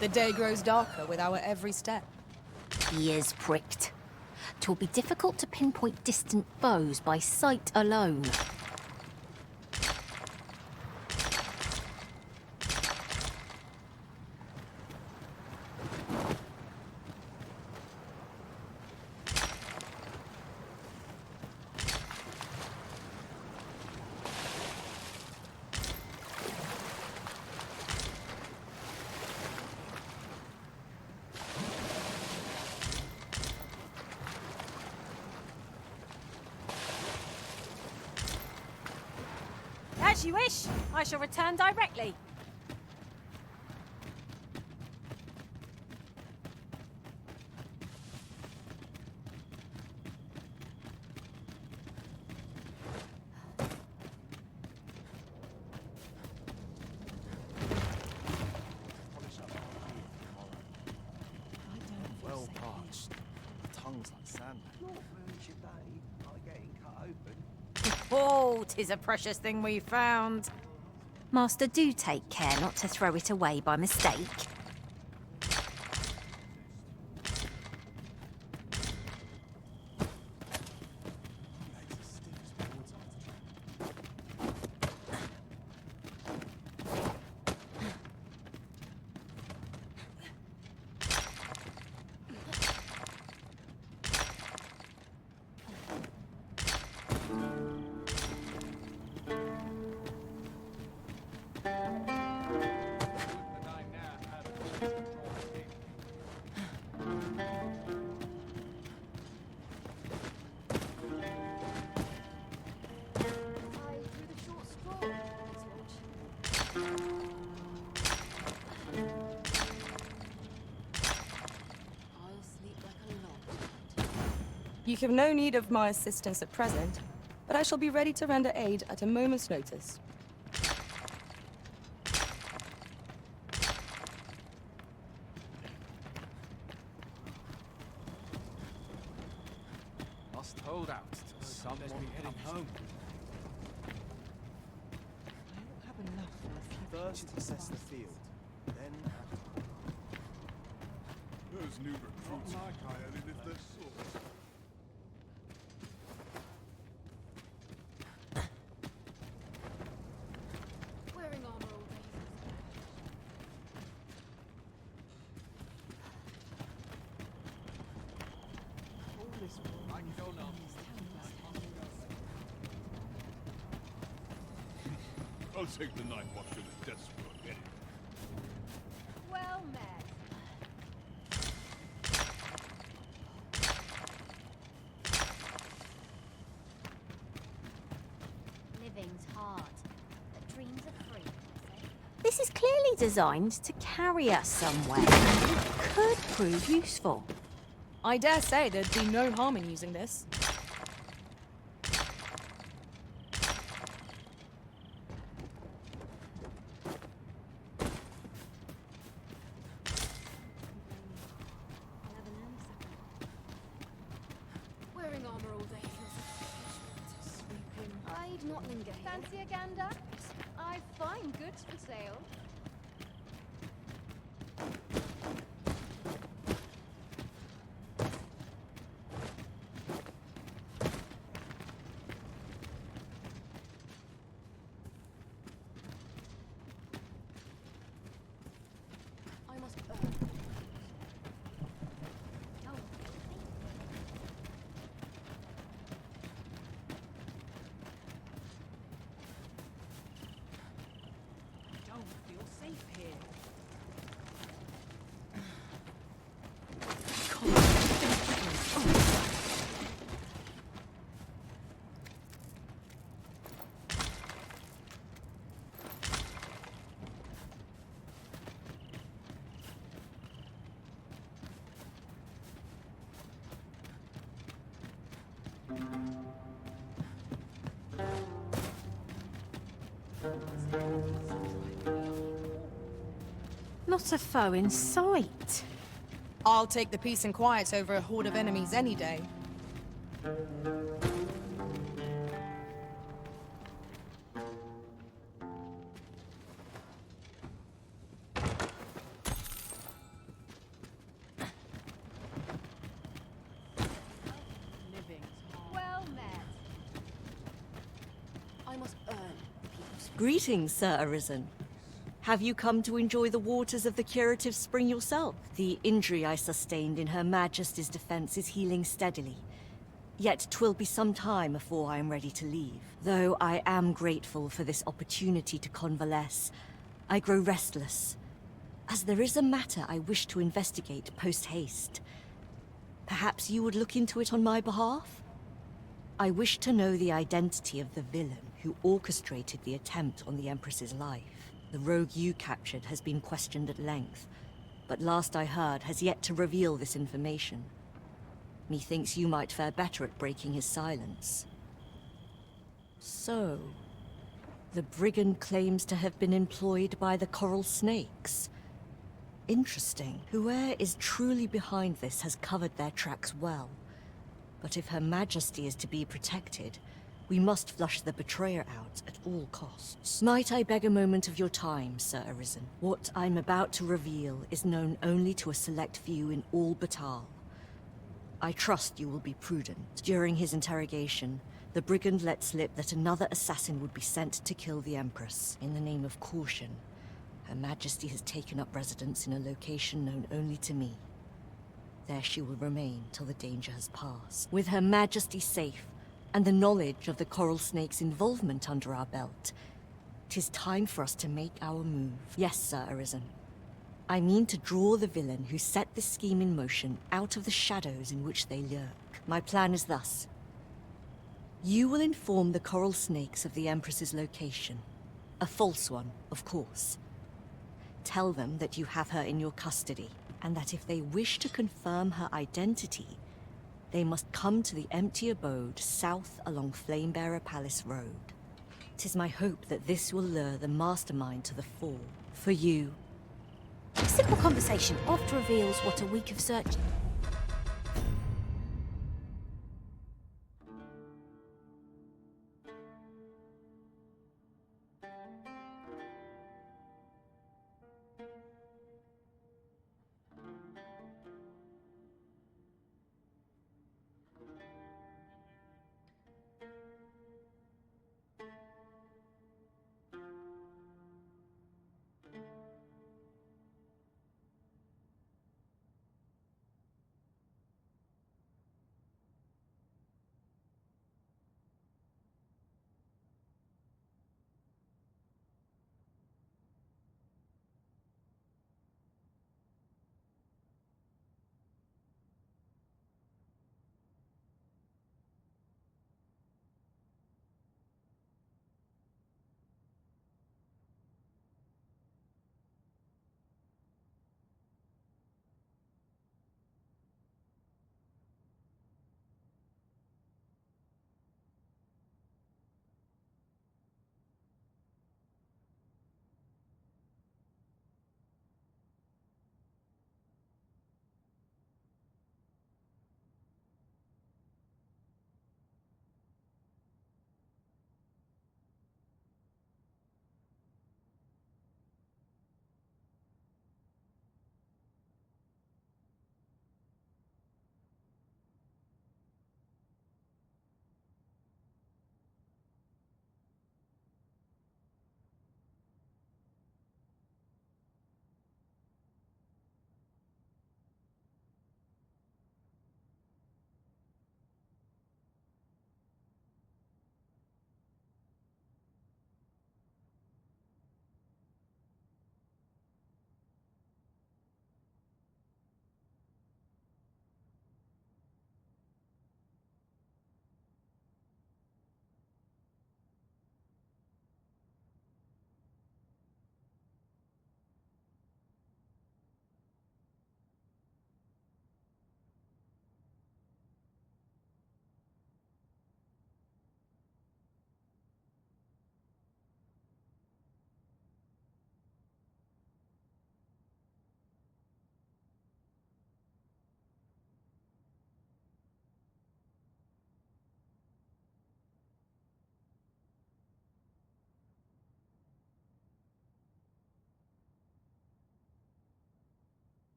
The day grows darker with our every step. Ears pricked. 'Twill be difficult to pinpoint distant foes by sight alone. As you wish. I shall return directly. Well parched. The tongue's like sand. Not ruins your day by getting cut open. Oh, 'tis a precious thing we found. Master, do take care not to throw it away by mistake. You have no need of my assistance at present, but I shall be ready to render aid at a moment's notice. Must hold out till someone heading home. I don't have enough for a few. First assess the field, then Those new recruits I only lift their swords. Wearing armor all day. I can go now. I'll take the night watch to the desperate anyway. Well met. Living's hard, but dreams are free. This is clearly designed to carry us somewhere. It could prove useful. I dare say there'd be no harm in using this. Wearing armor all day feels like a punishment to sweeping. I'd not linger here. Fancy a gander? I've fine goods for sale. I must earn. Don't feel safe here. Not a foe in sight. I'll take the peace and quiet over a horde of enemies any day. I must earn people's... Greetings, Sir Arisen. Have you come to enjoy the waters of the curative spring yourself? The injury I sustained in Her Majesty's defense is healing steadily. Yet 'twill be some time before I am ready to leave. Though I am grateful for this opportunity to convalesce, I grow restless, as there is a matter I wish to investigate post-haste. Perhaps you would look into it on my behalf? I wish to know the identity of the villain who orchestrated the attempt on the Empress's life. The rogue you captured has been questioned at length, but last I heard has yet to reveal this information. Methinks you might fare better at breaking his silence. So, the brigand claims to have been employed by the coral snakes. Interesting. Whoever is truly behind this has covered their tracks well. But if Her Majesty is to be protected, we must flush the betrayer out at all costs. Might I beg a moment of your time, Sir Arisen? What I'm about to reveal is known only to a select few in all Batal. I trust you will be prudent. During his interrogation, the brigand let slip that another assassin would be sent to kill the Empress. In the name of caution, Her Majesty has taken up residence in a location known only to me. There she will remain till the danger has passed. With Her Majesty safe, and the knowledge of the coral snake's involvement under our belt, 'tis time for us to make our move. Yes, Sir Arisen. I mean to draw the villain who set this scheme in motion out of the shadows in which they lurk. My plan is thus. You will inform the coral snakes of the Empress's location. A false one, of course. Tell them that you have her in your custody, and that if they wish to confirm her identity, they must come to the empty abode south along Flamebearer Palace Road. 'Tis my hope that this will lure the mastermind to the fore. For you, A simple conversation oft reveals what a week of search...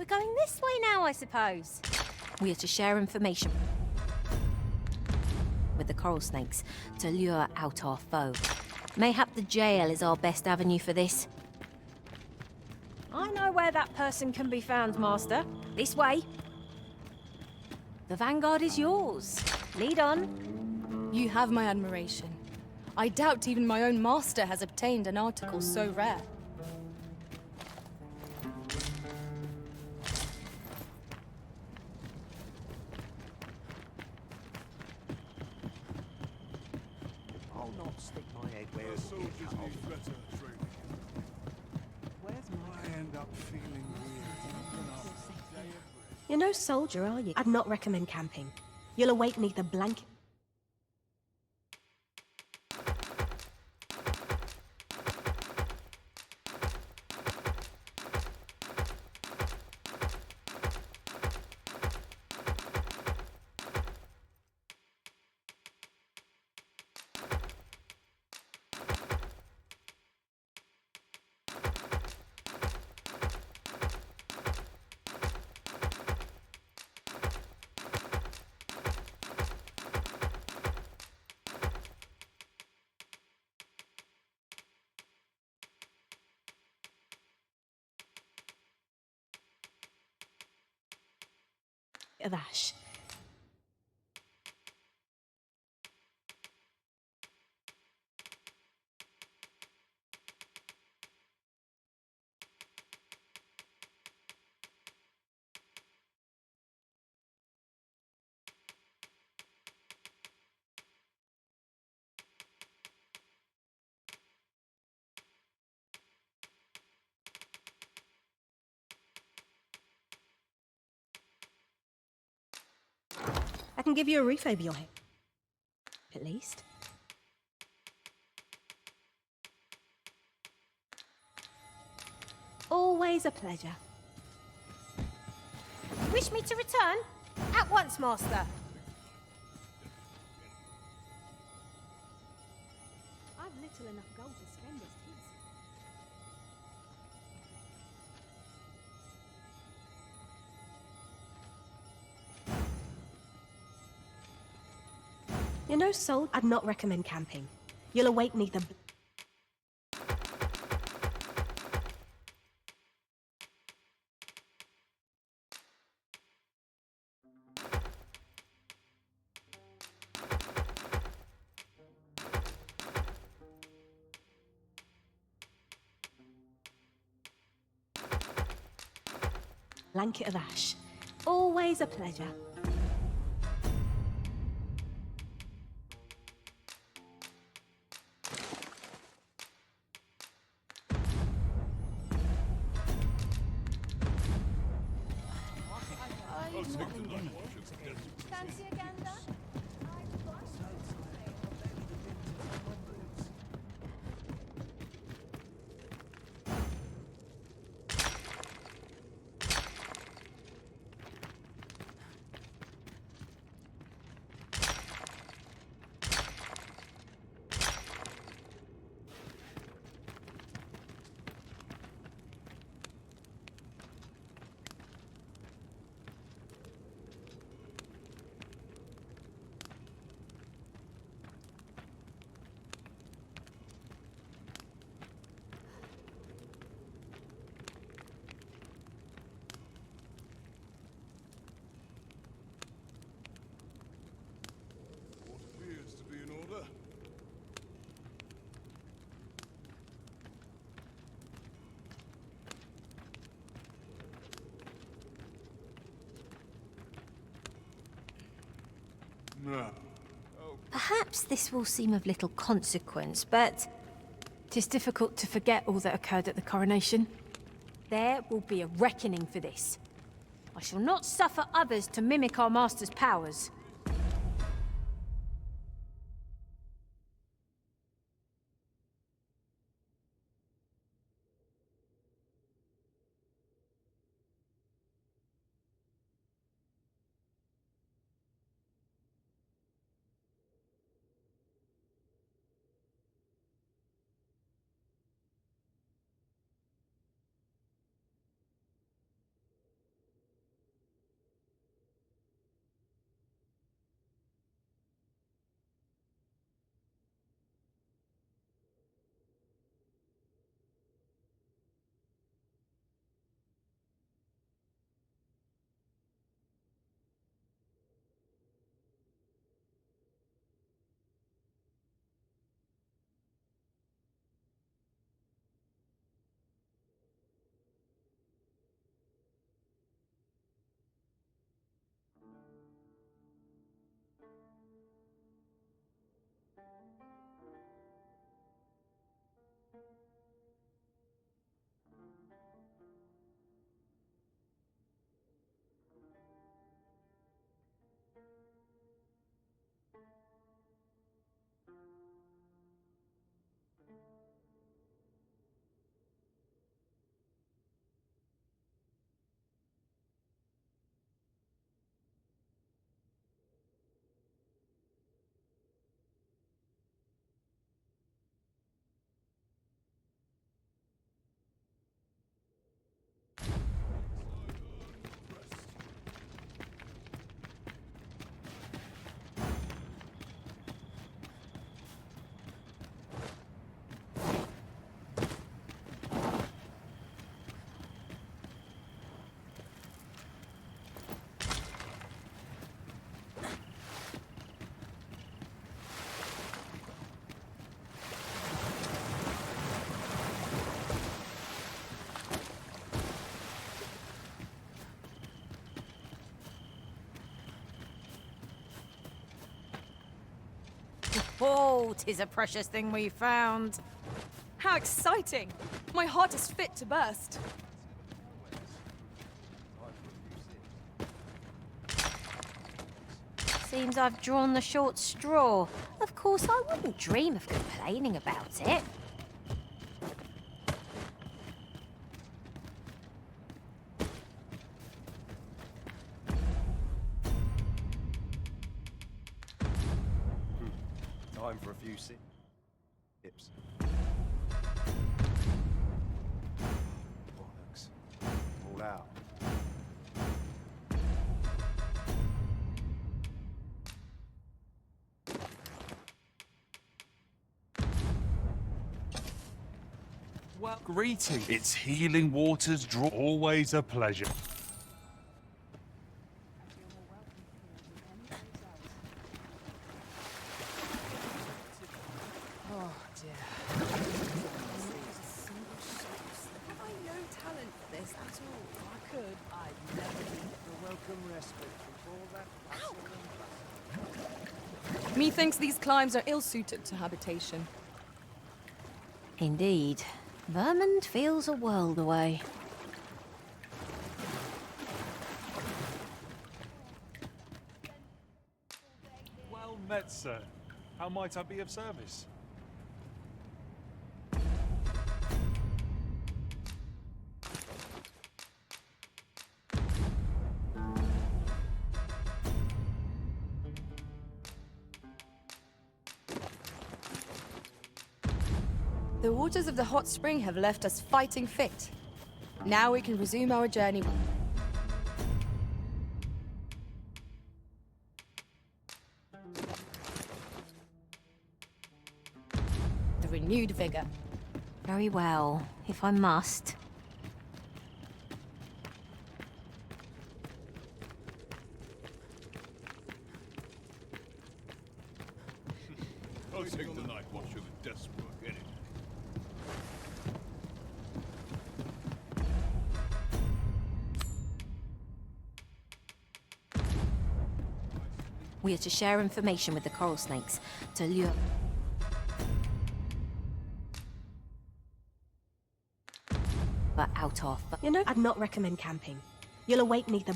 going this way now, I suppose. We are to share information with the coral snakes to lure out our foe. Mayhap the jail is our best avenue for this. I know where that person can be found, Master. This way. The vanguard is yours. Lead on. You have my admiration. I doubt even my own master has obtained an article so rare. I'll not stick my head where The soldiers need better training. Where's I end up feeling weird. You're no soldier, are you? I'd not recommend camping. You'll await neath a blanket. Of ash. I can give you a roof over your head. At least. Always a pleasure. Wish me to return? At once, Master. I've little enough gold to spend as tis. You're no soul. I'd not recommend camping. You'll await neath a... blanket of ash. Always a pleasure. Fancy a gander? What appears to be in order? No. Perhaps this will seem of little consequence, but 'tis difficult to forget all that occurred at the coronation. There will be a reckoning for this. I shall not suffer others to mimic our master's powers. Oh, 'tis a precious thing we found. How exciting! My heart is fit to burst. Seems I've drawn the short straw. Of course, I wouldn't dream of complaining about it. Time for a few sips. Bollocks. All out. Well, greetings. It's healing waters draw. Always a pleasure. Oh dear. Have I no talent for this at all? If I could, I'd never leave the welcome respite from all that hustle and bustle. Methinks these climes are ill-suited to habitation. Indeed. Vermond feels a world away. Well met, sir. How might I be of service? The waters of the hot spring have left us fighting fit. Now we can resume our journey. The renewed vigor. Very well, if I must. I'll take the night watch of the desk work anyway. We are to share information with the coral snakes to lure... but out of... You know, I'd not recommend camping. You'll await neither...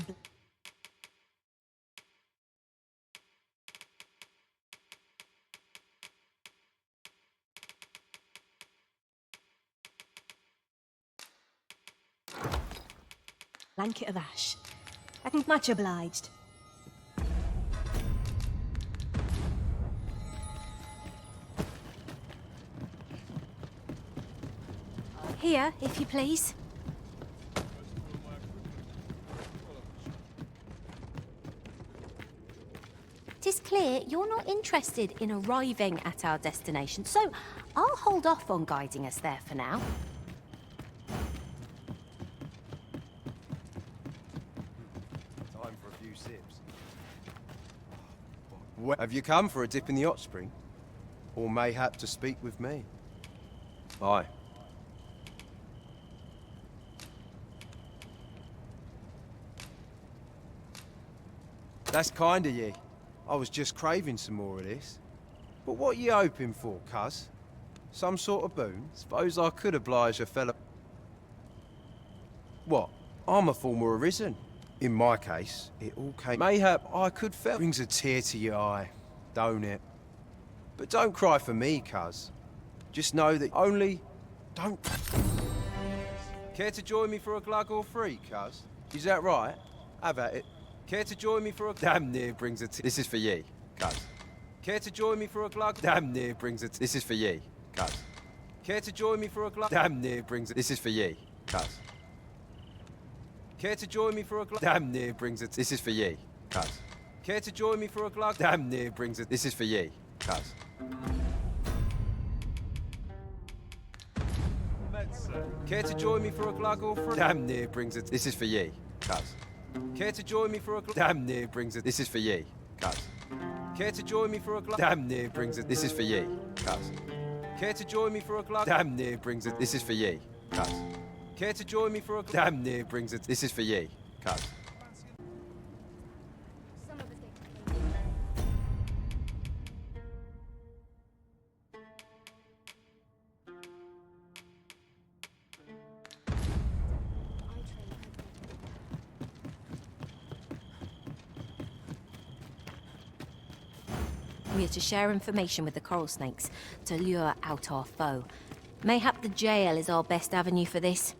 blanket of ash. I'm much obliged. Here, if you please. Tis clear you're not interested in arriving at our destination, so I'll hold off on guiding us there for now. Time for a few sips. Have you come for a dip in the hot spring? Or mayhap to speak with me? Aye. That's kind of ye. I was just craving some more of this. But what ye hoping for, cuz? Some sort of boon? Suppose I could oblige a fella... What? I'm a former arisen. In my case, it all came... Mayhap I could feel... Brings a tear to your eye, don't it? But don't cry for me, cuz. Just know that only... Don't... Care to join me for a glug or three, cuz? Is that right? Have at it. Care to join me for a... Damn near brings a... This is for ye, cuz. Care to join me for a glug? Damn near brings a... This is for ye, cuz. Care to join me for a glug? Damn near brings a... This is for ye, cuz. Care to join me for a glug? Damn near brings a... This is for ye, cuz. Care to join me for a glug? Damn near brings a... This is for ye, cuz. Care to join me for a glug or for... Damn near brings a... This is for ye, cuz. Care to join me for a glug? Damn near brings a... This is for ye, cuz. Care to join me for a glug? Damn near brings a... This is for ye, cuz. Care to join me for a glug? Damn near brings a... This is for ye, cuz. Care to join me for a glug? Damn near brings a... This is for ye, cuz. We are to share information with the coral snakes to lure out our foe. Mayhap the jail is our best avenue for this.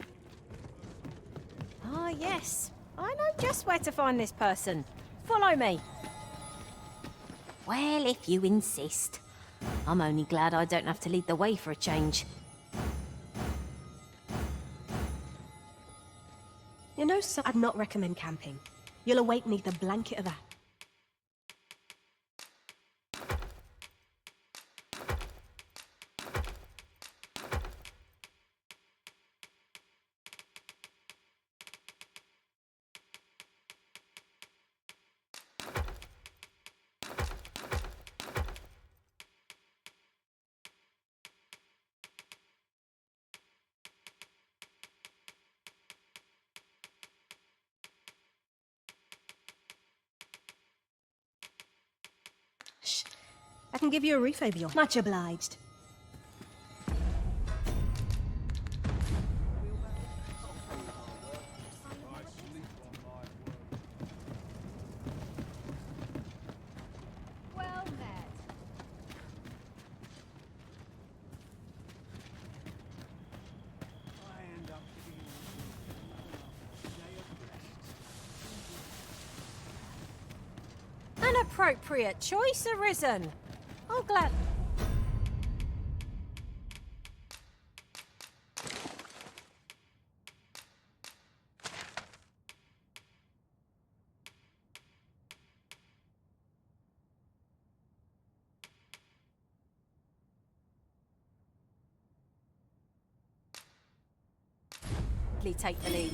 Ah, yes. I know just where to find this person. Follow me. Well, if you insist. I'm only glad I don't have to lead the way for a change. You know, so I'd not recommend camping. You'll awake neath the blanket of that. Shh. I can give you a refill, Bjorn. Much obliged. Well met. An appropriate choice arisen. Oh, glad... take the lead.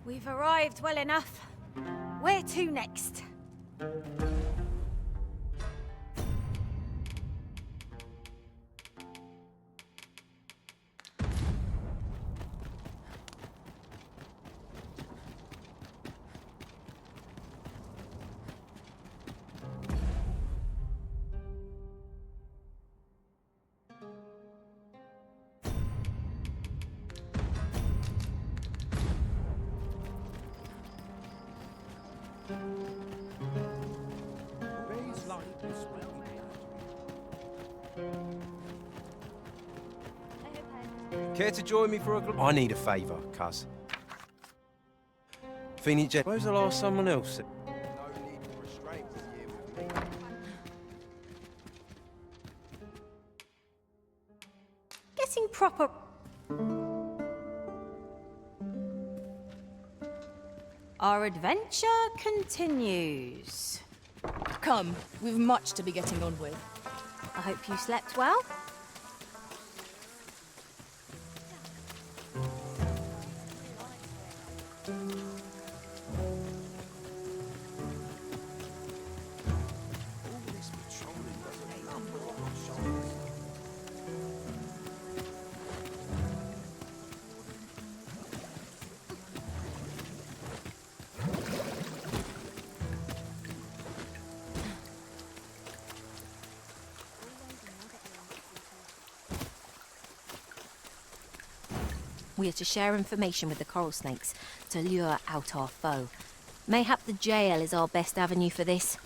We've arrived well enough. Where to next? Care to join me for a I need a favour, cuz. Phoenix Jet, where's the last someone else? No need for restraint here with me. Getting proper... Our adventure continues. Come, we've much to be getting on with. I hope you slept well. We are to share information with the coral snakes to lure out our foe. Mayhap the jail is our best avenue for this.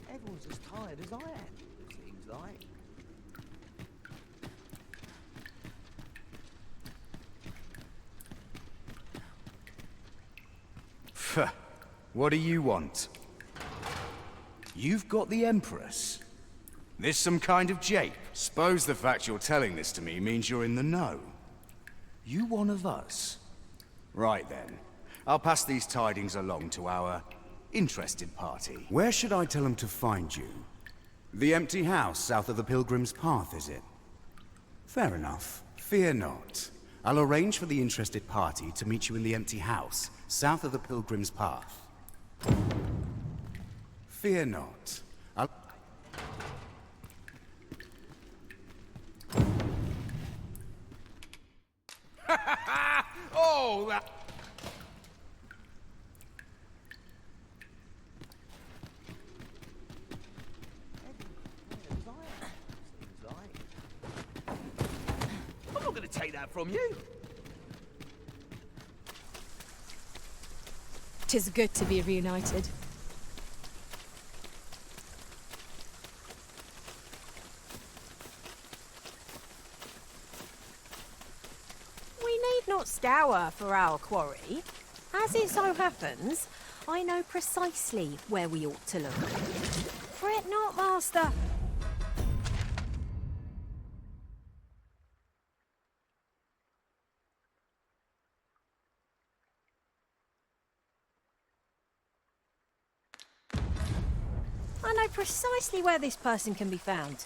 Everyone's as tired as I am, it seems like. What do you want? You've got the Empress. This some kind of jape? Suppose the fact you're telling this to me means you're in the know. You one of us? Right then. I'll pass these tidings along to our interested party. Where should I tell them to find you? The empty house south of the Pilgrim's Path, is it? Fair enough. Fear not. I'll arrange for the interested party to meet you in the empty house, south of the Pilgrim's Path. Fear not. I'll... Oh, that... I'm not going to take that from you. 'Tis good to be reunited. We need not scour for our quarry. As it so happens, I know precisely where we ought to look. Fret not, master. I know precisely where this person can be found.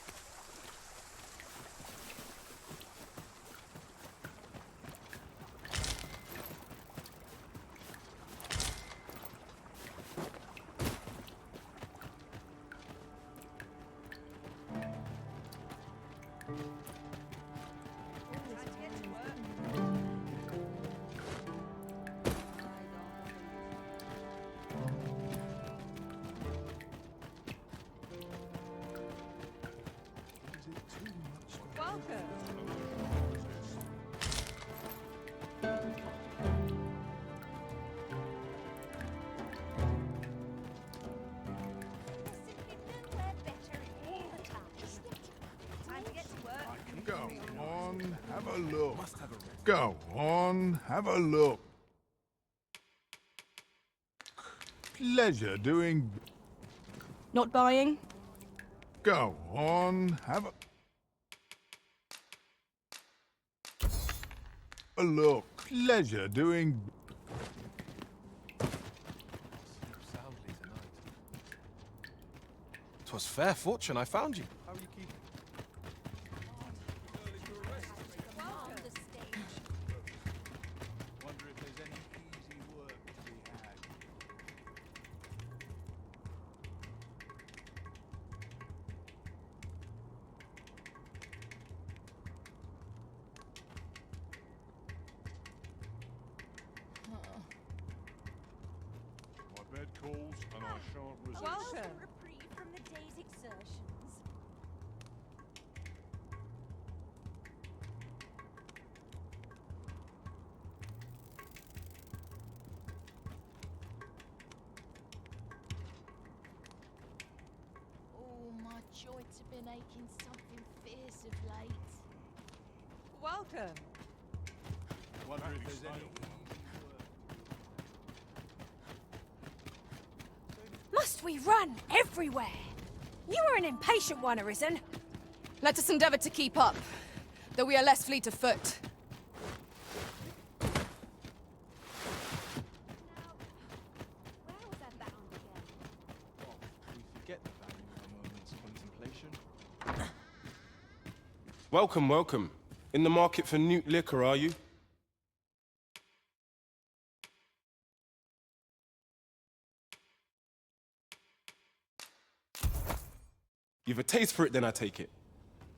Go on, have a look. Go on, have a look. Pleasure doing... Not buying? Go on, have a look. Pleasure doing... 'Twas fair fortune I found you. How are you keeping? Wonder if there's any easy work to be had. My bed calls and I shan't resist. Welcome. Reprieve from the day's exertions. Oh, my joints have been aching something fierce of late. Welcome. Wonder if there's any Must we run everywhere? You are an impatient one, Arisen. Let us endeavor to keep up, though we are less fleet of foot. Forget the value of a moment's contemplation. Welcome, welcome. In the market for new liquor, are you? You've a taste for it, then I take it.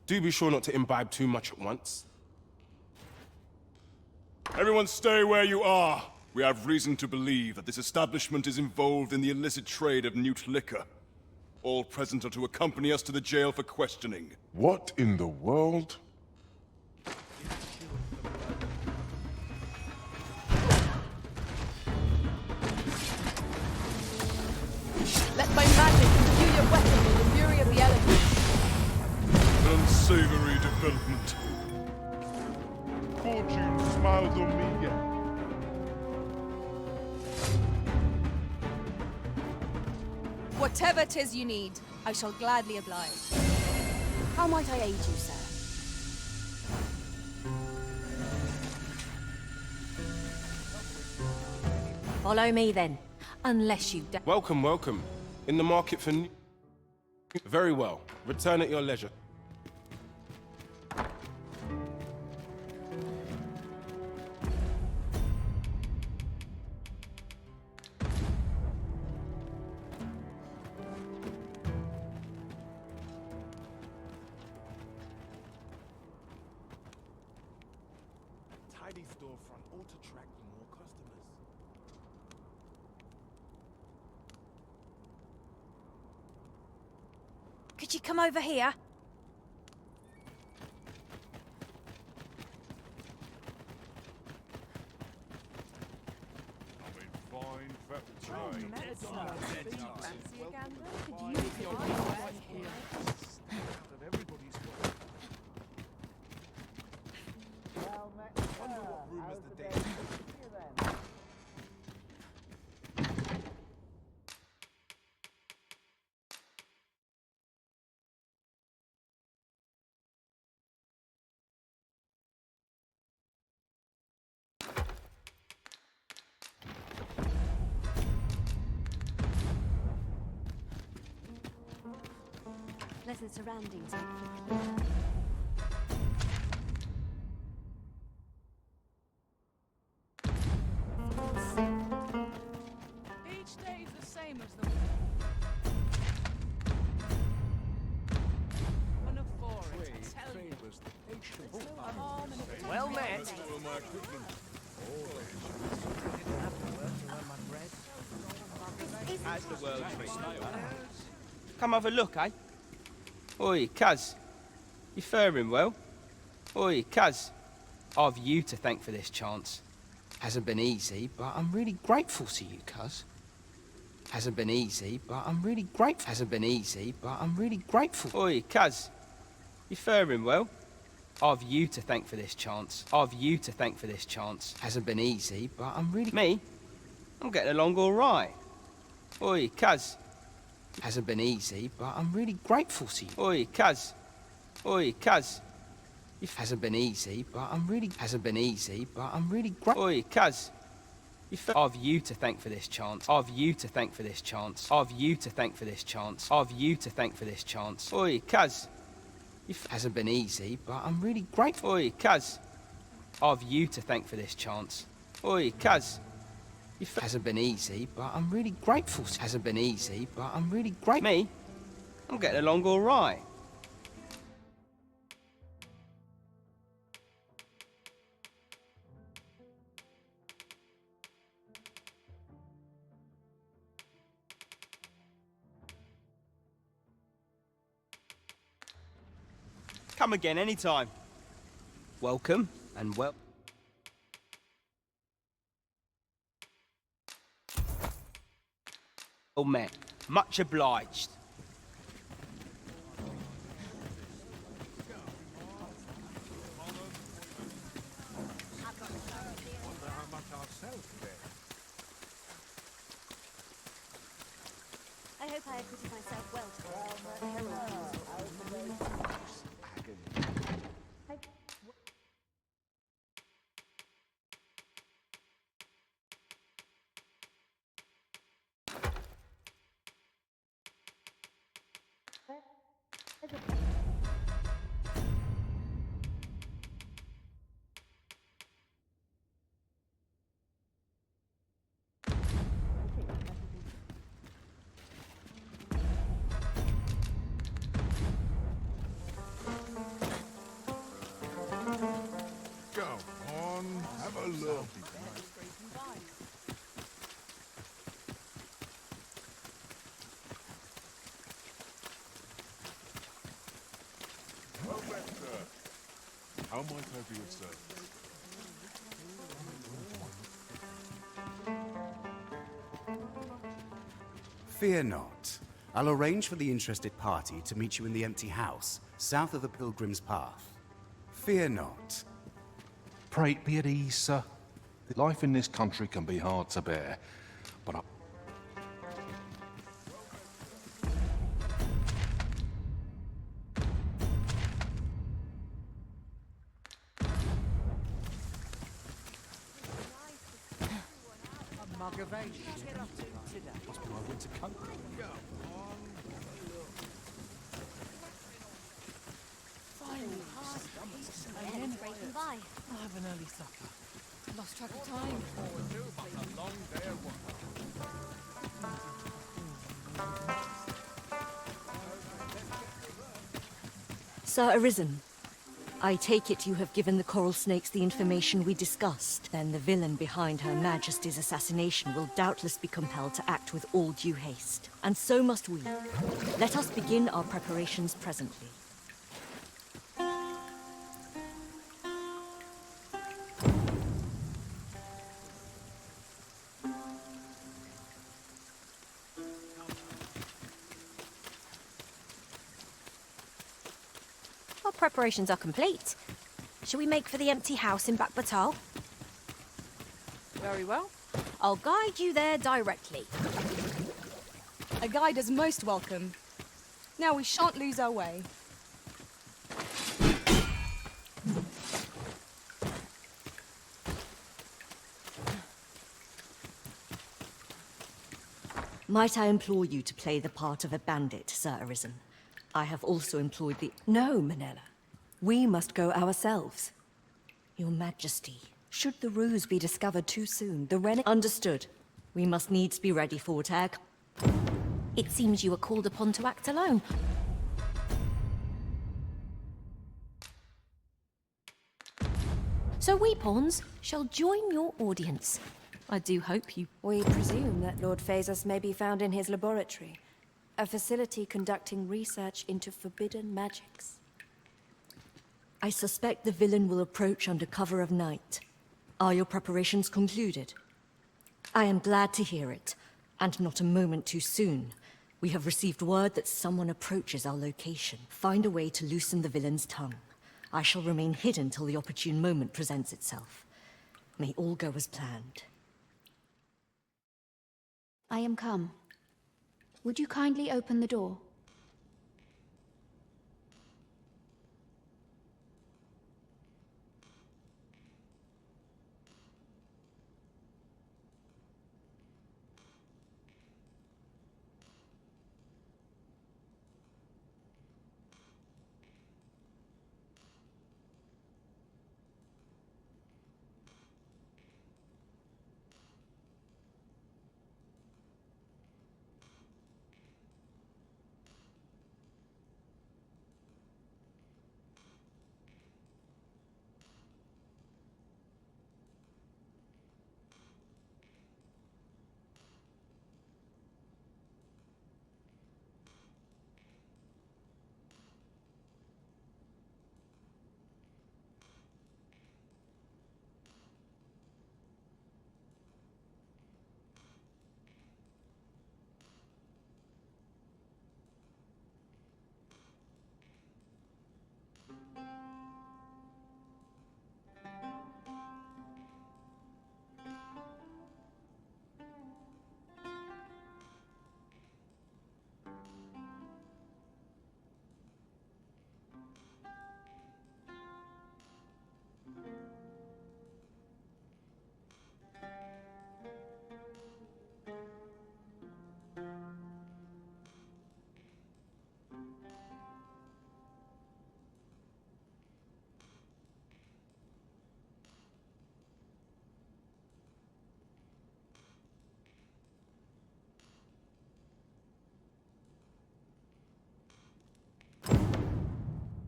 Do be sure not to imbibe too much at once. Everyone stay where you are. We have reason to believe that this establishment is involved in the illicit trade of newt liquor. All present are to accompany us to the jail for questioning. What in the world? Let my magic imbue your weapon with the fury of the elements. An unsavory development. Fortune smiles on me yet. Whatever 'tis you need, I shall gladly oblige. How might I aid you, sir? Follow me then, unless you... Welcome, welcome. In the market for new... Very well. Return at your leisure. ought to attract more customers. Could you come over here? Fine trade. Pleasant surroundings. Each day is the same as the one of four. I tell you. There's no harm in it. Well met. How's the world treating you? Come have a look, eh? Oi, cuz. You faring well? Oi, cuz. I've you to thank for this chance. Hasn't been easy, but I'm really grateful to you, cuz. Hasn't been easy, but I'm really grateful. Hasn't been easy, but I'm really grateful. Oi, cuz. You faring well? I've you to thank for this chance. I've you to thank for this chance. Hasn't been easy, but I'm really... Me? I'm getting along all right. Oi, cuz. Hasn't been easy, but I'm really grateful to you. Oi, cuz. Oi, cuz. Hasn't been easy, but I'm really... Hasn't been easy, but I'm really grateful. Oi, cuz. I've you to thank for this chance. I've you to thank for this chance. I've you to thank for this chance. I've you to thank for this chance. Oi, cuz. Hasn't been easy, but I'm really grateful. Oi, cuz. I've you to thank for this chance. Oi, cuz. Hasn't been easy, but I'm really grateful. Hasn't been easy, but I'm really grateful. Me? I'm getting along all right. Come again anytime. Welcome and well. Well met. Much obliged. I hope I acquitted myself well Go on, have a look. Well met, sir. How might I be of service? Fear not. I'll arrange for the interested party to meet you in the empty house, south of the Pilgrim's Path. Fear not. Pray be at ease, sir. Life in this country can be hard to bear, but I... A mug of age. Must be my winter coat. Breaking by. I'll have an early supper. Lost track of time. Sir Arisen, I take it you have given the Coral Snakes the information we discussed. Then the villain behind Her Majesty's assassination will doubtless be compelled to act with all due haste. And so must we. Let us begin our preparations presently. Our preparations are complete. Shall we make for the empty house in Back Batal? Very well. I'll guide you there directly. A guide is most welcome. Now we shan't lose our way. Might I implore you to play the part of a bandit, Sir Arisen? I have also employed the... No, Manella. We must go ourselves. Your Majesty. Should the ruse be discovered too soon, the Understood. We must needs be ready for attack. It seems you are called upon to act alone. So we pawns shall join your audience. I do hope you... We presume that Lord Phaesus may be found in his laboratory, a facility conducting research into forbidden magics. I suspect the villain will approach under cover of night. Are your preparations concluded? I am glad to hear it, and not a moment too soon. We have received word that someone approaches our location. Find a way to loosen the villain's tongue. I shall remain hidden till the opportune moment presents itself. May all go as planned. I am come. Would you kindly open the door?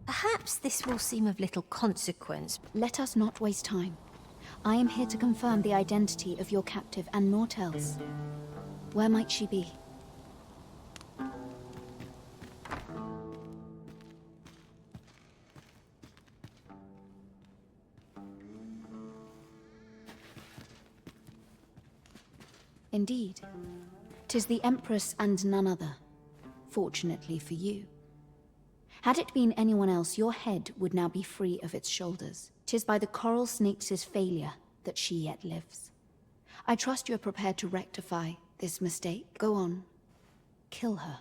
Perhaps this will seem of little consequence. Let us not waste time. I am here to confirm the identity of your captive and naught else. Where might she be? Indeed. 'Tis the Empress and none other. Fortunately for you. Had it been anyone else, your head would now be free of its shoulders. 'Tis by the Coral Snakes' failure that she yet lives. I trust you are prepared to rectify this mistake. Go on. Kill her.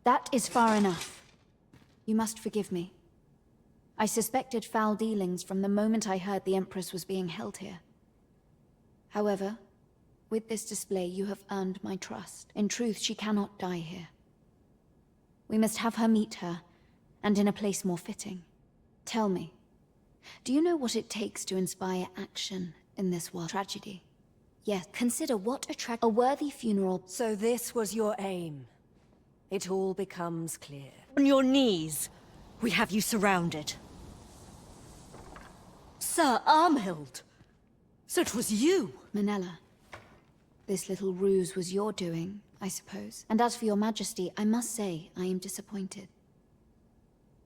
That is far enough. You must forgive me. I suspected foul dealings from the moment I heard the Empress was being held here. However, with this display you have earned my trust. In truth, she cannot die here. We must have her meet her, and in a place more fitting. Tell me, do you know what it takes to inspire action in this world? Tragedy. Yes, consider what a worthy funeral. So this was your aim. It all becomes clear. On your knees! We have you surrounded. Sir Armhild! So it was you! Manella, this little ruse was your doing, I suppose. And as for your majesty, I must say I am disappointed.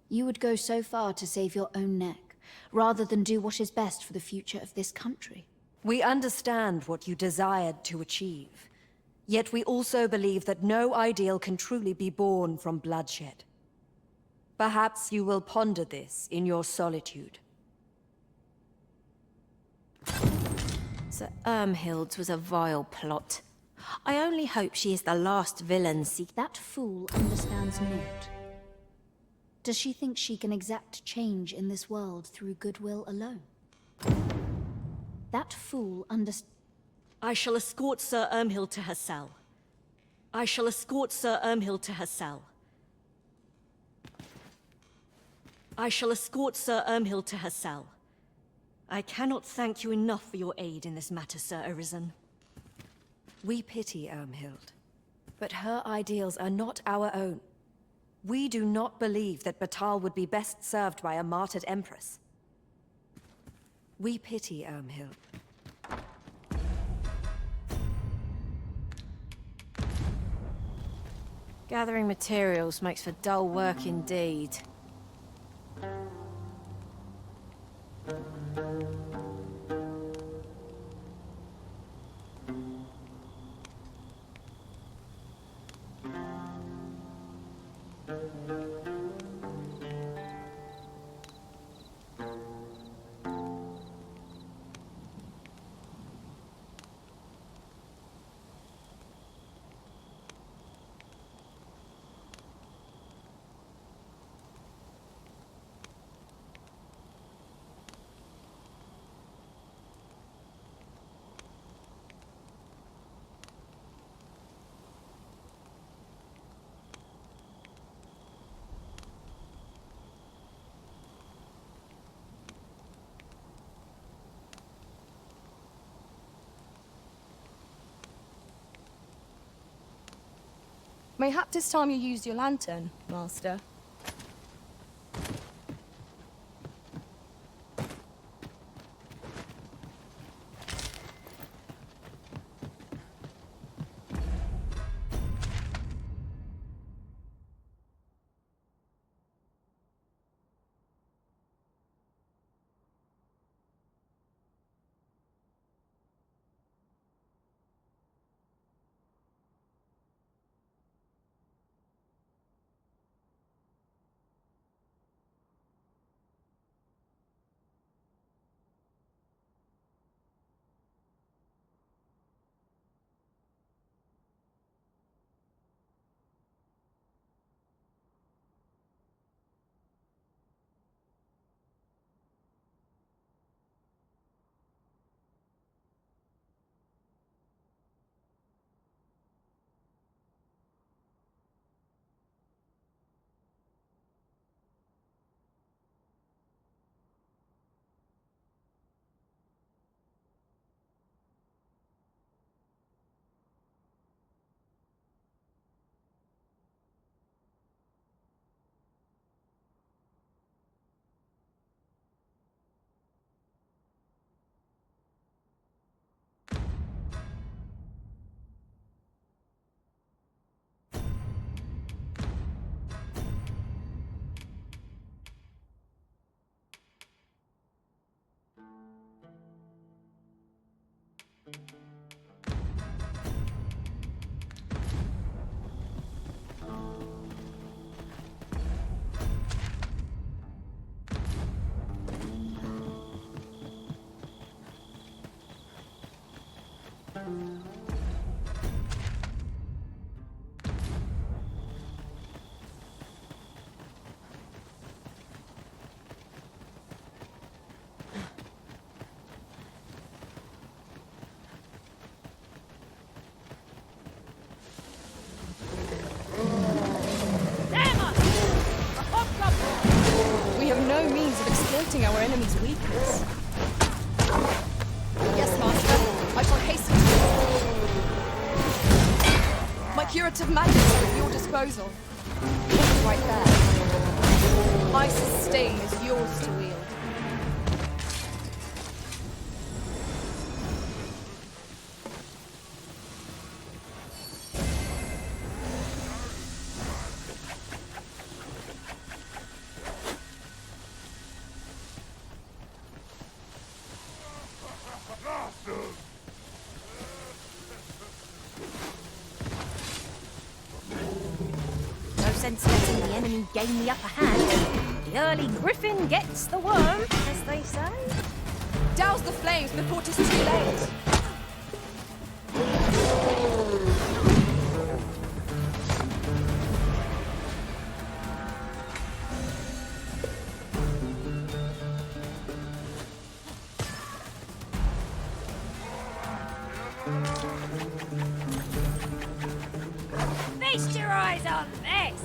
You would go so far to save your own neck, rather than do what is best for the future of this country. We understand what you desired to achieve. Yet we also believe that no ideal can truly be born from bloodshed. Perhaps you will ponder this in your solitude. Sir Ermhild's was a vile plot. I only hope she is the last villain seek. That fool understands naught. Does she think she can exact change in this world through goodwill alone? That fool I shall escort Sir Ermhild to her cell. I shall escort Sir Ermhild to her cell. I shall escort Sir Ermhild to her cell. I cannot thank you enough for your aid in this matter, Sir Arisen. We pity Ermhild, but her ideals are not our own. We do not believe that Batal would be best served by a martyred empress. We pity Ermhild. Gathering materials makes for dull work indeed. Mayhap this time you used your lantern, Master. We have no means of exploiting our enemy's weakness. Yes, Master. I shall hasten to... My curative magic is at your disposal. Right there. Ice's sting is yours to wield. No sense letting the enemy gain the upper hand. The early griffin gets the worm, as they say. Douse the flames before 'tis too late. Feast your eyes on this!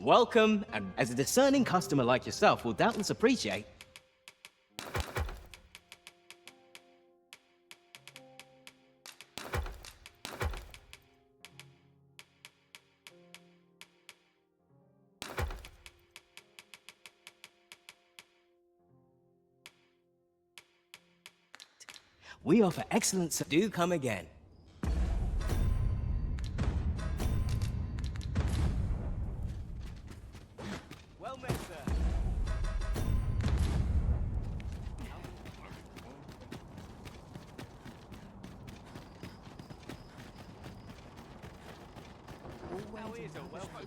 Welcome, and as a discerning customer like yourself will doubtless appreciate. We offer excellent, so do come again. Well met, sir.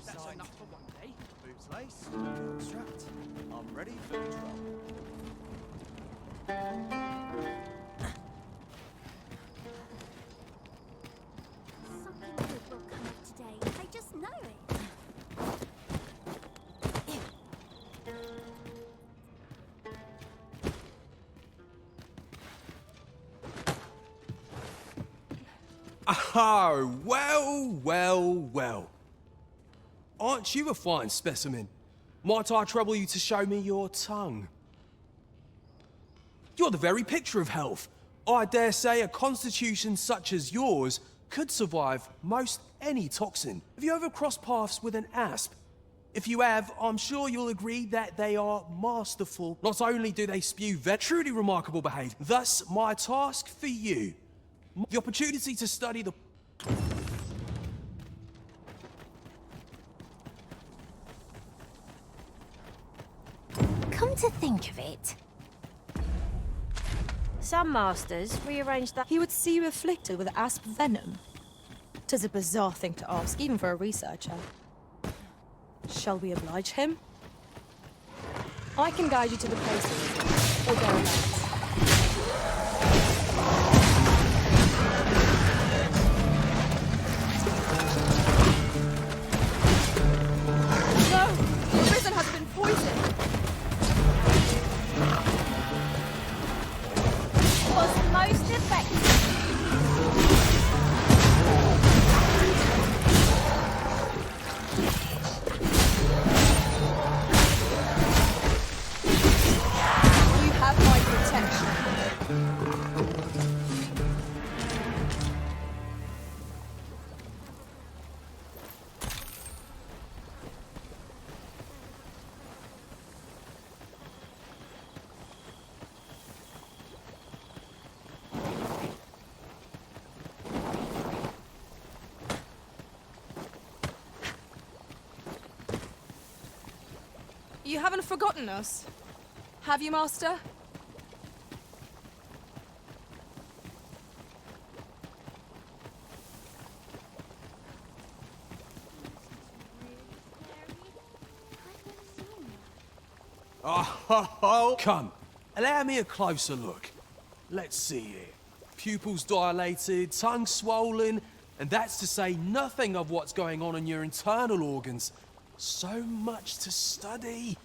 That's enough for one day. Boots laced, strapped. I'm ready for control. Something good will come up today. I just know it. Oh, well. Aren't you a fine specimen? Might I trouble you to show me your tongue? You're the very picture of health. I dare say a constitution such as yours could survive most any toxin. Have you ever crossed paths with an asp? If you have, I'm sure you'll agree that they are masterful. Not only do they spew truly remarkable behavior, thus my task for you, the opportunity to study the... Come to think of it, Some masters rearrange that. He would see you afflicted with asp venom. 'Tis a bizarre thing to ask, even for a researcher. Shall we oblige him? I can guide you to the place or thereabouts. No! The prison has been poisoned! Was most effective. You have my protection. You haven't forgotten us, have you, Master? Oh, come. Allow me a closer look. Let's see here. Pupils dilated, tongue swollen, and that's to say nothing of what's going on in your internal organs. So much to study.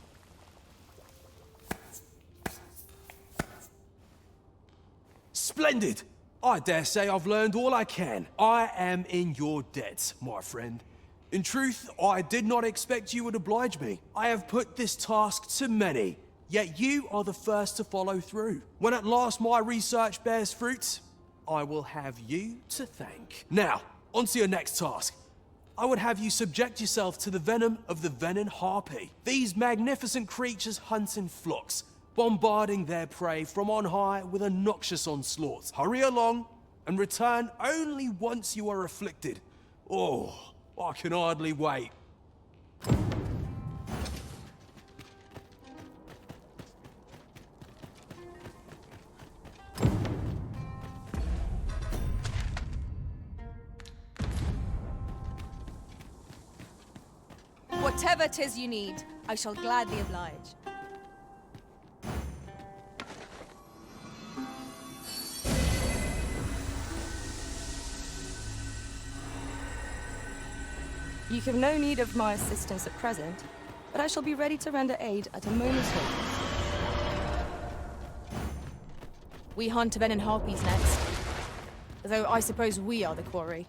Splendid! I dare say I've learned all I can. I am in your debt, my friend. In truth, I did not expect you would oblige me. I have put this task to many, yet you are the first to follow through. When at last my research bears fruit, I will have you to thank. Now, on to your next task. I would have you subject yourself to the venom of the venin harpy. These magnificent creatures hunt in flocks, bombarding their prey from on high with a noxious onslaught. Hurry along and return only once you are afflicted. Oh, I can hardly wait. Whatever 'tis you need, I shall gladly oblige. You have no need of my assistance at present, but I shall be ready to render aid at a moment's notice. We hunt venin harpies next, though I suppose we are the quarry.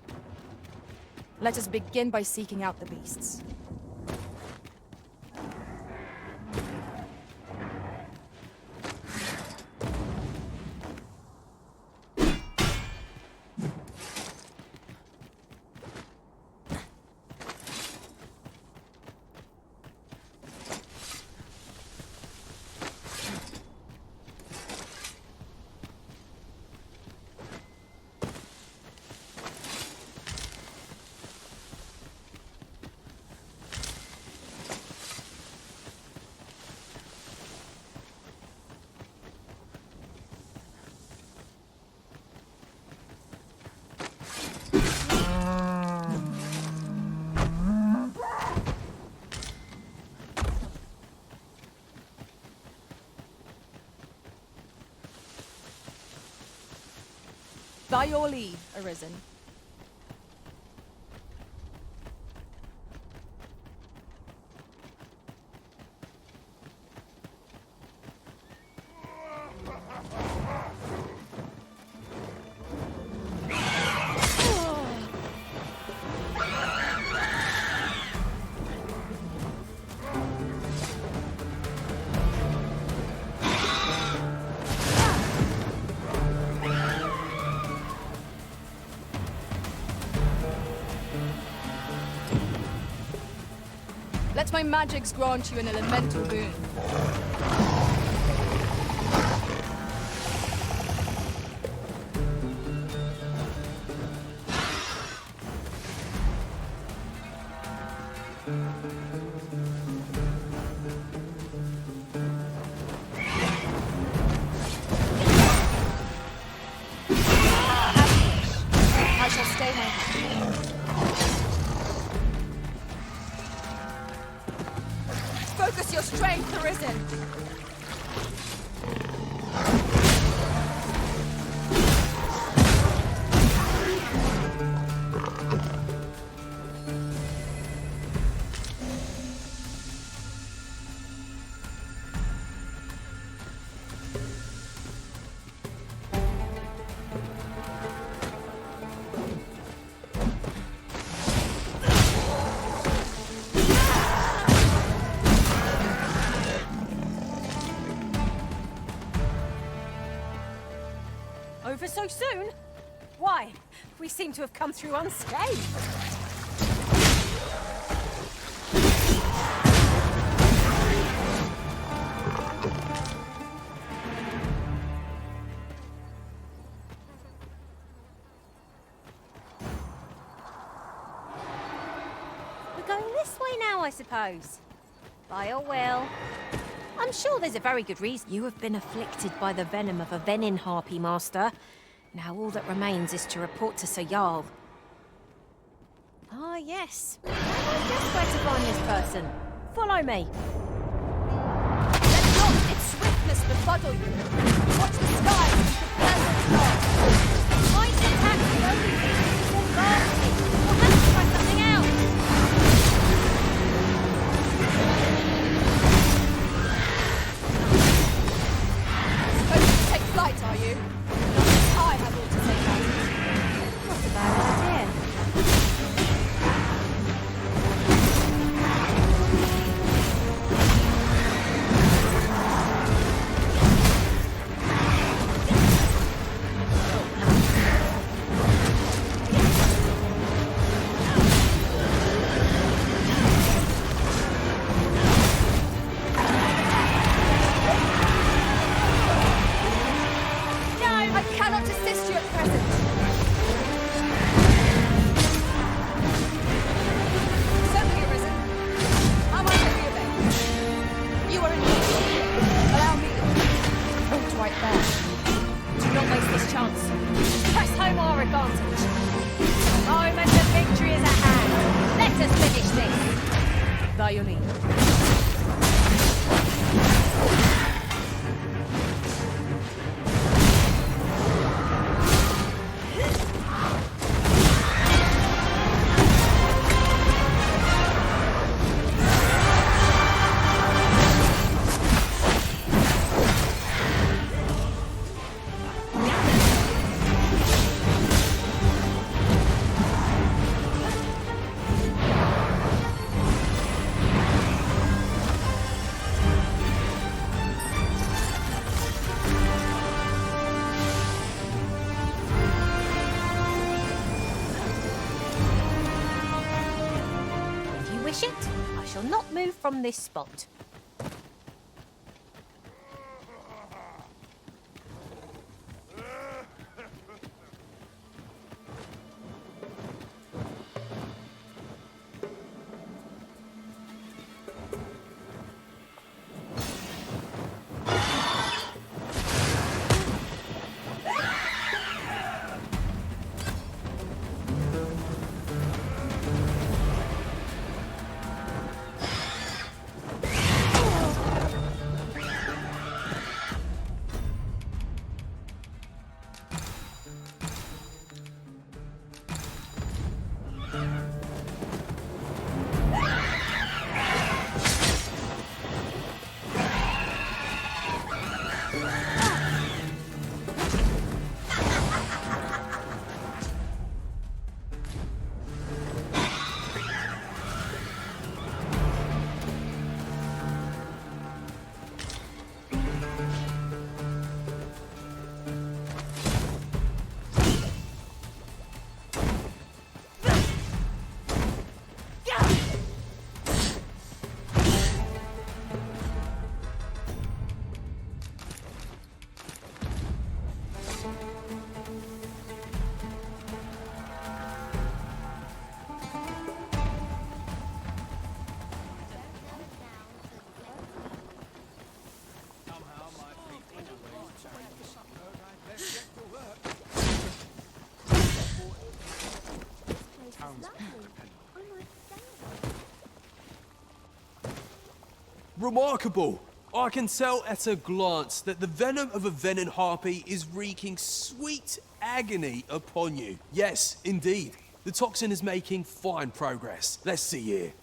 Let us begin by seeking out the beasts. By your leave, Arisen. Let my magics grant you an elemental boon. I shall stay my hand. Focus your strength, Arisen! Over so soon? Why? We seem to have come through unscathed. We're going this way now, I suppose. By all will. I'm sure there's a very good reason. You have been afflicted by the venom of a venin harpy, Master. Now all that remains is to report to Sir Jarl. Ah, yes. I know just where to find this person. Follow me. Let not its swiftness befuddle you. Watch the skies and prepare for the dark. Might attack the only thing that is advancing. We'll have to try something else. Supposed to take flight, are you? Not I have all to say about it. Not a bad idea. I cannot assist you at present. Certainly arisen. How might I be of aid? You are in need. Allow me. Hold right there. Do not waste this chance. Press home our advantage. The moment of victory is at hand. Let us finish this. By your leave. If you wish it, I shall not move from this spot. Remarkable! I can tell at a glance that the venom of a venin harpy is wreaking sweet agony upon you. Yes, indeed. The toxin is making fine progress. Let's see here.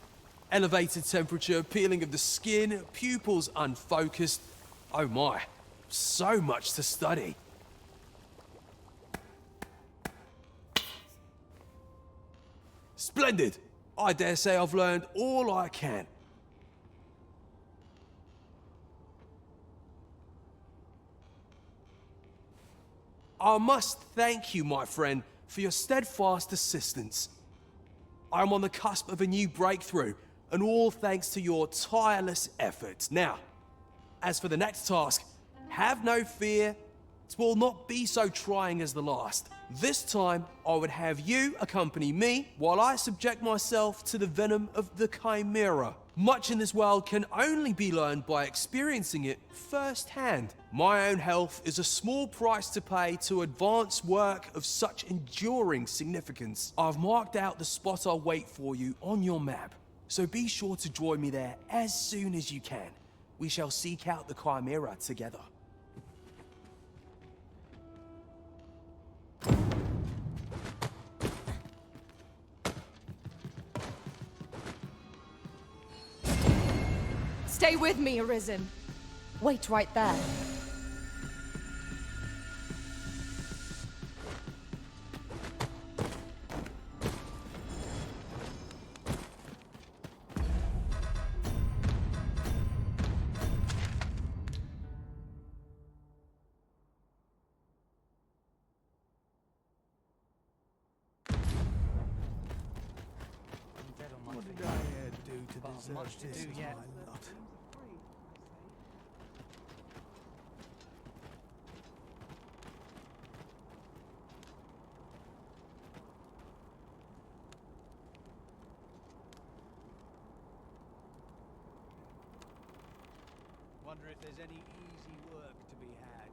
Elevated temperature, peeling of the skin, pupils unfocused. Oh my, so much to study. Splendid! I dare say I've learned all I can. I must thank you, my friend, for your steadfast assistance. I am on the cusp of a new breakthrough, and all thanks to your tireless efforts. Now, as for the next task, have no fear. It will not be so trying as the last. This time, I would have you accompany me while I subject myself to the venom of the Chimera. Much in this world can only be learned by experiencing it firsthand. My own health is a small price to pay to advance work of such enduring significance. I've marked out the spot I'll wait for you on your map, so be sure to join me there as soon as you can. We shall seek out the Chimera together. Stay with me, Arisen. Wait right there. What did I do to deserve this, my lot? Wonder if there's any easy work to be had.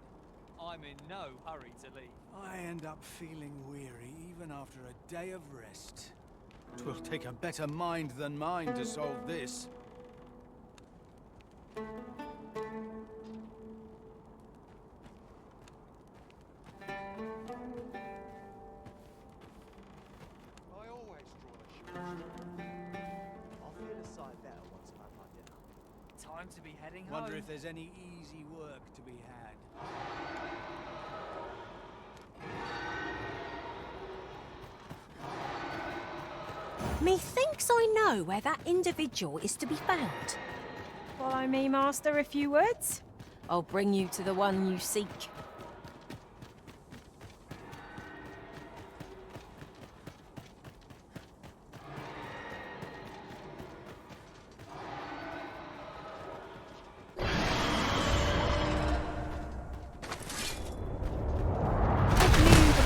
I'm in no hurry to leave. I end up feeling weary even after a day of rest. 'Twill take a better mind than mine to solve this. I always draw the short. I'll feel a sight better once I've had my dinner. Time to be heading home. Wonder if there's any easy work to be had. Methinks I know where that individual is to be found. Follow me, Master, if you would. I'll bring you to the one you seek.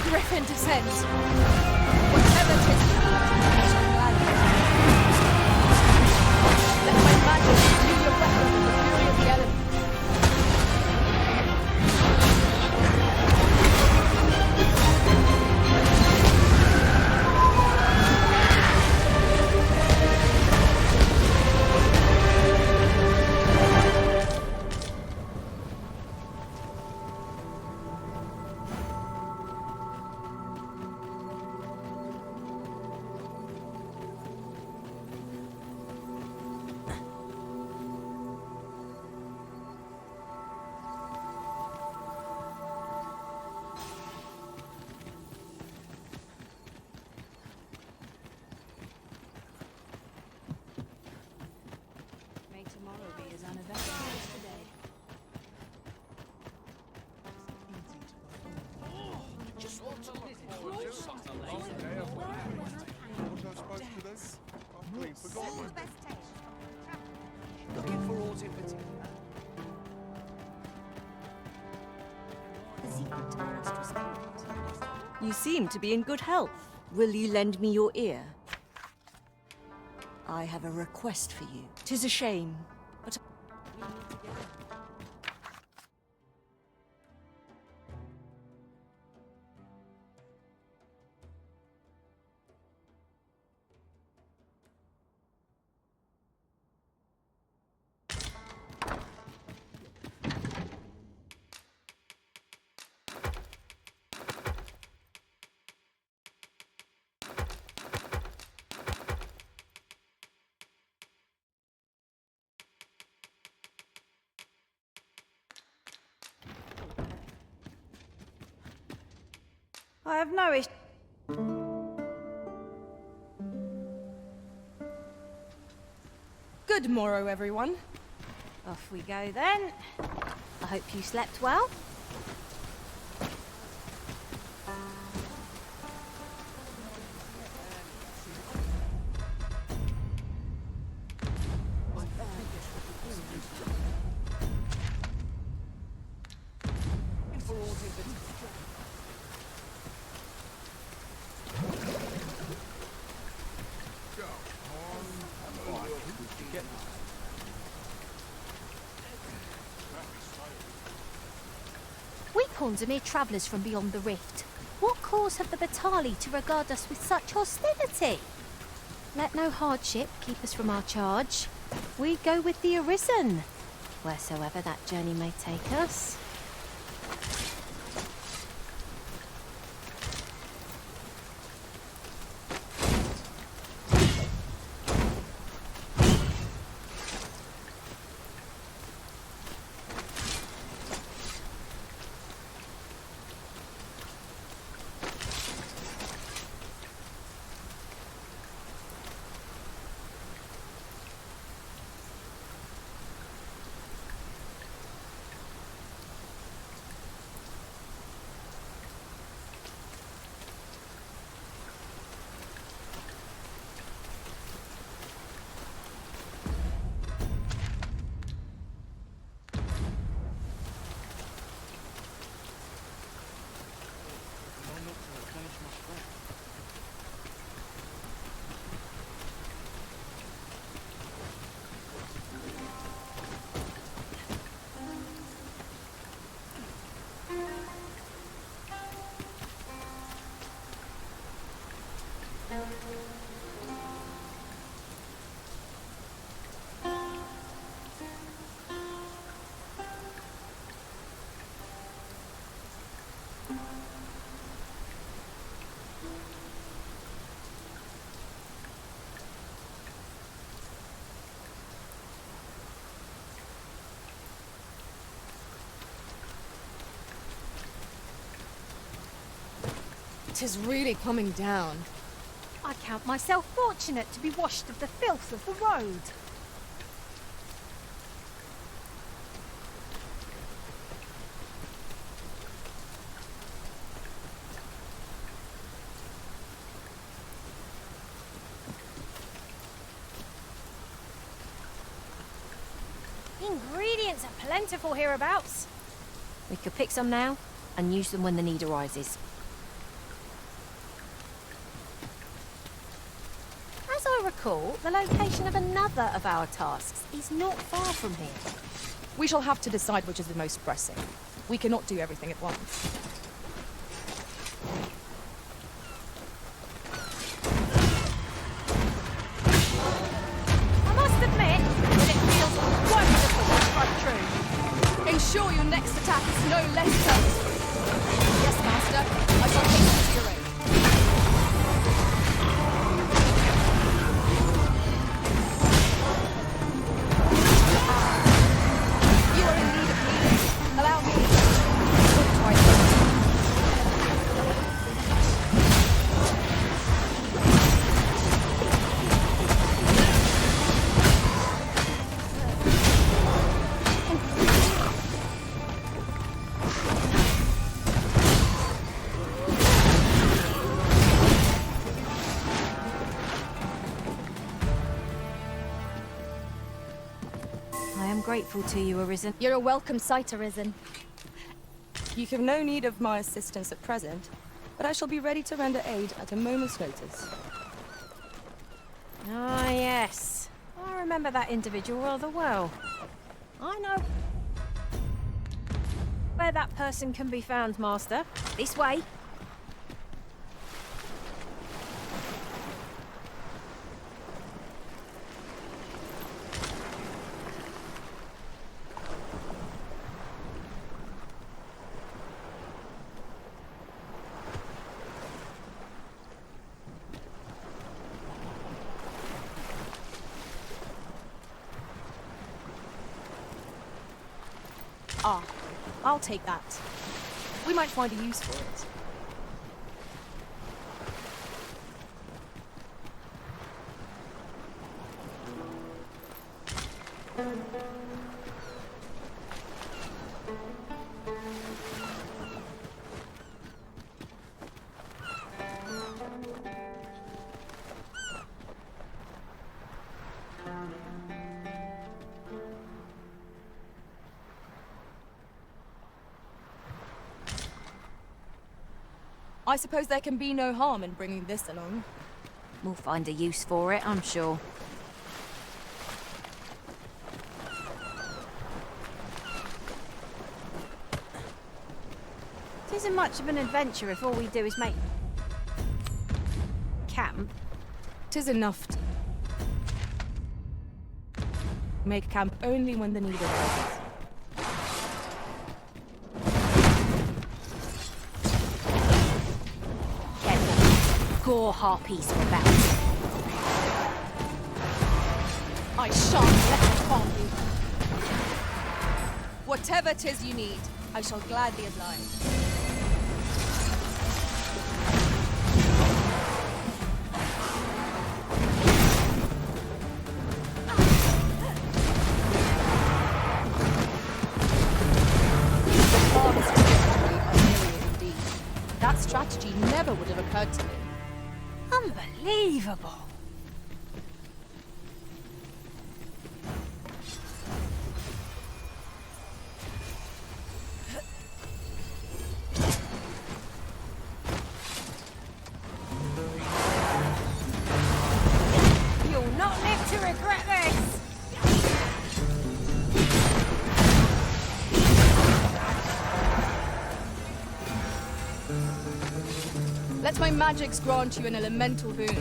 Griffin descends. Whatever 'tis, I shall gladly. Let my magic do your weapon with the fury of the elements. May tomorrow be as uneventful as today. Just want to look something like that. What was I supposed to do? I've clean forgotten. Looking for aught in particular? You seem to be in good health. Will you lend me your ear? I have a request for you. 'Tis a shame, but... I have no issue. Good morrow, everyone. Off we go then. I hope you slept well. Get acorns are mere travellers from beyond the rift. What cause have the Batali to regard us with such hostility? Let no hardship keep us from our charge. We go with the Arisen, wheresoever that journey may take us. Tis really coming down. I count myself fortunate to be washed of the filth of the road. Ingredients are plentiful hereabouts. We could pick some now and use them when the need arises. As I recall, the location of another of our tasks is not far from here. We shall have to decide which is the most pressing. We cannot do everything at once. I must admit that it feels wonderful to strike true. Ensure your next attack is no less purposeful. Yes, Master. I shall hasten to your aid. You are in need of healing. Allow me. Look twice. I am grateful to you, Arisen. You're a welcome sight, Arisen. You have no need of my assistance at present, but I shall be ready to render aid at a moment's notice. Ah, yes. I remember that individual rather well. I know where that person can be found, Master. This way. Ah, I'll take that. We might find a use for it. I suppose there can be no harm in bringing this along. We'll find a use for it, I'm sure. It isn't much of an adventure if all we do is make camp. 'Tis enough to make camp only when the need arises. Gore harpies are about. I shan't let it harm you. Whatever 'tis you need, I shall gladly oblige. That strategy never would have occurred to me. Unbelievable. You'll not live to regret this! Let my magics grant you an elemental boon.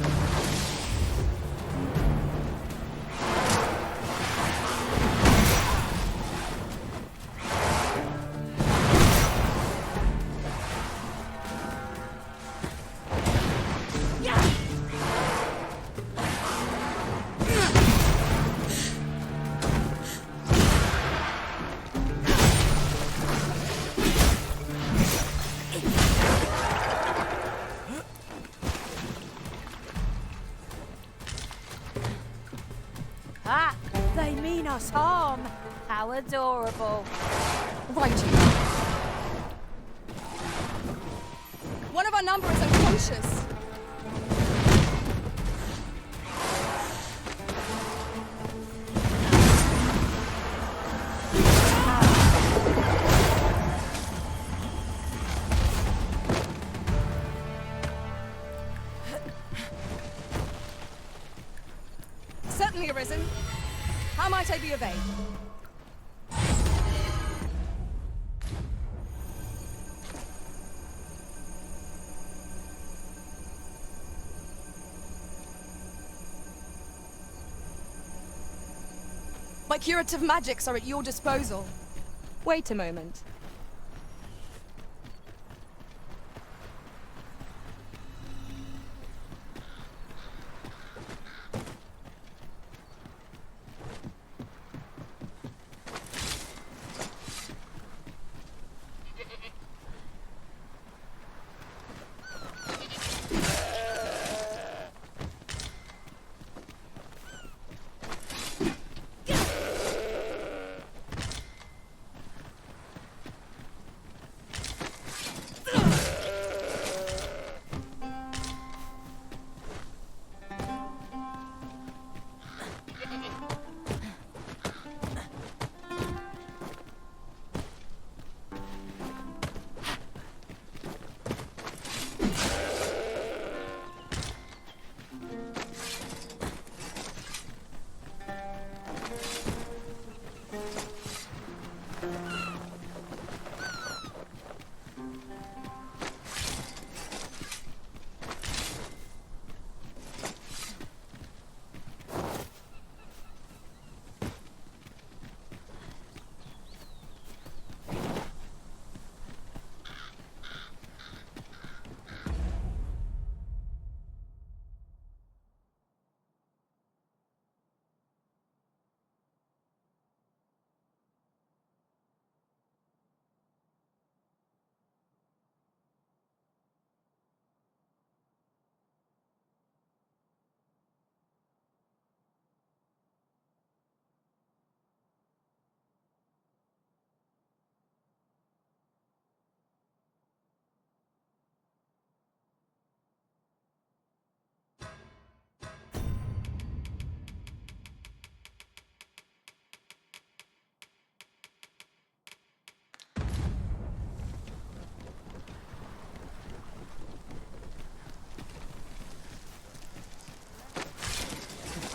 Ah, they mean us harm. How adorable. Right, you. One of our number is unconscious. Certainly arisen. How might I be of aid? My curative magics are at your disposal. Wait a moment.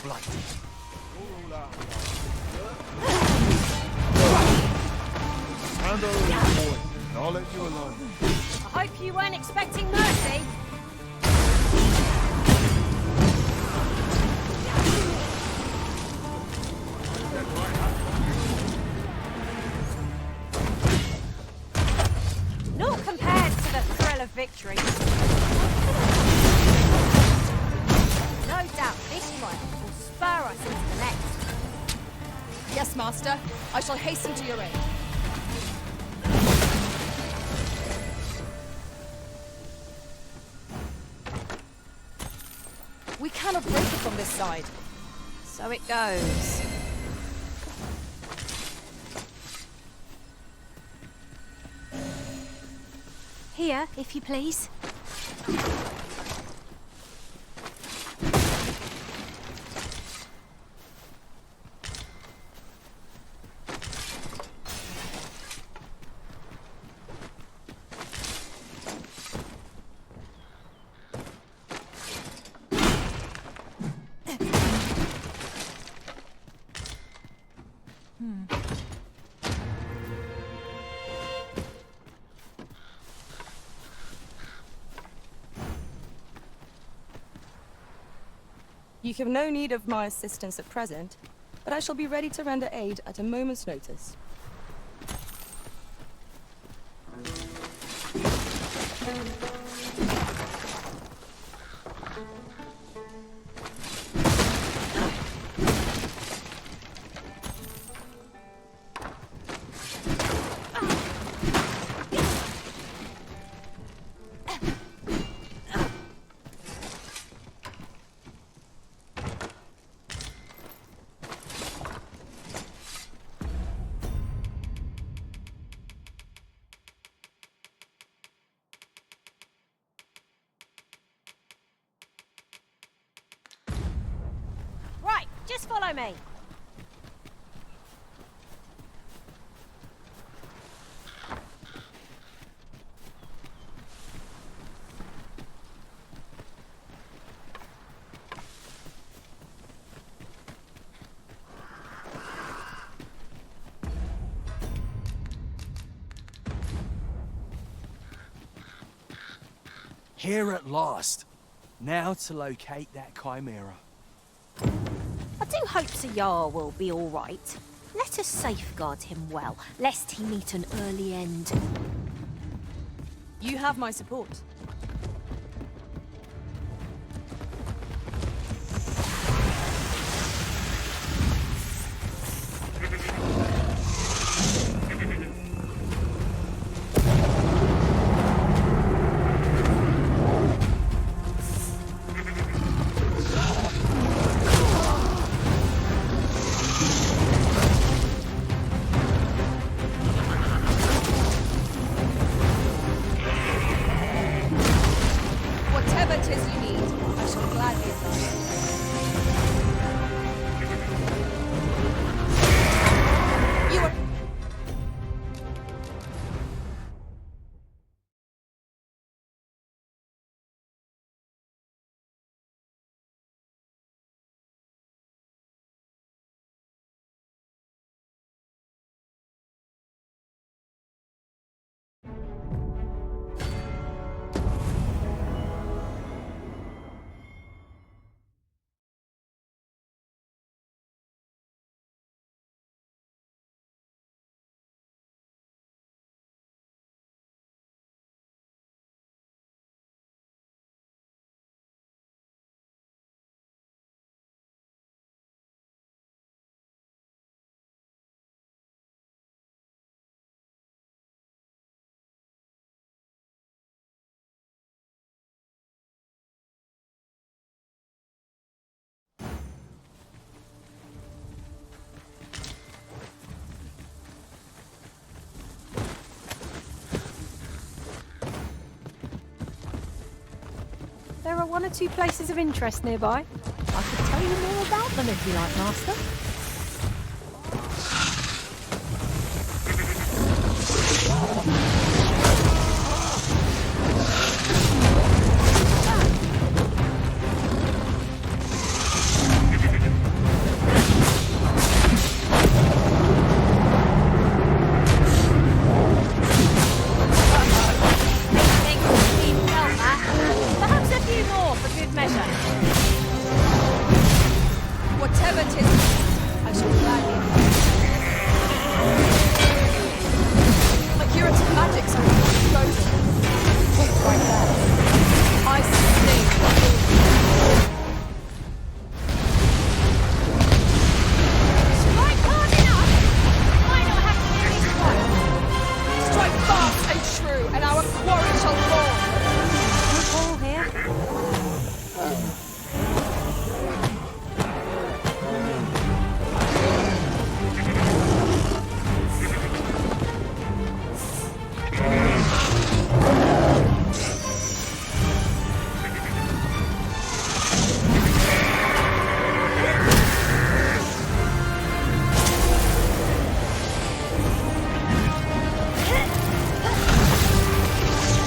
Blood. Handle the boy. and I'll let you alone. I hope you weren't expecting mercy. Not compared to the thrill of victory. No doubt this trial will spur us into the next. Yes, Master. I shall hasten to your aid. We cannot break it from this side. So it goes. Here, if you please. You have no need of my assistance at present, but I shall be ready to render aid at a moment's notice. Right, just follow me. Here at last. Now to locate that chimera. I do hope Sayar will be all right. Let us safeguard him well, lest he meet an early end. You have my support. Whatever it is you need, I shall gladly oblige. You are... There are one or two places of interest nearby. I could tell you more about them if you like, Master. and true, and our quarry shall fall. All here.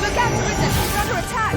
Look out, Princess! He's under attack!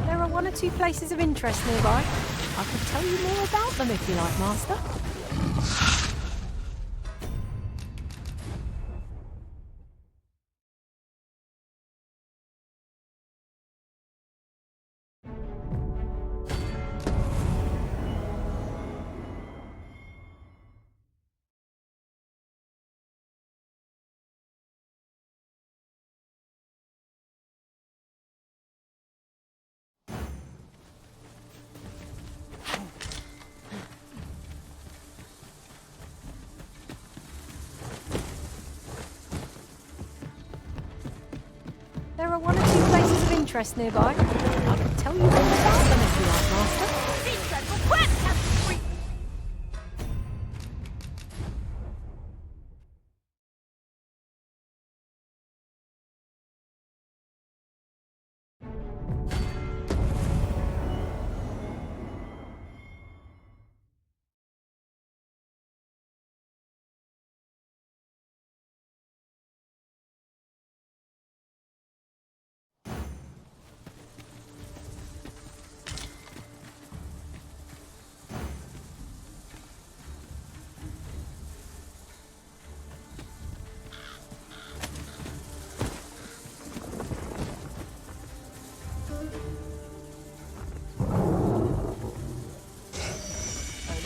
There are one or two places of interest nearby. I could tell you more about them if you like, Master. There are one or two places of interest nearby. I could tell you more about them if you like, Master. These dreadful quacks have to free.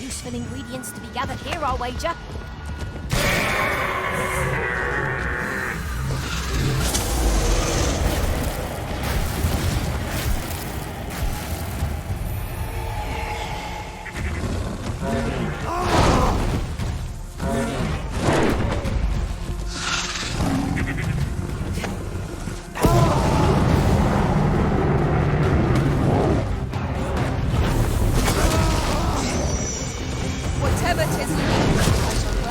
Useful ingredients to be gathered here, I'll wager. Whatever 'tis you need, I shall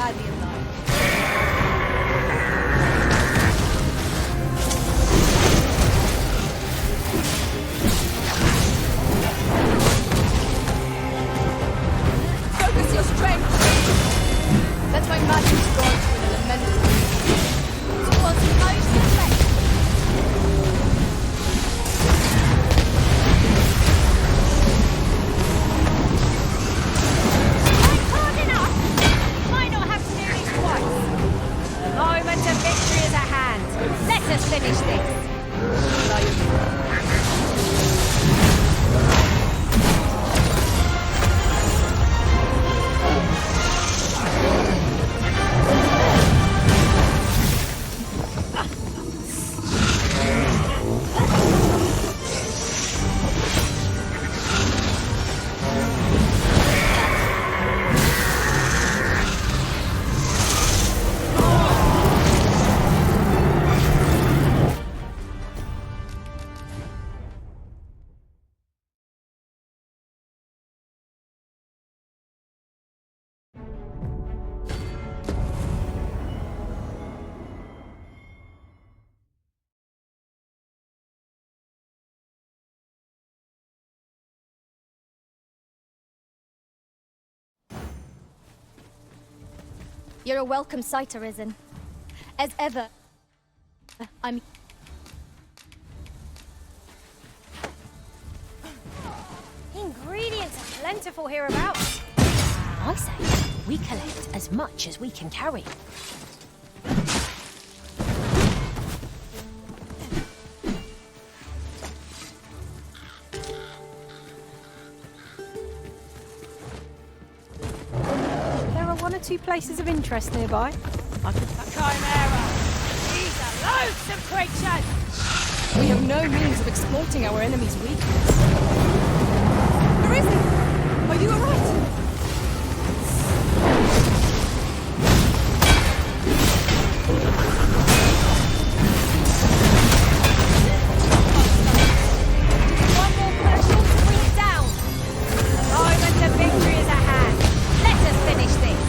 You're a welcome sight, Arisen. As ever, I'm... Ingredients are plentiful hereabouts. I say, we collect as much as we can carry. There are 1 or 2 places of interest nearby. I could... Chimera! These are loathsome creatures! We have no means of exploiting our enemy's weakness. Arisen! Are you alright? One more push, you'll bring it down! The moment of victory is at hand. Let us finish this!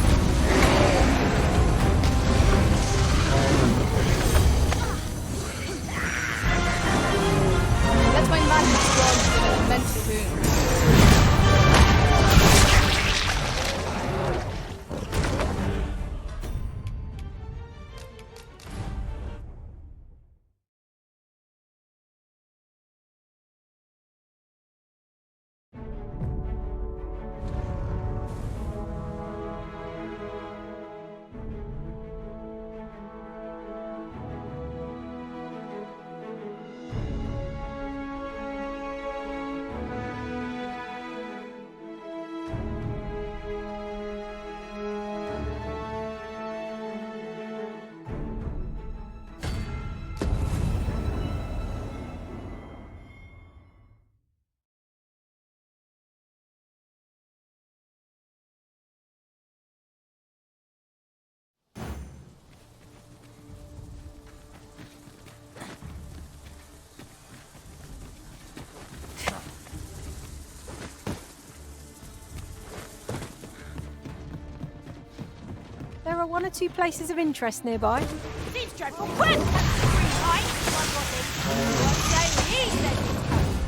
Let my magic sword do an immense boon. There are 1 or 2 places of interest nearby. Seems dreadful. Quick! Green light! What was it? What say he said it's coming?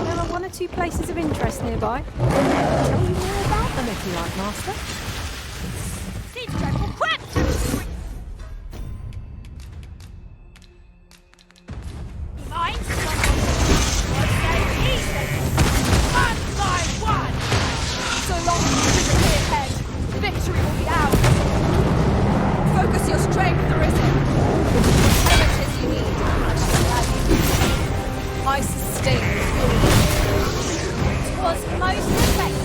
There are 1 or 2 places of interest nearby. Tell you more about them if you like, Master. Seems dreadful. Quick! Light! What say he said it's coming? One by one! So long as you keep a clear head, victory will be ours. Focus your strength, Arisen. Whatever it is you need, I shall gladly do. I sustain you. 'Twas most effective.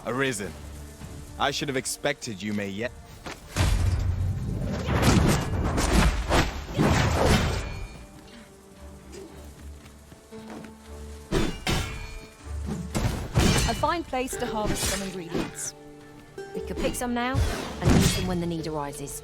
Arisen. I should have expected you may yet... a fine place to harvest some ingredients. We could pick some now and use them when the need arises.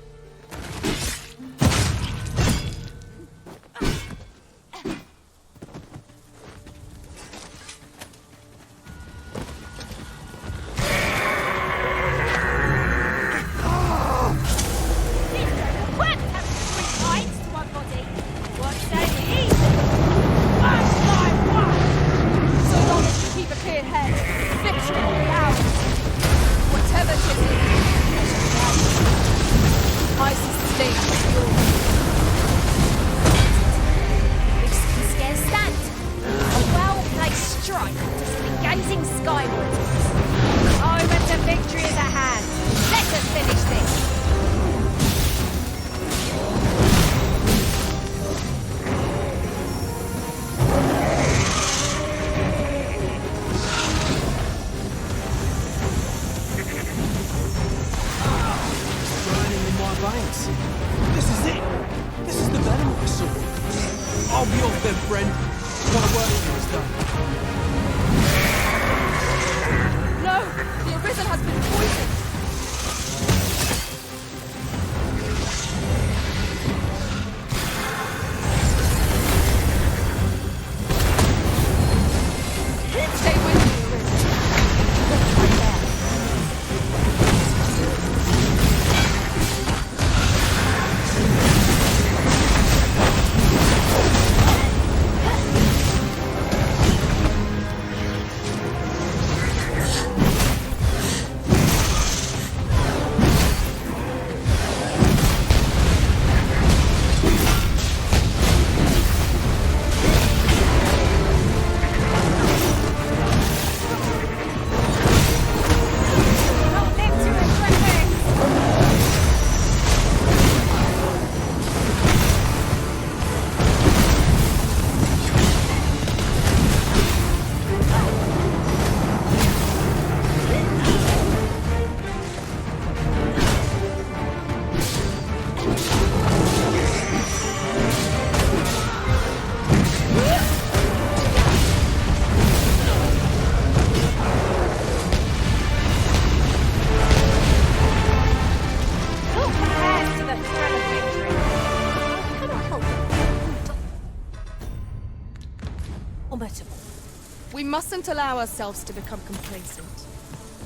We mustn't allow ourselves to become complacent.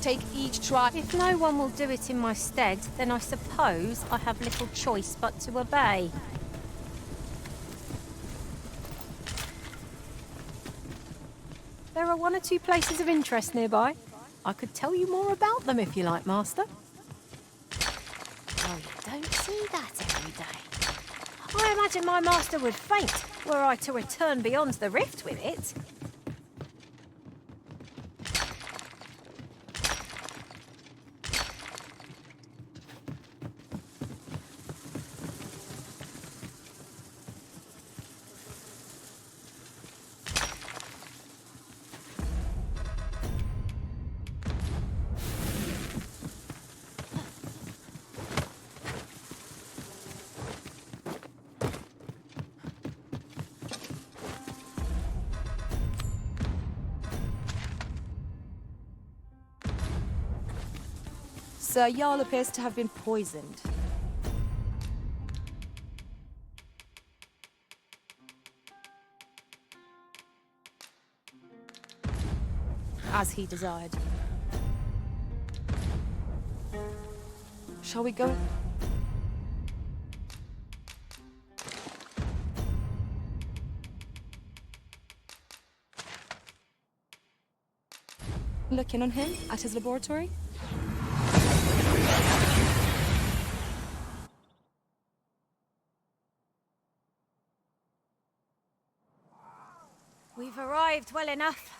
Take each try. If no one will do it in my stead, then I suppose I have little choice but to obey. There are one or two places of interest nearby. I could tell you more about them if you like, Master. Oh, you don't see that every day. I imagine my master would faint were I to return beyond the rift with it. Sir Jarl appears to have been poisoned. As he desired. Shall we go? Look in on him at his laboratory? We've arrived well enough.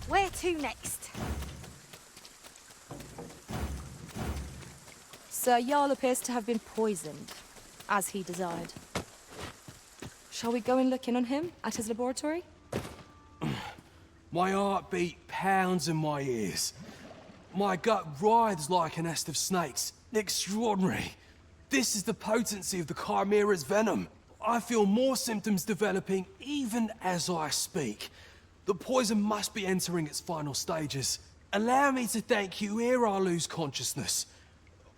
Where to next? Sir Jarl appears to have been poisoned, as he desired. Shall we go and look in on him at his laboratory? My heart beat pounds in my ears. My gut writhes like a nest of snakes. Extraordinary. This is the potency of the Chimera's venom. I feel more symptoms developing even as I speak. The poison must be entering its final stages. Allow me to thank you ere I lose consciousness.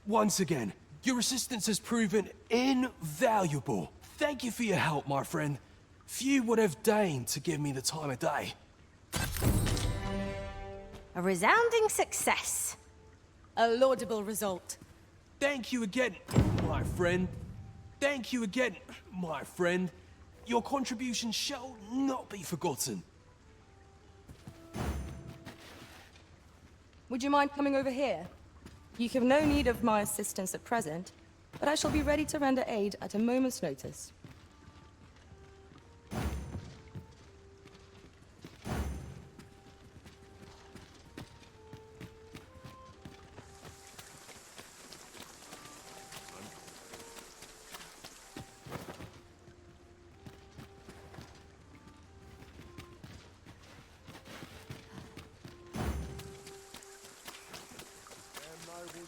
Once again, your assistance has proven invaluable. Thank you for your help, my friend. Few would have deigned to give me the time of day. A resounding success. A laudable result. Thank you again, my friend. Thank you again, my friend. Your contribution shall not be forgotten. Would you mind coming over here? You have no need of my assistance at present, but I shall be ready to render aid at a moment's notice.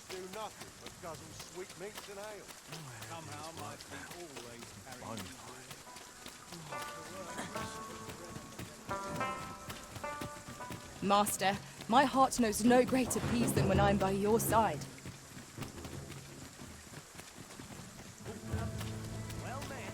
Do nothing but guzzle sweetmeats and ale. Somehow my feet always carry me. Master, my heart knows no greater peace than when I'm by your side. Well met.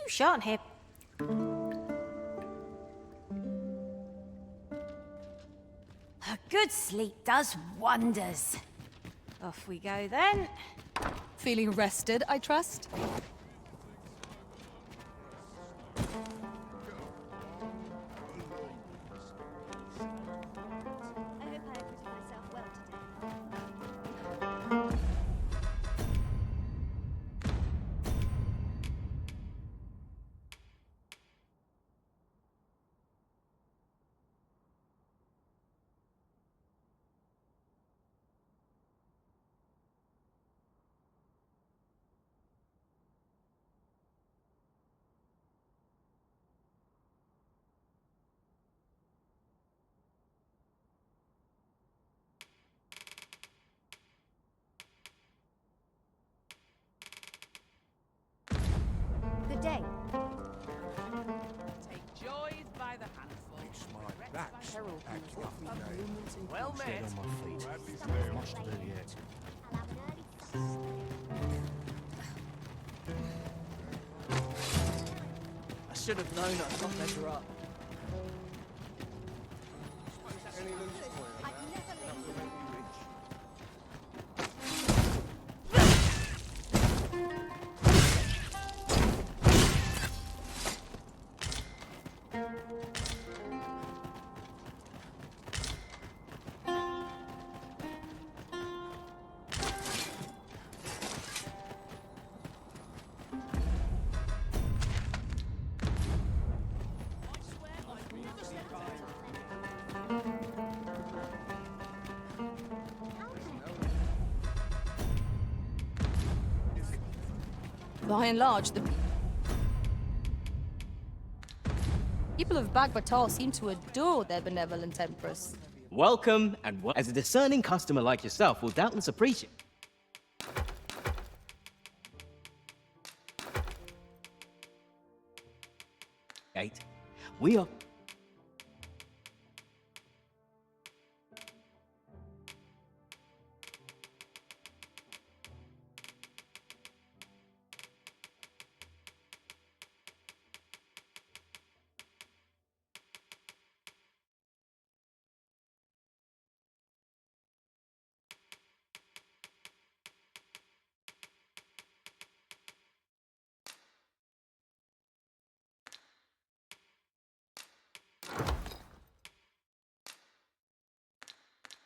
You shan't hear. A good sleep does wonders. Off we go then. Feeling rested, I trust? Good day. Take joys by the handful. My back's Well met. much to do yet. I should have known I'd not measure up. By and large, the people of Bagbatal seem to adore their benevolent empress. Welcome, and as a discerning customer like yourself will doubtless appreciate. We are.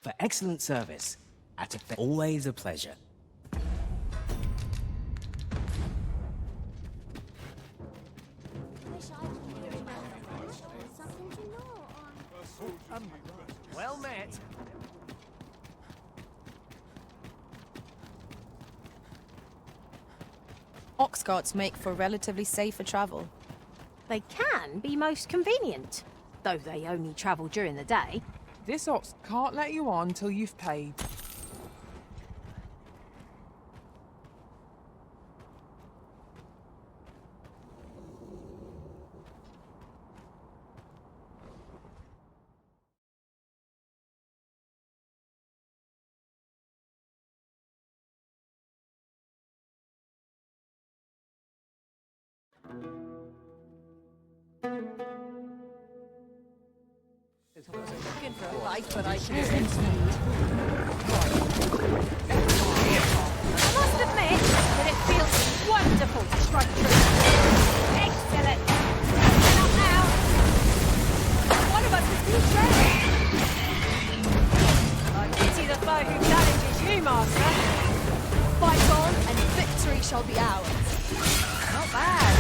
For excellent service. Always a pleasure. Well met. Ox carts make for relatively safer travel. They can be most convenient, though they only travel during the day. This ox can't let you on till you've paid. Looking for a fight, but I can I must admit that it feels wonderful to strike through. Excellent. Not now. One of us is betrayed. I pity the foe who challenges you, Master. Fight on, and victory shall be ours. Not bad.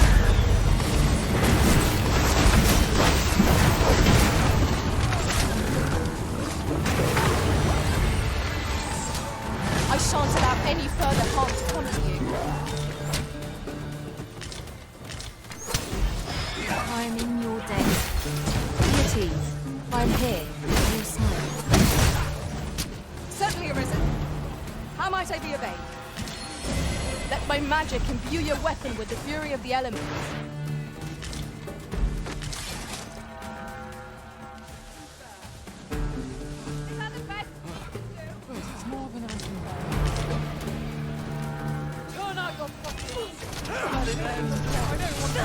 I shan't allow any further harm to come to you. I am in your debt. Deities, I am here, at your side. Certainly arisen. How might I be obeyed? Let my magic imbue your weapon with the fury of the elements. It's more than I can bear. Turn out your fucking... I don't want to...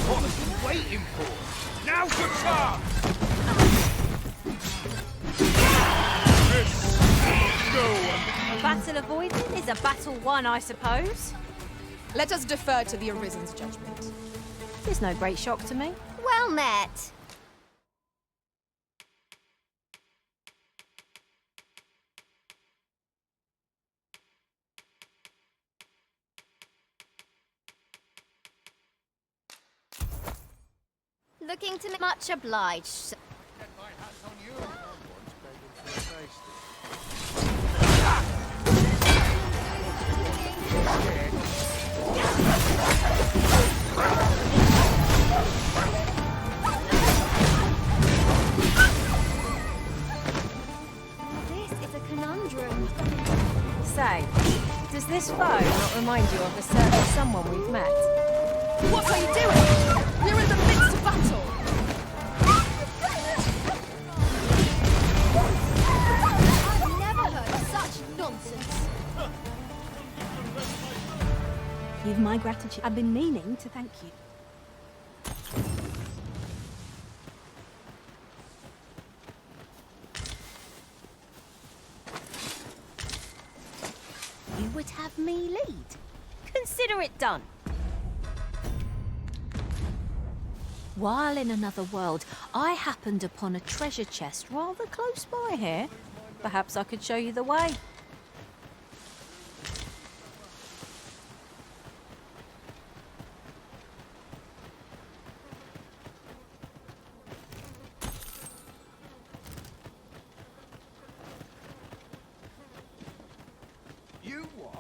What are you waiting for? Now to charge! A battle avoided is a battle won, I suppose. Let us defer to the Arisen's judgment. It's no great shock to me. Well met. Looking to much obliged. Sir. This is a conundrum. Say, does this foe not remind you of a certain someone we've met? What are you doing? We're in the midst of battle. I've never heard of such nonsense. You've my gratitude. I've been meaning to thank you. You would have me lead. Consider it done. While in another world, I happened upon a treasure chest rather close by here. Perhaps I could show you the way. You what?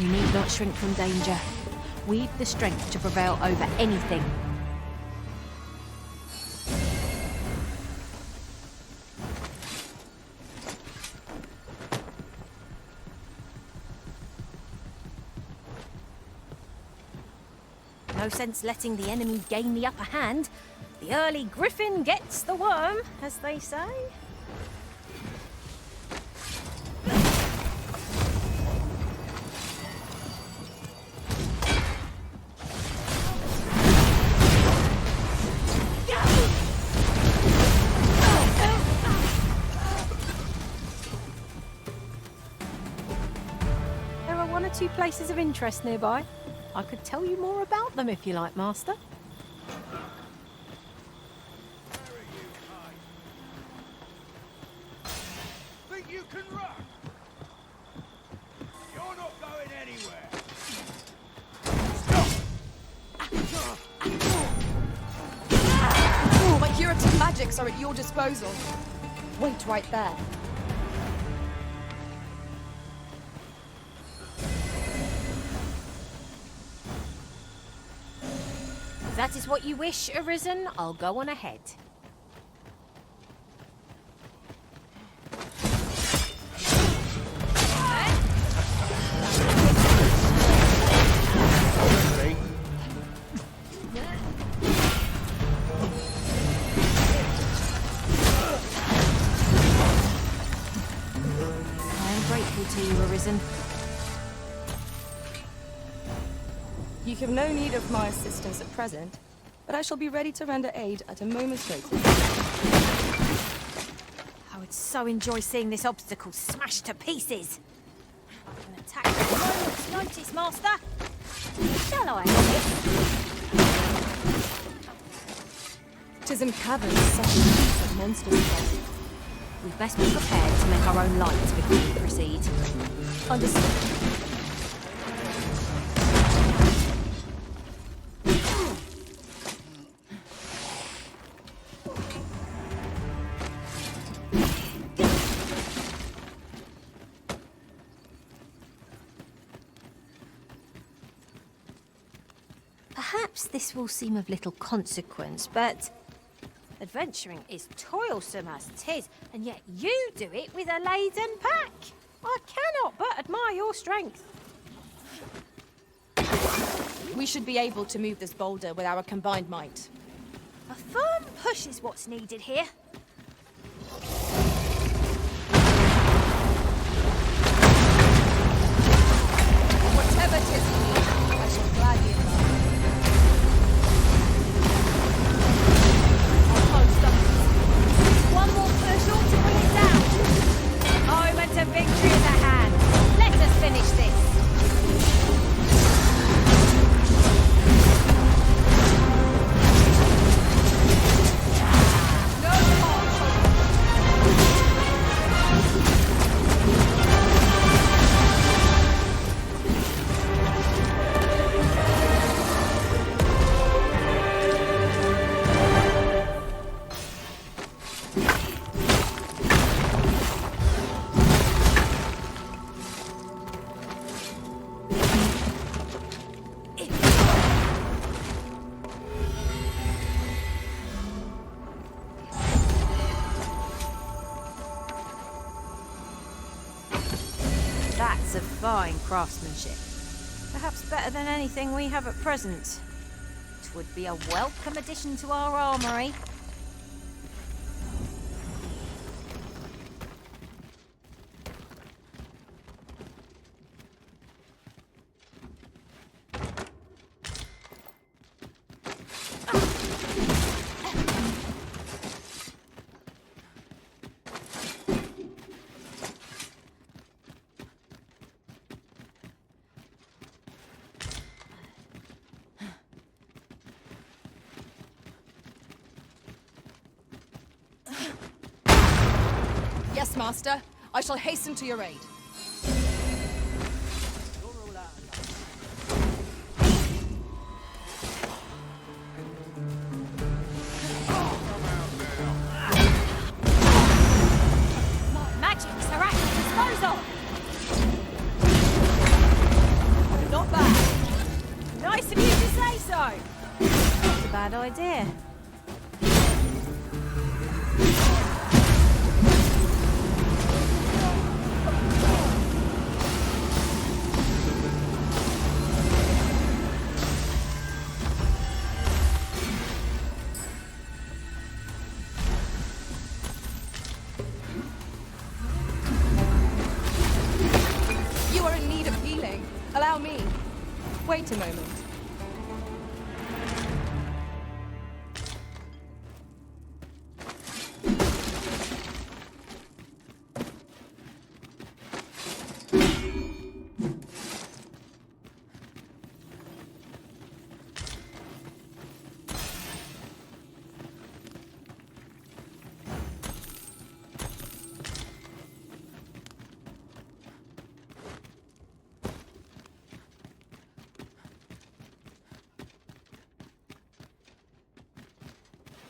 You need not shrink from danger. We've the strength to prevail over anything. No sense letting the enemy gain the upper hand. The early griffin gets the worm, as they say. There are one or two places of interest nearby. I could tell you more about them if you like, Master. Think you can run? You're not going anywhere. Oh, my curative magics are at your disposal. Wait right there. If that is what you wish, Arisen, I'll go on ahead. I am grateful to you, Arisen. You have no need of my assistance at present, but I shall be ready to render aid at a moment's notice. I would so enjoy seeing this obstacle smashed to pieces. I can attack at a moment's notice, Master. Shall I? 'Tis in caverns such a piece of monsters live. We'd best be prepared to make our own lights before we proceed. Understood. Perhaps this will seem of little consequence, but adventuring is toilsome as 'tis, and yet you do it with a laden pack. I cannot but admire your strength. We should be able to move this boulder with our combined might. A firm push is what's needed here. Whatever 'tis you need, I shall gladly oblige. One more push ought to bring it down. Moment of victory is at hand. Let us finish this. That's of fine craftsmanship. Perhaps better than anything we have at present. It would be a welcome addition to our armory. Yes, Master. I shall hasten to your aid. Magics are at your disposal. bad idea. You are in need of healing. Allow me. Wait a moment.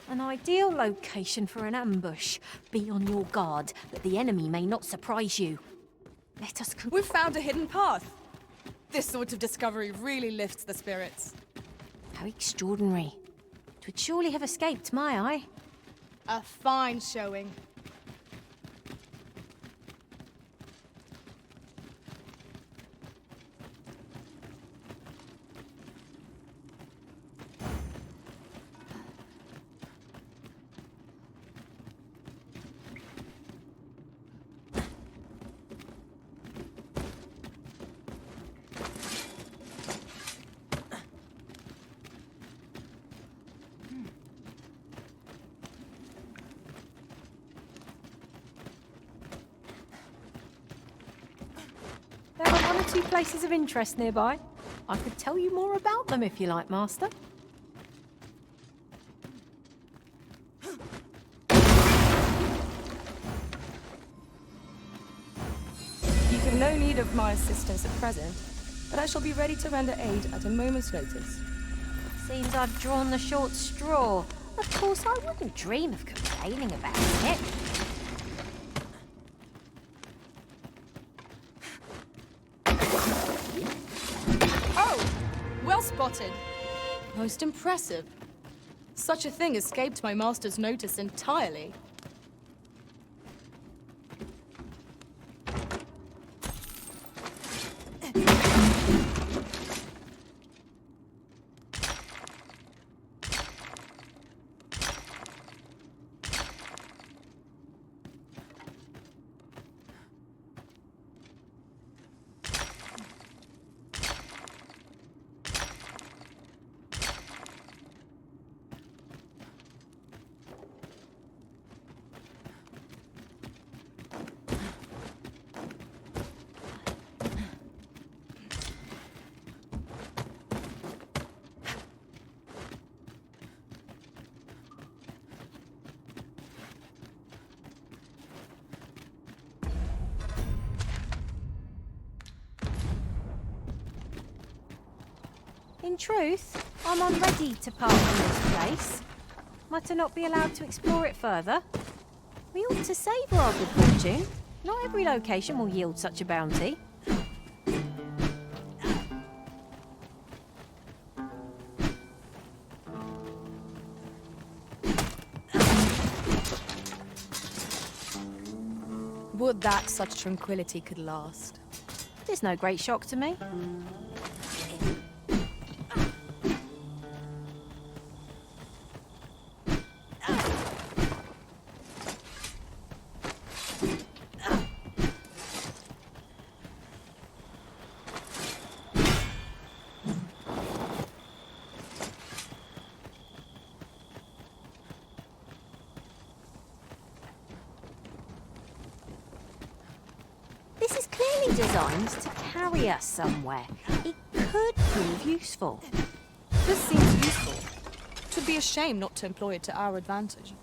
An ideal location for an ambush. Be on your guard, that the enemy may not surprise you. Let us We've found a hidden path. This sort of discovery really lifts the spirits. How extraordinary. 'Twould surely have escaped my eye. A fine showing. There are one or two places of interest nearby. I could tell you more about them if you like, Master. You have no need of my assistance at present, but I shall be ready to render aid at a moment's notice. Seems I've drawn the short straw. Of course, I wouldn't dream of complaining about it. Oh! Well spotted. Most impressive. Such a thing escaped my master's notice entirely. In truth, I'm unready to part from this place. Might I not be allowed to explore it further? We ought to savour our good fortune. Not every location will yield such a bounty. Would that such tranquility could last. It is no great shock to me. This is clearly designed to carry us somewhere. It could prove useful. This seems useful. 'Twould be a shame not to employ it to our advantage.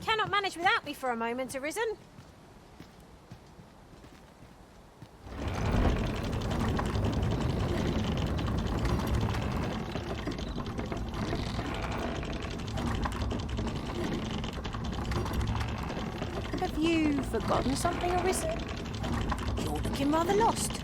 cannot manage without me for a moment, Arisen. Have you forgotten something, Arisen? You're looking rather lost.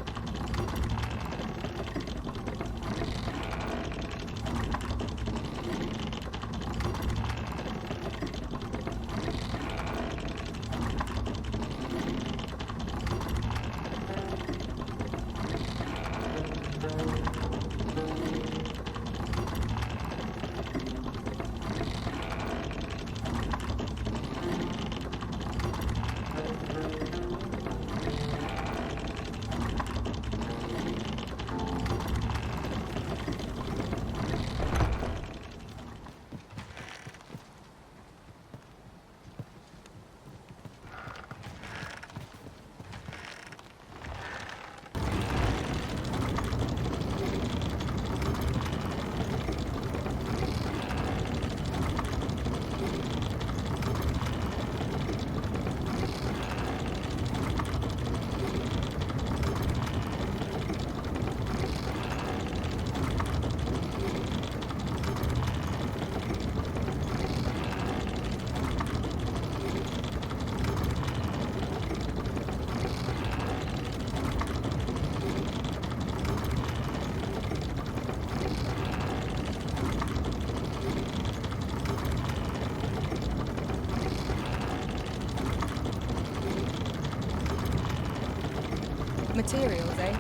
Materials, eh?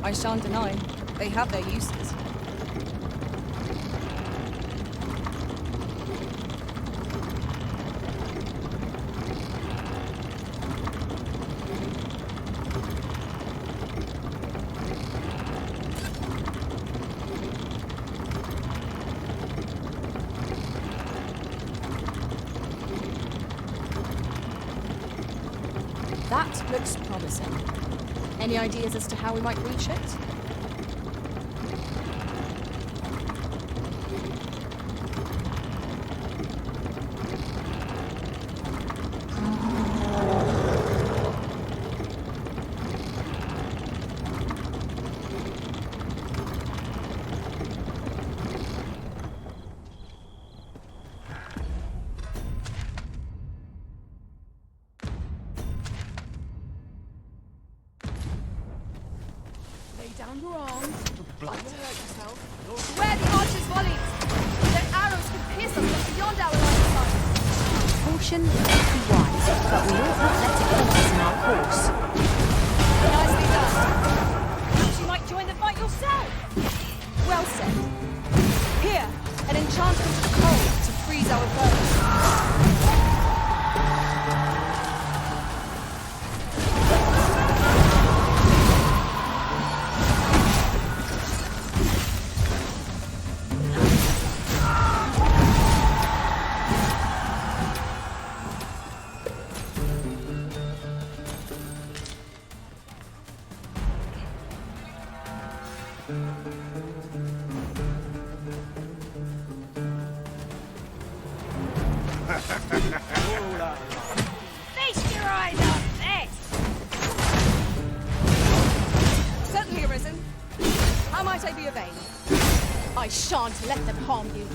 I shan't deny, they have their uses. That looks promising. Any ideas as to how we might reach it? Down your arms. Blood. Where the archers' volleys! Their arrows can pierce us from beyond our line of sight. Caution may be wise, but we ought not let it halt us in our course. Nicely done. Perhaps you might join the fight yourself. Well said. Here, an enchantment of cold to freeze our foes. Feast your eyes on this! Certainly arisen. How might I be of aid? I shan't let them harm you.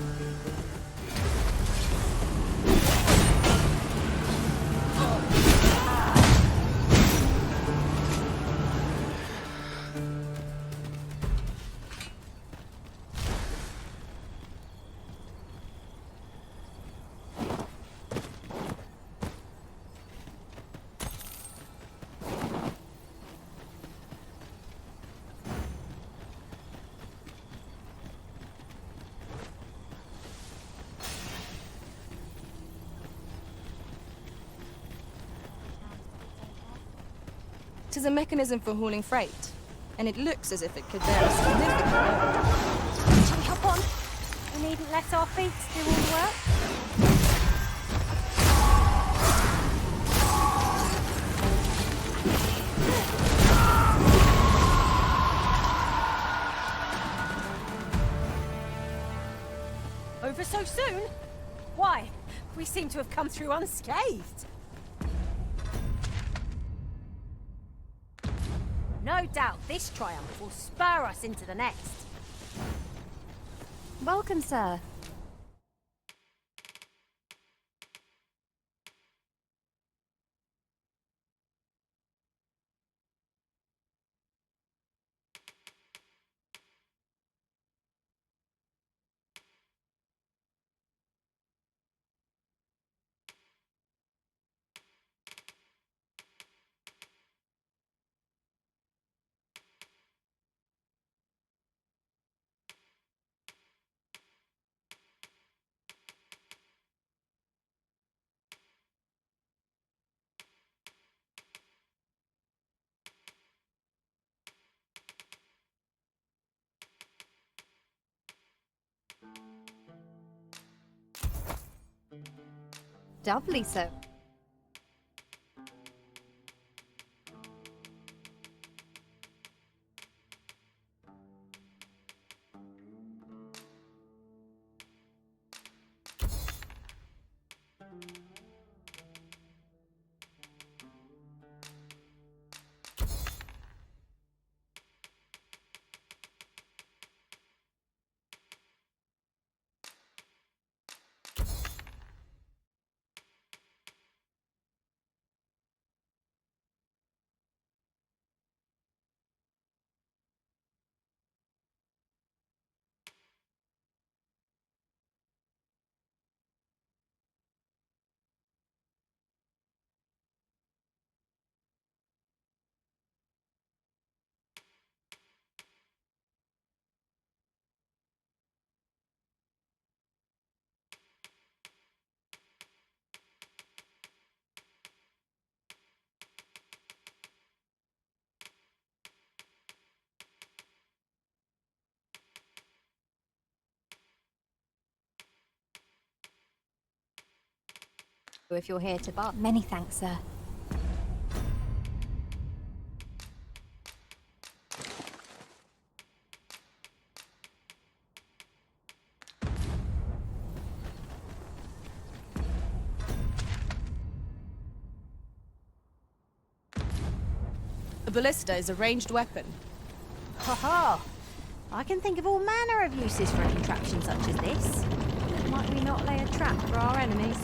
It is a mechanism for hauling freight, and it looks as if it could bear a significant load. Shall we hop on? We needn't let our feet do all the work. Over so soon? Why? We seem to have come through unscathed. No doubt this triumph will spur us into the next. Welcome, sir. Doubly so. If you're here to bar. Many thanks, sir. A ballista is a ranged weapon. Ha ha! I can think of all manner of uses for a contraption such as this. Might we not lay a trap for our enemies?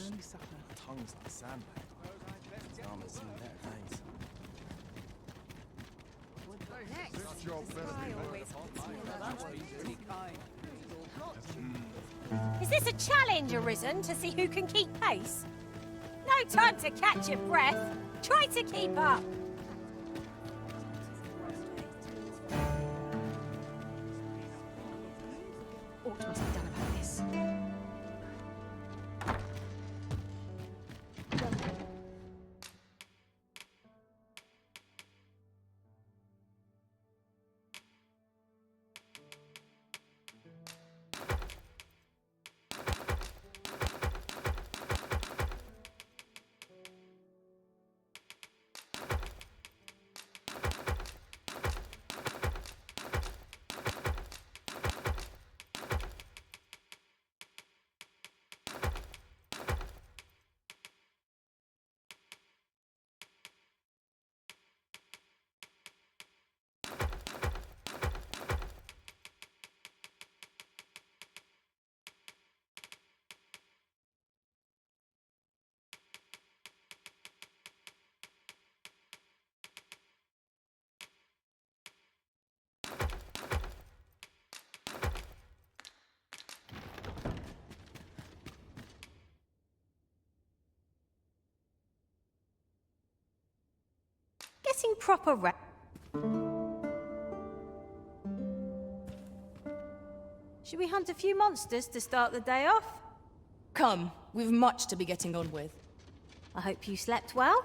only sucking our tongues like sandbags. Armor's seen better days. This job better be Is this a challenge arisen to see who can keep pace? No time to catch your breath. Try to keep up. Aught must be done about this. Getting proper Should we hunt a few monsters to start the day off? Come, we've much to be getting on with. I hope you slept well.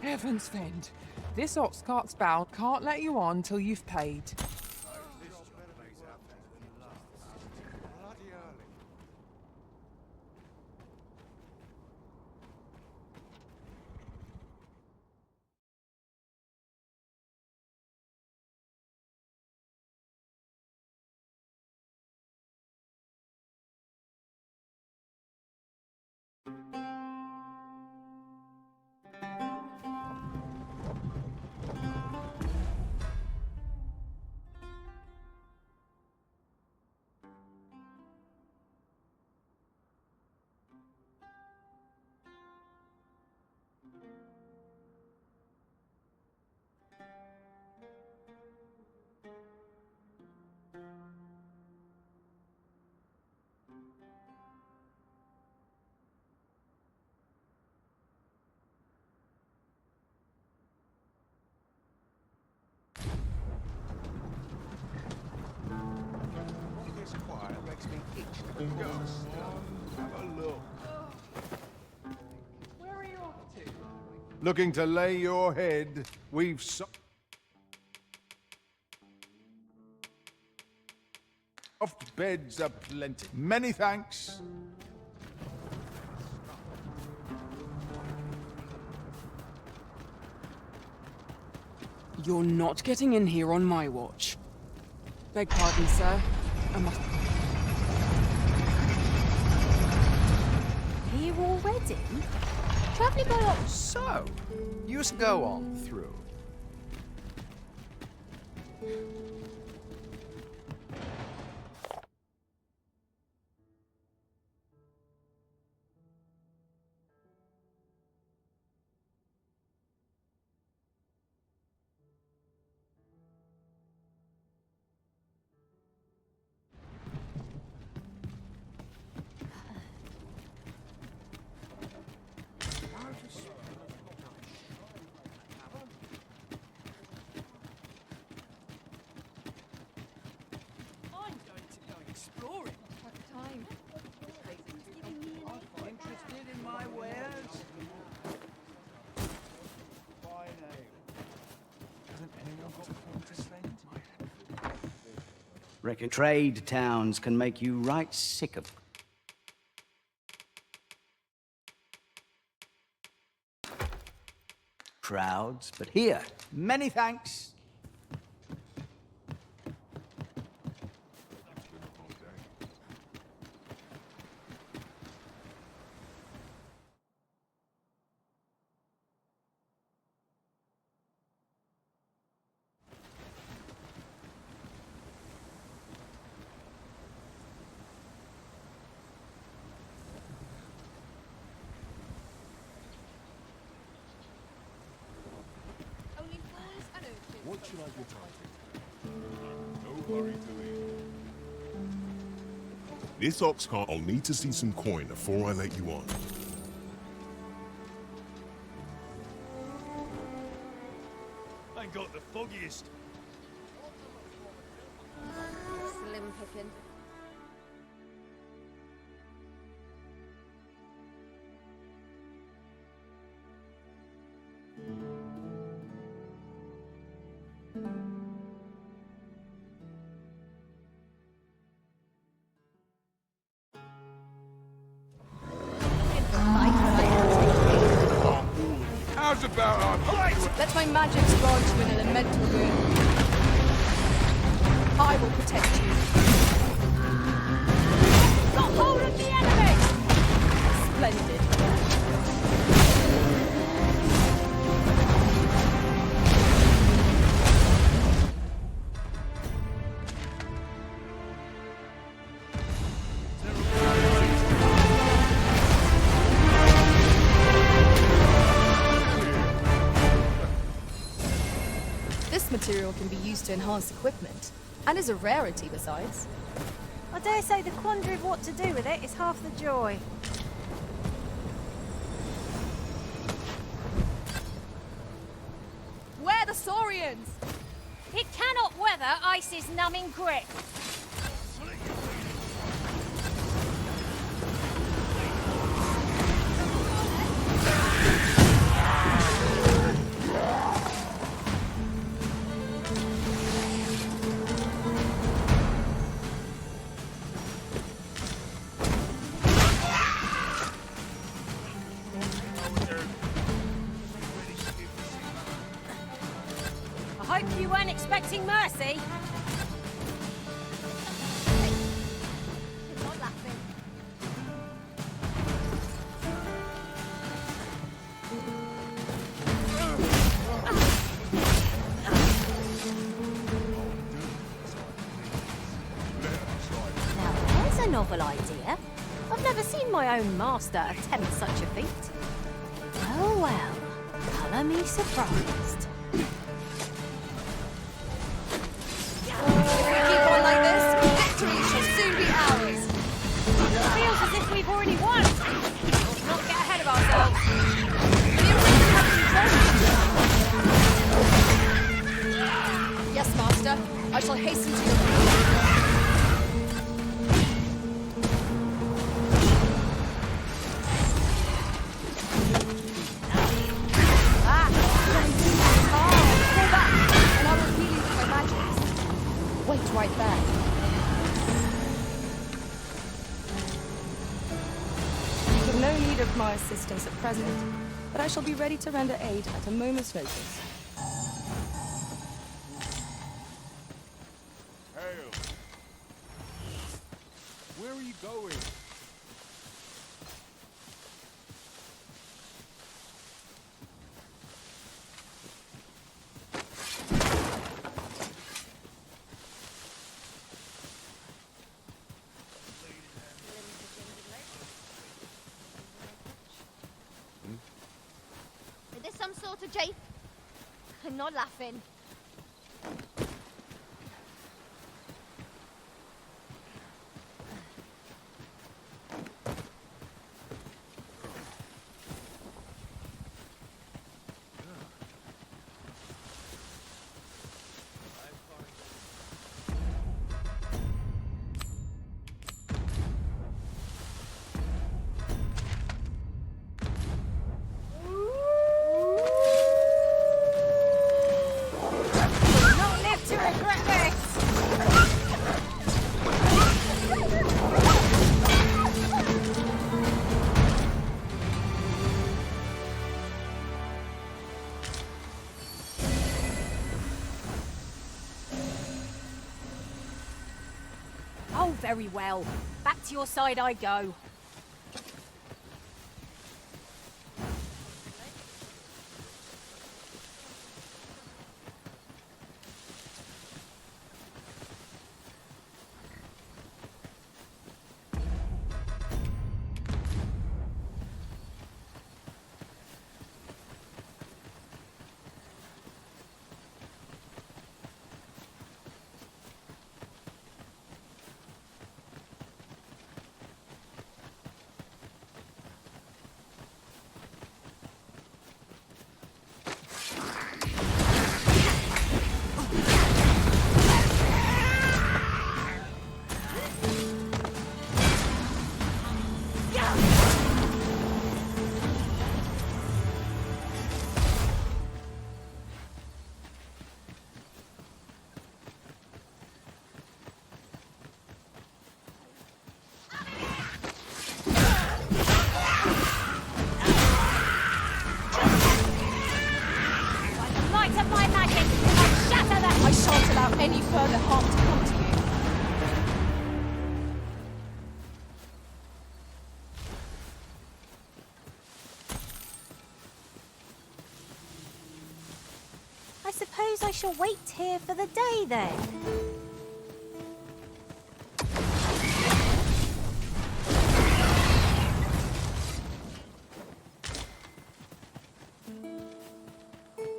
Heavens fend. This ox cart's bound. Can't let you on till you've paid. Looking to lay your head, we've soft beds aplenty. Many thanks. You're not getting in here on my watch. Beg pardon, sir. I must... Here already? Travelling by ox. So, you just go on through. Reckon trade towns can make you right sick of. crowds, but here, many thanks. What should I get on? No hurry to leave. This ox cart, I'll need to see some coin before I let you on. Ain't got the foggiest. Slim picking. How's about Let my magic grant you an elemental boon. I will protect you. Got hold of the enemy! Splendid. This material can be used to enhance equipment, and is a rarity besides. I dare say the quandary of what to do with it is half the joy. Where the Saurians? It cannot weather Ice's numbing grip. I hope you weren't expecting mercy. Not laughing. Now, there's a novel idea. I've never seen my own master attempt such a feat. Well, well, colour me surprised. If we keep on like this, victory shall soon be ours. Feels as if we've already won. Let's not get ahead of ourselves. Yes, Master. I shall hasten to your and I will heal you with my magics. Wait right there. You have no need of my assistance at present, but I shall be ready to render aid at a moment's notice. Hail. Where are you going? Is this some sort of jape? I'm not laughing. Very well. Back to your side I go. I shan't allow any further harm to come to you. I suppose I shall wait here for the day then.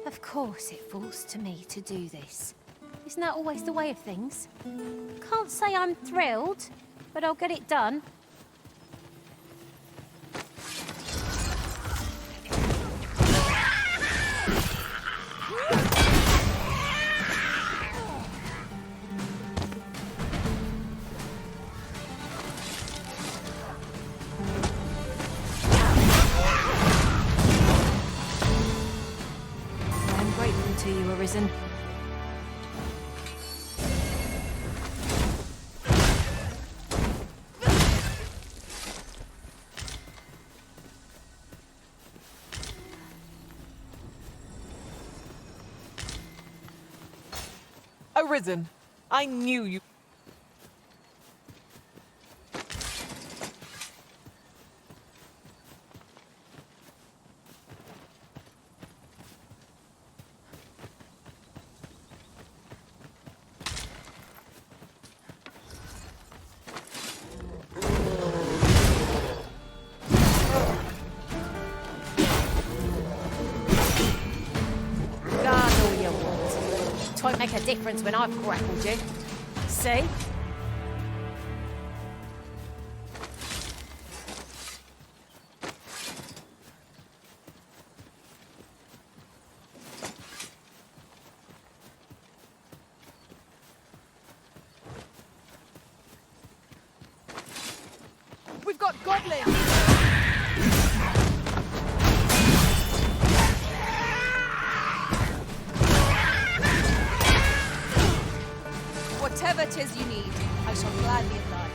Of course it falls to me to do this. Isn't that always the way of things? Can't say I'm thrilled, but I'll get it done. I'm grateful to you, Arisen. Arisen, I knew you. Guard all you want. It won't make a difference when I've grappled you. See? We've got goblins! Whatever 'tis you need, I shall gladly oblige.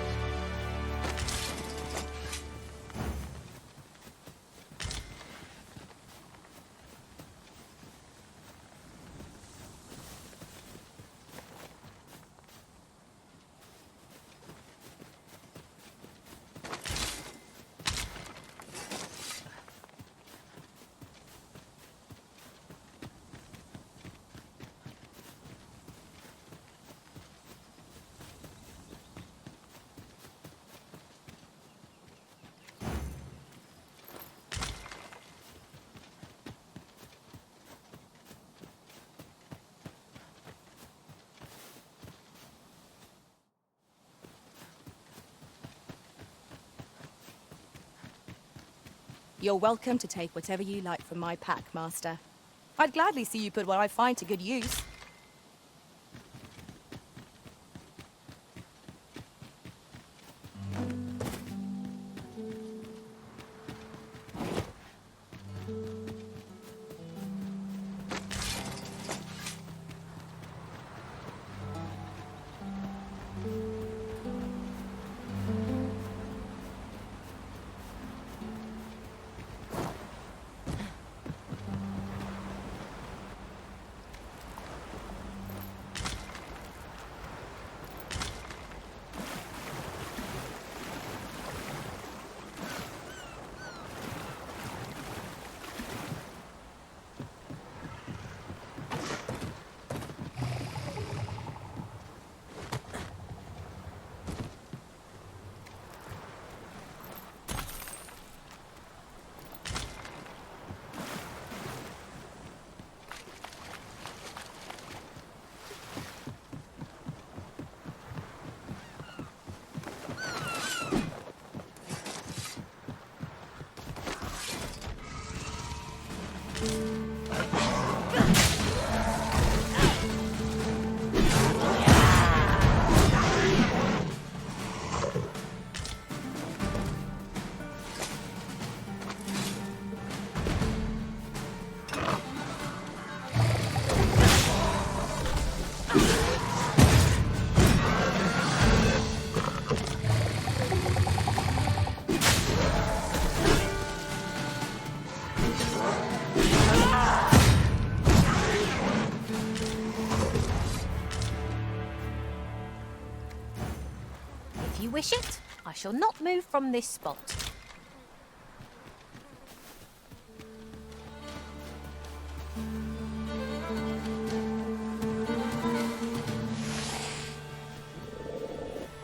You're welcome to take whatever you like from my pack, Master. I'd gladly see you put what I find to good use. you wish it, I shall not move from this spot.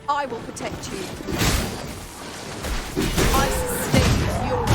I will protect you. I sustain your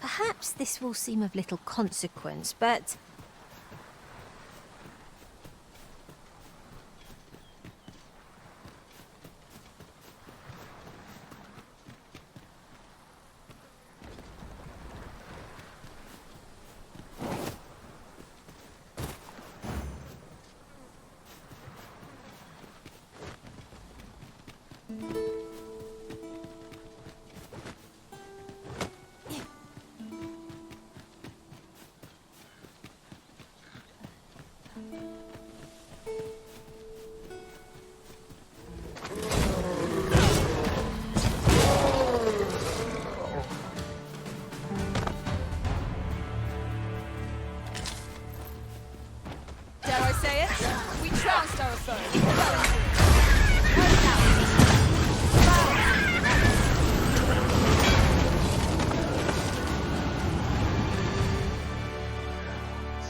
Perhaps this will seem of little consequence, but dare I say it? We trounced our foe.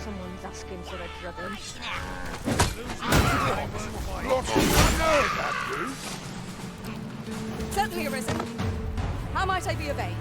Someone's asking for a drubbing. Certainly arisen. How might I be of aid?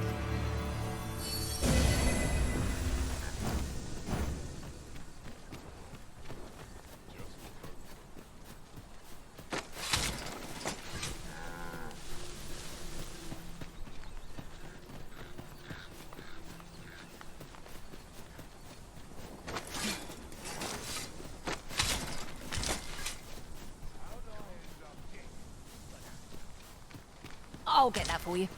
I'll get that for you.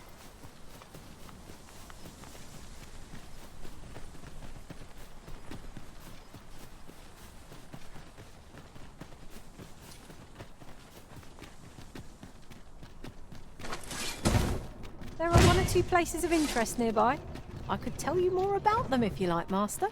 There are one or two places of interest nearby. I could tell you more about them if you like, Master.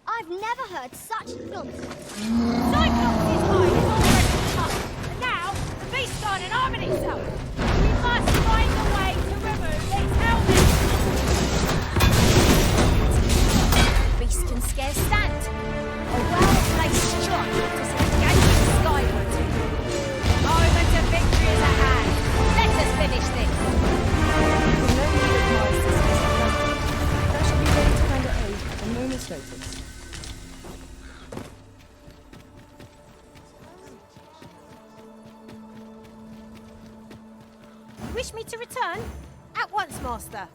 I've never heard such nonsense. Cyclops' hide is already tough, and now the beast's gone and arming itself. We must find a way to remove its helmet. The beast can scarce stand. A well-placed shot to engage it skyward. The moment of victory is at hand. Let us finish this. No need of my assistance. I shall be ready to render aid at a moment's notice. Wish me to return? At once, Master.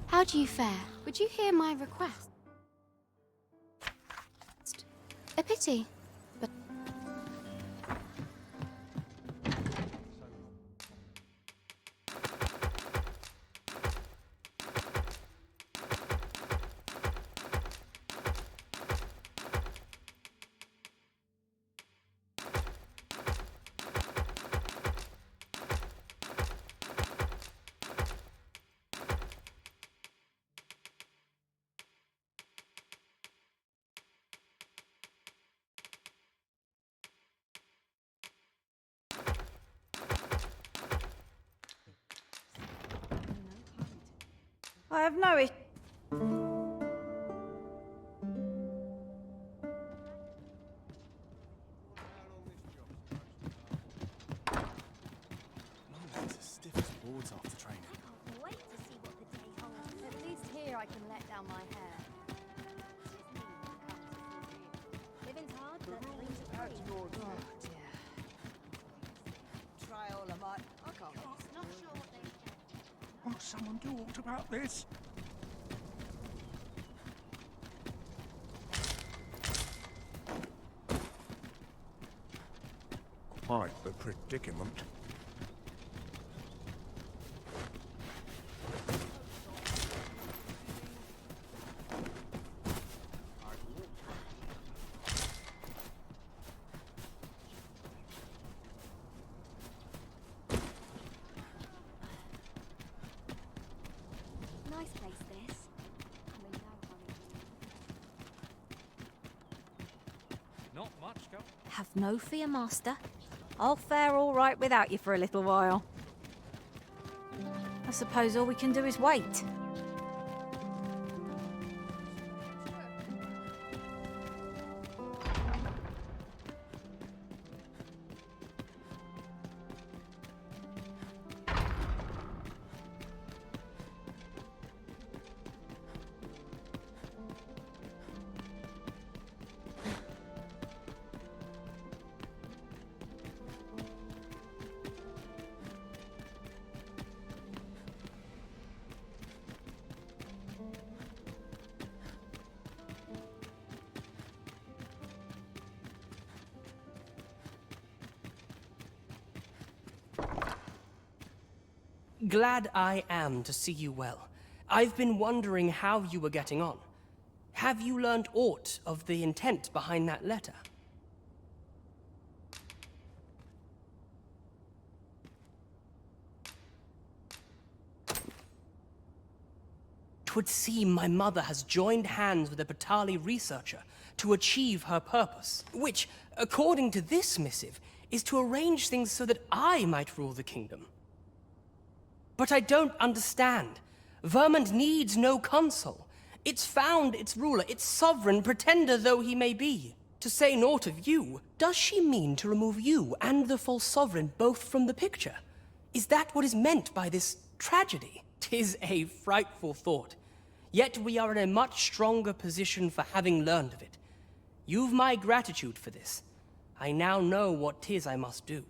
How do you fare? Would you hear my request? A pity, but... I have no issue. It's as stiff as boards after training. Can't wait to see what the day holds. At least here I can let down my hair. Living's hard, but dreams are free. Oh dear. Try all of mine. I can't. Not sure what they said. Won't someone do aught about this? Quite the predicament. Nice place, this. I'm in no hurry. Not much going. Have no fear, Master. I'll fare all right without you for a little while. I suppose all we can do is wait. Glad I am to see you well. I've been wondering how you were getting on. Have you learned aught of the intent behind that letter? 'Twould seem my mother has joined hands with a Batali researcher to achieve her purpose, which, according to this missive, is to arrange things so that I might rule the kingdom. But I don't understand. Vermont needs no consul. It's found its ruler, its sovereign, pretender though he may be. To say naught of you, does she mean to remove you and the false sovereign both from the picture? Is that what is meant by this tragedy? 'Tis a frightful thought. Yet we are in a much stronger position for having learned of it. You've my gratitude for this. I now know what 'tis I must do.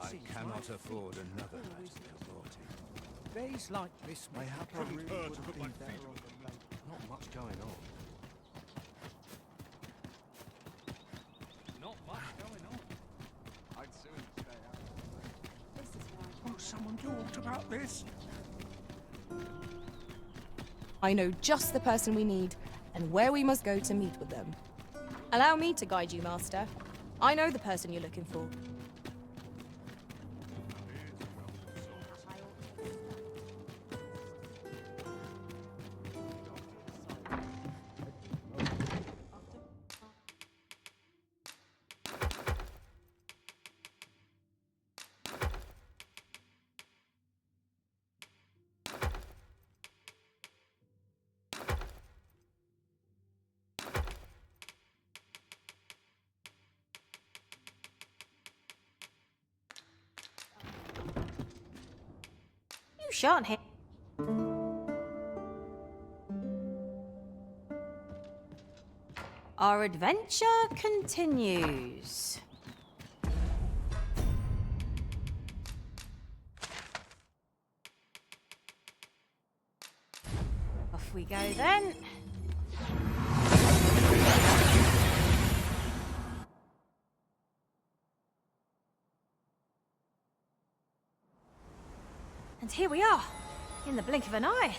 I cannot afford another Days like this, mayhap I really would have been better off than late. Not much going on. Not much going on. I'd soon stay out. Won't someone do aught about this? I know just the person we need and where we must go to meet with them. Allow me to guide you, Master. I know the person you're looking for. You shan't hit. Our adventure continues. Off we go then. And here we are, in the blink of an eye.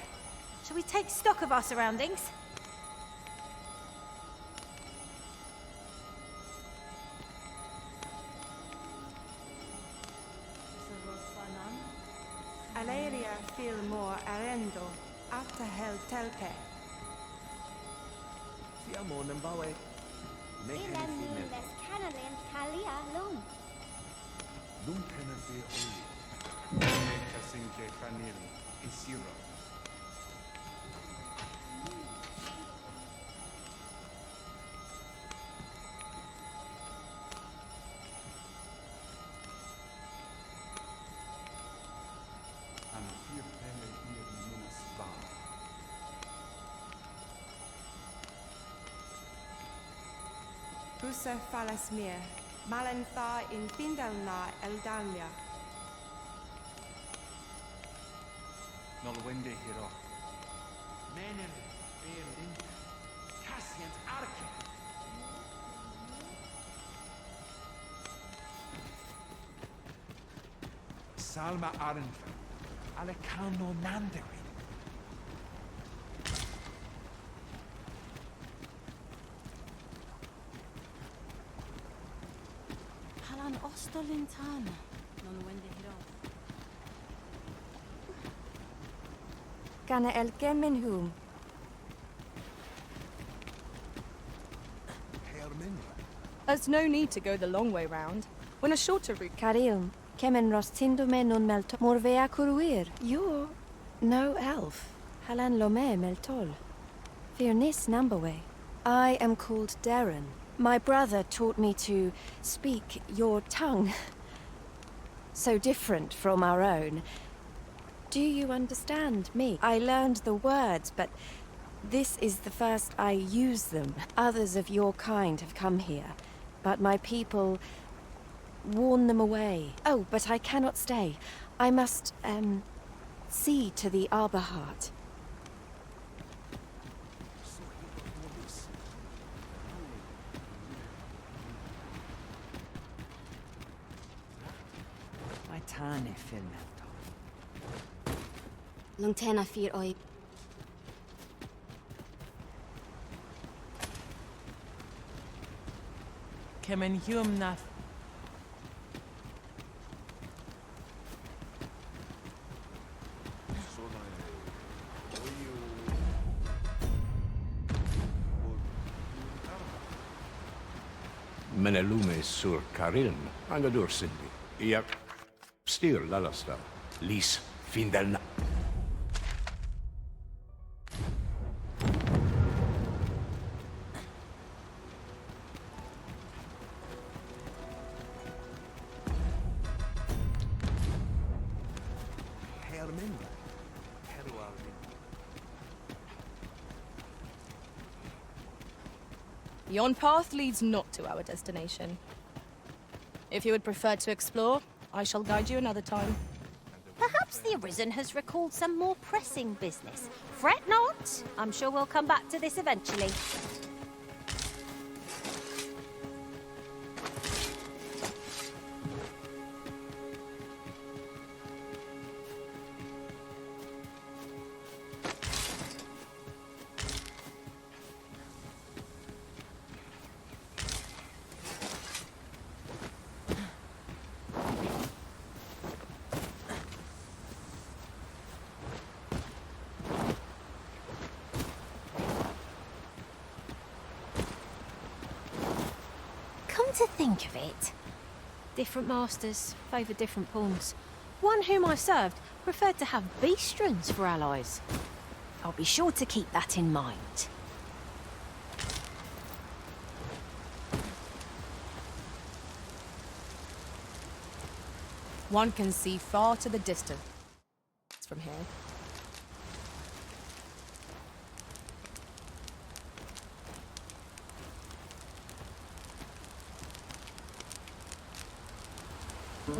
Shall we take stock of our surroundings? Aleria Fillmore Arendo, Atahel Telpe. Fiamo Nambawe. Ilan Nules Canalin Kalia Lum. Lum Penafi Oli. Mekasinke Fanil. Isiro. Busa Falasmir, Malantha in Findalna Eldania. Nolwende Hiro. Menem Fairlin. Cassian's Arca. Salma Arenfa. Alecano Nanderi. Halan Ostolintana. Nolwende Hiro. Gana El Geminhum. There's no need to go the long way round. When a shorter route... Carilm, Kemen Rostindume non melto Morvea Curuir. You're no elf. Halan Lome Meltol. Firnis Nambawe. I am called Darren. My brother taught me to speak your tongue. So different from our own. Do you understand me? I learned the words, but this is the first I use them. Others of your kind have come here, but my people warn them away. Oh, but I cannot stay. I must, see to the Arbor Heart. Tane Filmelto. Lungtena Fir Oi. Kemen Humnath. Menelume sur Karilm, Angadur Cindy. Iak. Stier Lalasta. Lis Findelna. Yon path leads not to our destination. If you would prefer to explore, I shall guide you another time. Perhaps the Arisen has recalled some more pressing business. Fret not. I'm sure we'll come back to this eventually. To think of it, different masters favour different pawns. One whom I served preferred to have beastrons for allies. I'll be sure to keep that in mind. One can see far to the distance from here. A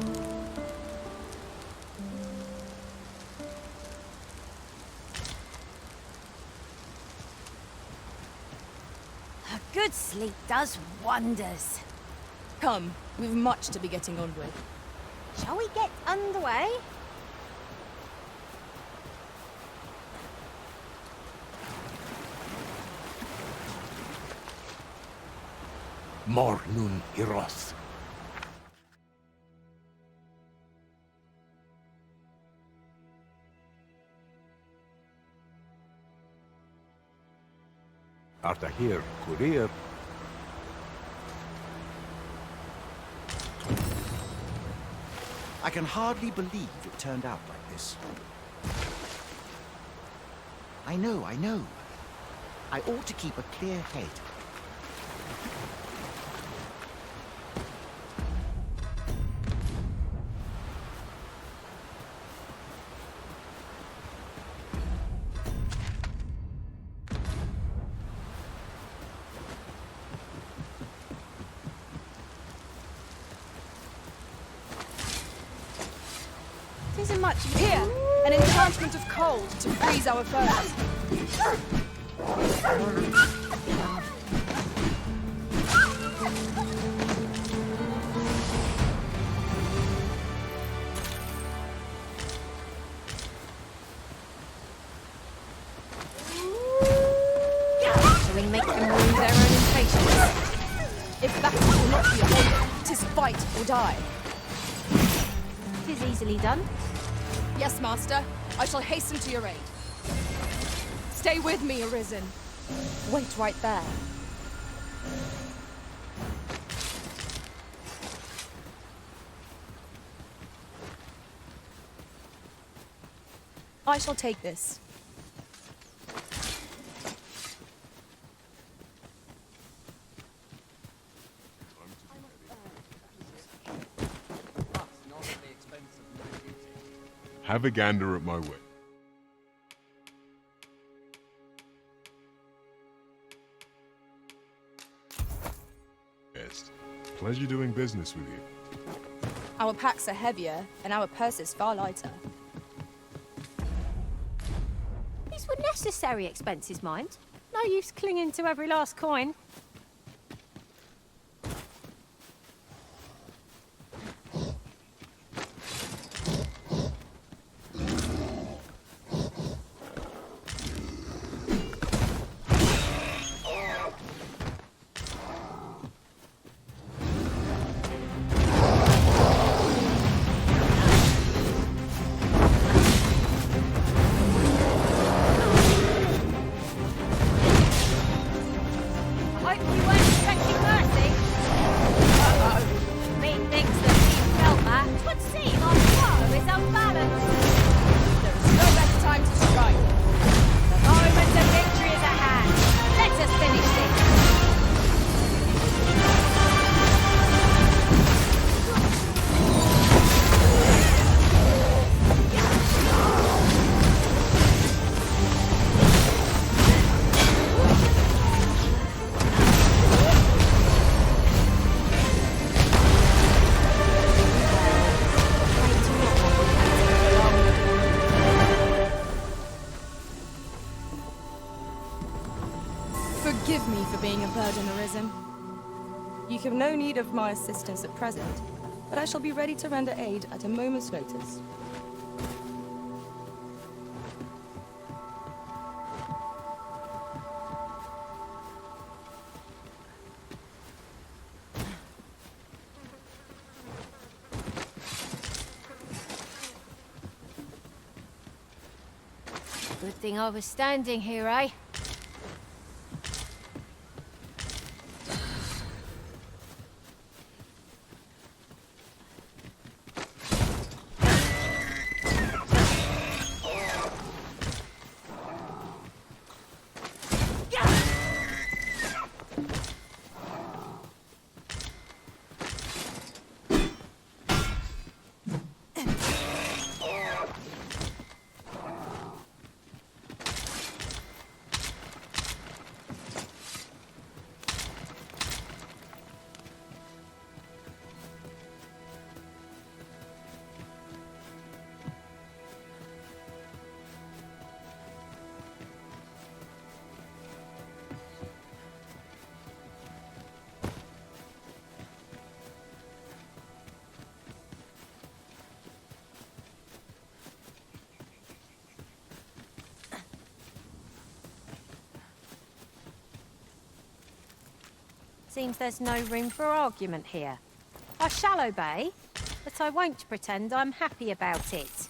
good sleep does wonders. Come, we've much to be getting on with. Shall we get underway? Mor nun iroth. Arta here, courier. I can hardly believe it turned out like this. I know. I ought to keep a clear head. Isn't much here. An enchantment of cold to freeze our foes. Shall we make them lose their own impatience? If battle will not be avoided, 'tis fight or die. 'Tis easily done. Yes, Master. I shall hasten to your aid. Stay with me, Arisen. Wait right there. I shall take this. Have a gander at my whip. Yes. Pleasure doing business with you. Our packs are heavier, and our purses far lighter. These were necessary expenses, mind. No use clinging to every last coin. Forgive me for being a burden, Arisen. You have no need of my assistance at present, but I shall be ready to render aid at a moment's notice. Good thing I was standing here, eh? Seems there's no room for argument here. I shall obey, but I won't pretend I'm happy about it.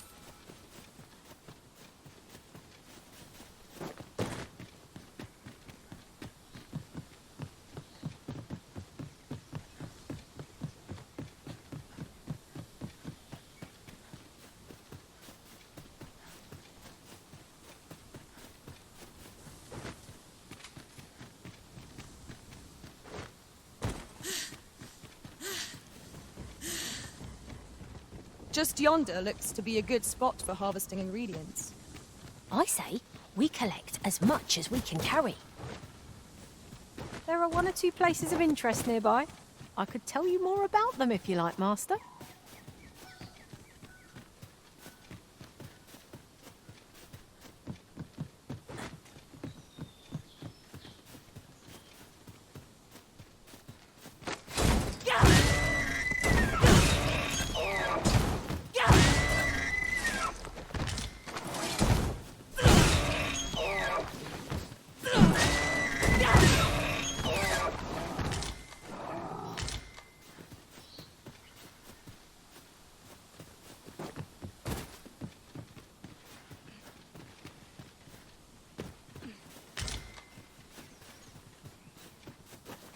Just yonder looks to be a good spot for harvesting ingredients. I say we collect as much as we can carry. There are 1 or 2 places of interest nearby. I could tell you more about them if you like, Master.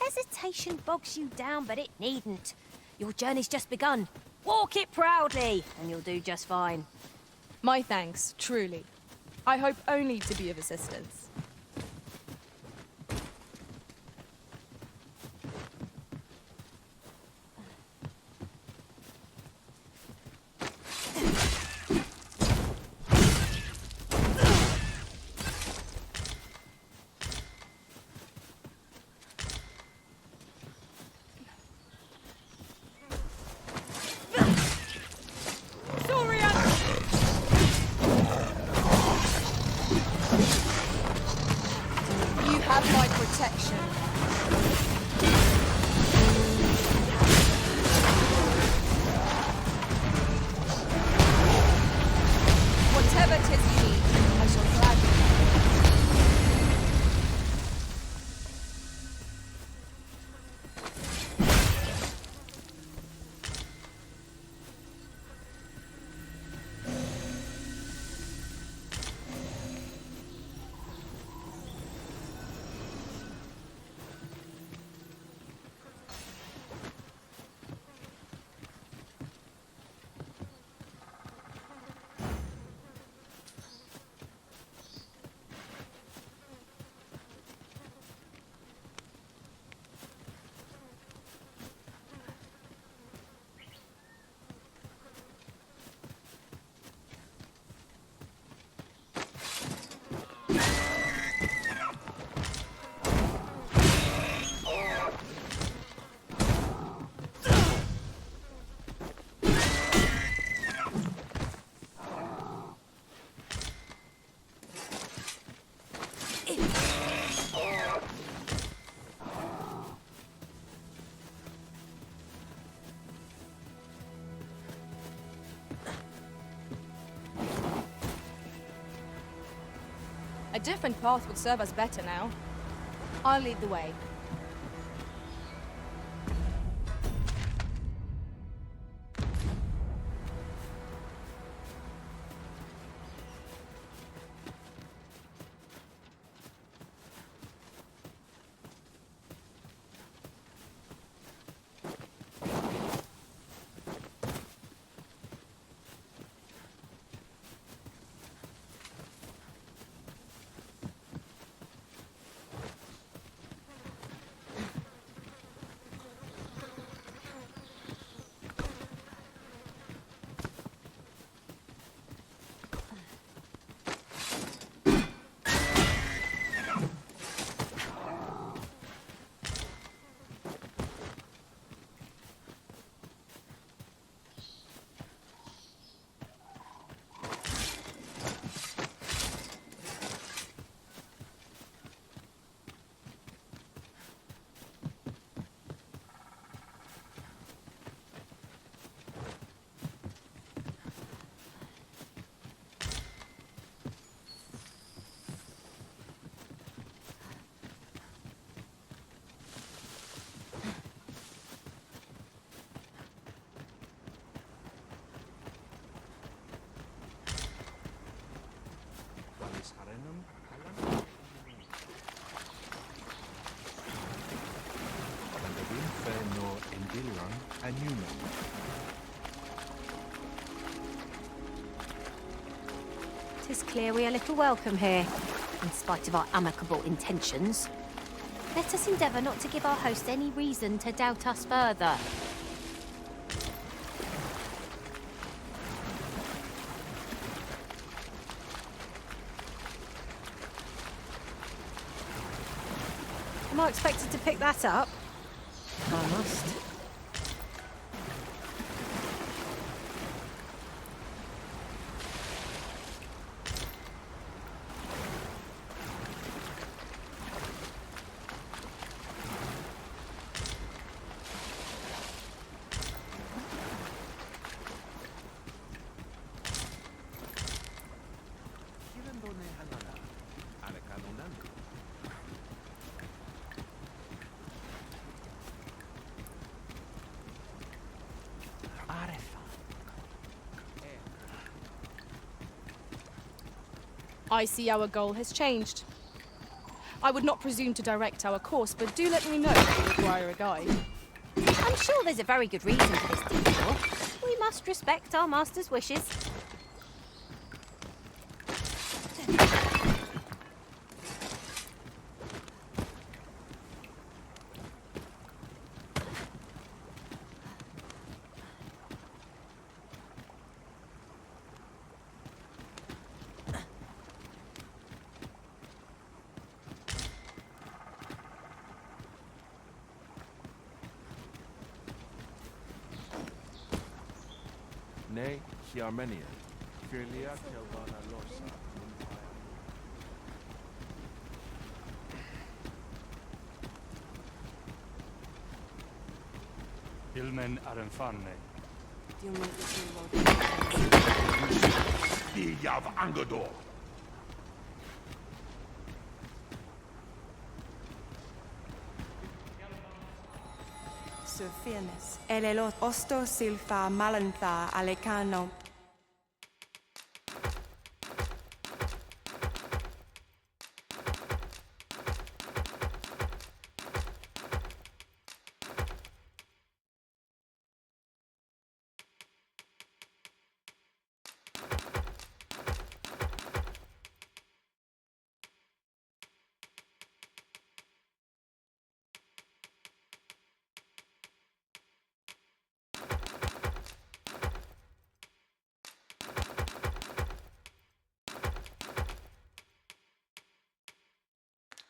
Hesitation bogs you down, but it needn't. Your journey's just begun. Walk it proudly, and you'll do just fine. My thanks, truly. I hope only to be of assistance. A different path would serve us better now. I'll lead the way. Sarenum alam. Vandavin Fenor Indilan Anumen. Tis clear we are little welcome here, in spite of our amicable intentions. Let us endeavour not to give our host any reason to doubt us further. Am I expected to pick that up? I must. I see our goal has changed. I would not presume to direct our course, but do let me know if you require a guide. I'm sure there's a very good reason for this detour. We must respect our master's wishes. Ne Armenia. Filia Kelvana Losa. Ilmen Arenfanne. Yav Angador. Sophianis. Elelot osto silfa malantha alecano.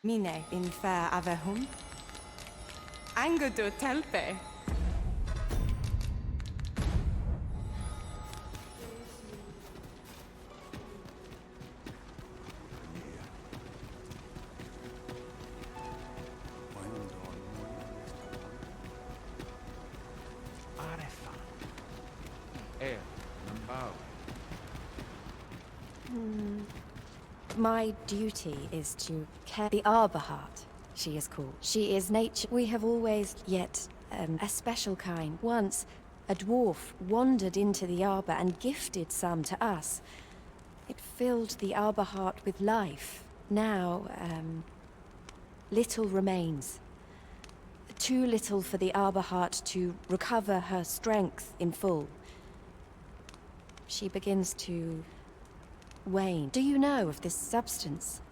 Mine in fair avehum. Angudu telpe. Arefa. Nambao. My duty is to care the Arbor Heart, she is called. She is nature. We have always, yet, a special kind. Once, a dwarf wandered into the Arbor and gifted some to us. It filled the Arbor Heart with life. Now, little remains. Too little for the Arbor Heart to recover her strength in full. She begins to wane. Do you know of this substance?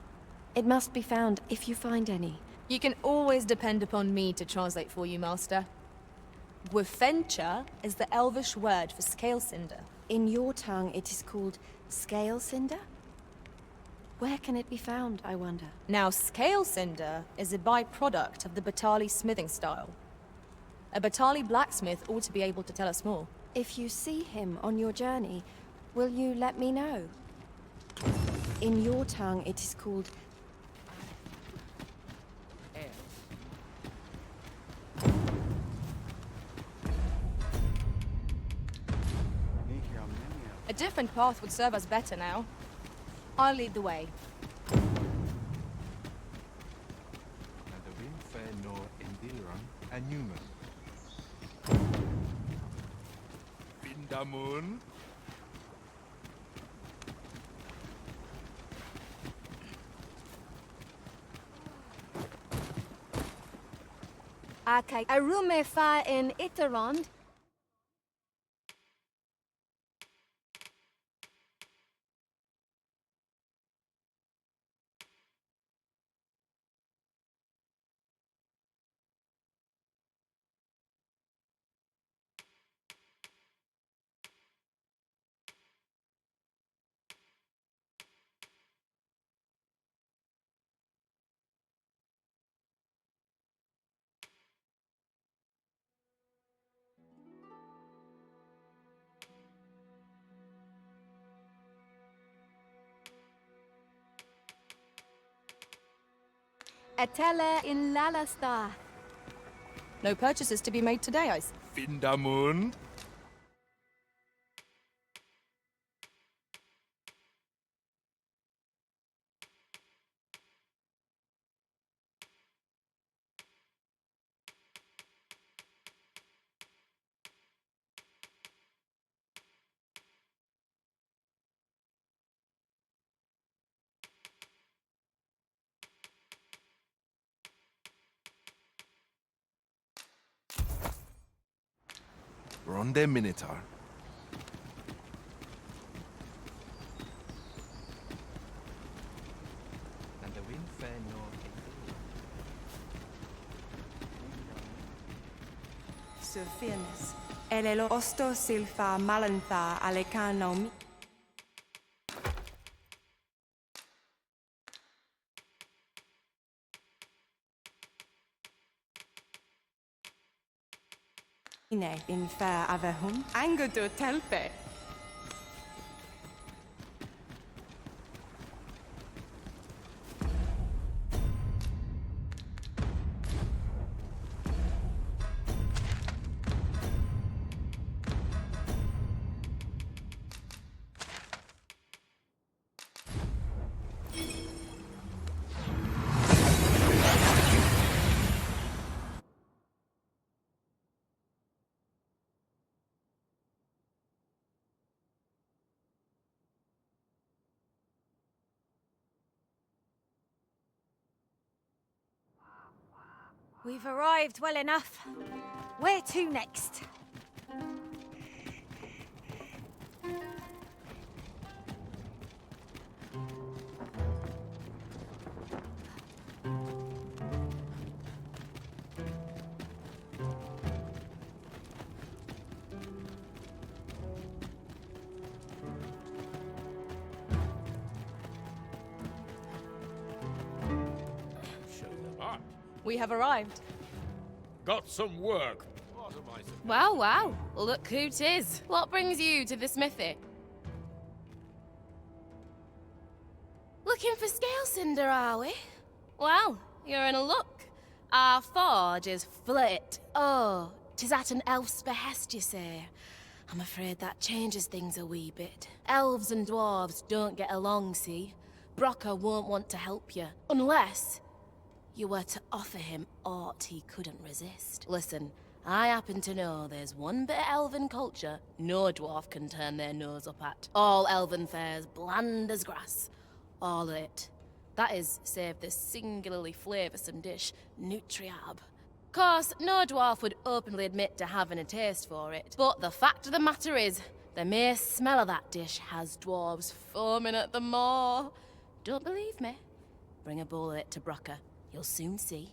It must be found if you find any. You can always depend upon me to translate for you, Master. Gwefencha is the Elvish word for scale cinder. In your tongue, it is called scale cinder? Where can it be found, I wonder? Now, scale cinder is a byproduct of the Batali smithing style. A Batali blacksmith ought to be able to tell us more. If you see him on your journey, will you let me know? In your tongue, it is called... A different path would serve us better now. I'll lead the way. Vandavin Fenor Indilan Anumen. Vindamun. Okay, arume fa in Iterond. Etele in Lalasta. No purchases to be made today, I Vindamund. Ronde Minotaur. And the wind fair north Surfirnes. Elelo osto silfa malantha alekanomi. In fair avehum. Angudu telpe. We've arrived well enough. Where to next? We have arrived. Got some work. What am I supposed Wow, wow. Look who 'tis. What brings you to the smithy? Looking for scale cinder, are we? Well, you're in a luck. Our forge is flit. Oh, 'tis at an elf's behest, you say. I'm afraid that changes things a wee bit. Elves and dwarves don't get along, see? Brocker won't want to help you, unless you were to offer him aught he couldn't resist. Listen, I happen to know there's one bit of elven culture no dwarf can turn their nose up at. All elven fare's bland as grass. All of it. That is, save the singularly flavoursome dish, Nutriab. Course, no dwarf would openly admit to having a taste for it, but the fact of the matter is, the mere smell of that dish has dwarves foaming at the maw. Don't believe me? Bring a bowl of it to Brocker. You'll soon see.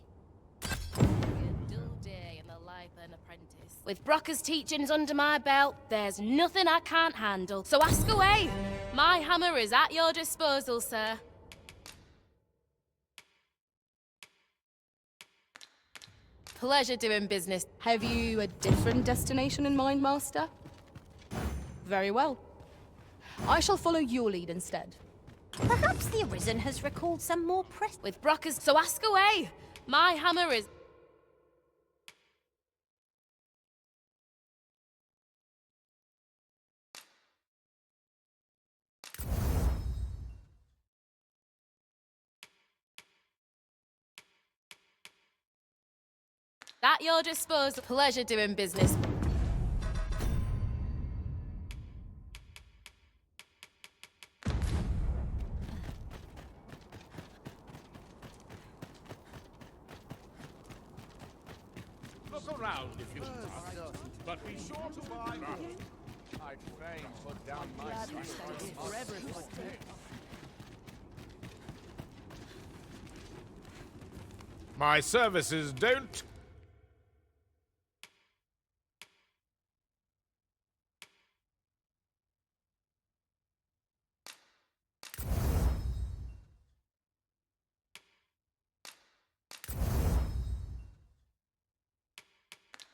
A dull day in the life of an apprentice. With Brocker's teachings under my belt, there's nothing I can't handle. So ask away. My hammer is at your disposal, sir. Pleasure doing business. Have you a different destination in mind, Master? Very well. I shall follow your lead instead. Perhaps the Arisen has recalled some more press. With Brockers, so ask away. My hammer is... At your disposal. Pleasure doing business. sort of Bible. I'd fain put down my sword. My services don't.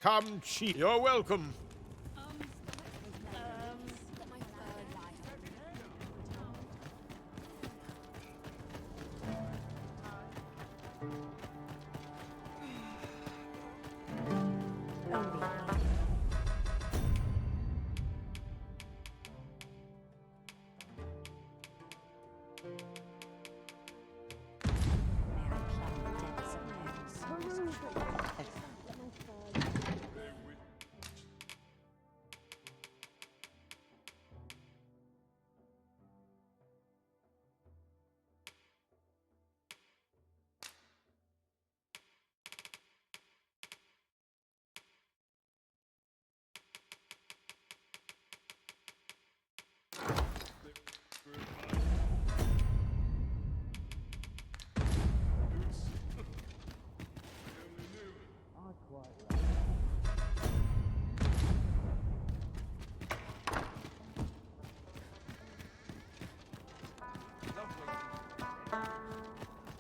Come, chief. You're welcome.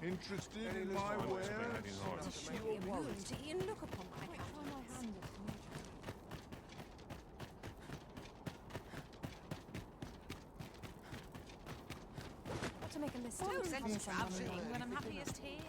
Interested in my wares? Look upon my Not to make a mistake. No sense travelling when I'm happiest here.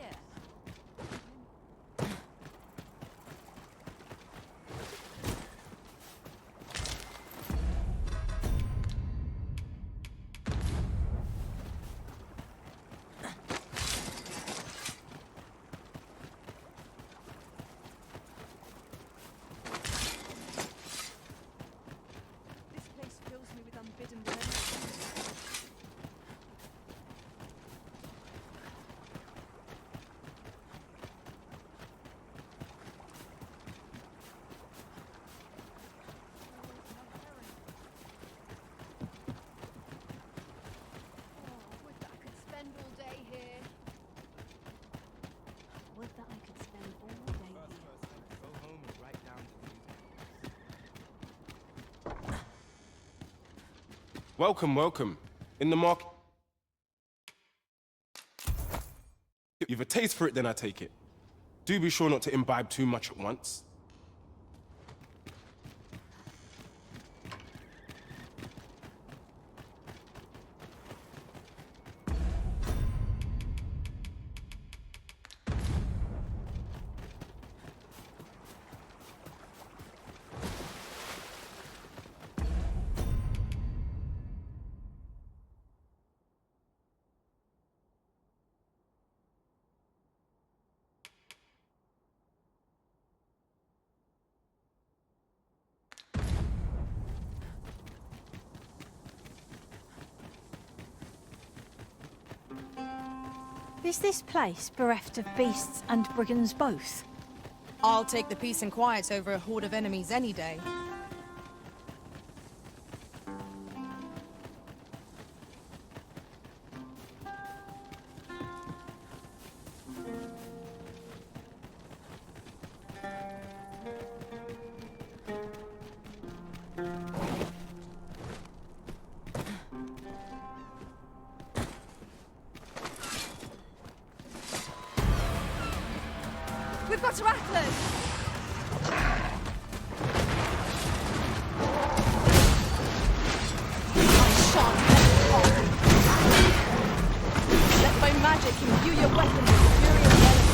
Welcome, welcome. In the market. You've a taste for it, then I take it. Do be sure not to imbibe too much at once. Is this place bereft of beasts and brigands both? I'll take the peace and quiet over a horde of enemies any day. We've got rattlers! Let my magic imbue your weapon with the fury of enemies.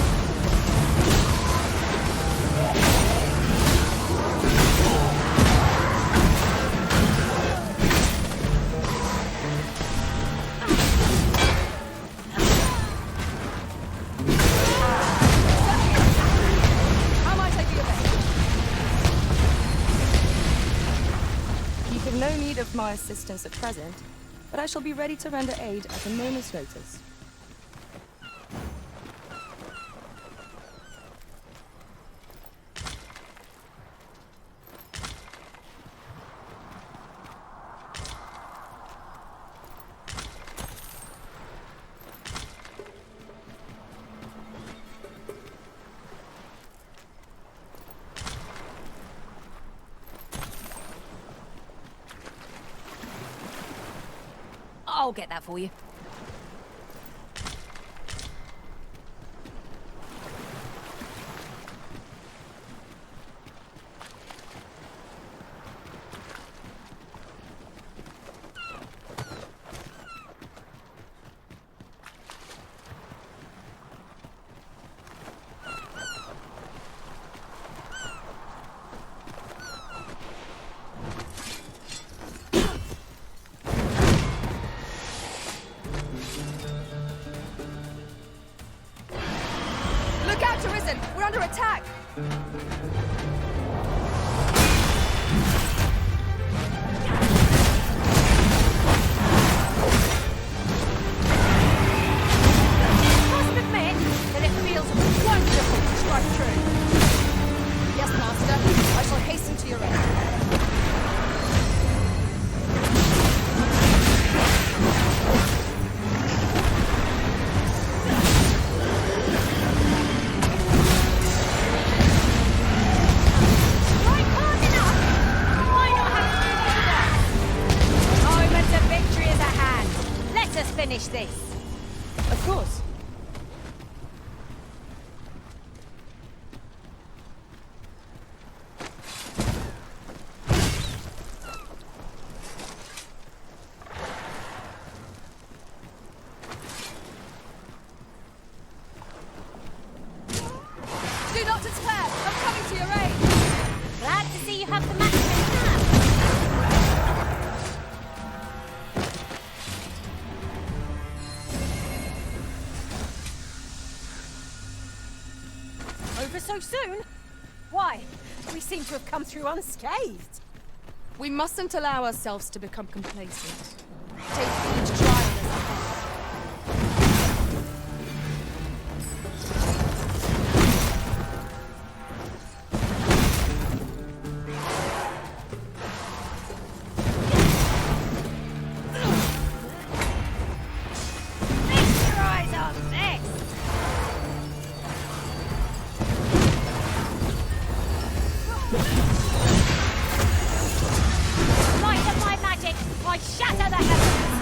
How might I be of aid? You have no need of my assistance at present, but I shall be ready to render aid at a moment's notice. I'll get that for you. Look out, Arisen! We're under attack! Must admit that it feels wonderful to strike through. Yes, Master. I shall hasten to your aid. Strike hard enough! Why not have it together? The moment of victory is at hand. Let us finish this. Of course. Do not despair! I'm coming to your aid! Glad to see you have the match in hand. Over so soon? Why? We seem to have come through unscathed. We mustn't allow ourselves to become complacent. Take each trial as a test. Feast your eyes on this! Light of my magic, I shatter the heavens!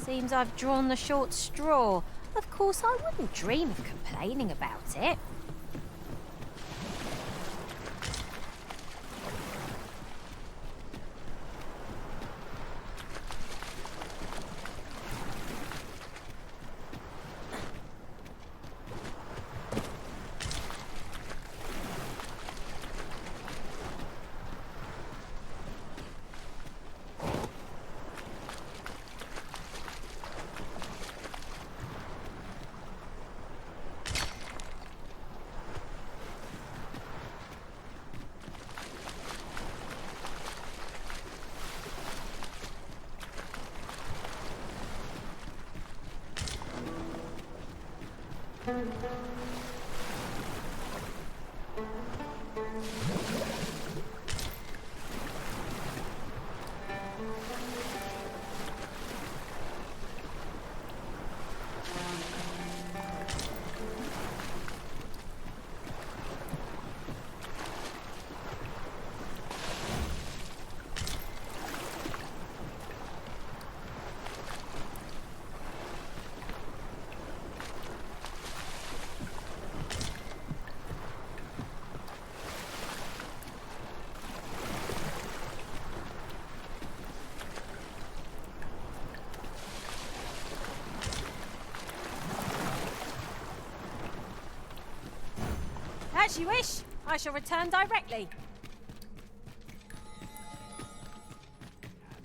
Seems I've drawn the short straw. Of course, I wouldn't dream of complaining about it. As you wish. I shall return directly.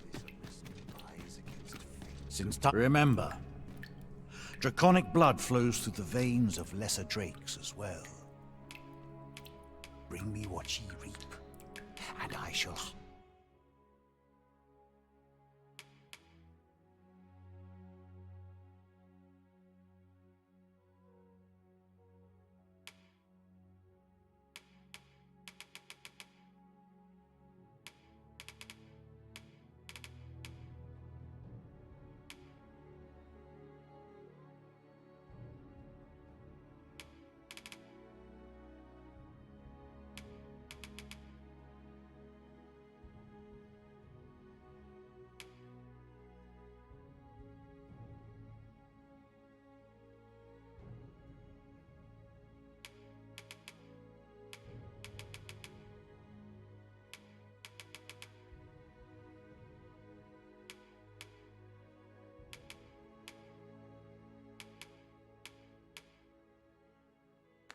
This arisen lies against fate. Since time. Remember, draconic blood flows through the veins of lesser drakes as well. Bring me what ye reap, and I shall.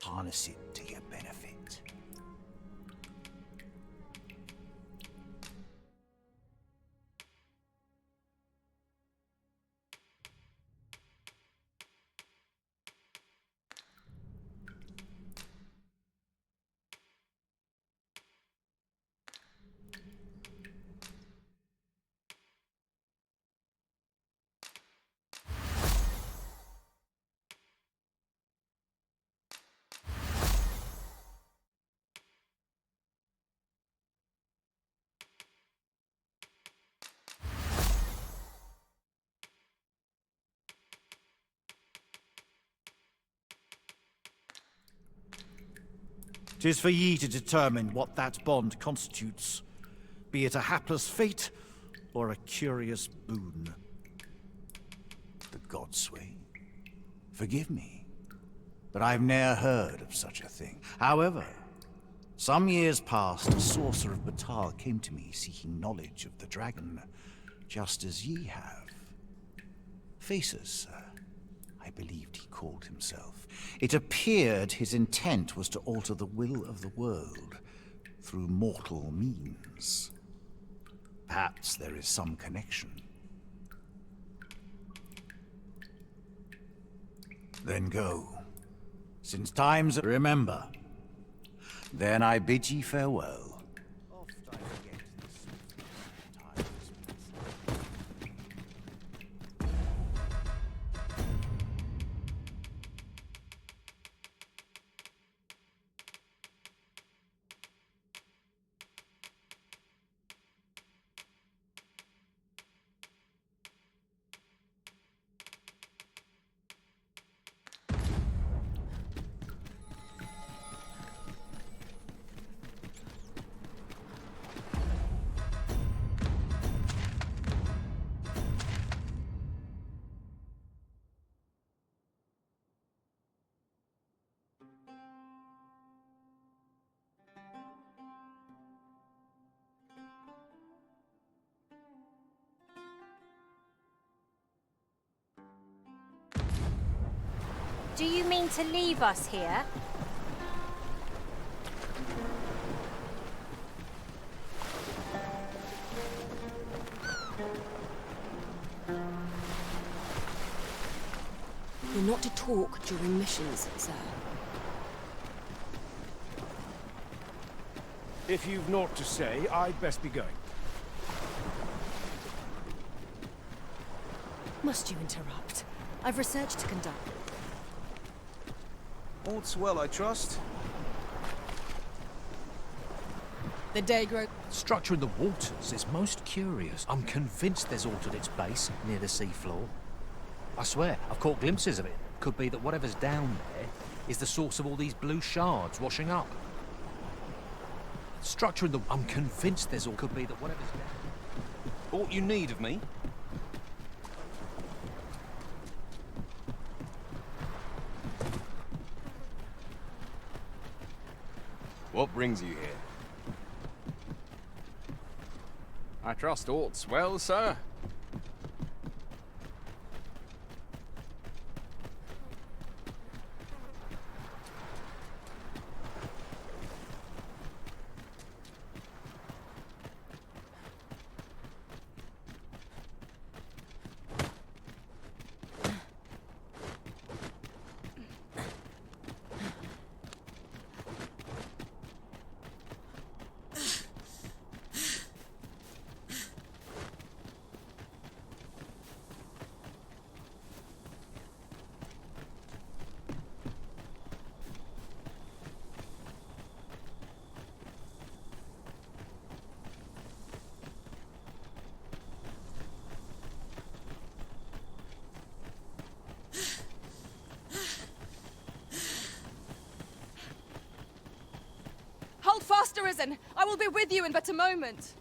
Harness it to your benefit. "'Tis for ye to determine what that bond constitutes, be it a hapless fate or a curious boon. The godsway, forgive me, but I've ne'er heard of such a thing. However, some years past, a sorcerer of Batal came to me seeking knowledge of the dragon, just as ye have. Faces, sir, I believed he called himself. It appeared his intent was to alter the will of the world through mortal means. Perhaps there is some connection. Then go, since times remember. Then I bid ye farewell. Do you mean to leave us here? You're not to talk during missions, sir. If you've naught to say, I'd best be going. Must you interrupt? I've research to conduct. All's well, I trust. The day grows. Structure in the waters is most curious. I'm convinced there's altered its base near the seafloor. I swear, I've caught glimpses of it. Could be that whatever's down there is the source of all these blue shards washing up. Structure in the... I'm convinced there's all... Could be that whatever's down... Aught you need of me? What brings you here? I trust aught's well, sir. risen. I will be with you in but a moment.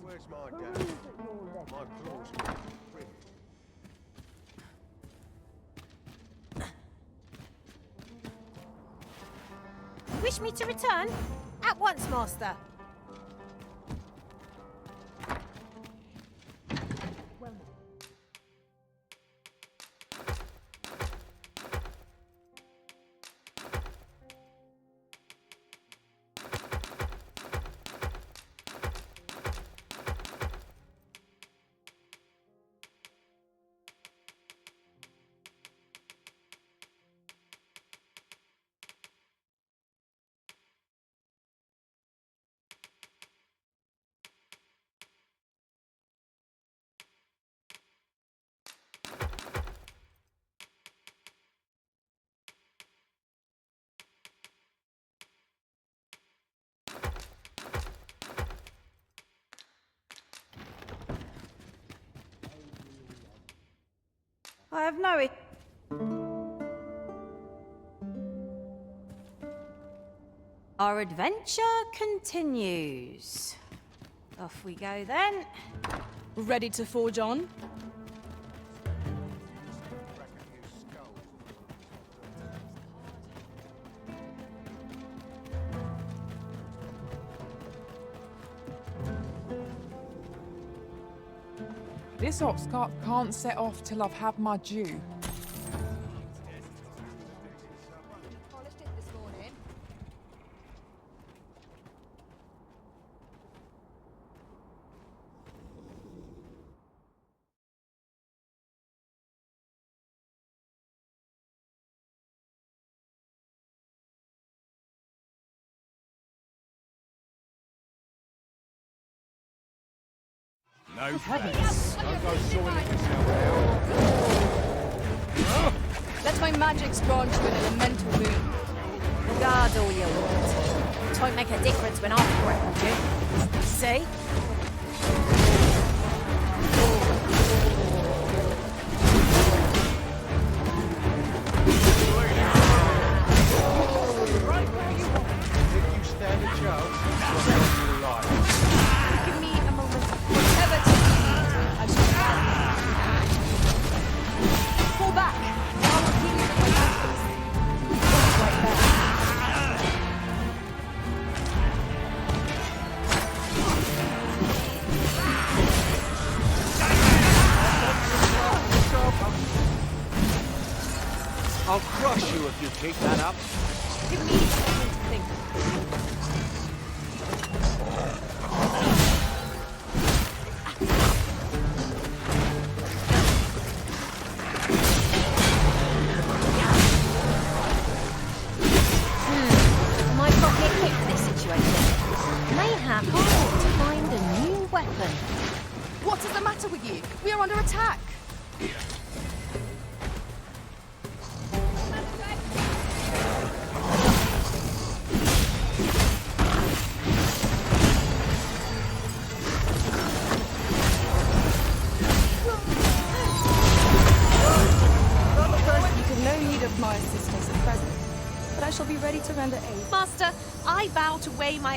Where's my dad? My claws are pretty. Wish me to return? At once, master. I have no... Our adventure continues. Off we go then. Ready to forge on? This ox cart can't set off till I've had my due. No Heavens. Don't go soiling yourself now. Let my magics grant you an elemental boon. Guard all you want. It won't make a difference when I've grappled you. See? Right where you want. If you stand a chance, you'll be alive. Give me a moment. Whatever to need, I shall have. Fall back. I will heal you with my magics. Right there. I'll crush you if you keep that up. Give me a moment to think. Am I properly equipped for this situation? Mayhap I ought to find a new weapon. What is the matter with you? We are under attack. You have no need of my assistance at present, but I shall be ready to render aid. Master, I vow to weigh my...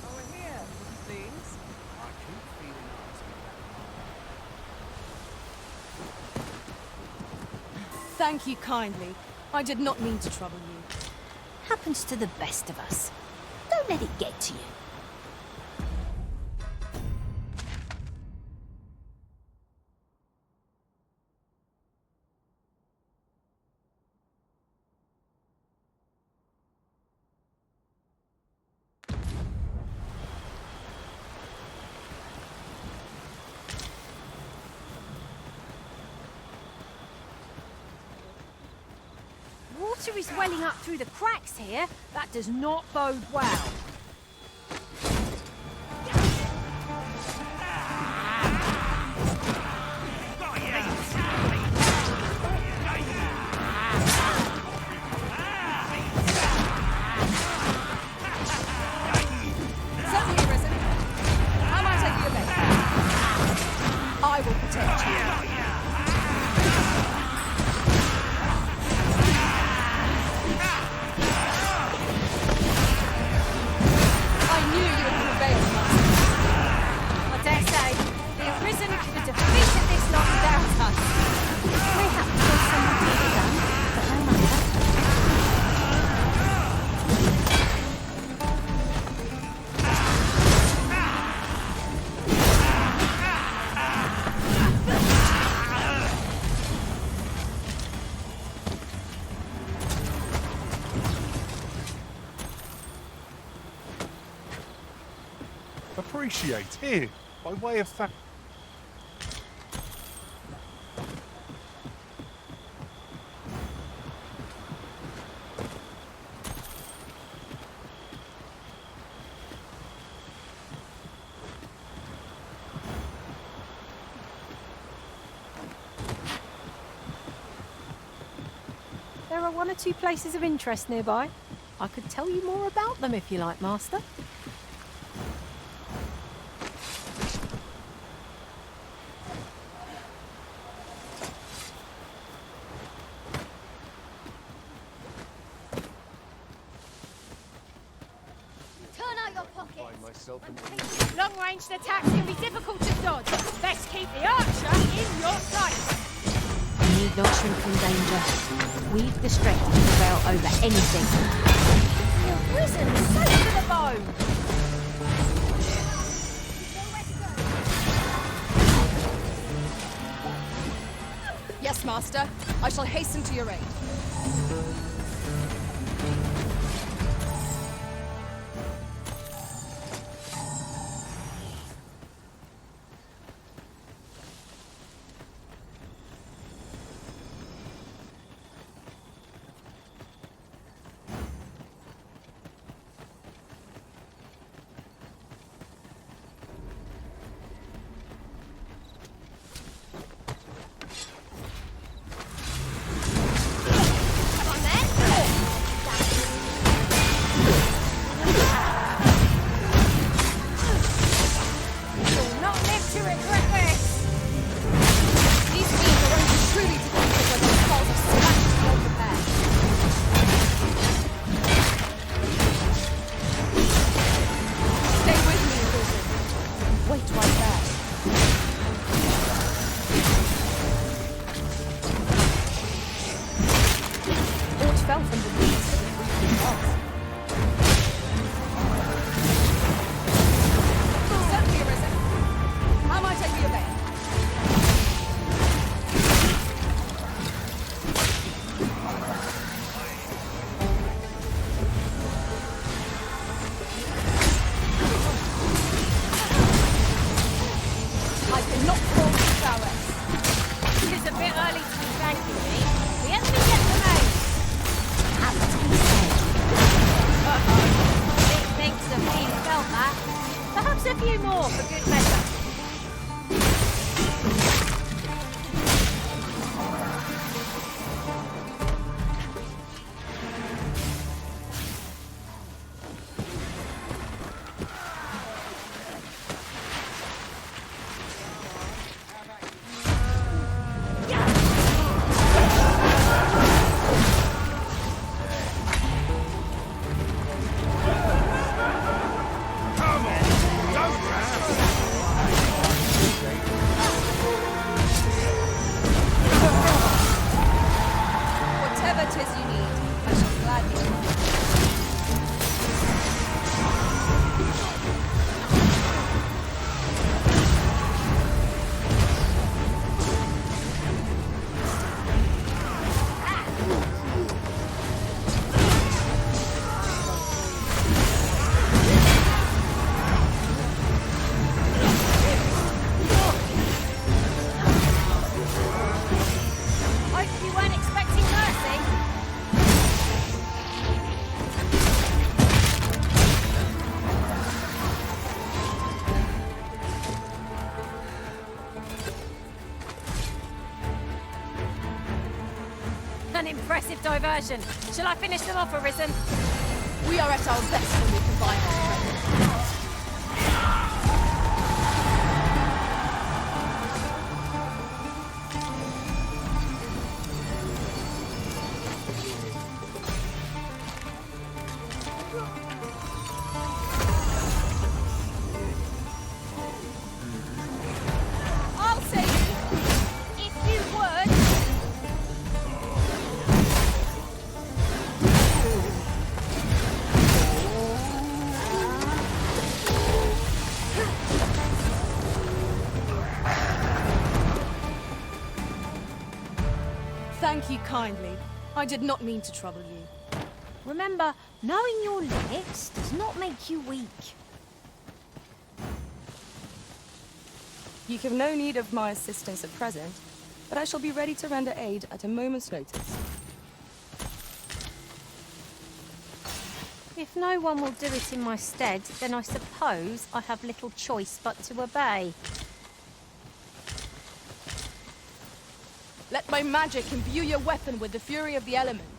Over here, please. I keep feeling Thank you kindly. I did not mean to trouble you. Happens to the best of us. Don't let it get to you. Water is welling up through the cracks here. That does not bode well. Certainly, Risen. How might I be of aid? I will protect you. I knew you would prevail, Master. I dare say, the Arisen could have defeated this lot without us. Mayhap there's something to be done, but no matter. Appreciate here, by way of fact. There are one or two places of interest nearby. I could tell you more about them if you like, Master. Turn out your pockets. Myself Long-ranged attacks can be difficult to dodge. Best keep the archer in your sight. You need not shrink from danger. We've the strength to prevail over anything. You're risen, safe to the bone. Yes, Master. I shall hasten to your aid. diversion. Shall I finish them off, Arisen? We are at our best when we combine our strength. I'll save you, if you would. Thank you kindly. I did not mean to trouble you. Remember, knowing your limits does not make you weak. You have no need of my assistance at present, but I shall be ready to render aid at a moment's notice. If no one will do it in my stead, then I suppose I have little choice but to obey. Let my magic imbue your weapon with the fury of the elements.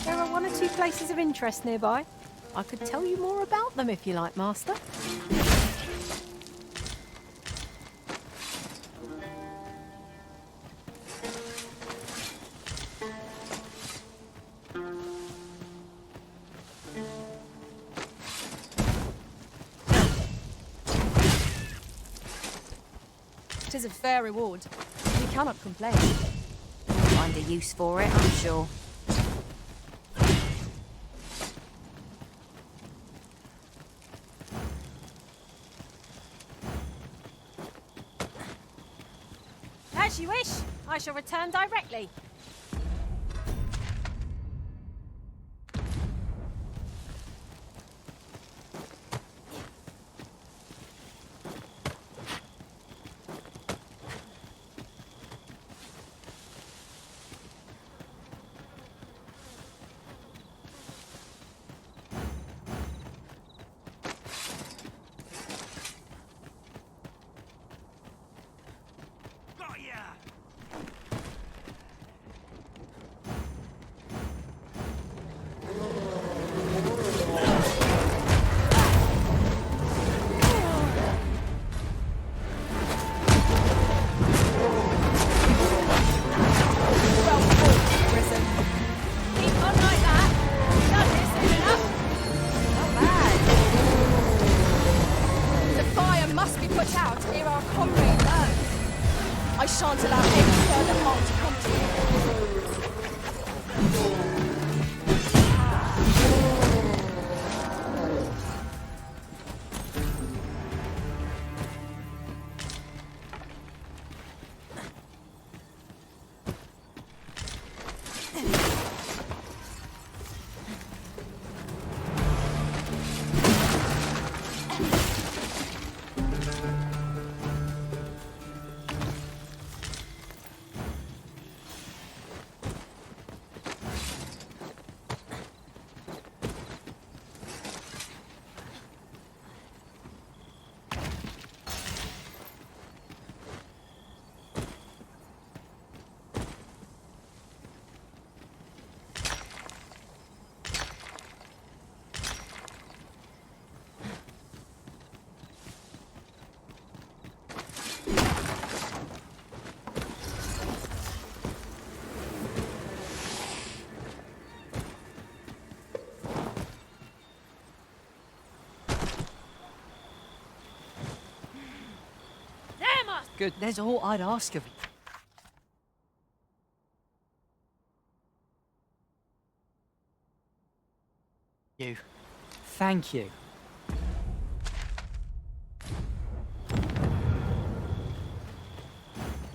There are one or two places of interest nearby. I could tell you more about them if you like, Master. It is a fair reward. We cannot complain. Find a use for it, I'm sure. As you wish. I shall return directly. I shan't allow any further harm to come to Good. That's all I'd ask of you. Thank you.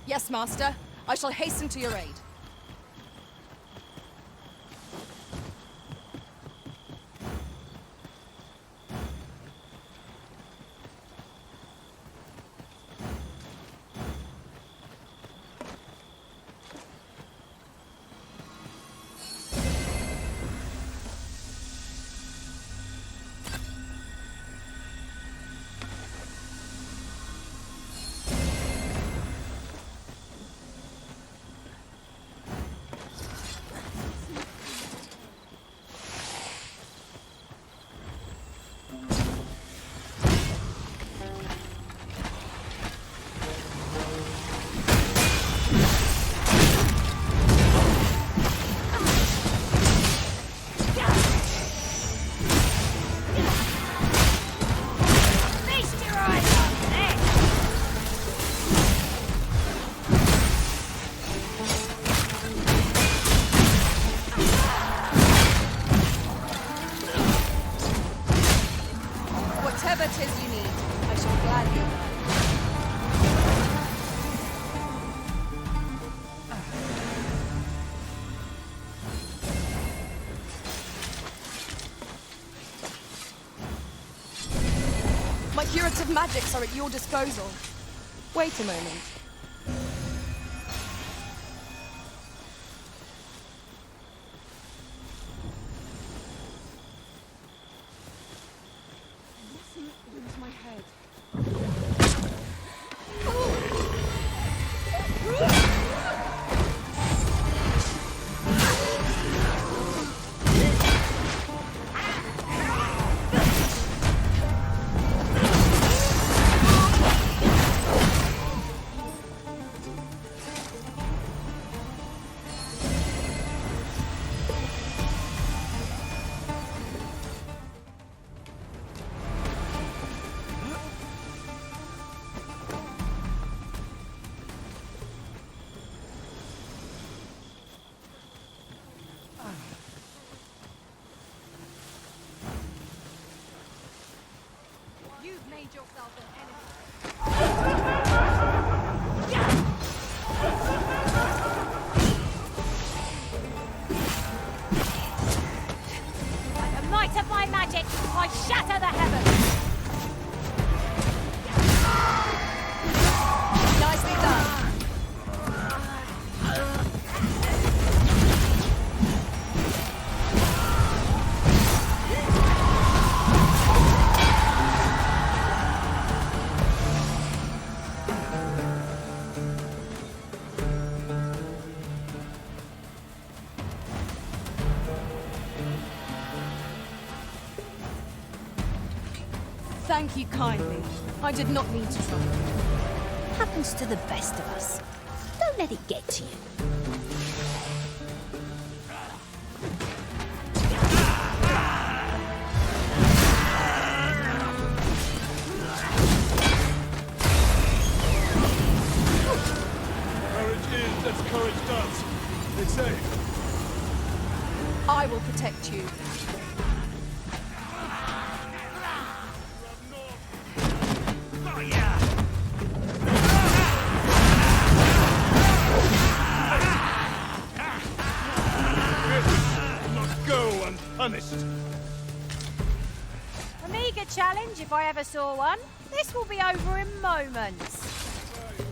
Yes, Master. I shall hasten to your aid. Whatever 'tis you need, I shall gladly oblige. My curative magics are at your disposal. Wait a moment. Lose my head. You've made yourself an enemy. By the might of my magic, I shatter the heavens. Nicely done. Thank you kindly. I did not mean to trouble you. Happens to the best of us. Don't let it get to you. Courage is as courage does, they say. I will protect you. Punished. A meagre challenge if I ever saw one. This will be over in moments.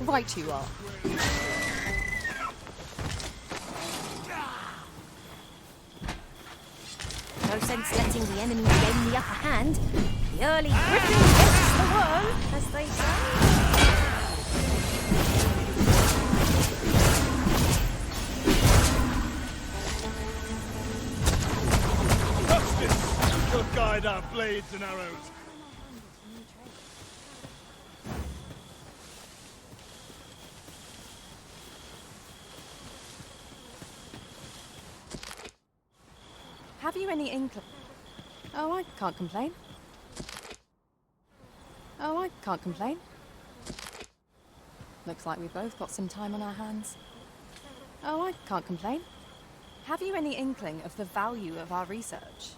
Right you are. No sense letting the enemy gain the upper hand. The early griffin gets the worm, as they say. Justice shall guide our blades and arrows. Have you any inkling? Oh, I can't complain. Oh, I can't complain. Looks like we've both got some time on our hands. Oh, I can't complain. Have you any inkling of the value of our research?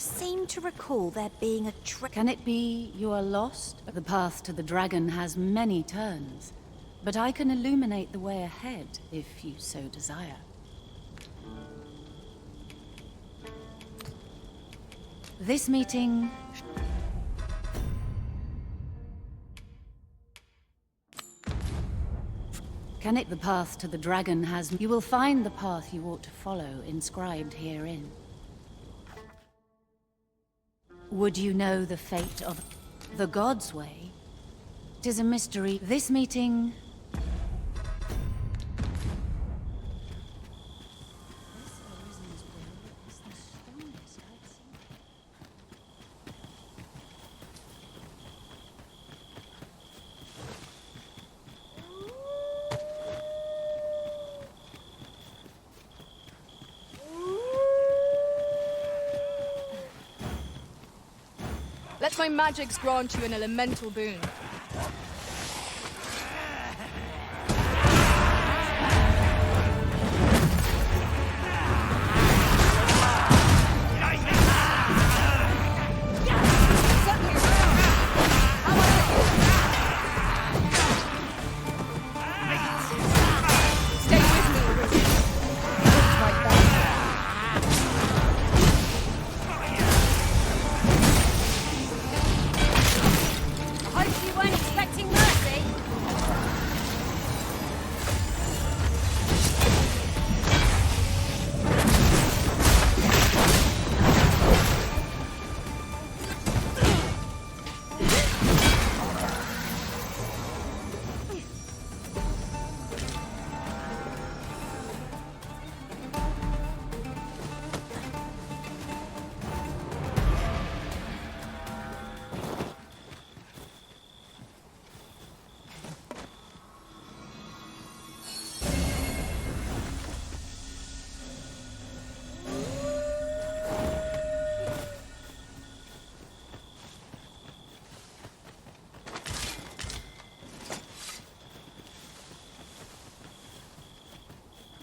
seem to recall there being a Can it be you are lost? The path to the dragon has many turns, but I can illuminate the way ahead if you so desire. This meeting... Can it the path to the dragon has... You will find the path you ought to follow inscribed herein. Would you know the fate of the God's way? 'Tis a mystery. This meeting... Let my magics grant you an elemental boon.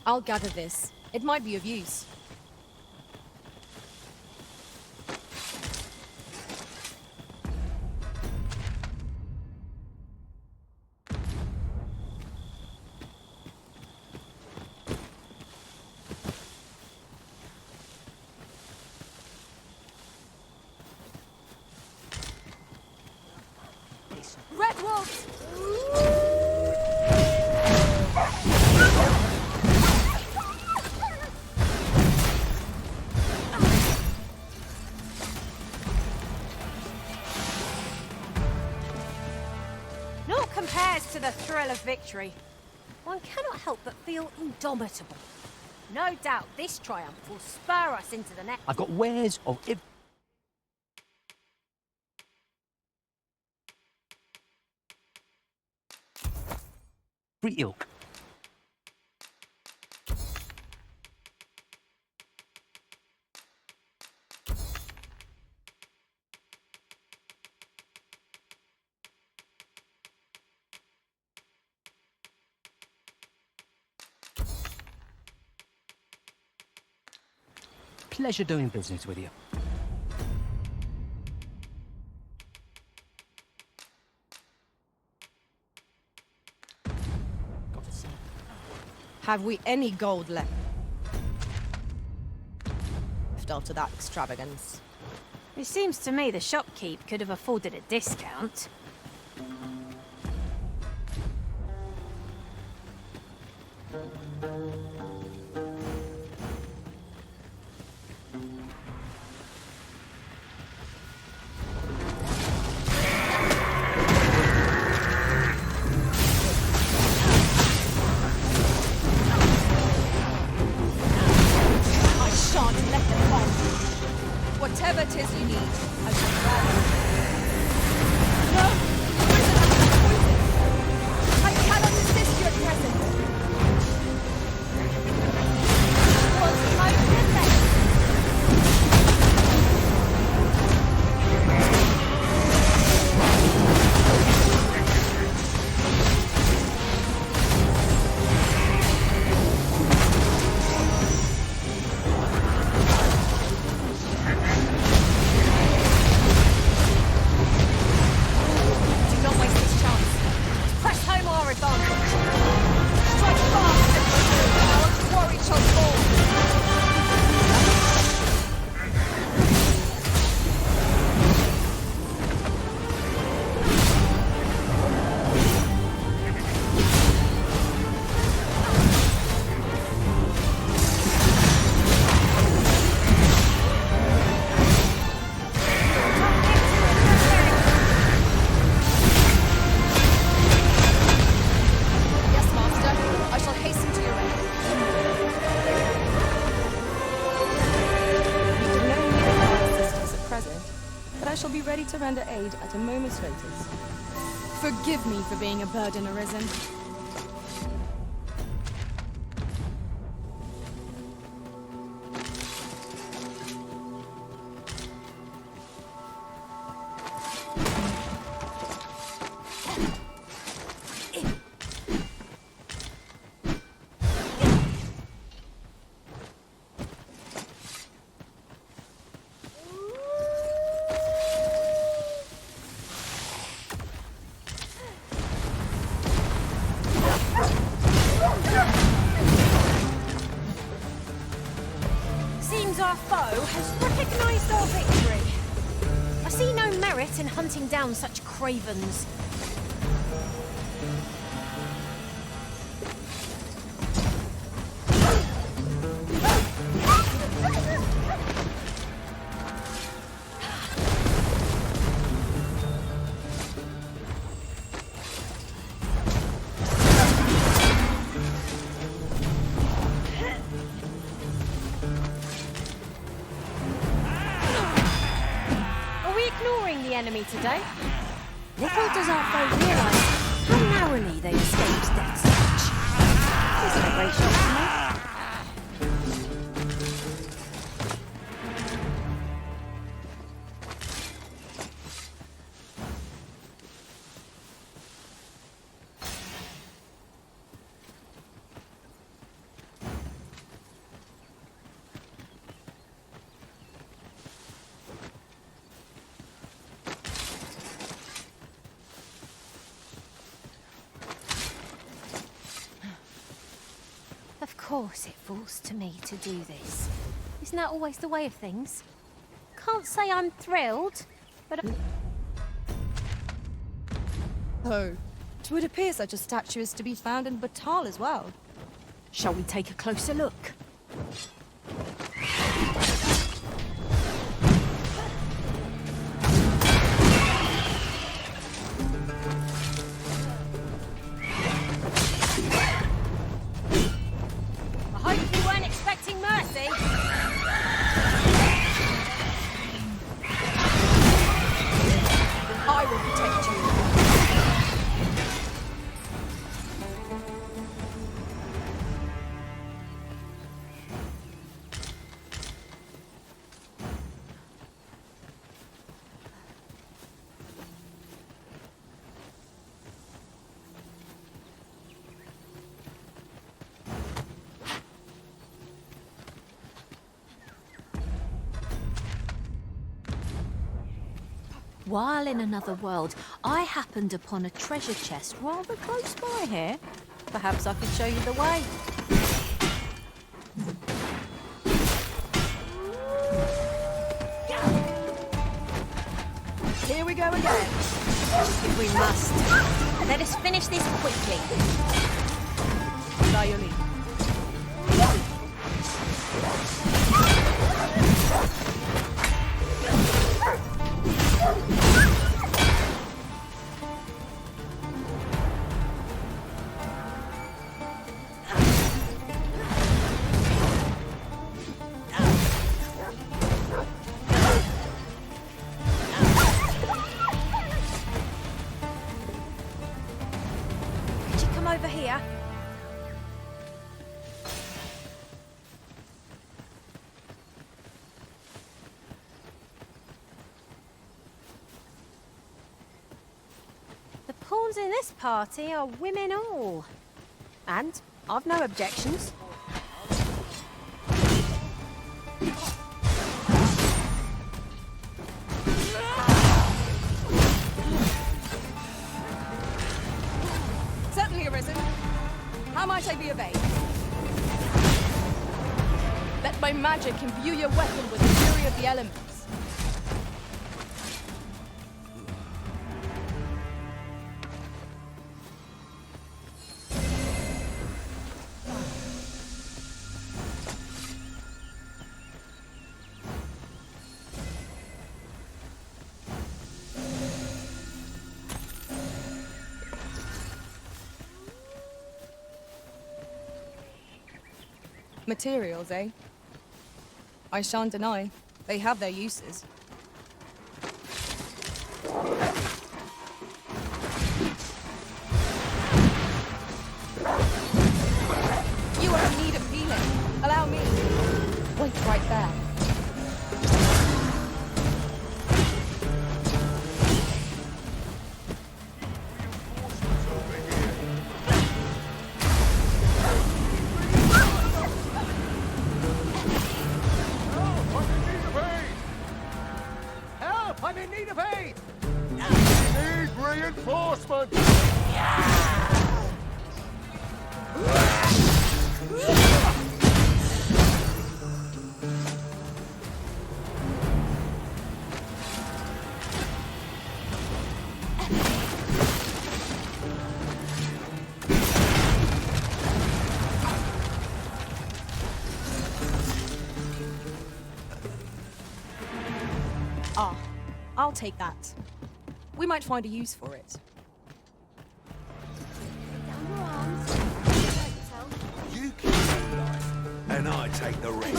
I'll gather this. It might be of use. Red Wolves! Naught compares to the thrill of victory. One cannot help but feel indomitable. No doubt this triumph will spur us into the next. I've got wares of every ilk. Pleasure doing business with you. Have we any gold left after that extravagance? It seems to me the shopkeep could have afforded a discount. Whatever 'tis you need, I shall grab it. No! render aid at a moment's notice. Forgive me for being a burden, Arisen. Our foe has recognised our victory. I see no merit in hunting down such cravens. Enemy today. Little does our foe realise how narrowly they escaped death's touch. Isn't a great shot to me? Of course it falls to me to do this. Isn't that always the way of things? Can't say I'm thrilled, but... Oh, it would appear such a statue is to be found in Batal as well. Shall we take a closer look? While in another world, I happened upon a treasure chest rather close by here. Perhaps I could show you the way. Here we go again. If we must. Let us finish this quickly. Violin. Over here. The pawns in this party are women all. And I've no objections. How might I be of aid? Let my magic imbue your weapon with the fury of the elements. Materials, eh? I shan't deny. They have their uses. I'll take that. We might find a use for it. You keep that life, and I take the rest.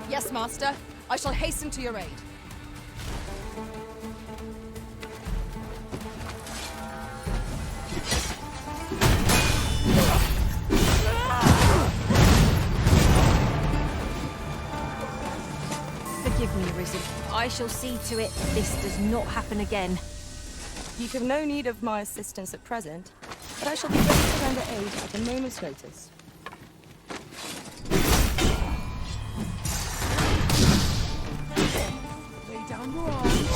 Yes, Master. I shall hasten to your aid. Forgive me, Risen. I shall see to it this does not happen again. You have no need of my assistance at present, but I shall be ready to render aid at a moment's notice. Lay down your arms.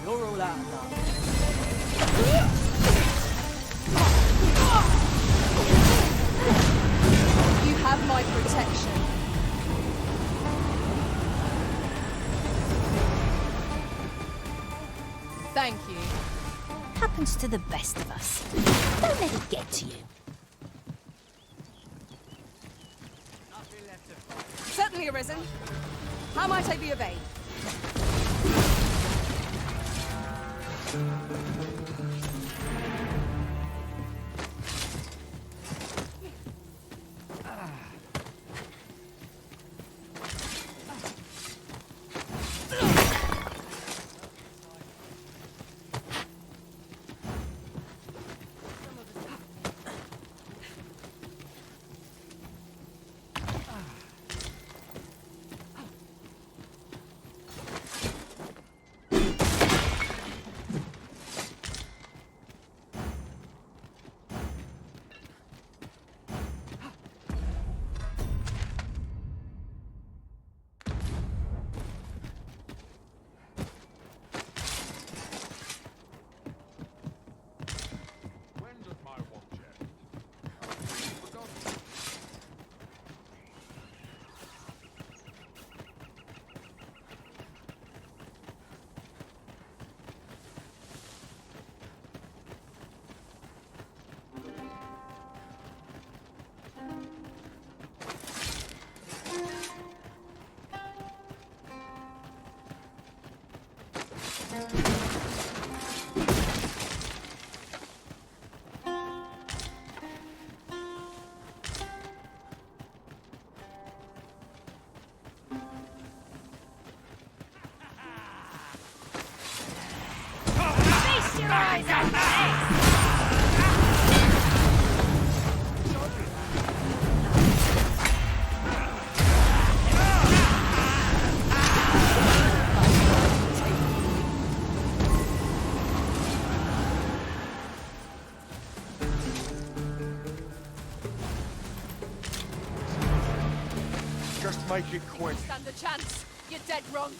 You're all out of luck. You have my protection. Thank you. Happens to the best of us. Don't let it get to you. Certainly, Arisen. How might I be of aid? Feast your eyes on this! Just make it quick. Stand a chance. You're dead wrong.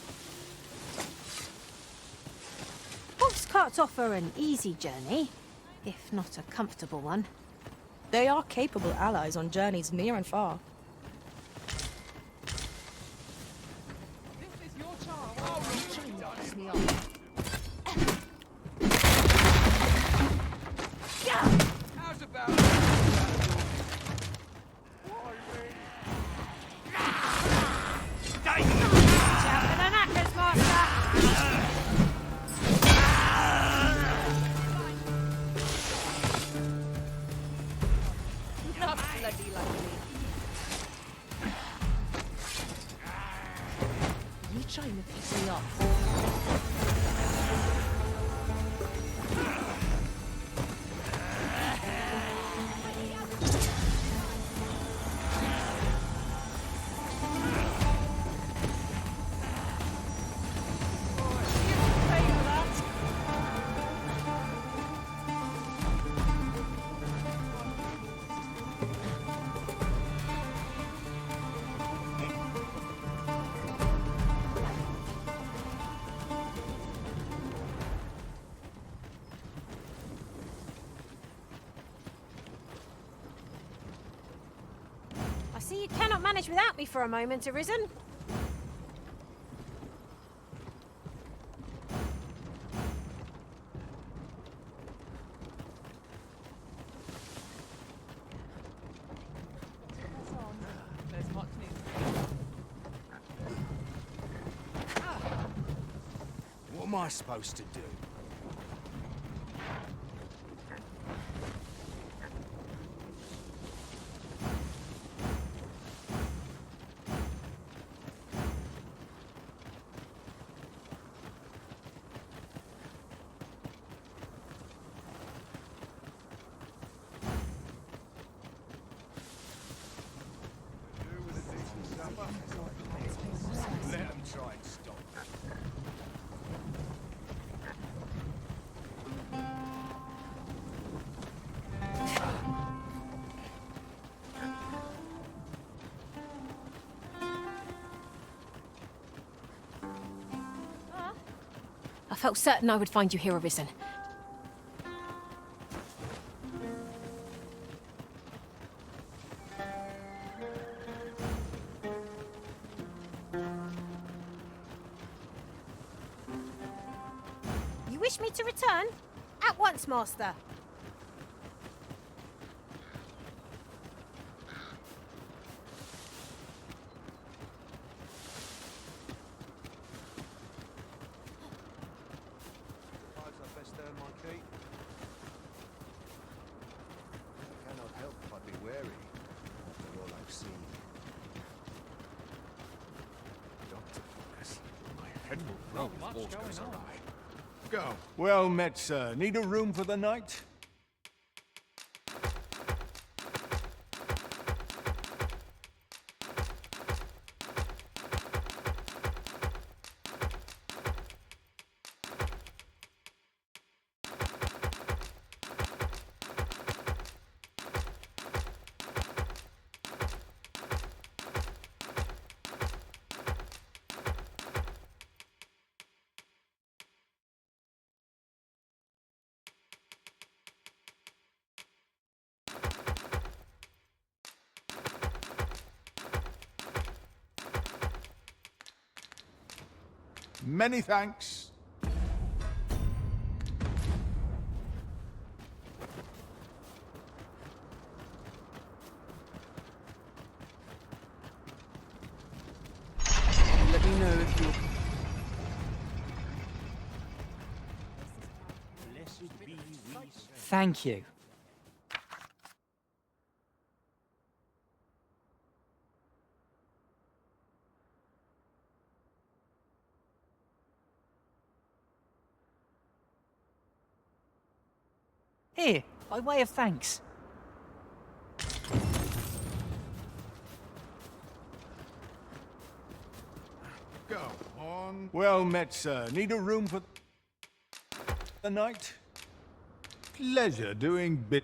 Box carts offer an easy journey, if not a comfortable one. They are capable allies on journeys near and far. This is your chance. How's about Jump in the knackers, Master! Not bloody lucky. You trying to piss me off? manage without me for a moment, Arisen? What am I supposed to do? Let them try and stop. I felt certain I would find you here, Arisen. You wish me to return? At once, Master. Suppose I best earn my keep. I cannot help but be wary after all I've seen. Dr. Focus, my head will roll if all goes awry. Go. Well met, sir. Need a room for the night? Many thanks. Let me know if you're... Thank you. Here, by way of thanks. Go on. Well met, sir. Need a room for the night? Pleasure doing bit.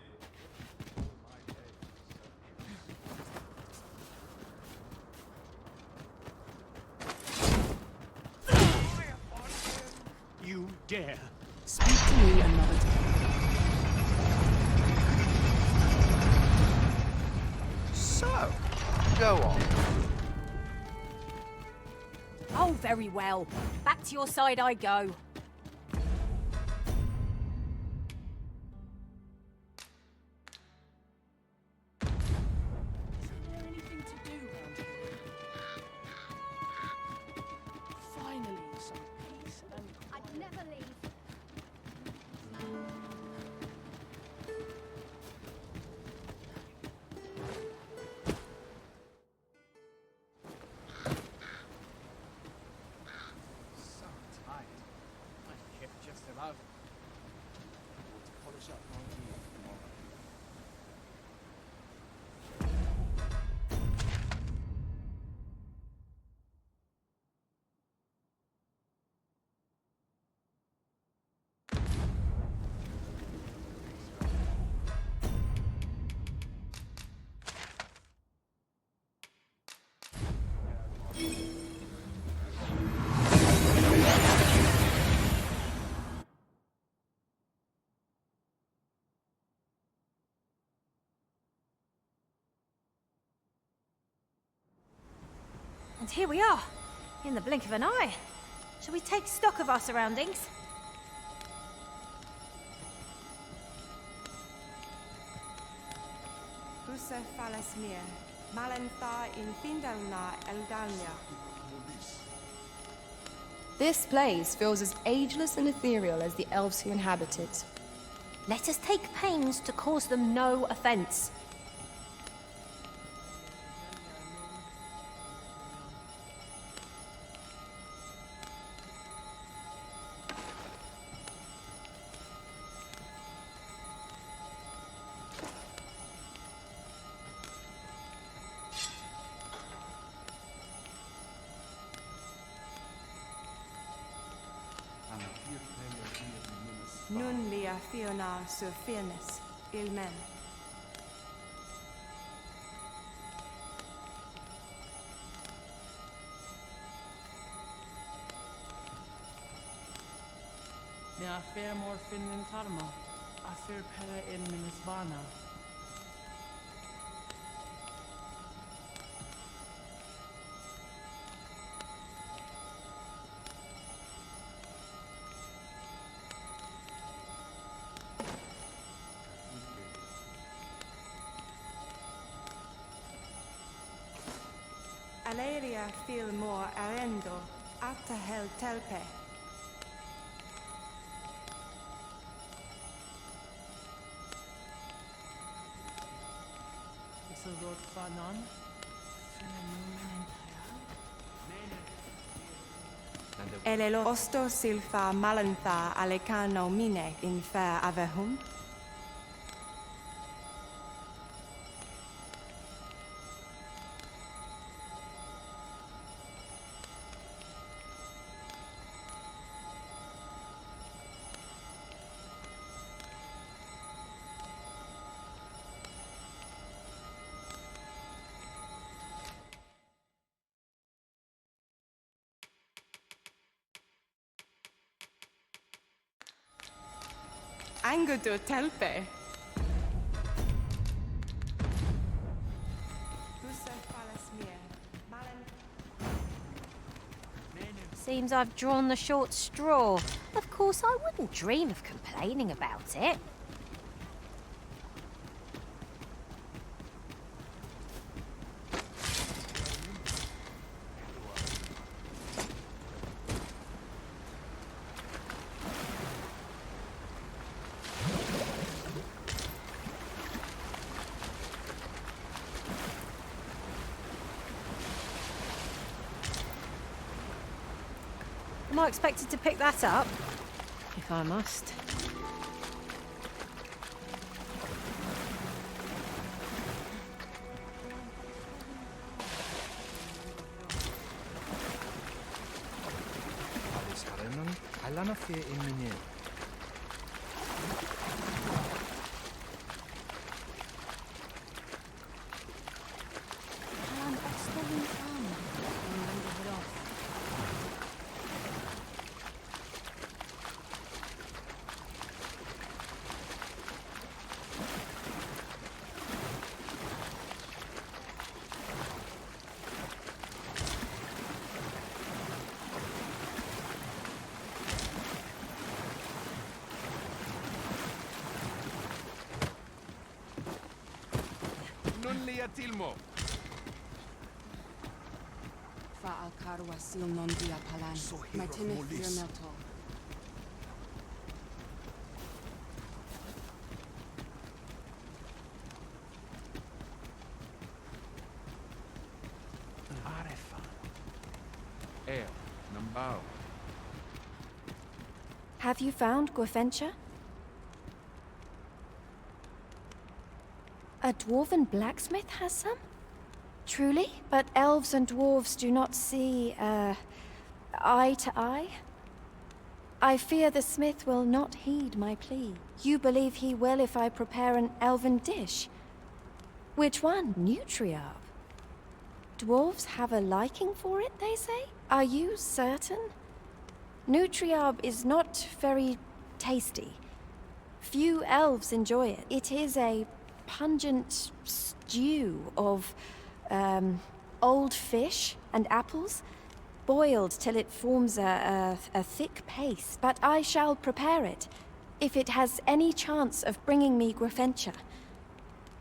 You dare. Speak to me another time. So, go on. Oh, very well. Back to your side I go. Anything to do around here? Finally, some peace and... I'd never leave. So tight. My hip just about. Polish up my gear tomorrow. And here we are, in the blink of an eye. Shall we take stock of our surroundings? Busa Falasmir, Malentha in Findelna Eldalia. This place feels as ageless and ethereal as the elves who inhabit it. Let us take pains to cause them no offence. Nun lia Fiona sur Firnes, Ilmen. Ne afer morfin min tarma, afer pera in minisbana. Aleria fil mor arendo, atahel telpe. Is a road fanon? Elelo osto silfa malentha alecano mine in fair avehum. Angudo telpe. Seems I've drawn the short straw. Of course, I wouldn't dream of complaining about it. Am I expected to pick that up? If I must. Non lia tilmo. Fa al carwa sil non dia palan. My timid fear melto. Nambao. Have you found Gwefencha? A dwarven blacksmith has some? Truly? But elves and dwarves do not see, eye to eye? I fear the smith will not heed my plea. You believe he will if I prepare an elven dish? Which one? Nutriarb? Dwarves have a liking for it, they say? Are you certain? Nutriarb is not very tasty. Few elves enjoy it. It is a pungent stew of, old fish and apples, boiled till it forms a thick paste. But I shall prepare it, if it has any chance of bringing me Grafentia.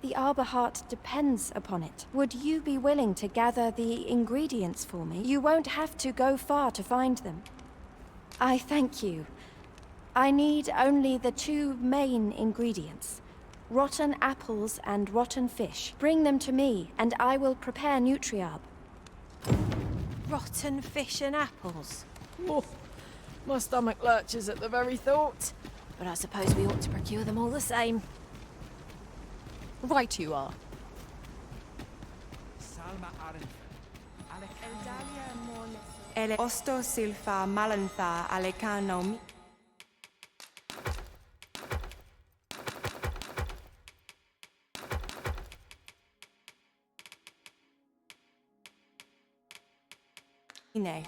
The Arbor Heart depends upon it. Would you be willing to gather the ingredients for me? You won't have to go far to find them. I thank you. I need only the 2 main ingredients. Rotten apples and rotten fish. Bring them to me, and I will prepare Nutriarb. Rotten fish and apples. Oh, my stomach lurches at the very thought. But I suppose we ought to procure them all the same. Right you are. Ele osto silfa malantha alekano.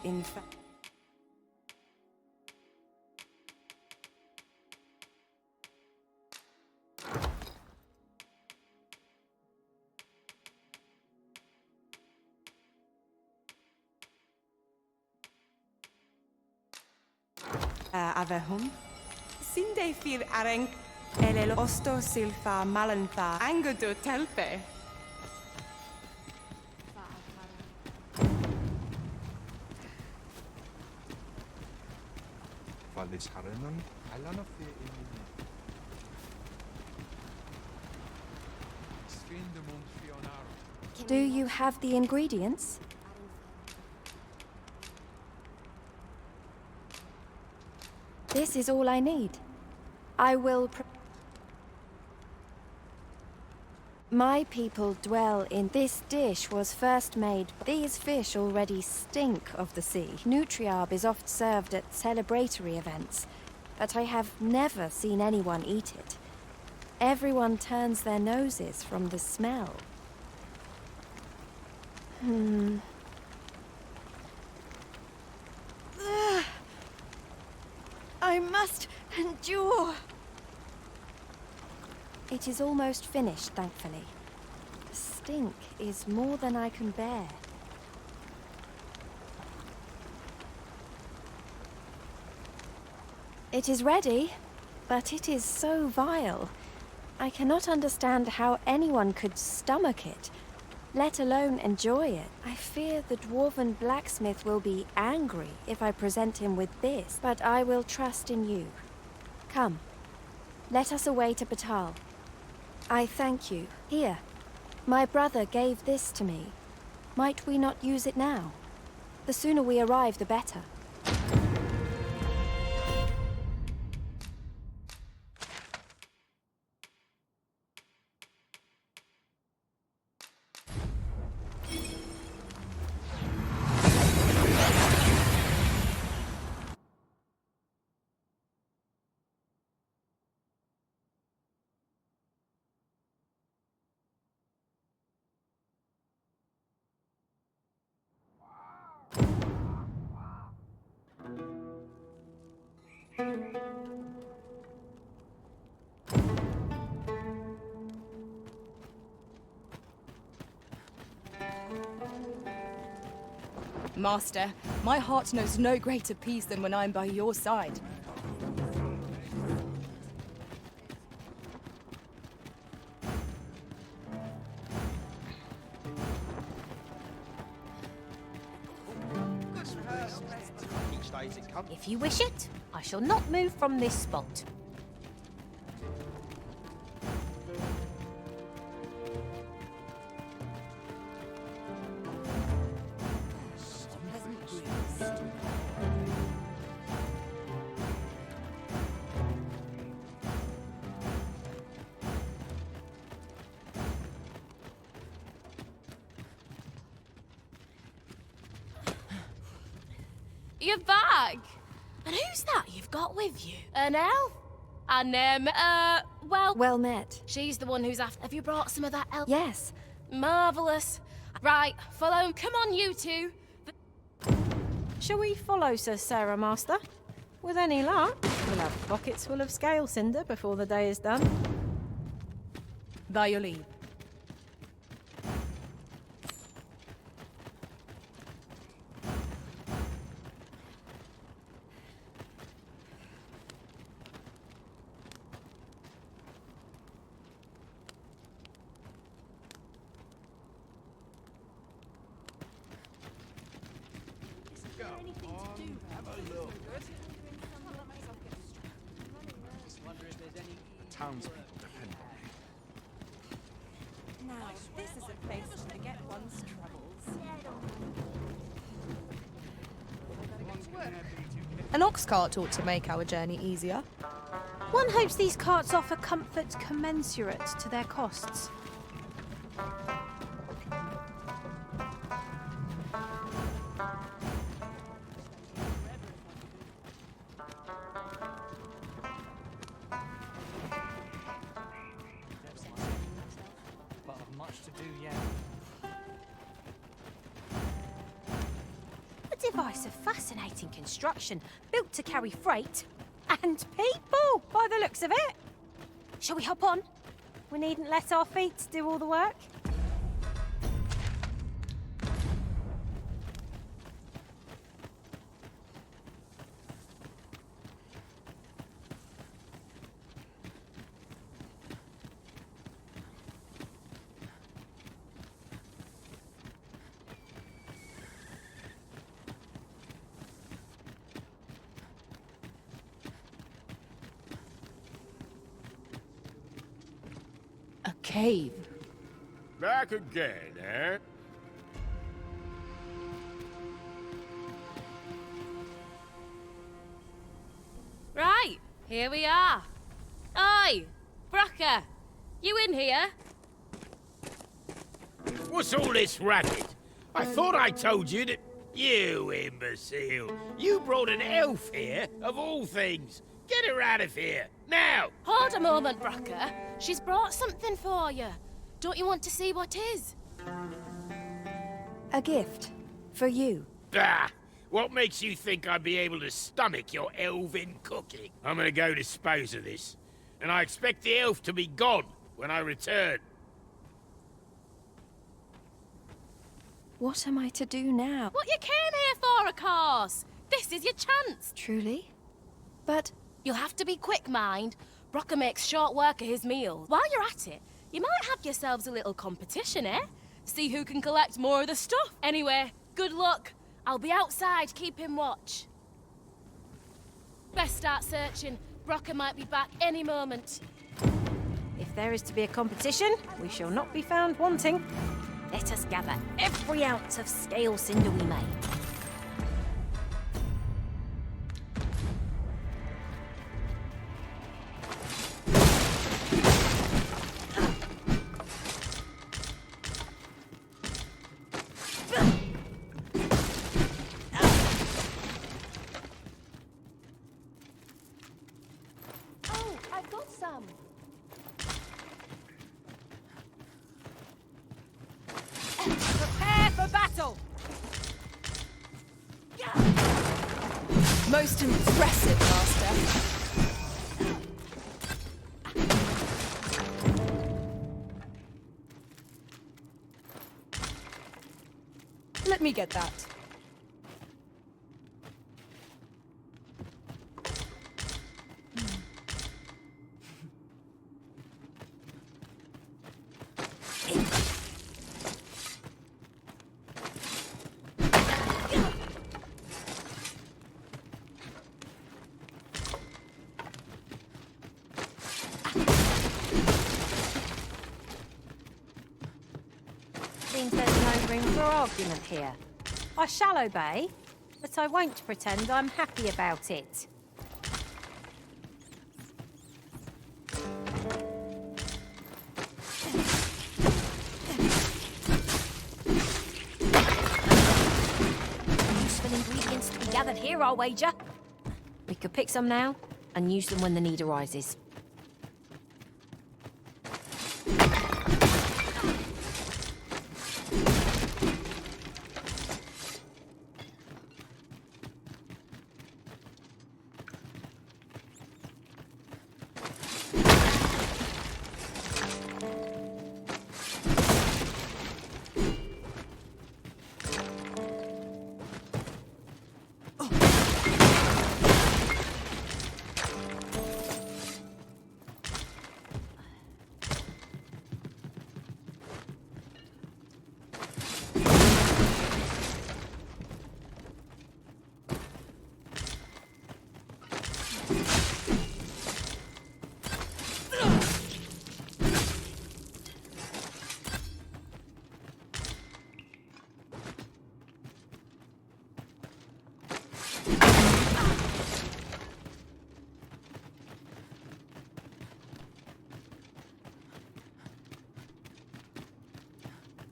In fact. Avehum. Sinde fir areng. Ele osto silfa malantha. Angudo telpe. Valis Harenon, Alana in Do you have the ingredients? This is all I need. I will My people dwell in this dish was first made. These fish already stink of the sea. Nutriarb is oft served at celebratory events, but I have never seen anyone eat it. Everyone turns their noses from the smell. I must endure. It is almost finished, thankfully. The stink is more than I can bear. It is ready, but it is so vile. I cannot understand how anyone could stomach it, let alone enjoy it. I fear the dwarven blacksmith will be angry if I present him with this, but I will trust in you. Come, let us away to Batal. I thank you. Here, my brother gave this to me. Might we not use it now? The sooner we arrive, the better. Master, my heart knows no greater peace than when I am by your side. If you wish it, I shall not move from this spot. You're back! And who's that you've got with you? An elf? And, Well met. She's the one who's after... Have you brought some of that elf? Yes. Marvellous. Right, follow. Come on, you two. Shall we follow Sir Sarah, Master? With any luck, we'll have pockets full of scale cinder before the day is done. By your leave. Townspeople depend on me. Now, this is a place to forget one's troubles. An ox cart ought to make our journey easier. One hopes these carts offer comfort commensurate to their costs. But I've much to do yet. A device of fascinating construction, built to carry freight and people, by the looks of it. Shall we hop on? We needn't let our feet do all the work. A cave. Back again, eh? Right, here we are. Oi, Brocker, you in here? What's all this racket? I thought I told you that... You imbecile! You brought an elf here, of all things! Get her out of here, now! Hold a moment, Brocker. She's brought something for you. Don't you want to see what is? A gift. For you. Ah! What makes you think I'd be able to stomach your elven cooking? I'm gonna go dispose of this. And I expect the elf to be gone when I return. What am I to do now? What you came here for, of course. This is your chance. Truly? But... You'll have to be quick, mind. Brocker makes short work of his meals. While you're at it, you might have yourselves a little competition, eh? See who can collect more of the stuff. Anyway, good luck. I'll be outside keeping watch. Best start searching. Brocker might be back any moment. If there is to be a competition, we shall not be found wanting. Let us gather every ounce of scale cinder we may. Oh, I've got some. Prepare for battle! Most impressive, Master. Let me get that. Seems there's no room for argument here. I shall obey, but I won't pretend I'm happy about it. Useful ingredients to be gathered here, I'll wager. We could pick some now and use them when the need arises.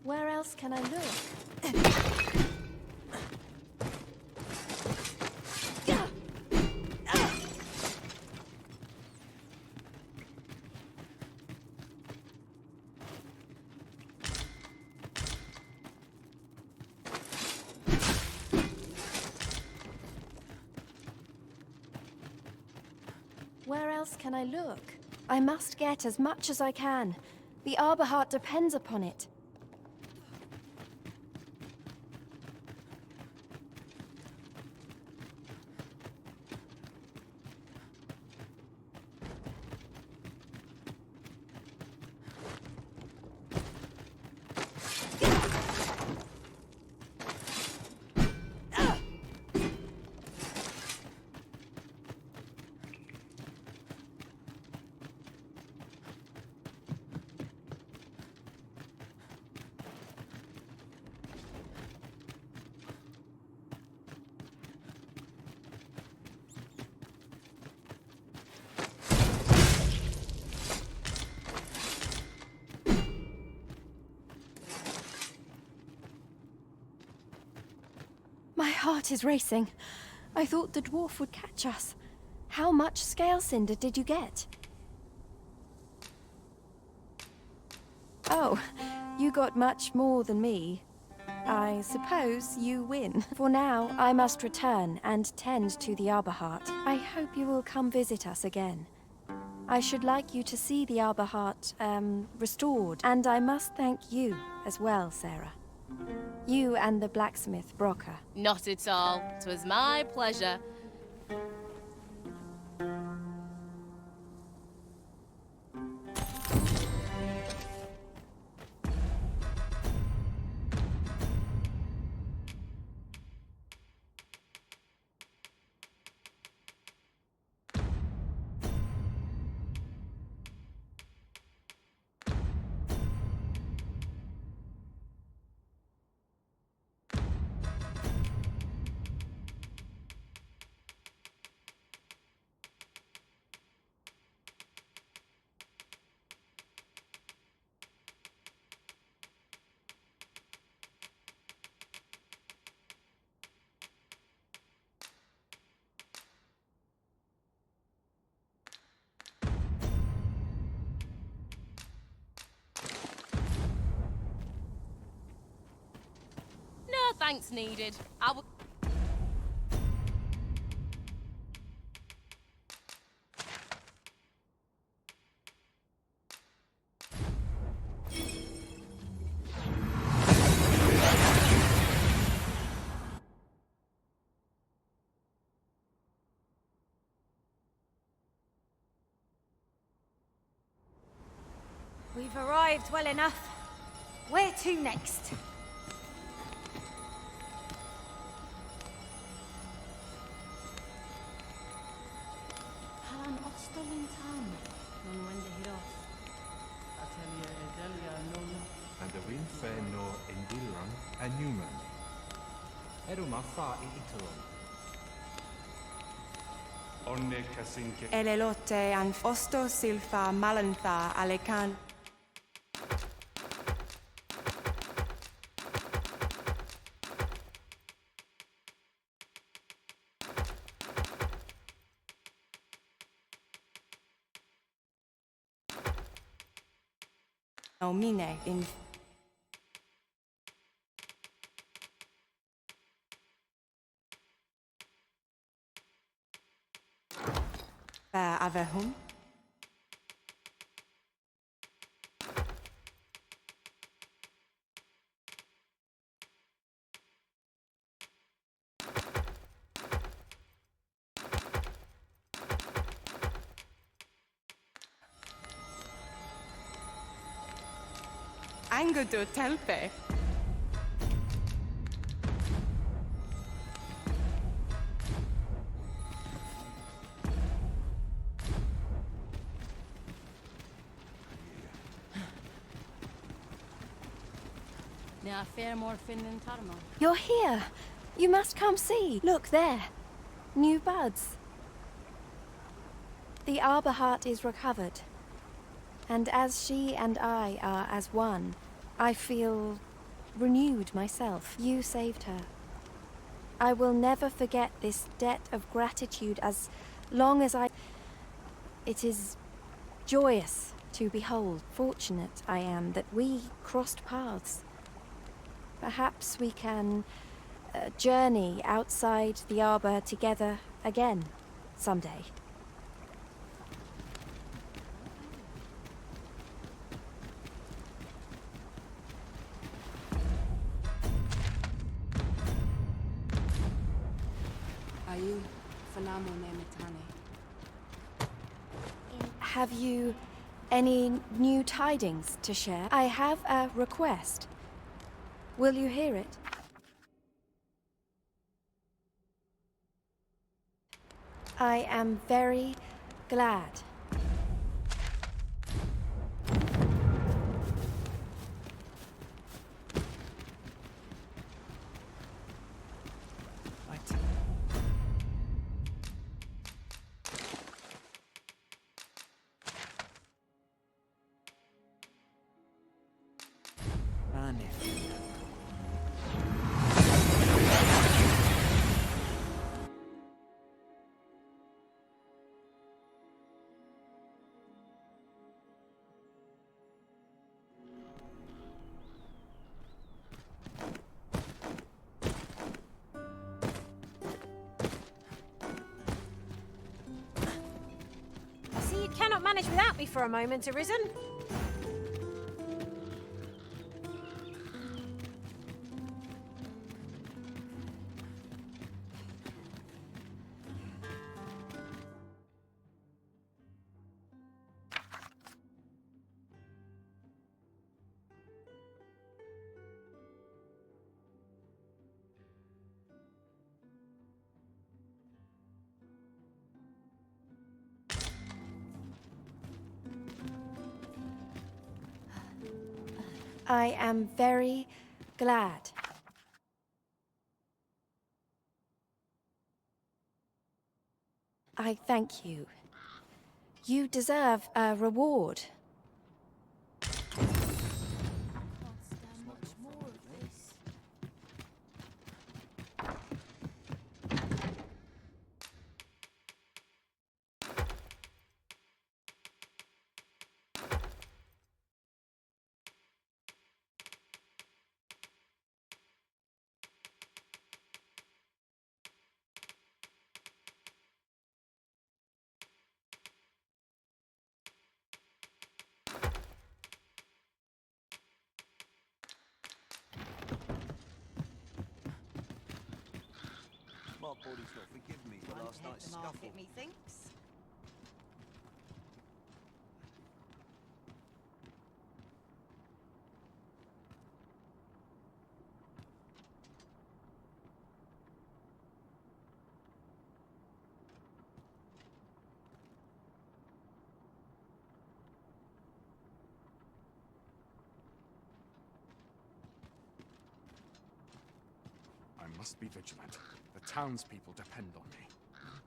Where else can I look? Where else can I look? I must get as much as I can. The Arbor Heart depends upon it. My heart is racing. I thought the dwarf would catch us. How much scale cinder did you get? Oh, you got much more than me. I suppose you win. For now, I must return and tend to the Arbor Heart. I hope you will come visit us again. I should like you to see the Arbor Heart, restored. And I must thank you as well, Sarah. You and the blacksmith, Brocker. Not at all. 'Twas my pleasure. No thanks needed. I will... We've arrived well enough. Where to next? Halan Ostolintan, non wende hiros. Atelier Edelia non. And the wind fair no Indilan and Newman. Eruma fa iteron. Onne kasinke. Elelote an osto silfa malantha alekan. Mine in Avehum. Angudu telpe. Mia fair more fin than Tarmo. You're here. You must come see. Look there. New buds. The arbor heart is recovered. And as she and I are as one, I feel renewed myself. You saved her. I will never forget this debt of gratitude as long as I... It is joyous to behold. Fortunate I am that we crossed paths. Perhaps we can journey outside the arbor together again someday. Ayu, Fanamo Nemitani. Have you any new tidings to share? I have a request. Will you hear it? I am very glad. I see you cannot manage without me for a moment, Arisen. I am very glad. I thank you. You deserve a reward. Smart body's not forgiven me for last night's scuffle. methinks. I must be vigilant. The townspeople depend on me.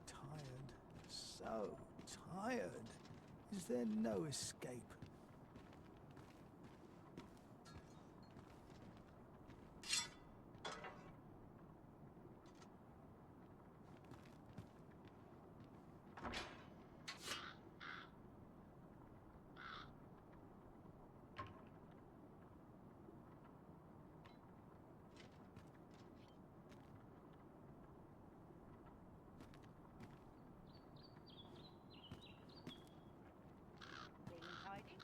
Tired. So tired. Is there no escape? Tidy.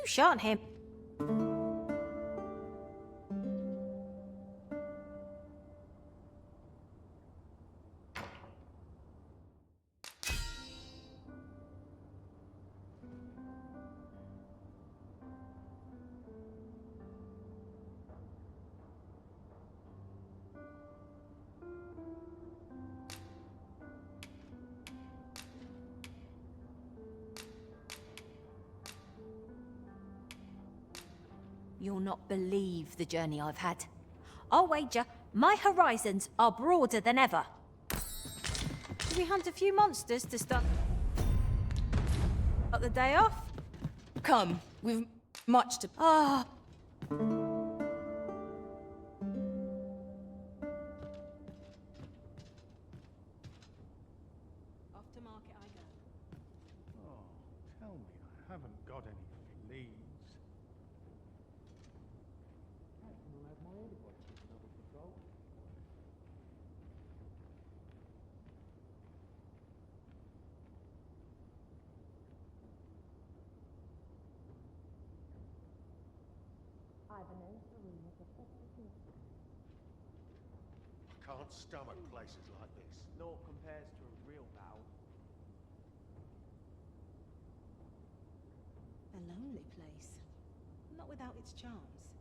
shan't him. You'll not believe the journey I've had. I'll wager my horizons are broader than ever. Should we hunt a few monsters to start the day off? Come, we've much to... Ah. Off to market I go. Oh, tell me I haven't got any fleas. I can't stomach places like this. Naught compares to a real battle. A lonely place. Not without its charms.